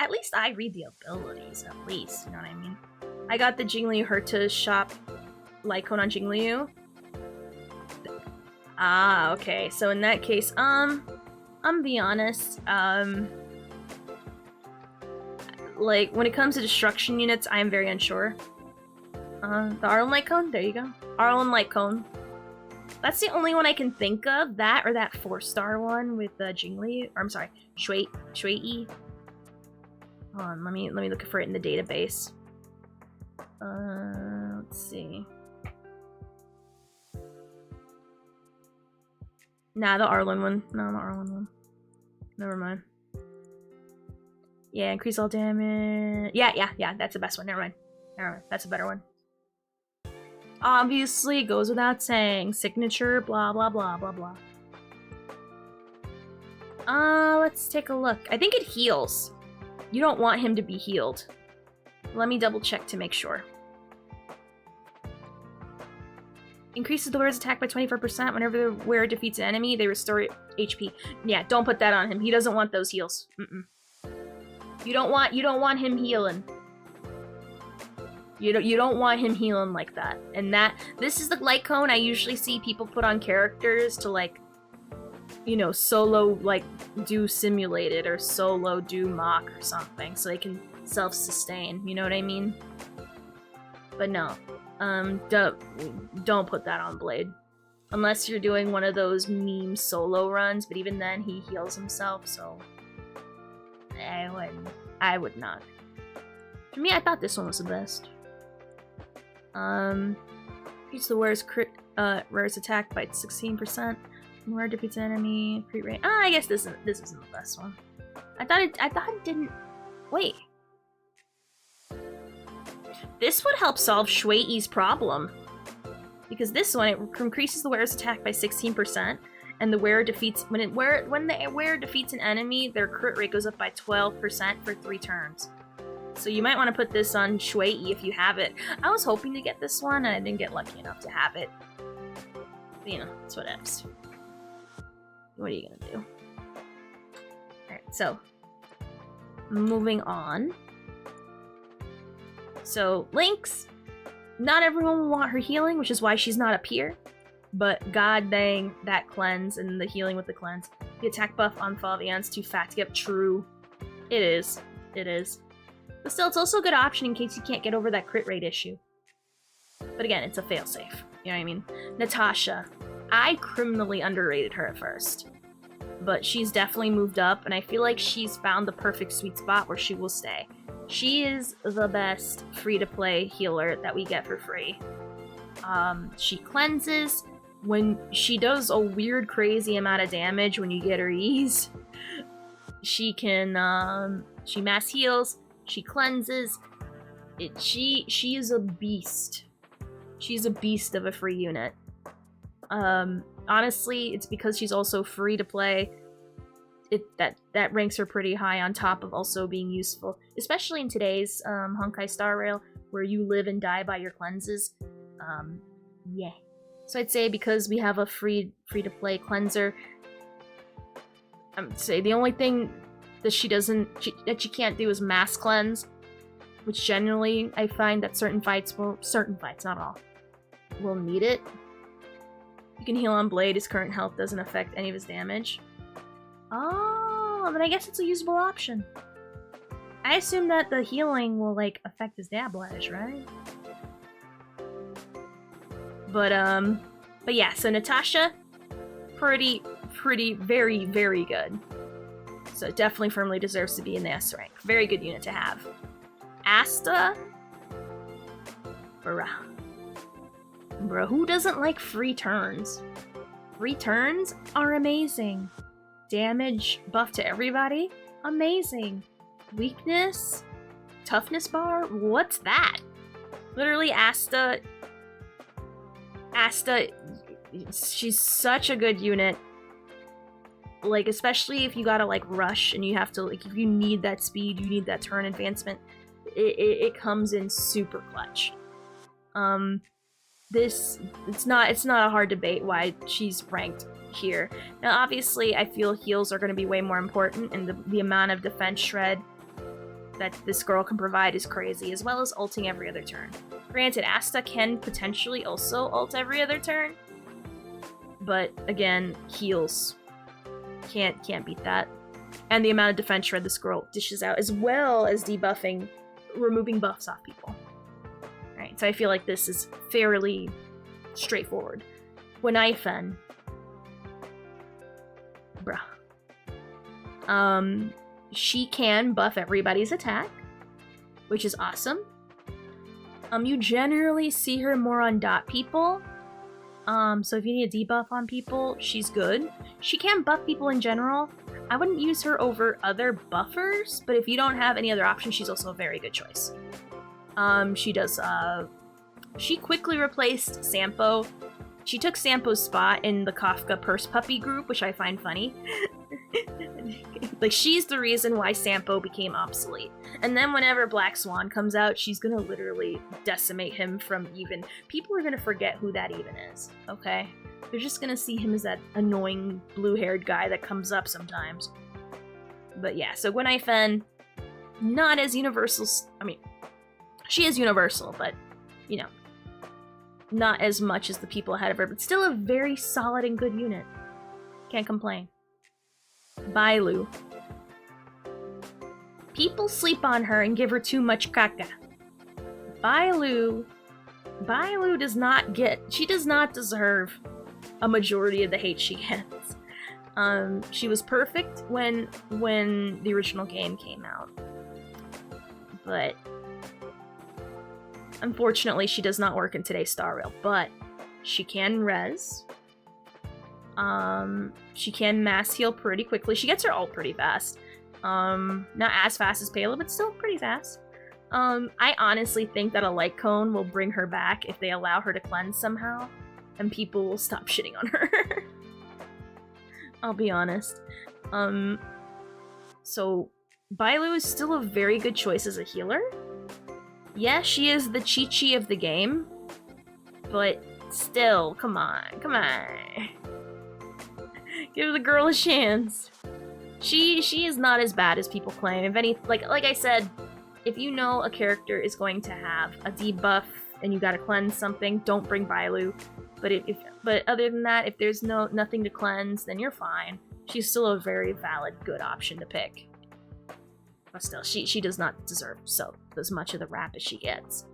least I read the abilities, at least. You know what I mean? I got the Jingliu Herta shop Lycone on Jingliu. Ah, okay. So in that case, I'm be honest, like, when it comes to destruction units, I am very unsure. The Arlen Light Cone? There you go. Arlen Light Cone. That's the only one I can think of. That or that 4-star one with Jingli. Or I'm sorry, Shui. Hold on, let me look for it in the database. Let's see. Nah, the Arlen one. No, the Arlen one. Never mind. Yeah, increase all damage. Yeah, that's the best one. Never mind. That's a better one. Obviously, goes without saying. Signature, blah, blah, blah, blah, blah. Let's take a look. I think it heals. You don't want him to be healed. Let me double check to make sure. Increases the wearer's attack by 24% whenever the wearer defeats an enemy. They restore HP. Yeah, don't put that on him. He doesn't want those heals. You don't want him healing. You don't want him healing like that. And this is the light cone I usually see people put on characters to, like, you know, solo, like, do simulated or solo do mock or something so they can self-sustain, you know what I mean? But no, don't put that on Blade. Unless you're doing one of those meme solo runs, but even then he heals himself, so I would not. For me, I thought this one was the best. Increase the wearer's attack by 16%. Wearer defeats an enemy. Crit rate. I guess this isn't the best one. I thought it didn't. Wait. This would help solve Shui-Yi's problem. Because this one, it increases the wearer's attack by 16%, and the wearer defeats when the wearer defeats an enemy, their crit rate goes up by 12% for 3 turns. So you might want to put this on Shui-Yi if you have it. I was hoping to get this one, and I didn't get lucky enough to have it. But, you know, that's what happens. What are you gonna do? Alright, so moving on. So, Lynx. Not everyone will want her healing, which is why she's not up here. But god dang, that cleanse and the healing with the cleanse. The attack buff on Favian's too fat to get true. It is. It is. But still, it's also a good option in case you can't get over that crit rate issue. But again, it's a failsafe. You know what I mean? Natasha. I criminally underrated her at first. But she's definitely moved up, and I feel like she's found the perfect sweet spot where she will stay. She is the best free-to-play healer that we get for free. She cleanses. When she does a weird, crazy amount of damage when you get her ease, she can, she mass heals, she cleanses. She is a beast. She's a beast of a free unit. Honestly, it's because she's also free to play. That ranks her pretty high on top of also being useful, especially in today's Honkai Star Rail, where you live and die by your cleanses. Yeah. So I'd say because we have a free to play cleanser, I'd say the only thing that she can't do is mass cleanse, which generally I find that certain fights, not all, will need it. You can heal on Blade. His current health doesn't affect any of his damage. Oh, then I guess it's a usable option. I assume that the healing will, like, affect his dablage, right? But yeah, so Natasha, pretty, very, very good. So definitely firmly deserves to be in the S rank. Very good unit to have. Asta? Bruh, who doesn't like free turns? Free turns are amazing. Damage buff to everybody? Amazing. Weakness? Toughness bar? What's that? Literally, Asta, she's such a good unit. Like, especially if you gotta, like, rush and you have to, like, if you need that speed, you need that turn advancement, it comes in super clutch. It's not a hard debate why she's ranked here. Now, obviously, I feel heals are going to be way more important, and the amount of defense shred that this girl can provide is crazy, as well as ulting every other turn. Granted, Asta can potentially also ult every other turn, but again, heals can't beat that. and the amount of defense shred this girl dishes out, as well as debuffing, removing buffs off people. Alright, so I feel like this is fairly straightforward. Wenaifen. Bruh. She can buff everybody's attack, which is awesome. You generally see her more on dot people. So if you need a debuff on people, she's good. She can buff people in general. I wouldn't use her over other buffers, but if you don't have any other options, she's also a very good choice. She quickly replaced Sampo. She took Sampo's spot in the Kafka Purse Puppy group, which I find funny. Like, she's the reason why Sampo became obsolete. And then whenever Black Swan comes out, she's gonna literally decimate him from even... People are gonna forget who that even is, okay? They're just gonna see him as that annoying blue-haired guy that comes up sometimes. But yeah, so Wenaifen, not as universal... I mean, she is universal, but, you know, not as much as the people ahead of her, but still a very solid and good unit. Can't complain. Bailu. People sleep on her and give her too much caca. Bailu does not deserve a majority of the hate she gets. She was perfect when the original game came out. But unfortunately, she does not work in today's Star Rail, but she can res. She can mass heal pretty quickly. She gets her ult pretty fast. Not as fast as Pela, but still pretty fast. I honestly think that a light cone will bring her back if they allow her to cleanse somehow, and people will stop shitting on her. I'll be honest. So Bailu is still a very good choice as a healer. Yeah, she is the Chi-Chi of the game, but still, come on. Give the girl a chance. She is not as bad as people claim. If any, like I said, if you know a character is going to have a debuff and you gotta cleanse something, don't bring Bailu. But other than that, if there's nothing to cleanse, then you're fine. She's still a very valid, good option to pick. But still, she does not deserve as much of the rap as she gets.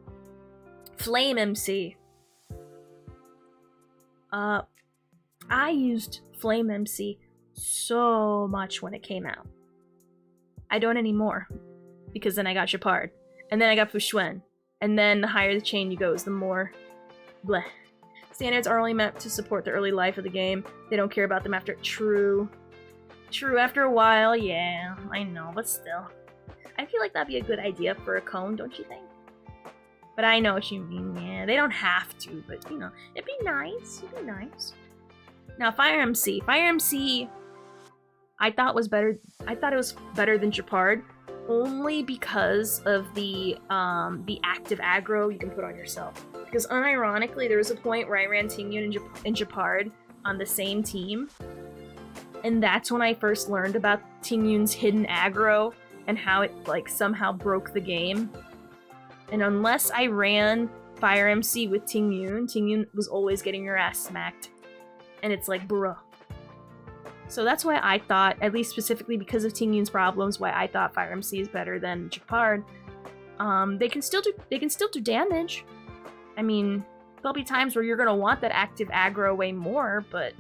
Flame MC. I used Flame MC so much when it came out. I don't anymore, because then I got Japard, and then I got Fushuen, and then the higher the chain you go is the more bleh. Standards are only meant to support the early life of the game. They don't care about them after... True, after a while, yeah, I know, but still. I feel like that'd be a good idea for a cone, don't you think? But I know what you mean, yeah, they don't have to, but, you know, it'd be nice. Now, Fire MC, I thought it was better than Japard, only because of the active aggro you can put on yourself. Because unironically, there was a point where I ran Tingyun and Japard on the same team, and that's when I first learned about Tingyun's hidden aggro and how it like somehow broke the game. And unless I ran Fire MC with Tingyun was always getting your ass smacked. And it's like, bruh. So that's why I thought, at least specifically because of Tingyun's problems, why I thought Fire MC is better than Japard. They can still do damage. I mean, there'll be times where you're gonna want that active aggro way more, but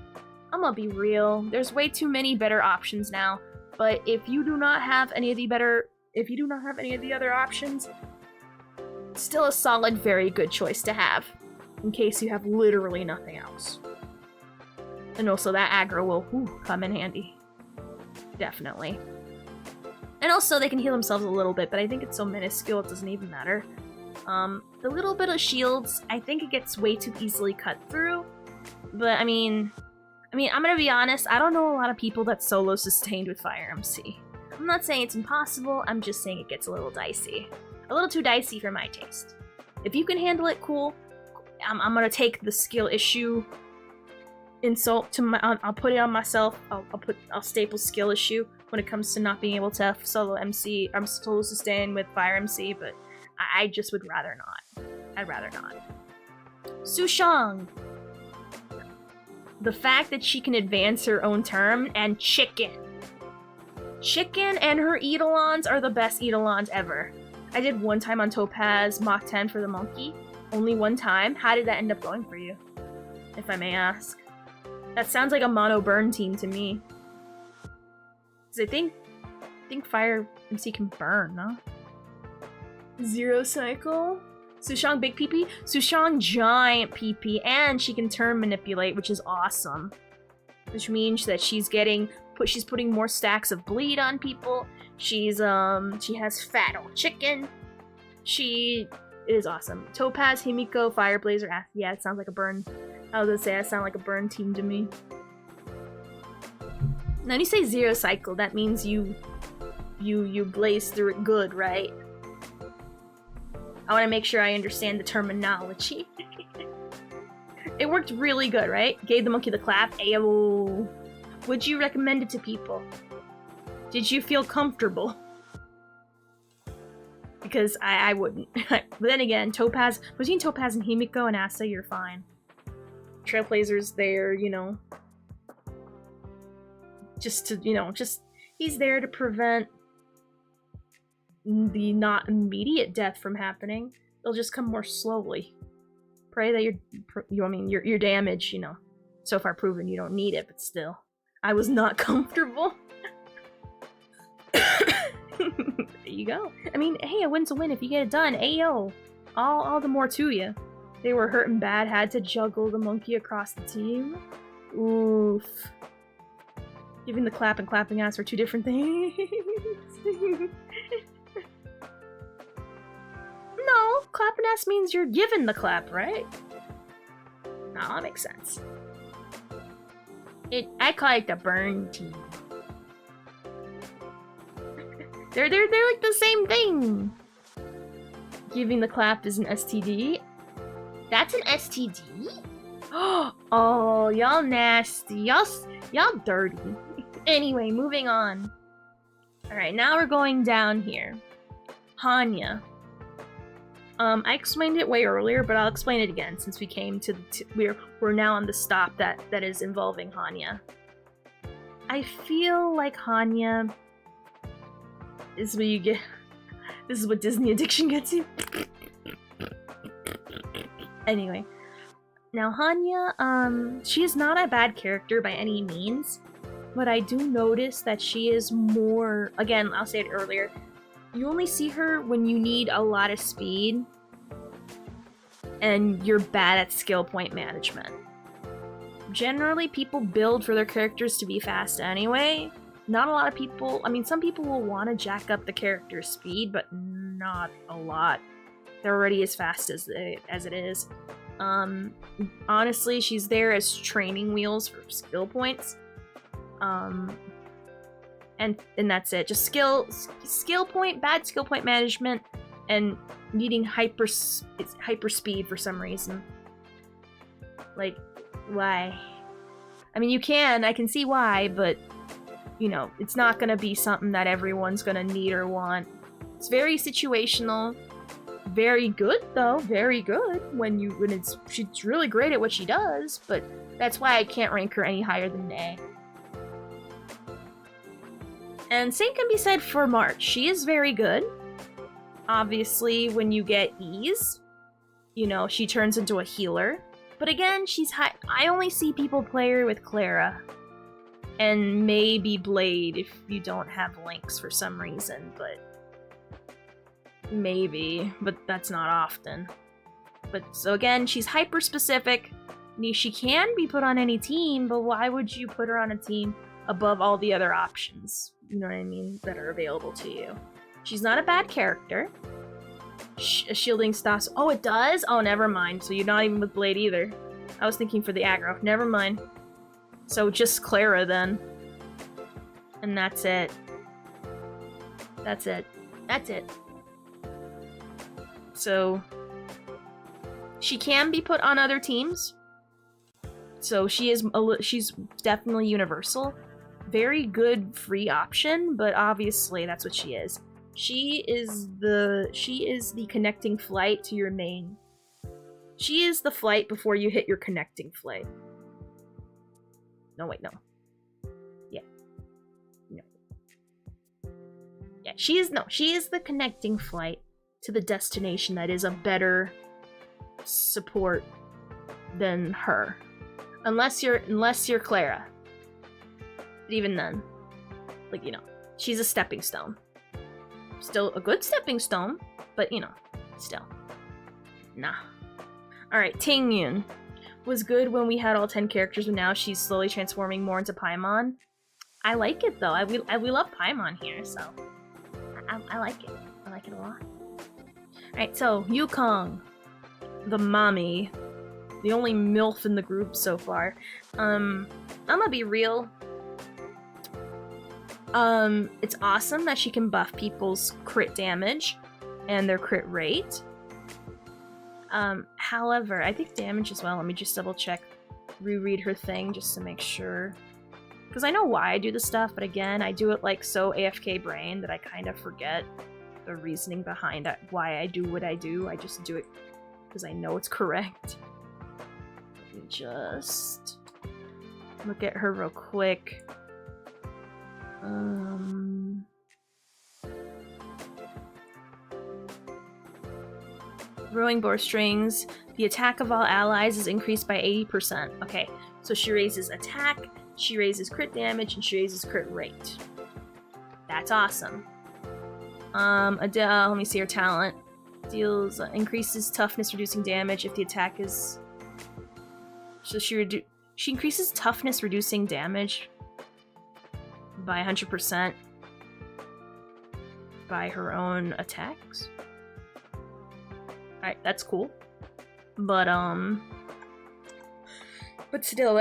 I'm gonna be real. There's way too many better options now. But if you do not have any of the other options, still a solid, very good choice to have, in case you have literally nothing else. And also that aggro will come in handy. Definitely. And also they can heal themselves a little bit, but I think it's so minuscule it doesn't even matter. The little bit of shields, I think it gets way too easily cut through. But I mean, I'm gonna be honest, I don't know a lot of people that solo sustained with Fire MC. I'm not saying it's impossible, I'm just saying it gets a little dicey. A little too dicey for my taste. If you can handle it, cool. I'm gonna take the skill issue insult to my... I'll put it on myself. I'll staple skill issue when it comes to not being able to solo MC. I'm solo sustain with Fire MC, but I just would rather not. I'd rather not. Sushang. The fact that she can advance her own term and chicken. Chicken and her Eidolons are the best Eidolons ever. I did one time on Topaz Mach 10 for the monkey. Only one time. How did that end up going for you? If I may ask. That sounds like a mono burn team to me. Cause I think Fire MC can burn, no? Zero cycle. Sushang big PP. Sushang giant PP, and she can turn manipulate, which is awesome. Which means that she's putting more stacks of bleed on people. She has fat old chicken. She is awesome. Topaz, Himiko, Fireblazer. Yeah, it sounds like a burn. I was gonna say, that sounds like a burn team to me. Now, when you say zero cycle, that means you blaze through it good, right? I want to make sure I understand the terminology. It worked really good, right? Gave the monkey the clap. Ayo. Would you recommend it to people? Did you feel comfortable? Because I wouldn't. But then again, Topaz, between Topaz and Himiko and Asa, you're fine. Trailblazer's there, you know. He's there to prevent the not immediate death from happening. They'll just come more slowly. Pray that your damage, you know, so far proven you don't need it, but still. I was not comfortable. There you go. I mean, hey, a win's a win if you get it done. Ayo. All the more to you. They were hurting bad, had to juggle the monkey across the team. Oof. Giving the clap and clapping ass are two different things. No, clapping ass means you're given the clap, right? No, that makes sense. I call it the burn team. They're like the same thing. Giving the clap is an STD. That's an STD? Oh, y'all nasty. Y'all dirty. Anyway, moving on. Alright, now we're going down here. Hanya. I explained it way earlier, but I'll explain it again since we came to we're now on the stop that is involving Hanya. I feel like Hanya is what you get. This is what Disney addiction gets you. Anyway, now Hanya, she is not a bad character by any means, but I do notice that she is more. Again, I'll say it earlier. You only see her when you need a lot of speed and you're bad at skill point management. Generally, people build for their characters to be fast anyway. Not a lot of people, I mean, some people will want to jack up the character's speed, but not a lot. They're already as fast as it is. Honestly, she's there as training wheels for skill points. And that's it. Just skill point, bad skill point management, and needing hyper speed for some reason. Like, why? I mean, I can see why, but you know, it's not gonna be something that everyone's gonna need or want. It's very situational. Very good though, very good she's really great at what she does, but that's why I can't rank her any higher than an A. And same can be said for March. She is very good. Obviously, when you get Ease, you know, she turns into a healer. But again, she's high. I only see people play her with Clara. And maybe Blade if you don't have Lynx for some reason, but maybe, but that's not often. But so again, she's hyper specific. She can be put on any team, but why would you put her on a team above all the other options? You know what I mean? That are available to you. She's not a bad character. Shielding stops. Oh, it does? Oh, never mind. So you're not even with Blade either. I was thinking for the aggro. Never mind. So just Clara then. And that's it. That's it. That's it. So she can be put on other teams. So she's definitely universal. Very good free option, but obviously that's what she is. She is the connecting flight to your main. She is the flight before you hit your connecting flight. No, wait, no. Yeah. No. she is the connecting flight to the destination that is a better support than her. Unless you're Clara. But even then, like, you know, she's a stepping stone. Still a good stepping stone, but you know, still. Nah. Alright, Ting Yun was good when we had all 10 characters, but now she's slowly transforming more into Paimon. I like it though. We love Paimon here, so I like it. I like it a lot. Alright, so Yukong, the mommy, the only MILF in the group so far. I'm gonna be real. It's awesome that she can buff people's crit damage and their crit rate. However, I think damage as well. Let me just double check, reread her thing just to make sure. Because I know why I do the stuff, but again, I do it like so AFK brain that I kind of forget the reasoning behind why I do what I do. I just do it because I know it's correct. Let me just look at her real quick. Rowing bowstrings. The attack of all allies is increased by 80%. Okay, so she raises attack, she raises crit damage, and she raises crit rate. That's awesome. Adele, let me see her talent. Deals increases toughness, reducing damage if the attack is. So she increases toughness, reducing damage by 100% by her own attacks. Alright, that's cool. But still,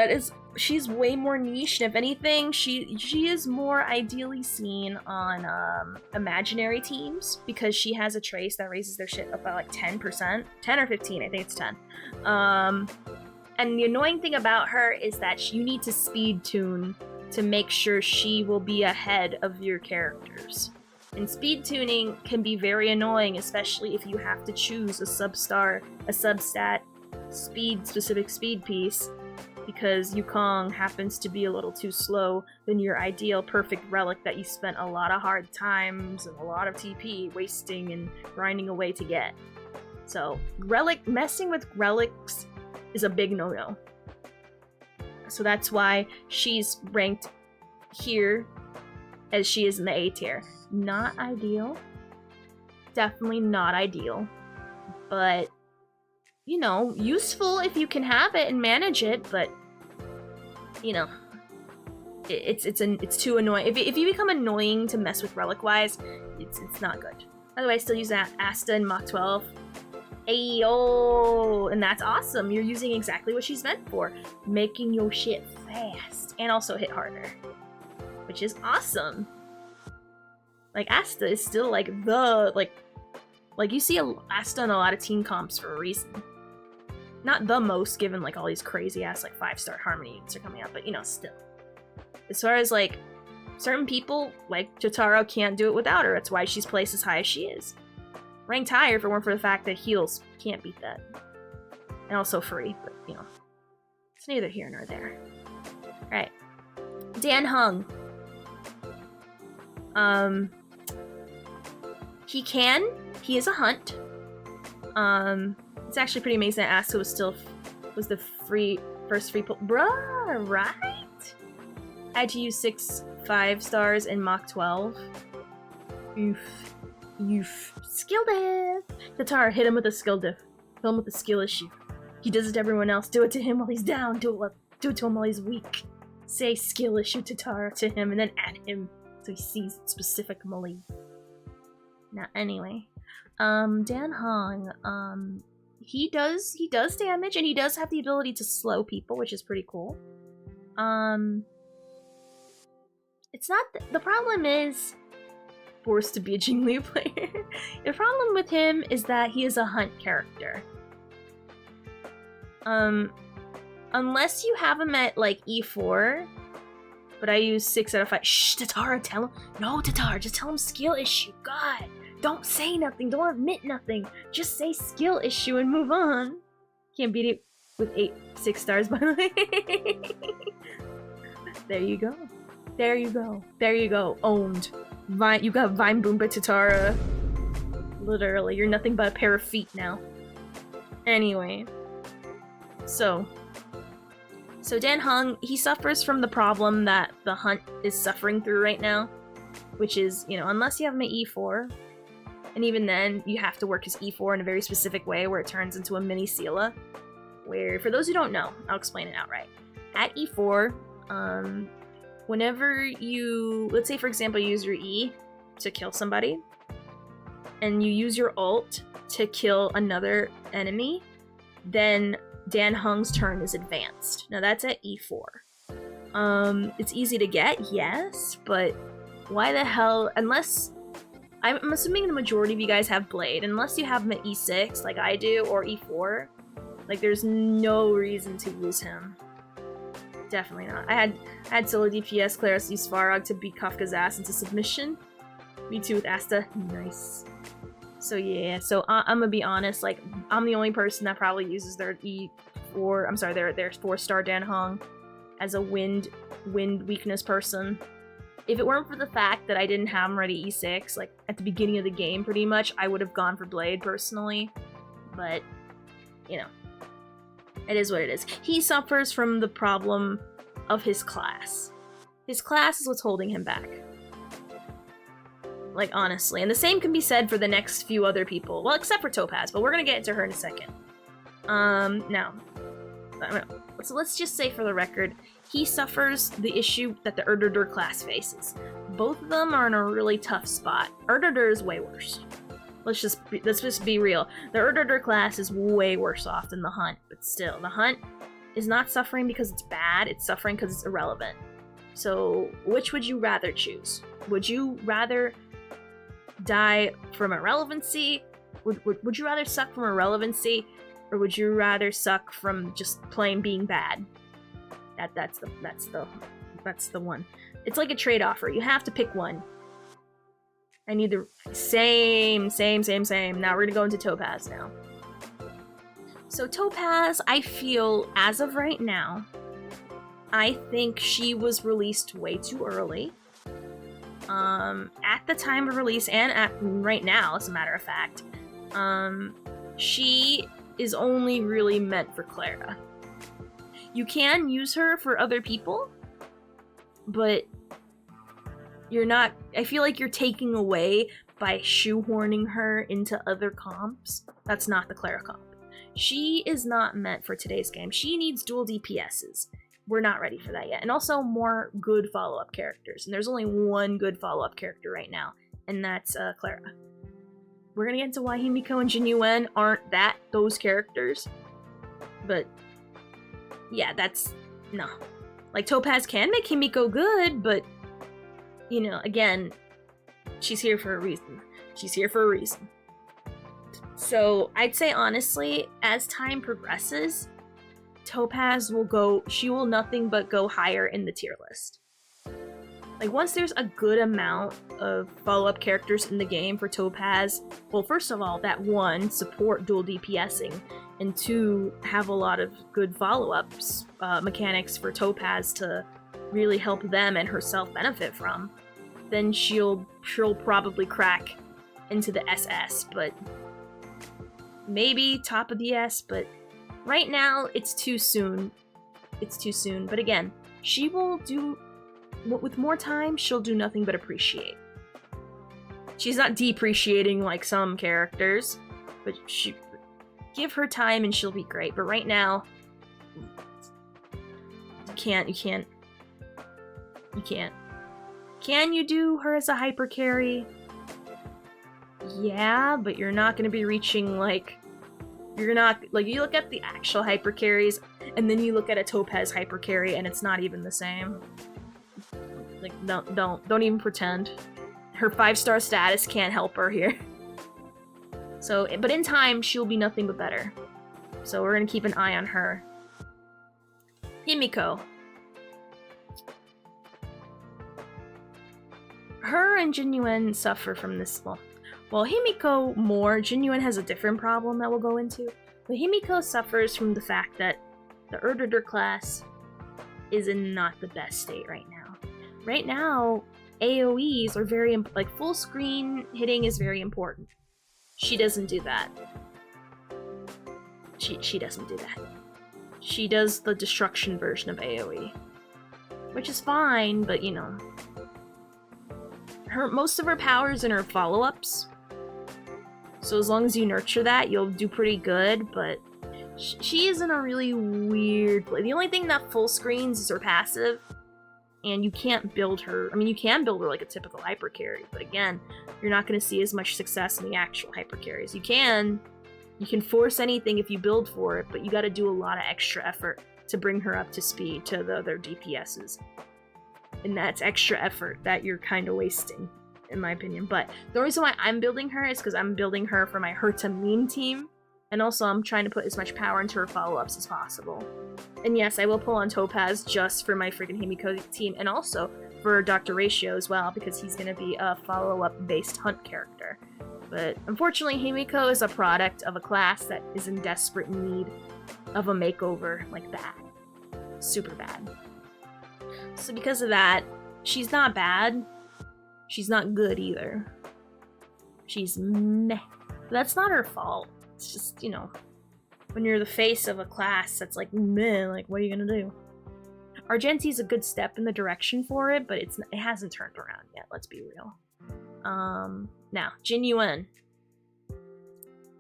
she's way more niche, and if anything, she is more ideally seen on imaginary teams, because she has a trace that raises their shit up by like 10%. 10 or 15, I think it's 10. And the annoying thing about her is that you need to speed tune to make sure she will be ahead of your characters. And speed tuning can be very annoying, especially if you have to choose a substat specific speed piece, because Yukong happens to be a little too slow than your ideal perfect relic that you spent a lot of hard times and a lot of TP wasting and grinding away to get. So messing with relics is a big no-no. So that's why she's ranked here as she is in the A tier. Not ideal. Definitely not ideal. But, you know, useful if you can have it and manage it, but, you know, it's too annoying. If you become annoying to mess with relic-wise, it's not good. By the way, I still use Asta in Mach 12. Ayo! And that's awesome. You're using exactly what she's meant for. Making your shit fast. And also hit harder. Which is awesome. Like, Asta is still, like, like, you see Asta in a lot of team comps for a reason. Not the most, given, like, all these crazy-ass, like, 5-star Harmony units are coming out, but, you know, still. As far as, like, certain people, like Jotaro, can't do it without her. That's why she's placed as high as she is. Ranked higher if it weren't for the fact that heals can't beat that. And also free, but, you know. It's neither here nor there. Alright. Dan Hung. He is a hunt. It's actually pretty amazing that Asta was the first free pull. Bruh, right? I had to use 6 5-stars in Mach 12. Oof. Skill diff! Katara, hit him with a skill diff. Kill him with a skill issue. He does it to everyone else. Do it to him while he's down. Do it to him while he's weak. Say skill issue Tatara to him and then add him so he sees specific melee. Now, anyway. Dan Hong, he does damage, and he does have the ability to slow people, which is pretty cool. It's not the problem is forced to be a Jinglu player. The problem with him is that he is a hunt character. Unless you have him at like E4, but I use 6 out of 5. Shh, Tatara, tell him. No, Tatara, just tell him skill issue. God, don't say nothing. Don't admit nothing. Just say skill issue and move on. Can't beat it with 6 stars, by the way. There you go. There you go. There you go. Owned. You got Vine Boomba Tatara. Literally, you're nothing but a pair of feet now. Anyway. So Dan Heng, he suffers from the problem that the hunt is suffering through right now. Which is, you know, unless you have him at E4, and even then, you have to work his E4 in a very specific way where it turns into a mini Seela. Where, for those who don't know, I'll explain it outright. At E4, whenever you, let's say for example, you use your E to kill somebody, and you use your ult to kill another enemy, then Dan Heng's turn is advanced. Now that's at E4. It's easy to get, yes, but why the hell, unless, I'm assuming the majority of you guys have Blade, unless you have him at E6 like I do, or E4, like there's no reason to use him. Definitely not. I had solo DPS Claris use Farog to beat Kafka's ass into submission. Me too with Asta. Nice. So yeah, so I'm gonna be honest, like, I'm the only person that probably uses their E4, I'm sorry, their 4-star Dan Heng as a wind weakness person. If it weren't for the fact that I didn't have him ready E6, like, at the beginning of the game, pretty much, I would have gone for Blade, personally. But, you know, it is what it is. He suffers from the problem of his class. His class is what's holding him back. Like, honestly. And the same can be said for the next few other people. Well, except for Topaz, but we're gonna get into her in a second. Now, so let's just say for the record, he suffers the issue that the Erdder class faces. Both of them are in a really tough spot. Erdder is way worse. Let's just be real. The Erdder class is way worse off than the Hunt, but still, the Hunt is not suffering because it's bad, it's suffering because it's irrelevant. So, which would you rather choose? Would you rather die from irrelevancy? Would you rather suck from irrelevancy, or would you rather suck from just plain being bad? That's the one. It's like a trade offer. You have to pick one. I need the same. Now we're gonna go into Topaz now. So Topaz, I feel, as of right now, I think she was released way too early. At the time of release, and at right now, as a matter of fact, she is only really meant for Clara. You can use her for other people, but you're not, I feel like you're taking away by shoehorning her into other comps. That's not the Clara comp. She is not meant for today's game. She needs dual DPSs. We're not ready for that yet. And also more good follow-up characters. And there's only one good follow-up character right now, and that's Clara. We're gonna get into why Himiko and Jinyuan aren't those characters. But yeah, no. Like, Topaz can make Himiko good, but, you know, again, she's here for a reason. So, I'd say, honestly, as time progresses, Topaz she will nothing but go higher in the tier list. Like, once there's a good amount of follow-up characters in the game for Topaz, well, first of all, that one, support dual DPSing, and two, have a lot of good follow-ups mechanics for Topaz to really help them and herself benefit from, then she'll probably crack into the SS, but maybe top of the S, but right now, it's too soon. But again, she will do, with more time, she'll do nothing but appreciate. She's not depreciating like some characters, but give her time and she'll be great. But right now, you can't. Can you do her as a hyper carry? Yeah, but you're not gonna be reaching, like, you look at the actual hyper carries, and then you look at a Topaz hyper carry, and it's not even the same. Like, don't even pretend. Her 5-star status can't help her here. So, but in time, she'll be nothing but better. So we're gonna keep an eye on her. Himiko. Her and Jinyuan suffer from this, well, Himiko more. Jinyuan has a different problem that we'll go into. But Himiko suffers from the fact that the Erdder class is in not the best state right now. Right now, AoEs are very, like, full screen hitting is very important. She doesn't do that. She doesn't do that. She does the destruction version of AoE. Which is fine, but you know. Most of her powers in her follow-ups. So as long as you nurture that, you'll do pretty good, but she is in a really weird place. The only thing that full screens is her passive, and you can't build her. I mean, you can build her like a typical hyper carry, but again, you're not going to see as much success in the actual hyper carries. You can force anything if you build for it, but you got to do a lot of extra effort to bring her up to speed to the other DPSs. And that's extra effort that you're kind of wasting, in my opinion. But the reason why I'm building her is because I'm building her for my Herta meme team. And also I'm trying to put as much power into her follow-ups as possible. And yes, I will pull on Topaz just for my freaking Himiko team, and also for Dr. Ratio as well, because he's going to be a follow-up based hunt character. But unfortunately, Himiko is a product of a class that is in desperate need of a makeover like that. Super bad. So because of that, she's not bad. She's not good either. She's meh. But that's not her fault. It's just, you know, when you're the face of a class that's like meh, like what are you gonna do? Argenti's a good step in the direction for it, but it hasn't turned around yet, let's be real. Now, Jin Yuan.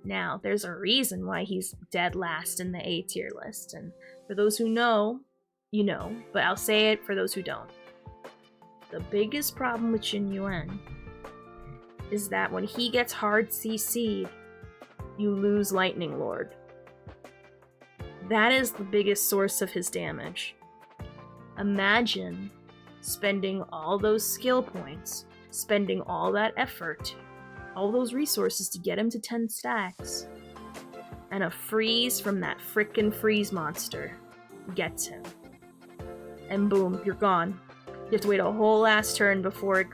Now, there's a reason why he's dead last in the A tier list, and for those who know, you know, but I'll say it for those who don't. The biggest problem with Jin Yuan is that when he gets hard CC'd, you lose Lightning Lord. That is the biggest source of his damage. Imagine spending all those skill points, spending all that effort, all those resources to get him to 10 stacks, and a freeze from that frickin' freeze monster gets him. And boom, you're gone. You have to wait a whole last turn before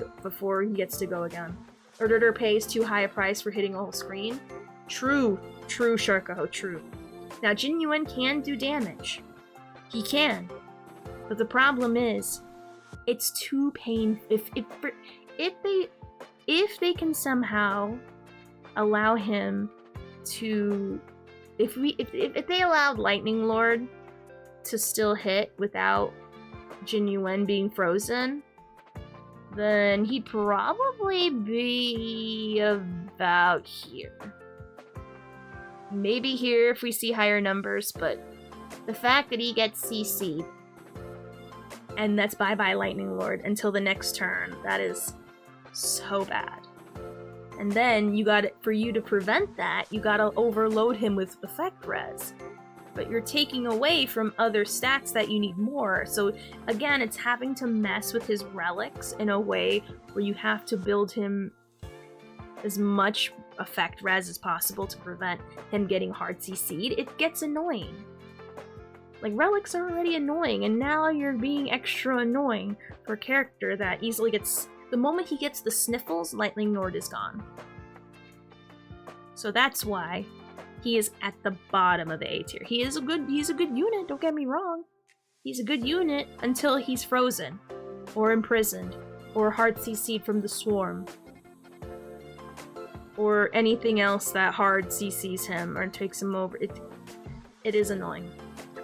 he gets to go again. Order pays too high a price for hitting a whole screen. True, Sharkaho, true. Now, Jin Yuan can do damage. He can. But the problem is, it's too painful. If they can somehow allow him to... If they allowed Lightning Lord to still hit without Jin Yuan being frozen, then he'd probably be about here. Maybe here if we see higher numbers, but the fact that he gets CC'd, and that's bye-bye Lightning Lord until the next turn, that is so bad. And then for you to prevent that, you gotta overload him with effect res. But you're taking away from other stats that you need more. So again, it's having to mess with his relics in a way where you have to build him as much effect res as possible to prevent him getting hard CC'd. It gets annoying. Like, relics are already annoying, and now you're being extra annoying for a character that easily gets... The moment he gets the sniffles, Lightning Lord is gone. So that's why he is at the bottom of the A tier. He's a good unit, don't get me wrong. He's a good unit until he's frozen, or imprisoned, or hard CC'd from the swarm, or anything else that hard CC's him or takes him over. It is annoying.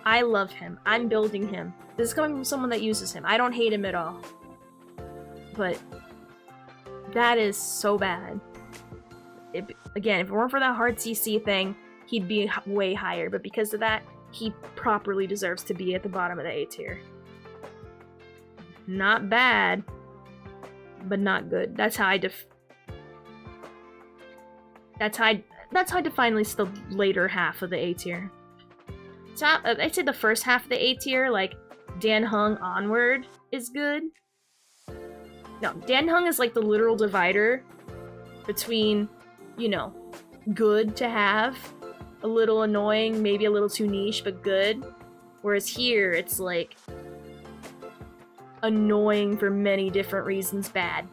I love him. I'm building him. This is coming from someone that uses him. I don't hate him at all. But that is so bad. Again, if it weren't for that hard CC thing, he'd be way higher. But because of that, he properly deserves to be at the bottom of the A tier. Not bad, but not good. That's how I define at least the later half of the A tier. I'd say the first half of the A tier, like Dan Hung onward, is good. No, Dan Hung is like the literal divider between, you know, good to have, a little annoying, maybe a little too niche, but good. Whereas here, it's like annoying for many different reasons, bad.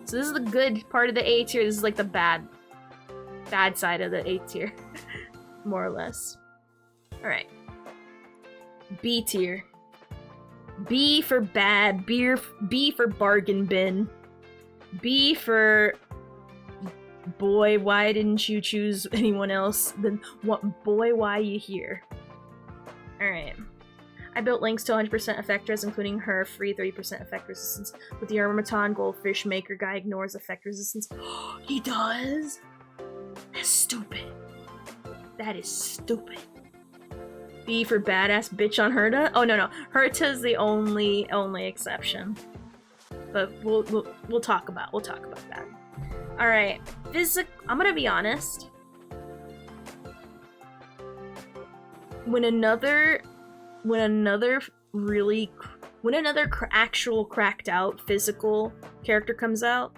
So this is the good part of the A tier, this is like the bad side of the A tier, more or less. Alright. B tier. B for bad, B for bargain bin. B for boy, why didn't you choose anyone else? Then what? Boy, why you here? Alright. I built Lynx to 100% effect res, including her free 30% effect resistance. With the Armaton Goldfish Maker guy ignores effect resistance. He does? That's stupid. That is stupid. B for badass bitch on Herta? Oh no. Herta's the only exception. But we'll talk about that. Alright. I'm gonna be honest. When another actual cracked out physical character comes out,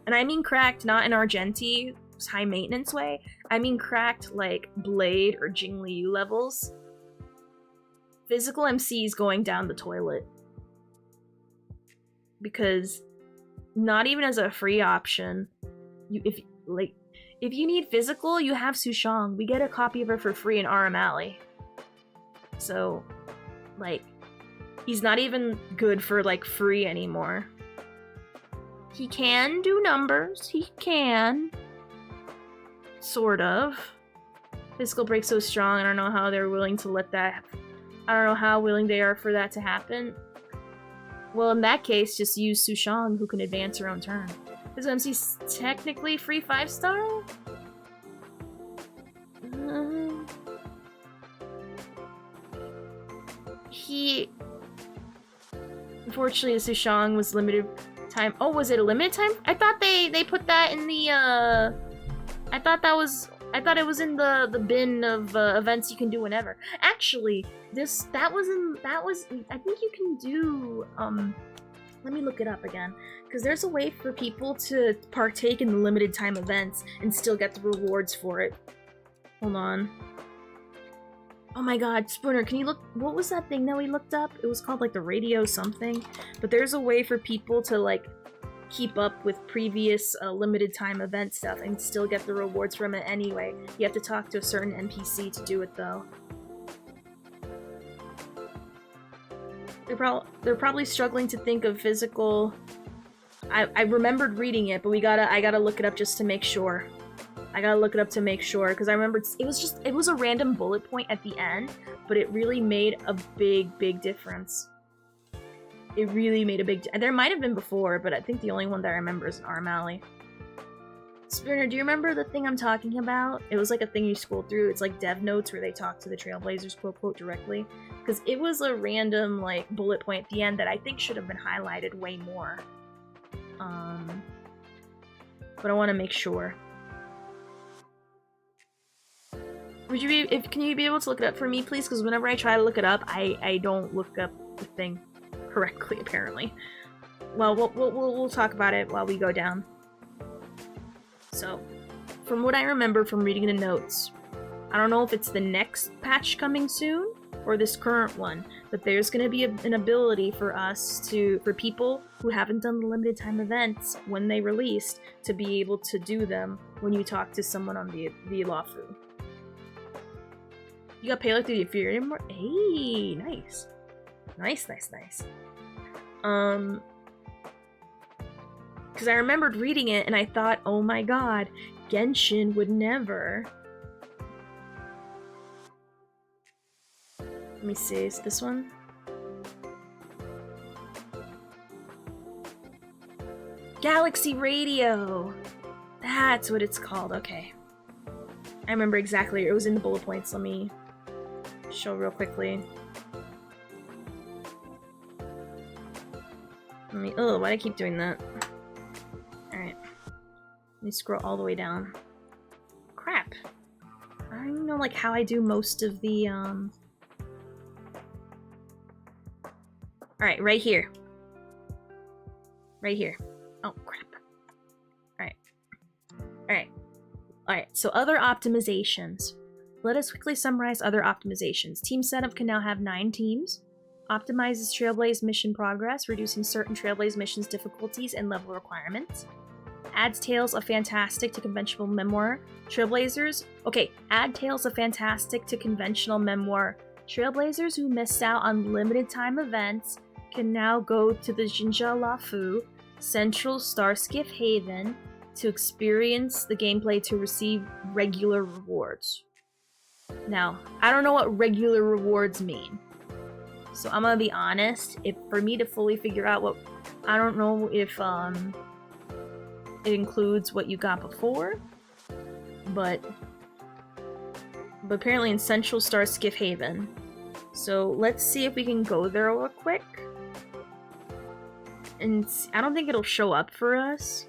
and I mean cracked not in Argenti's high maintenance way, I mean cracked like Blade or Jingli levels, physical MCs going down the toilet. Because not even as a free option, if you need physical, you have Sushang. We get a copy of her for free in RM Alley. So, like, he's not even good for, like, free anymore. He can do numbers. He can. Sort of. Physical break's so strong, I don't know how they're willing to let that... I don't know how willing they are for that to happen. Well, in that case, just use Sushang, who can advance her own turn. Is MC's technically free 5-star? Unfortunately, Sushang was limited time. Oh, was it a limited time? I thought they put that in the, I thought it was in the bin of events you can do whenever. Actually, that was I think you can do, let me look it up again. Because there's a way for people to partake in the limited time events and still get the rewards for it. Hold on. Oh my god, Spooner, can you look? What was that thing that we looked up? It was called like the radio something. But there's a way for people to like keep up with previous limited time event stuff and still get the rewards from it anyway. You have to talk to a certain NPC to do it though. They're probably struggling to think of physical. I remembered reading it, but I gotta look it up just to make sure. I gotta look it up to make sure, because I remember it was a random bullet point at the end, but it really made a big difference. It really made a there might have been before, but I think the only one that I remember is RM Alley. Spooner, do you remember the thing I'm talking about? It was like a thing you scroll through. It's like dev notes where they talk to the Trailblazers quote directly. Because it was a random like bullet point at the end that I think should have been highlighted way more. But I want to make sure. Would you be can you be able to look it up for me, please? Because whenever I try to look it up, I don't look up the thing correctly, apparently. Well, we'll talk about it while we go down. So, from what I remember from reading the notes, I don't know if it's the next patch coming soon or this current one, but there's going to be an ability for people who haven't done the limited time events when they released to be able to do them when you talk to someone on the Lafu. You got payload through the Ethereum? Hey, nice. Nice. Because I remembered reading it and I thought, oh my god, Genshin would never. Let me see, is this one? Galaxy Radio! That's what it's called, okay. I remember exactly, it was in the bullet points, let me show real quickly. Oh, why'd I keep doing that? Alright. Let me scroll all the way down. Crap. I don't even know like how I do most of the Alright, right here. Right here. Oh crap. Alright, so other optimizations. Let us quickly summarize other optimizations. Team setup can now have 9 teams. Optimizes Trailblaze mission progress, reducing certain Trailblaze missions difficulties and level requirements. Adds Tales of Fantastic to conventional memoir. Trailblazers. Okay, add Tales of Fantastic to conventional memoir. Trailblazers who missed out on limited time events can now go to the Jinja Lafu Central Starskiff Haven to experience the gameplay to receive regular rewards. Now, I don't know what regular rewards mean. So I'm gonna be honest, if for me to fully figure out what, I don't know if it includes what you got before, but apparently in Central Starskiff Haven. So let's see if we can go there real quick. And I don't think it'll show up for us.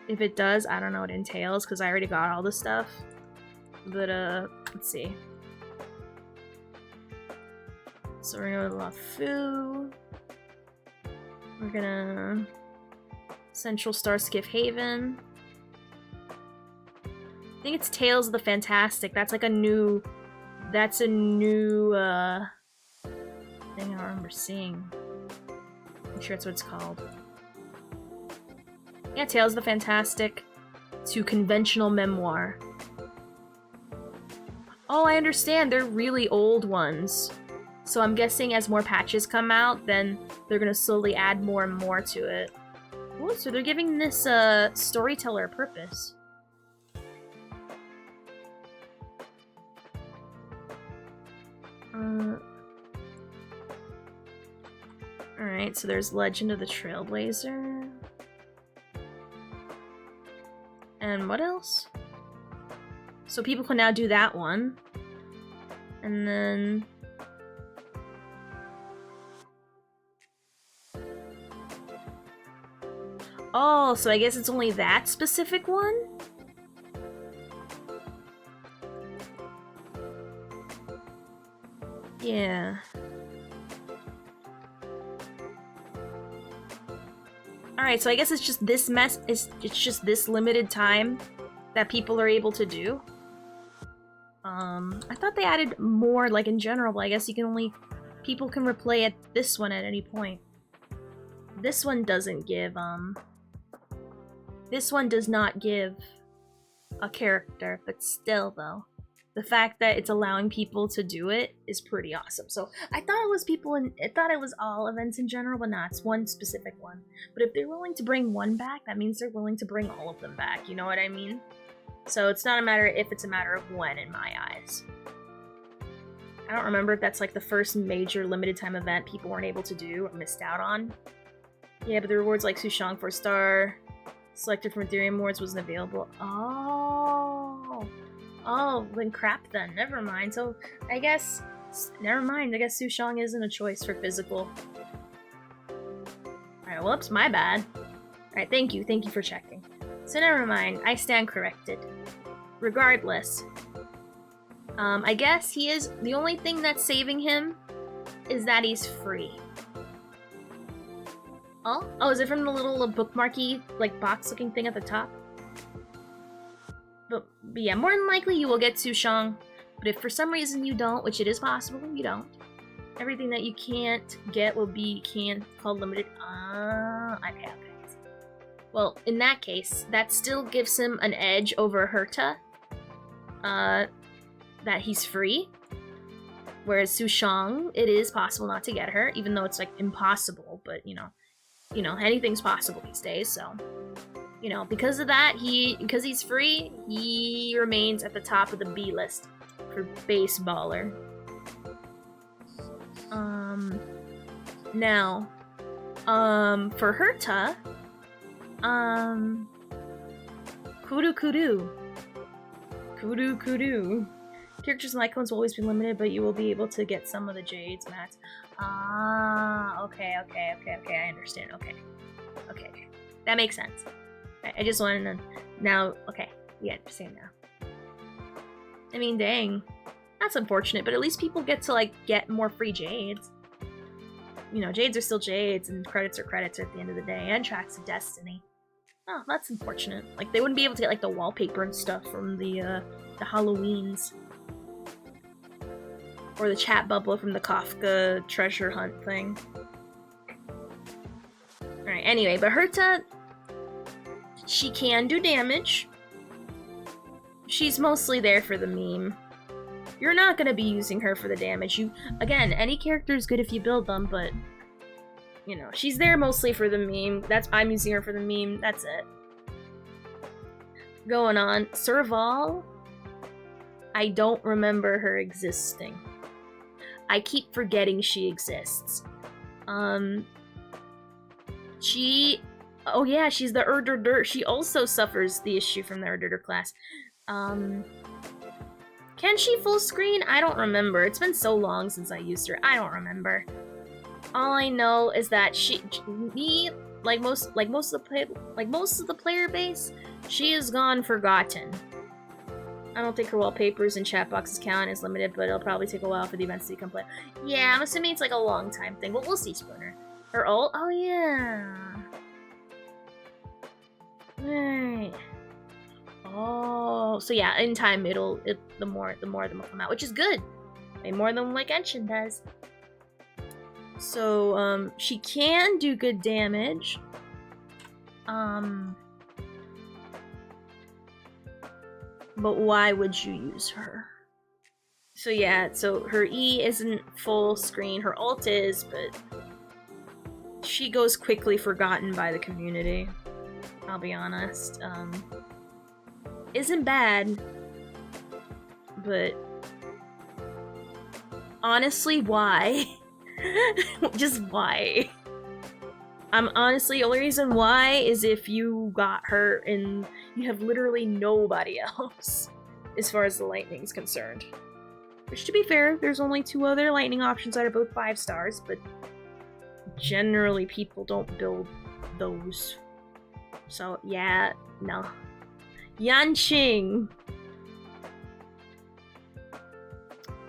If it does, I don't know what it entails because I already got all the stuff. But let's see. So we're gonna go to LaFu. We're gonna Central Starskiff Haven. I think it's Tales of the Fantastic. That's like a new. That's a new thing I remember seeing. I'm sure that's what it's called. Yeah, Tales of the Fantastic to conventional memoir. Oh, I understand. They're really old ones. So I'm guessing as more patches come out, then they're gonna slowly add more and more to it. Oh, so they're giving this storyteller a purpose. Alright, so there's Legend of the Trailblazer. And what else? So people can now do that one. And then... Oh, so I guess it's only that specific one? Yeah. Alright, so I guess it's just this it's just this limited time that people are able to do. I thought they added more, like in general, but I guess you can only... People can replay at this one at any point. This one doesn't give, This one does not give a character, but still though. The fact that it's allowing people to do it is pretty awesome. So I thought it was I thought it was all events in general, but not. It's one specific one. But if they're willing to bring one back, that means they're willing to bring all of them back. You know what I mean? So it's not a matter if, it's a matter of when in my eyes. I don't remember if that's like the first major limited time event people weren't able to do or missed out on. Yeah, but the rewards like Sushang for a star, selected from Ethereum Awards wasn't available. Oh, then crap then. Never mind. So, I guess... Never mind. I guess Sushang isn't a choice for physical. Alright, whoops. My bad. Alright, thank you. Thank you for checking. So, never mind. I stand corrected. Regardless. I guess he is... The only thing that's saving him is that he's free. Oh? Oh, is it from the little bookmarky, like, box-looking thing at the top? But yeah, more than likely you will get Sushang. But if for some reason you don't, which it is possible you don't, everything that you can't get will be called limited. Okay. Well, in that case, that still gives him an edge over Herta. That he's free. Whereas Sushang, it is possible not to get her, even though it's like impossible, but you know, anything's possible these days, so. You know, because of that, because he's free, he remains at the top of the B list for baseballer. Now, for Herta, Kudu. Characters and icons will always be limited, but you will be able to get some of the jades, mats. Okay, I understand, okay. That makes sense. I just wanted to... Now, okay, we understand now. I mean, dang. That's unfortunate, but at least people get to, like, get more free jades. You know, jades are still jades, and credits are credits at the end of the day, and tracks of destiny. Oh, that's unfortunate. Like, they wouldn't be able to get, like, the wallpaper and stuff from the Halloweens. Or the chat bubble from the Kafka treasure hunt thing. Alright, anyway, but Herta... She can do damage. She's mostly there for the meme. You're not gonna be using her for the damage. Again, any character is good if you build them, but you know, she's there mostly for the meme. I'm using her for the meme. That's it. Going on. Serval. I don't remember her existing. I keep forgetting she exists. Oh yeah, she's the Erdder. She also suffers the issue from the Erdder class. Can she full screen? I don't remember. It's been so long since I used her. I don't remember. All I know is that like most of the player base, she is gone forgotten. I don't think her wallpapers and chat boxes count as limited, but it'll probably take a while for the events to be complete. Yeah, I'm assuming it's like a long time thing, but we'll see, Spooner. Her ult? Oh yeah. Right. Oh, so yeah, in time the more of them will come out, which is good. Way more than like Genshin does. So she can do good damage. But why would you use her? So yeah, so her E isn't full screen, her ult is, but she goes quickly forgotten by the community. I'll be honest. Isn't bad, but honestly, why? Just why? Honestly, the only reason why is if you got her and you have literally nobody else as far as the lightning's concerned. Which, to be fair, there's only 2 other lightning options that are both 5 stars, but generally people don't build those. So, yeah, no. Yanqing!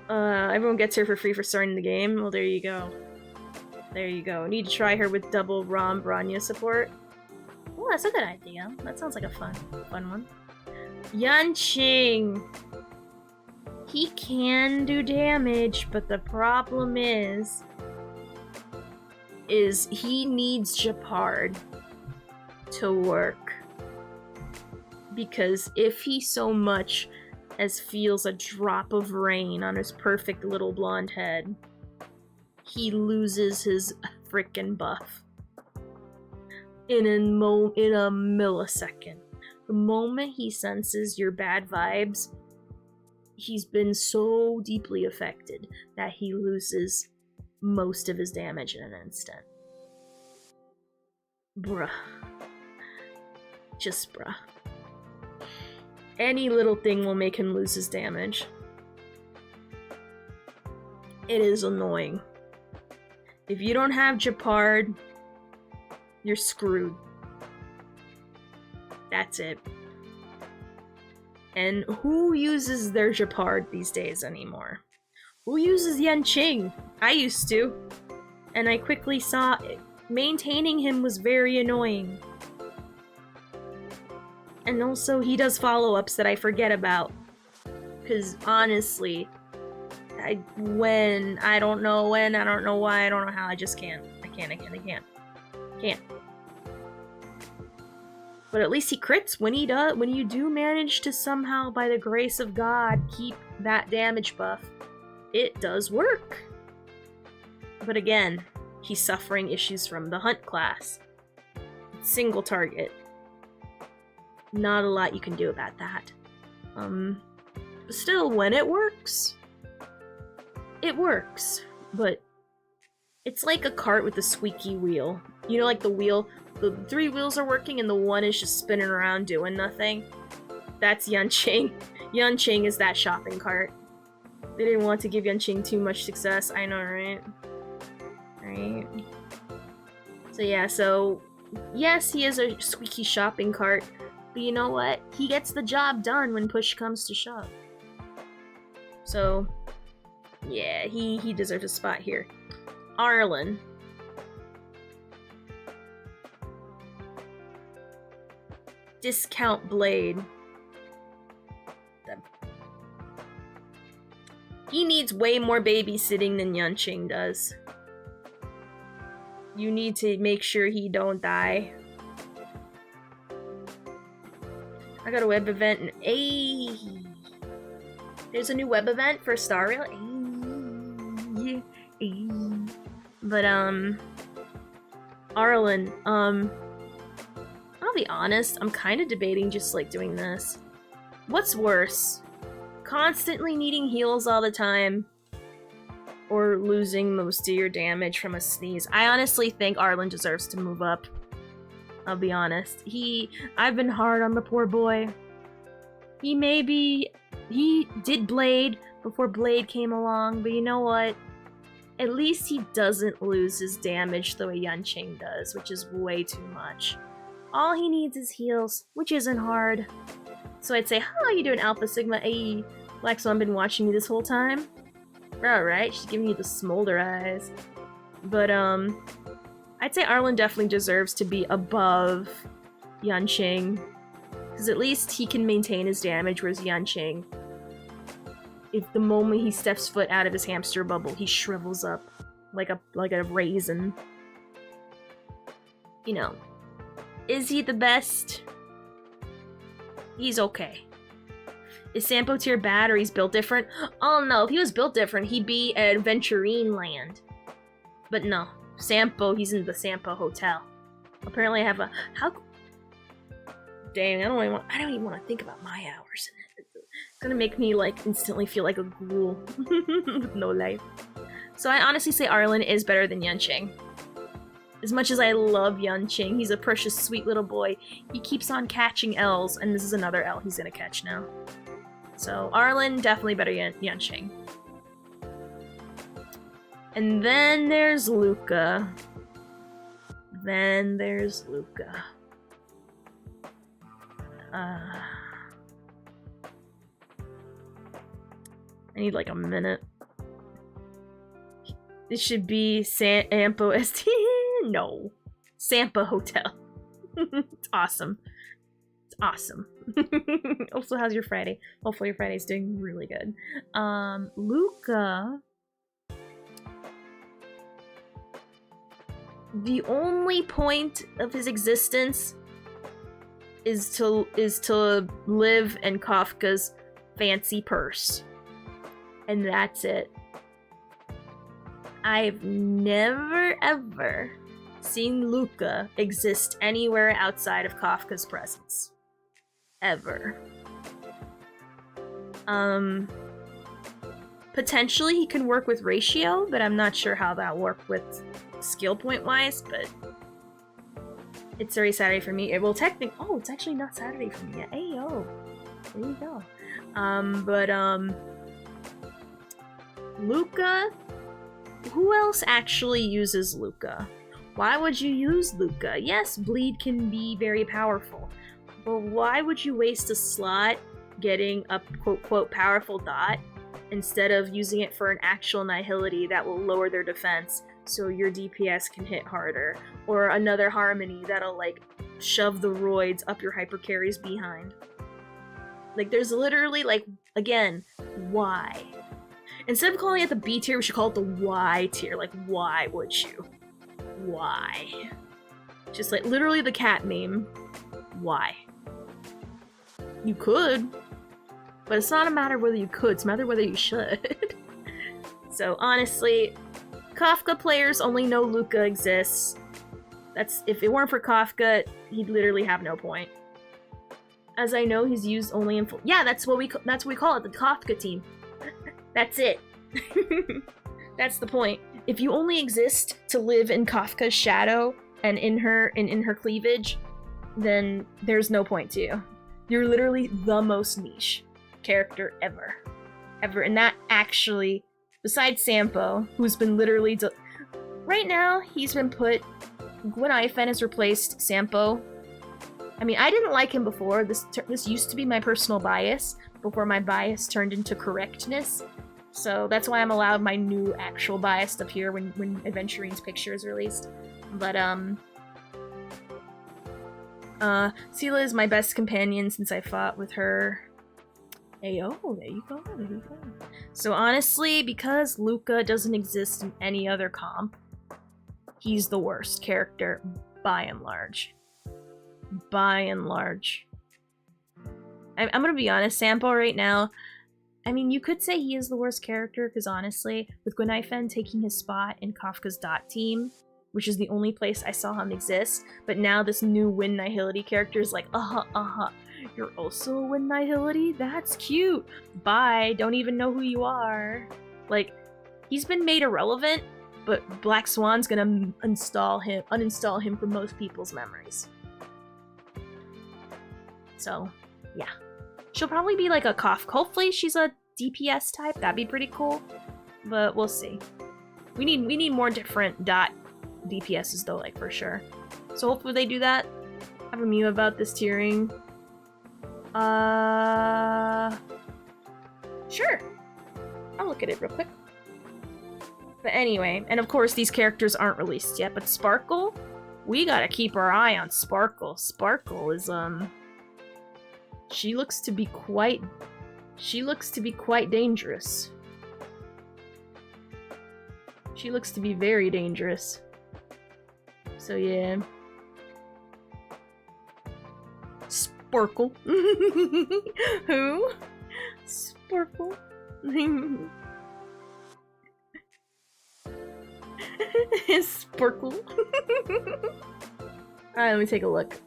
Everyone gets her for free for starting the game. Well, there you go. There you go. Need to try her with double Rom Branya support. Oh, that's a good idea. That sounds like a fun one. Yanqing! He can do damage, but the problem is he needs Japard to work. Because if he so much as feels a drop of rain on his perfect little blonde head, he loses his frickin' buff. In a millisecond. The moment he senses your bad vibes, he's been so deeply affected that he loses most of his damage in an instant. Bruh. Just bruh. Any little thing will make him lose his damage. It is annoying. If you don't have Japard, you're screwed. That's it. And who uses their Japard these days anymore? Who uses Yanqing? I used to. And I quickly saw maintaining him was very annoying. And also, he does follow-ups that I forget about. Because, honestly, I don't know when, I don't know why, I don't know how, I just can't. I can't. But at least he crits when you do manage to somehow, by the grace of God, keep that damage buff. It does work. But again, he's suffering issues from the Hunt class. Single target. Not a lot you can do about that. Still, when it works, but it's like a cart with a squeaky wheel. You know, like the wheel, the 3 wheels are working and the one is just spinning around doing nothing. That's Yanqing. Yanqing is that shopping cart. They didn't want to give Yanqing too much success, I know, right? Right? So yeah, yes, he is a squeaky shopping cart, but you know what? He gets the job done when push comes to shove. So, yeah, he deserves a spot here. Arlen. Discount Blade. He needs way more babysitting than Yanqing does. You need to make sure he don't die. I got a web event and there's a new web event for Star Rail. But Arlen, I'll be honest, I'm kind of debating just like doing this. What's worse? Constantly needing heals all the time, or losing most of your damage from a sneeze? I honestly think Arlen deserves to move up. I'll be honest. I've been hard on the poor boy. He did Blade before Blade came along, but you know what? At least he doesn't lose his damage the way Yanqing does, which is way too much. All he needs is heals, which isn't hard. So I'd say, how are you doing, Alpha Sigma AE? Black Swan been watching you this whole time? Alright, she's giving you the smolder eyes. But, I'd say Arlen definitely deserves to be above Yanqing. Because at least he can maintain his damage, whereas Yanqing, if the moment he steps foot out of his hamster bubble, he shrivels up like a raisin. You know, is he the best? He's okay. Is Sampo tier bad or he's built different? Oh no, if he was built different, he'd be at Adventurine Land. But no, Sampo, he's in the Sampo Hotel. Apparently I have a... Dang, I don't even want to think about my hours in it. It's gonna make me, like, instantly feel like a ghoul with no life. So I honestly say Arlen is better than Yanqing. As much as I love Yanqing, he's a precious, sweet little boy. He keeps on catching L's, and this is another L he's gonna catch now. So Arlen, definitely better than Yanqing. And then there's Luca. I need like a minute. It should be Sampo ST. No. Sampa Hotel. It's awesome. It's awesome. Also, how's your Friday? Hopefully your Friday's doing really good. Luca. The only point of his existence is to live in Kafka's fancy purse. And that's it. I've never ever seen Luca exist anywhere outside of Kafka's presence. Ever. Potentially he can work with Ratio, but I'm not sure how that worked with skill point wise, but it's already Saturday for me. Well, technically, oh, it's actually not Saturday for me yet. Ayo, there you go. Luca? Who else actually uses Luca? Why would you use Luca? Yes, bleed can be very powerful, but why would you waste a slot getting a quote-quote powerful dot instead of using it for an actual nihility that will lower their defense so your DPS can hit harder, or another harmony that'll like shove the roids up your hypercarry's behind? Like, there's literally, like, again, why? Instead of calling it the B tier, we should call it the Y tier. Like, why would you? Why? Just like literally the cat meme. Why? You could, but it's not a matter of whether you could, it's a matter of whether you should. So honestly, Kafka players only know Luca exists. That's, if it weren't for Kafka, he'd literally have no point. As I know, he's used only in yeah, that's what we call it, the Kafka team. That's it. That's the point. If you only exist to live in Kafka's shadow and in her cleavage, then there's no point to you. You're literally the most niche character ever. And that actually, besides Sampo, who's been literally right now, he's been put... Gwen Ifen has replaced Sampo. I mean, I didn't like him before. This used to be my personal bias, before my bias turned into correctness. So that's why I'm allowed my new actual bias up here when Adventurine's picture is released. But, Sela is my best companion since I fought with her. Ayo, there you go. So honestly, because Luca doesn't exist in any other comp, he's the worst character by and large. I'm gonna be honest, Sampo right now, I mean, you could say he is the worst character, because honestly, with Gwen Ifen taking his spot in Kafka's dot team, which is the only place I saw him exist. But now this new Wind Nihility character is like, you're also a Wind Nihility? That's cute. Bye. Don't even know who you are. Like, he's been made irrelevant, but Black Swan's gonna uninstall him from most people's memories. So, yeah. She'll probably be like a Kafka. Hopefully she's a DPS type. That'd be pretty cool. But we'll see. We need more different DPSs though, like for sure. So hopefully they do that. I have a meme about this tiering. Sure. I'll look at it real quick. But anyway, and of course these characters aren't released yet, but Sparkle, we gotta keep our eye on Sparkle. Sparkle is, she looks to be quite dangerous. She looks to be very dangerous. So yeah. Sparkle. Who? Sparkle. Sparkle. Alright, let me take a look.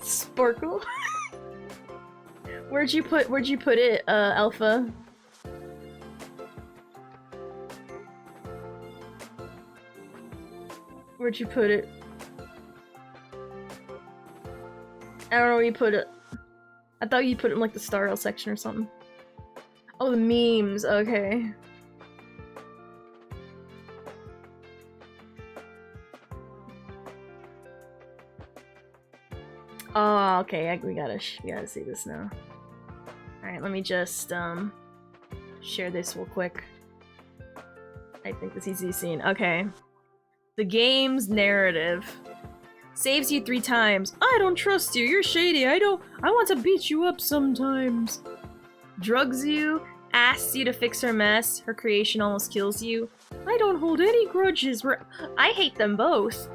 Sparkle. Where'd you put it, Alpha? Where'd you put it? I don't know where you put it. I thought you put it in like the Star Rail section or something. Oh, the memes, okay. Oh, okay, we gotta see this now. Alright, let me just, share this real quick. I think this easy scene. Okay. The game's narrative. Saves you 3 times. I don't trust you, you're shady, I want to beat you up sometimes. Drugs you, asks you to fix her mess, her creation almost kills you. I don't hold any grudges, I hate them both.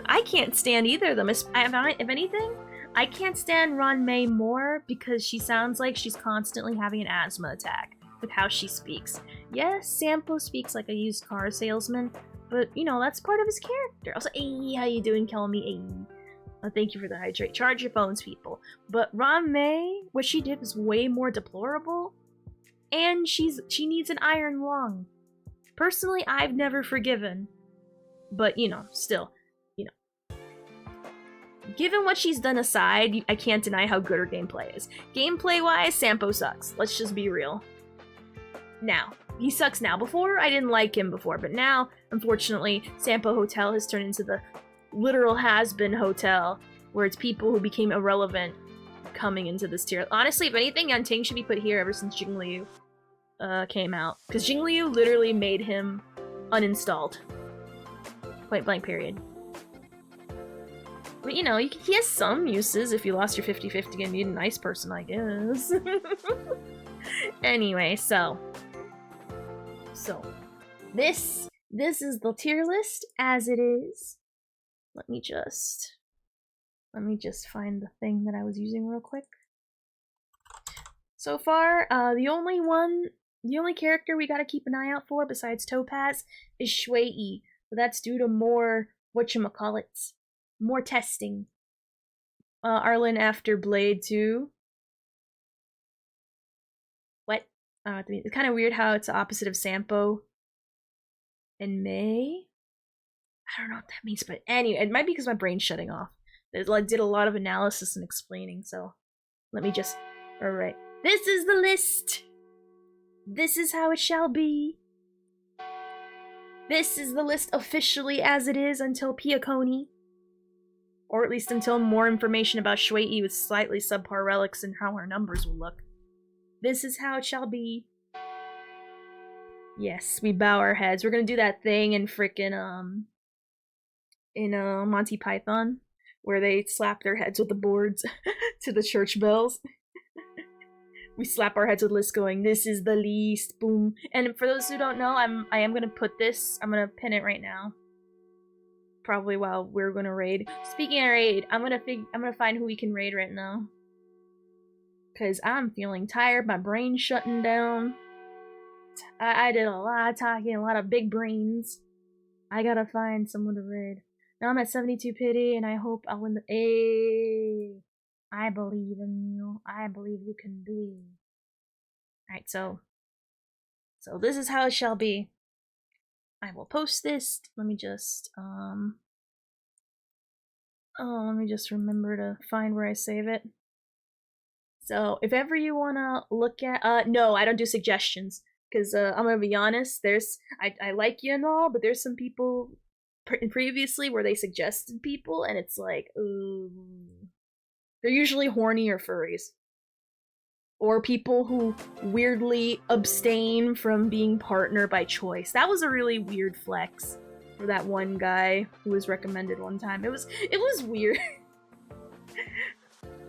I can't stand either of them. If anything, I can't stand Ron-Mei more because she sounds like she's constantly having an asthma attack with how she speaks. Yes, Sampo speaks like a used car salesman, but you know, that's part of his character. Also, hey, how you doing, Kelmy? Hey. Thank you for the hydrate. Charge your phones, people. But Ron-Mei, what she did was way more deplorable, and she needs an iron lung. Personally, I've never forgiven, but you know, still. Given what she's done aside, I can't deny how good her gameplay is. Gameplay-wise, Sampo sucks. Let's just be real. Now. He sucks now. Before, I didn't like him before, but now, unfortunately, Sampo Hotel has turned into the literal has-been hotel, where it's people who became irrelevant coming into this tier. Honestly, if anything, Yanting should be put here ever since Jingliu came out. Because Jingliu literally made him uninstalled. Point blank period. But you know, he has some uses if you lost your 50-50 and need a nice person, I guess. Anyway, so this is the tier list as it is. Let me just find the thing that I was using real quick. So far, the only character we gotta keep an eye out for besides Topaz is Shui. But that's due to more whatchamacallits. More testing. Arlen after Blade 2. What? It's kind of weird how it's the opposite of Sampo in May. I don't know what that means, but anyway, it might be because my brain's shutting off. I did a lot of analysis and explaining, so let me just... Alright. This is the list! This is how it shall be. This is the list officially as it is until Piaconi. Or at least until more information about Shui with slightly subpar relics and how her numbers will look. This is how it shall be. Yes, we bow our heads. We're gonna do that thing in frickin' Monty Python, where they slap their heads with the boards to the church bells. We slap our heads with lists going, this is the least, boom. And for those who don't know, I am gonna put this, I'm gonna pin it right now. Probably while we're gonna raid. Speaking of raid, I'm gonna find who we can raid right now. Cause I'm feeling tired, my brain's shutting down. I did a lot of talking, a lot of big brains. I gotta find someone to raid. Now I'm at 72 pity, and I hope I'll win the. Hey, I believe in you. I believe you can do it. Alright, so this is how it shall be. I will post this. Let me just let me just remember to find where I save it. So if ever you wanna look at no, I don't do suggestions. Because I'm gonna be honest, I like you and all, but there's some people previously where they suggested people, and it's like, ooh. They're usually horny or furries. Or people who weirdly abstain from being partner by choice. That was a really weird flex for that one guy who was recommended one time. It was weird.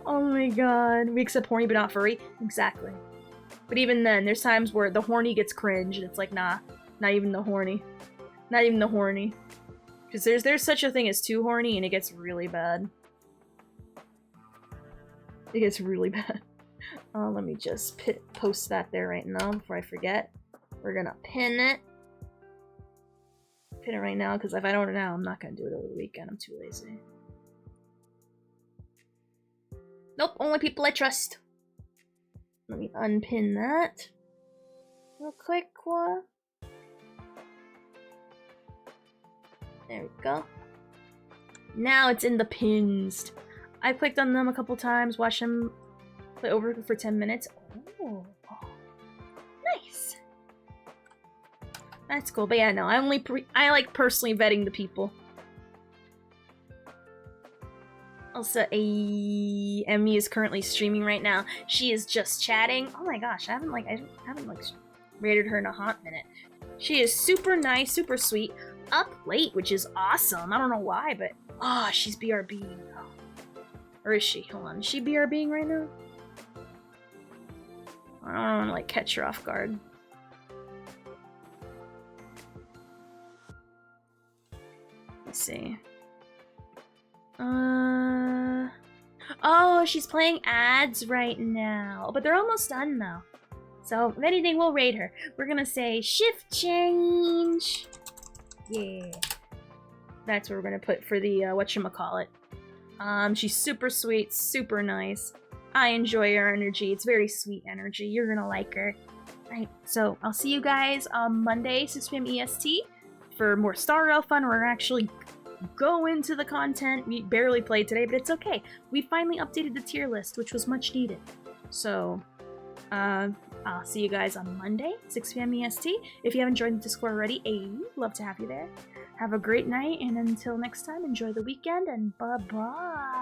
Oh my god. We accept horny but not furry? Exactly. But even then, there's times where the horny gets cringe, and it's like, nah, not even the horny. Not even the horny. Because there's such a thing as too horny, and it gets really bad. It gets really bad. Let me just post that there right now before I forget. We're gonna pin it. Pin it right now, because if I don't now, I'm not gonna do it over the weekend. I'm too lazy. Nope, only people I trust. Let me unpin that real quick. There we go. Now it's in the pins. I clicked on them a couple times, watched them play over for 10 minutes. Oh, nice. That's cool. But yeah, no, I like personally vetting the people. Also, Emmy is currently streaming right now. She is just chatting. Oh my gosh, I haven't rated her in a hot minute. She is super nice, super sweet. Up late, which is awesome. I don't know why, but she's BRBing. Oh. Or is she? Hold on, is she BRBing right now? I don't want to like catch her off guard. Let's see. Oh, she's playing ads right now. But they're almost done now. So, if anything, we'll raid her. We're gonna say shift change. Yeah. That's what we're gonna put for the, whatchamacallit. She's super sweet, super nice. I enjoy her energy. It's very sweet energy. You're gonna like her. Alright, so I'll see you guys on Monday, 6 p.m. EST, for more Star Rail fun. We're actually go into the content. We barely played today, but it's okay. We finally updated the tier list, which was much needed. So, I'll see you guys on Monday, 6 p.m. EST. If you haven't joined the Discord already, love to have you there. Have a great night, and until next time, enjoy the weekend, and bye-bye.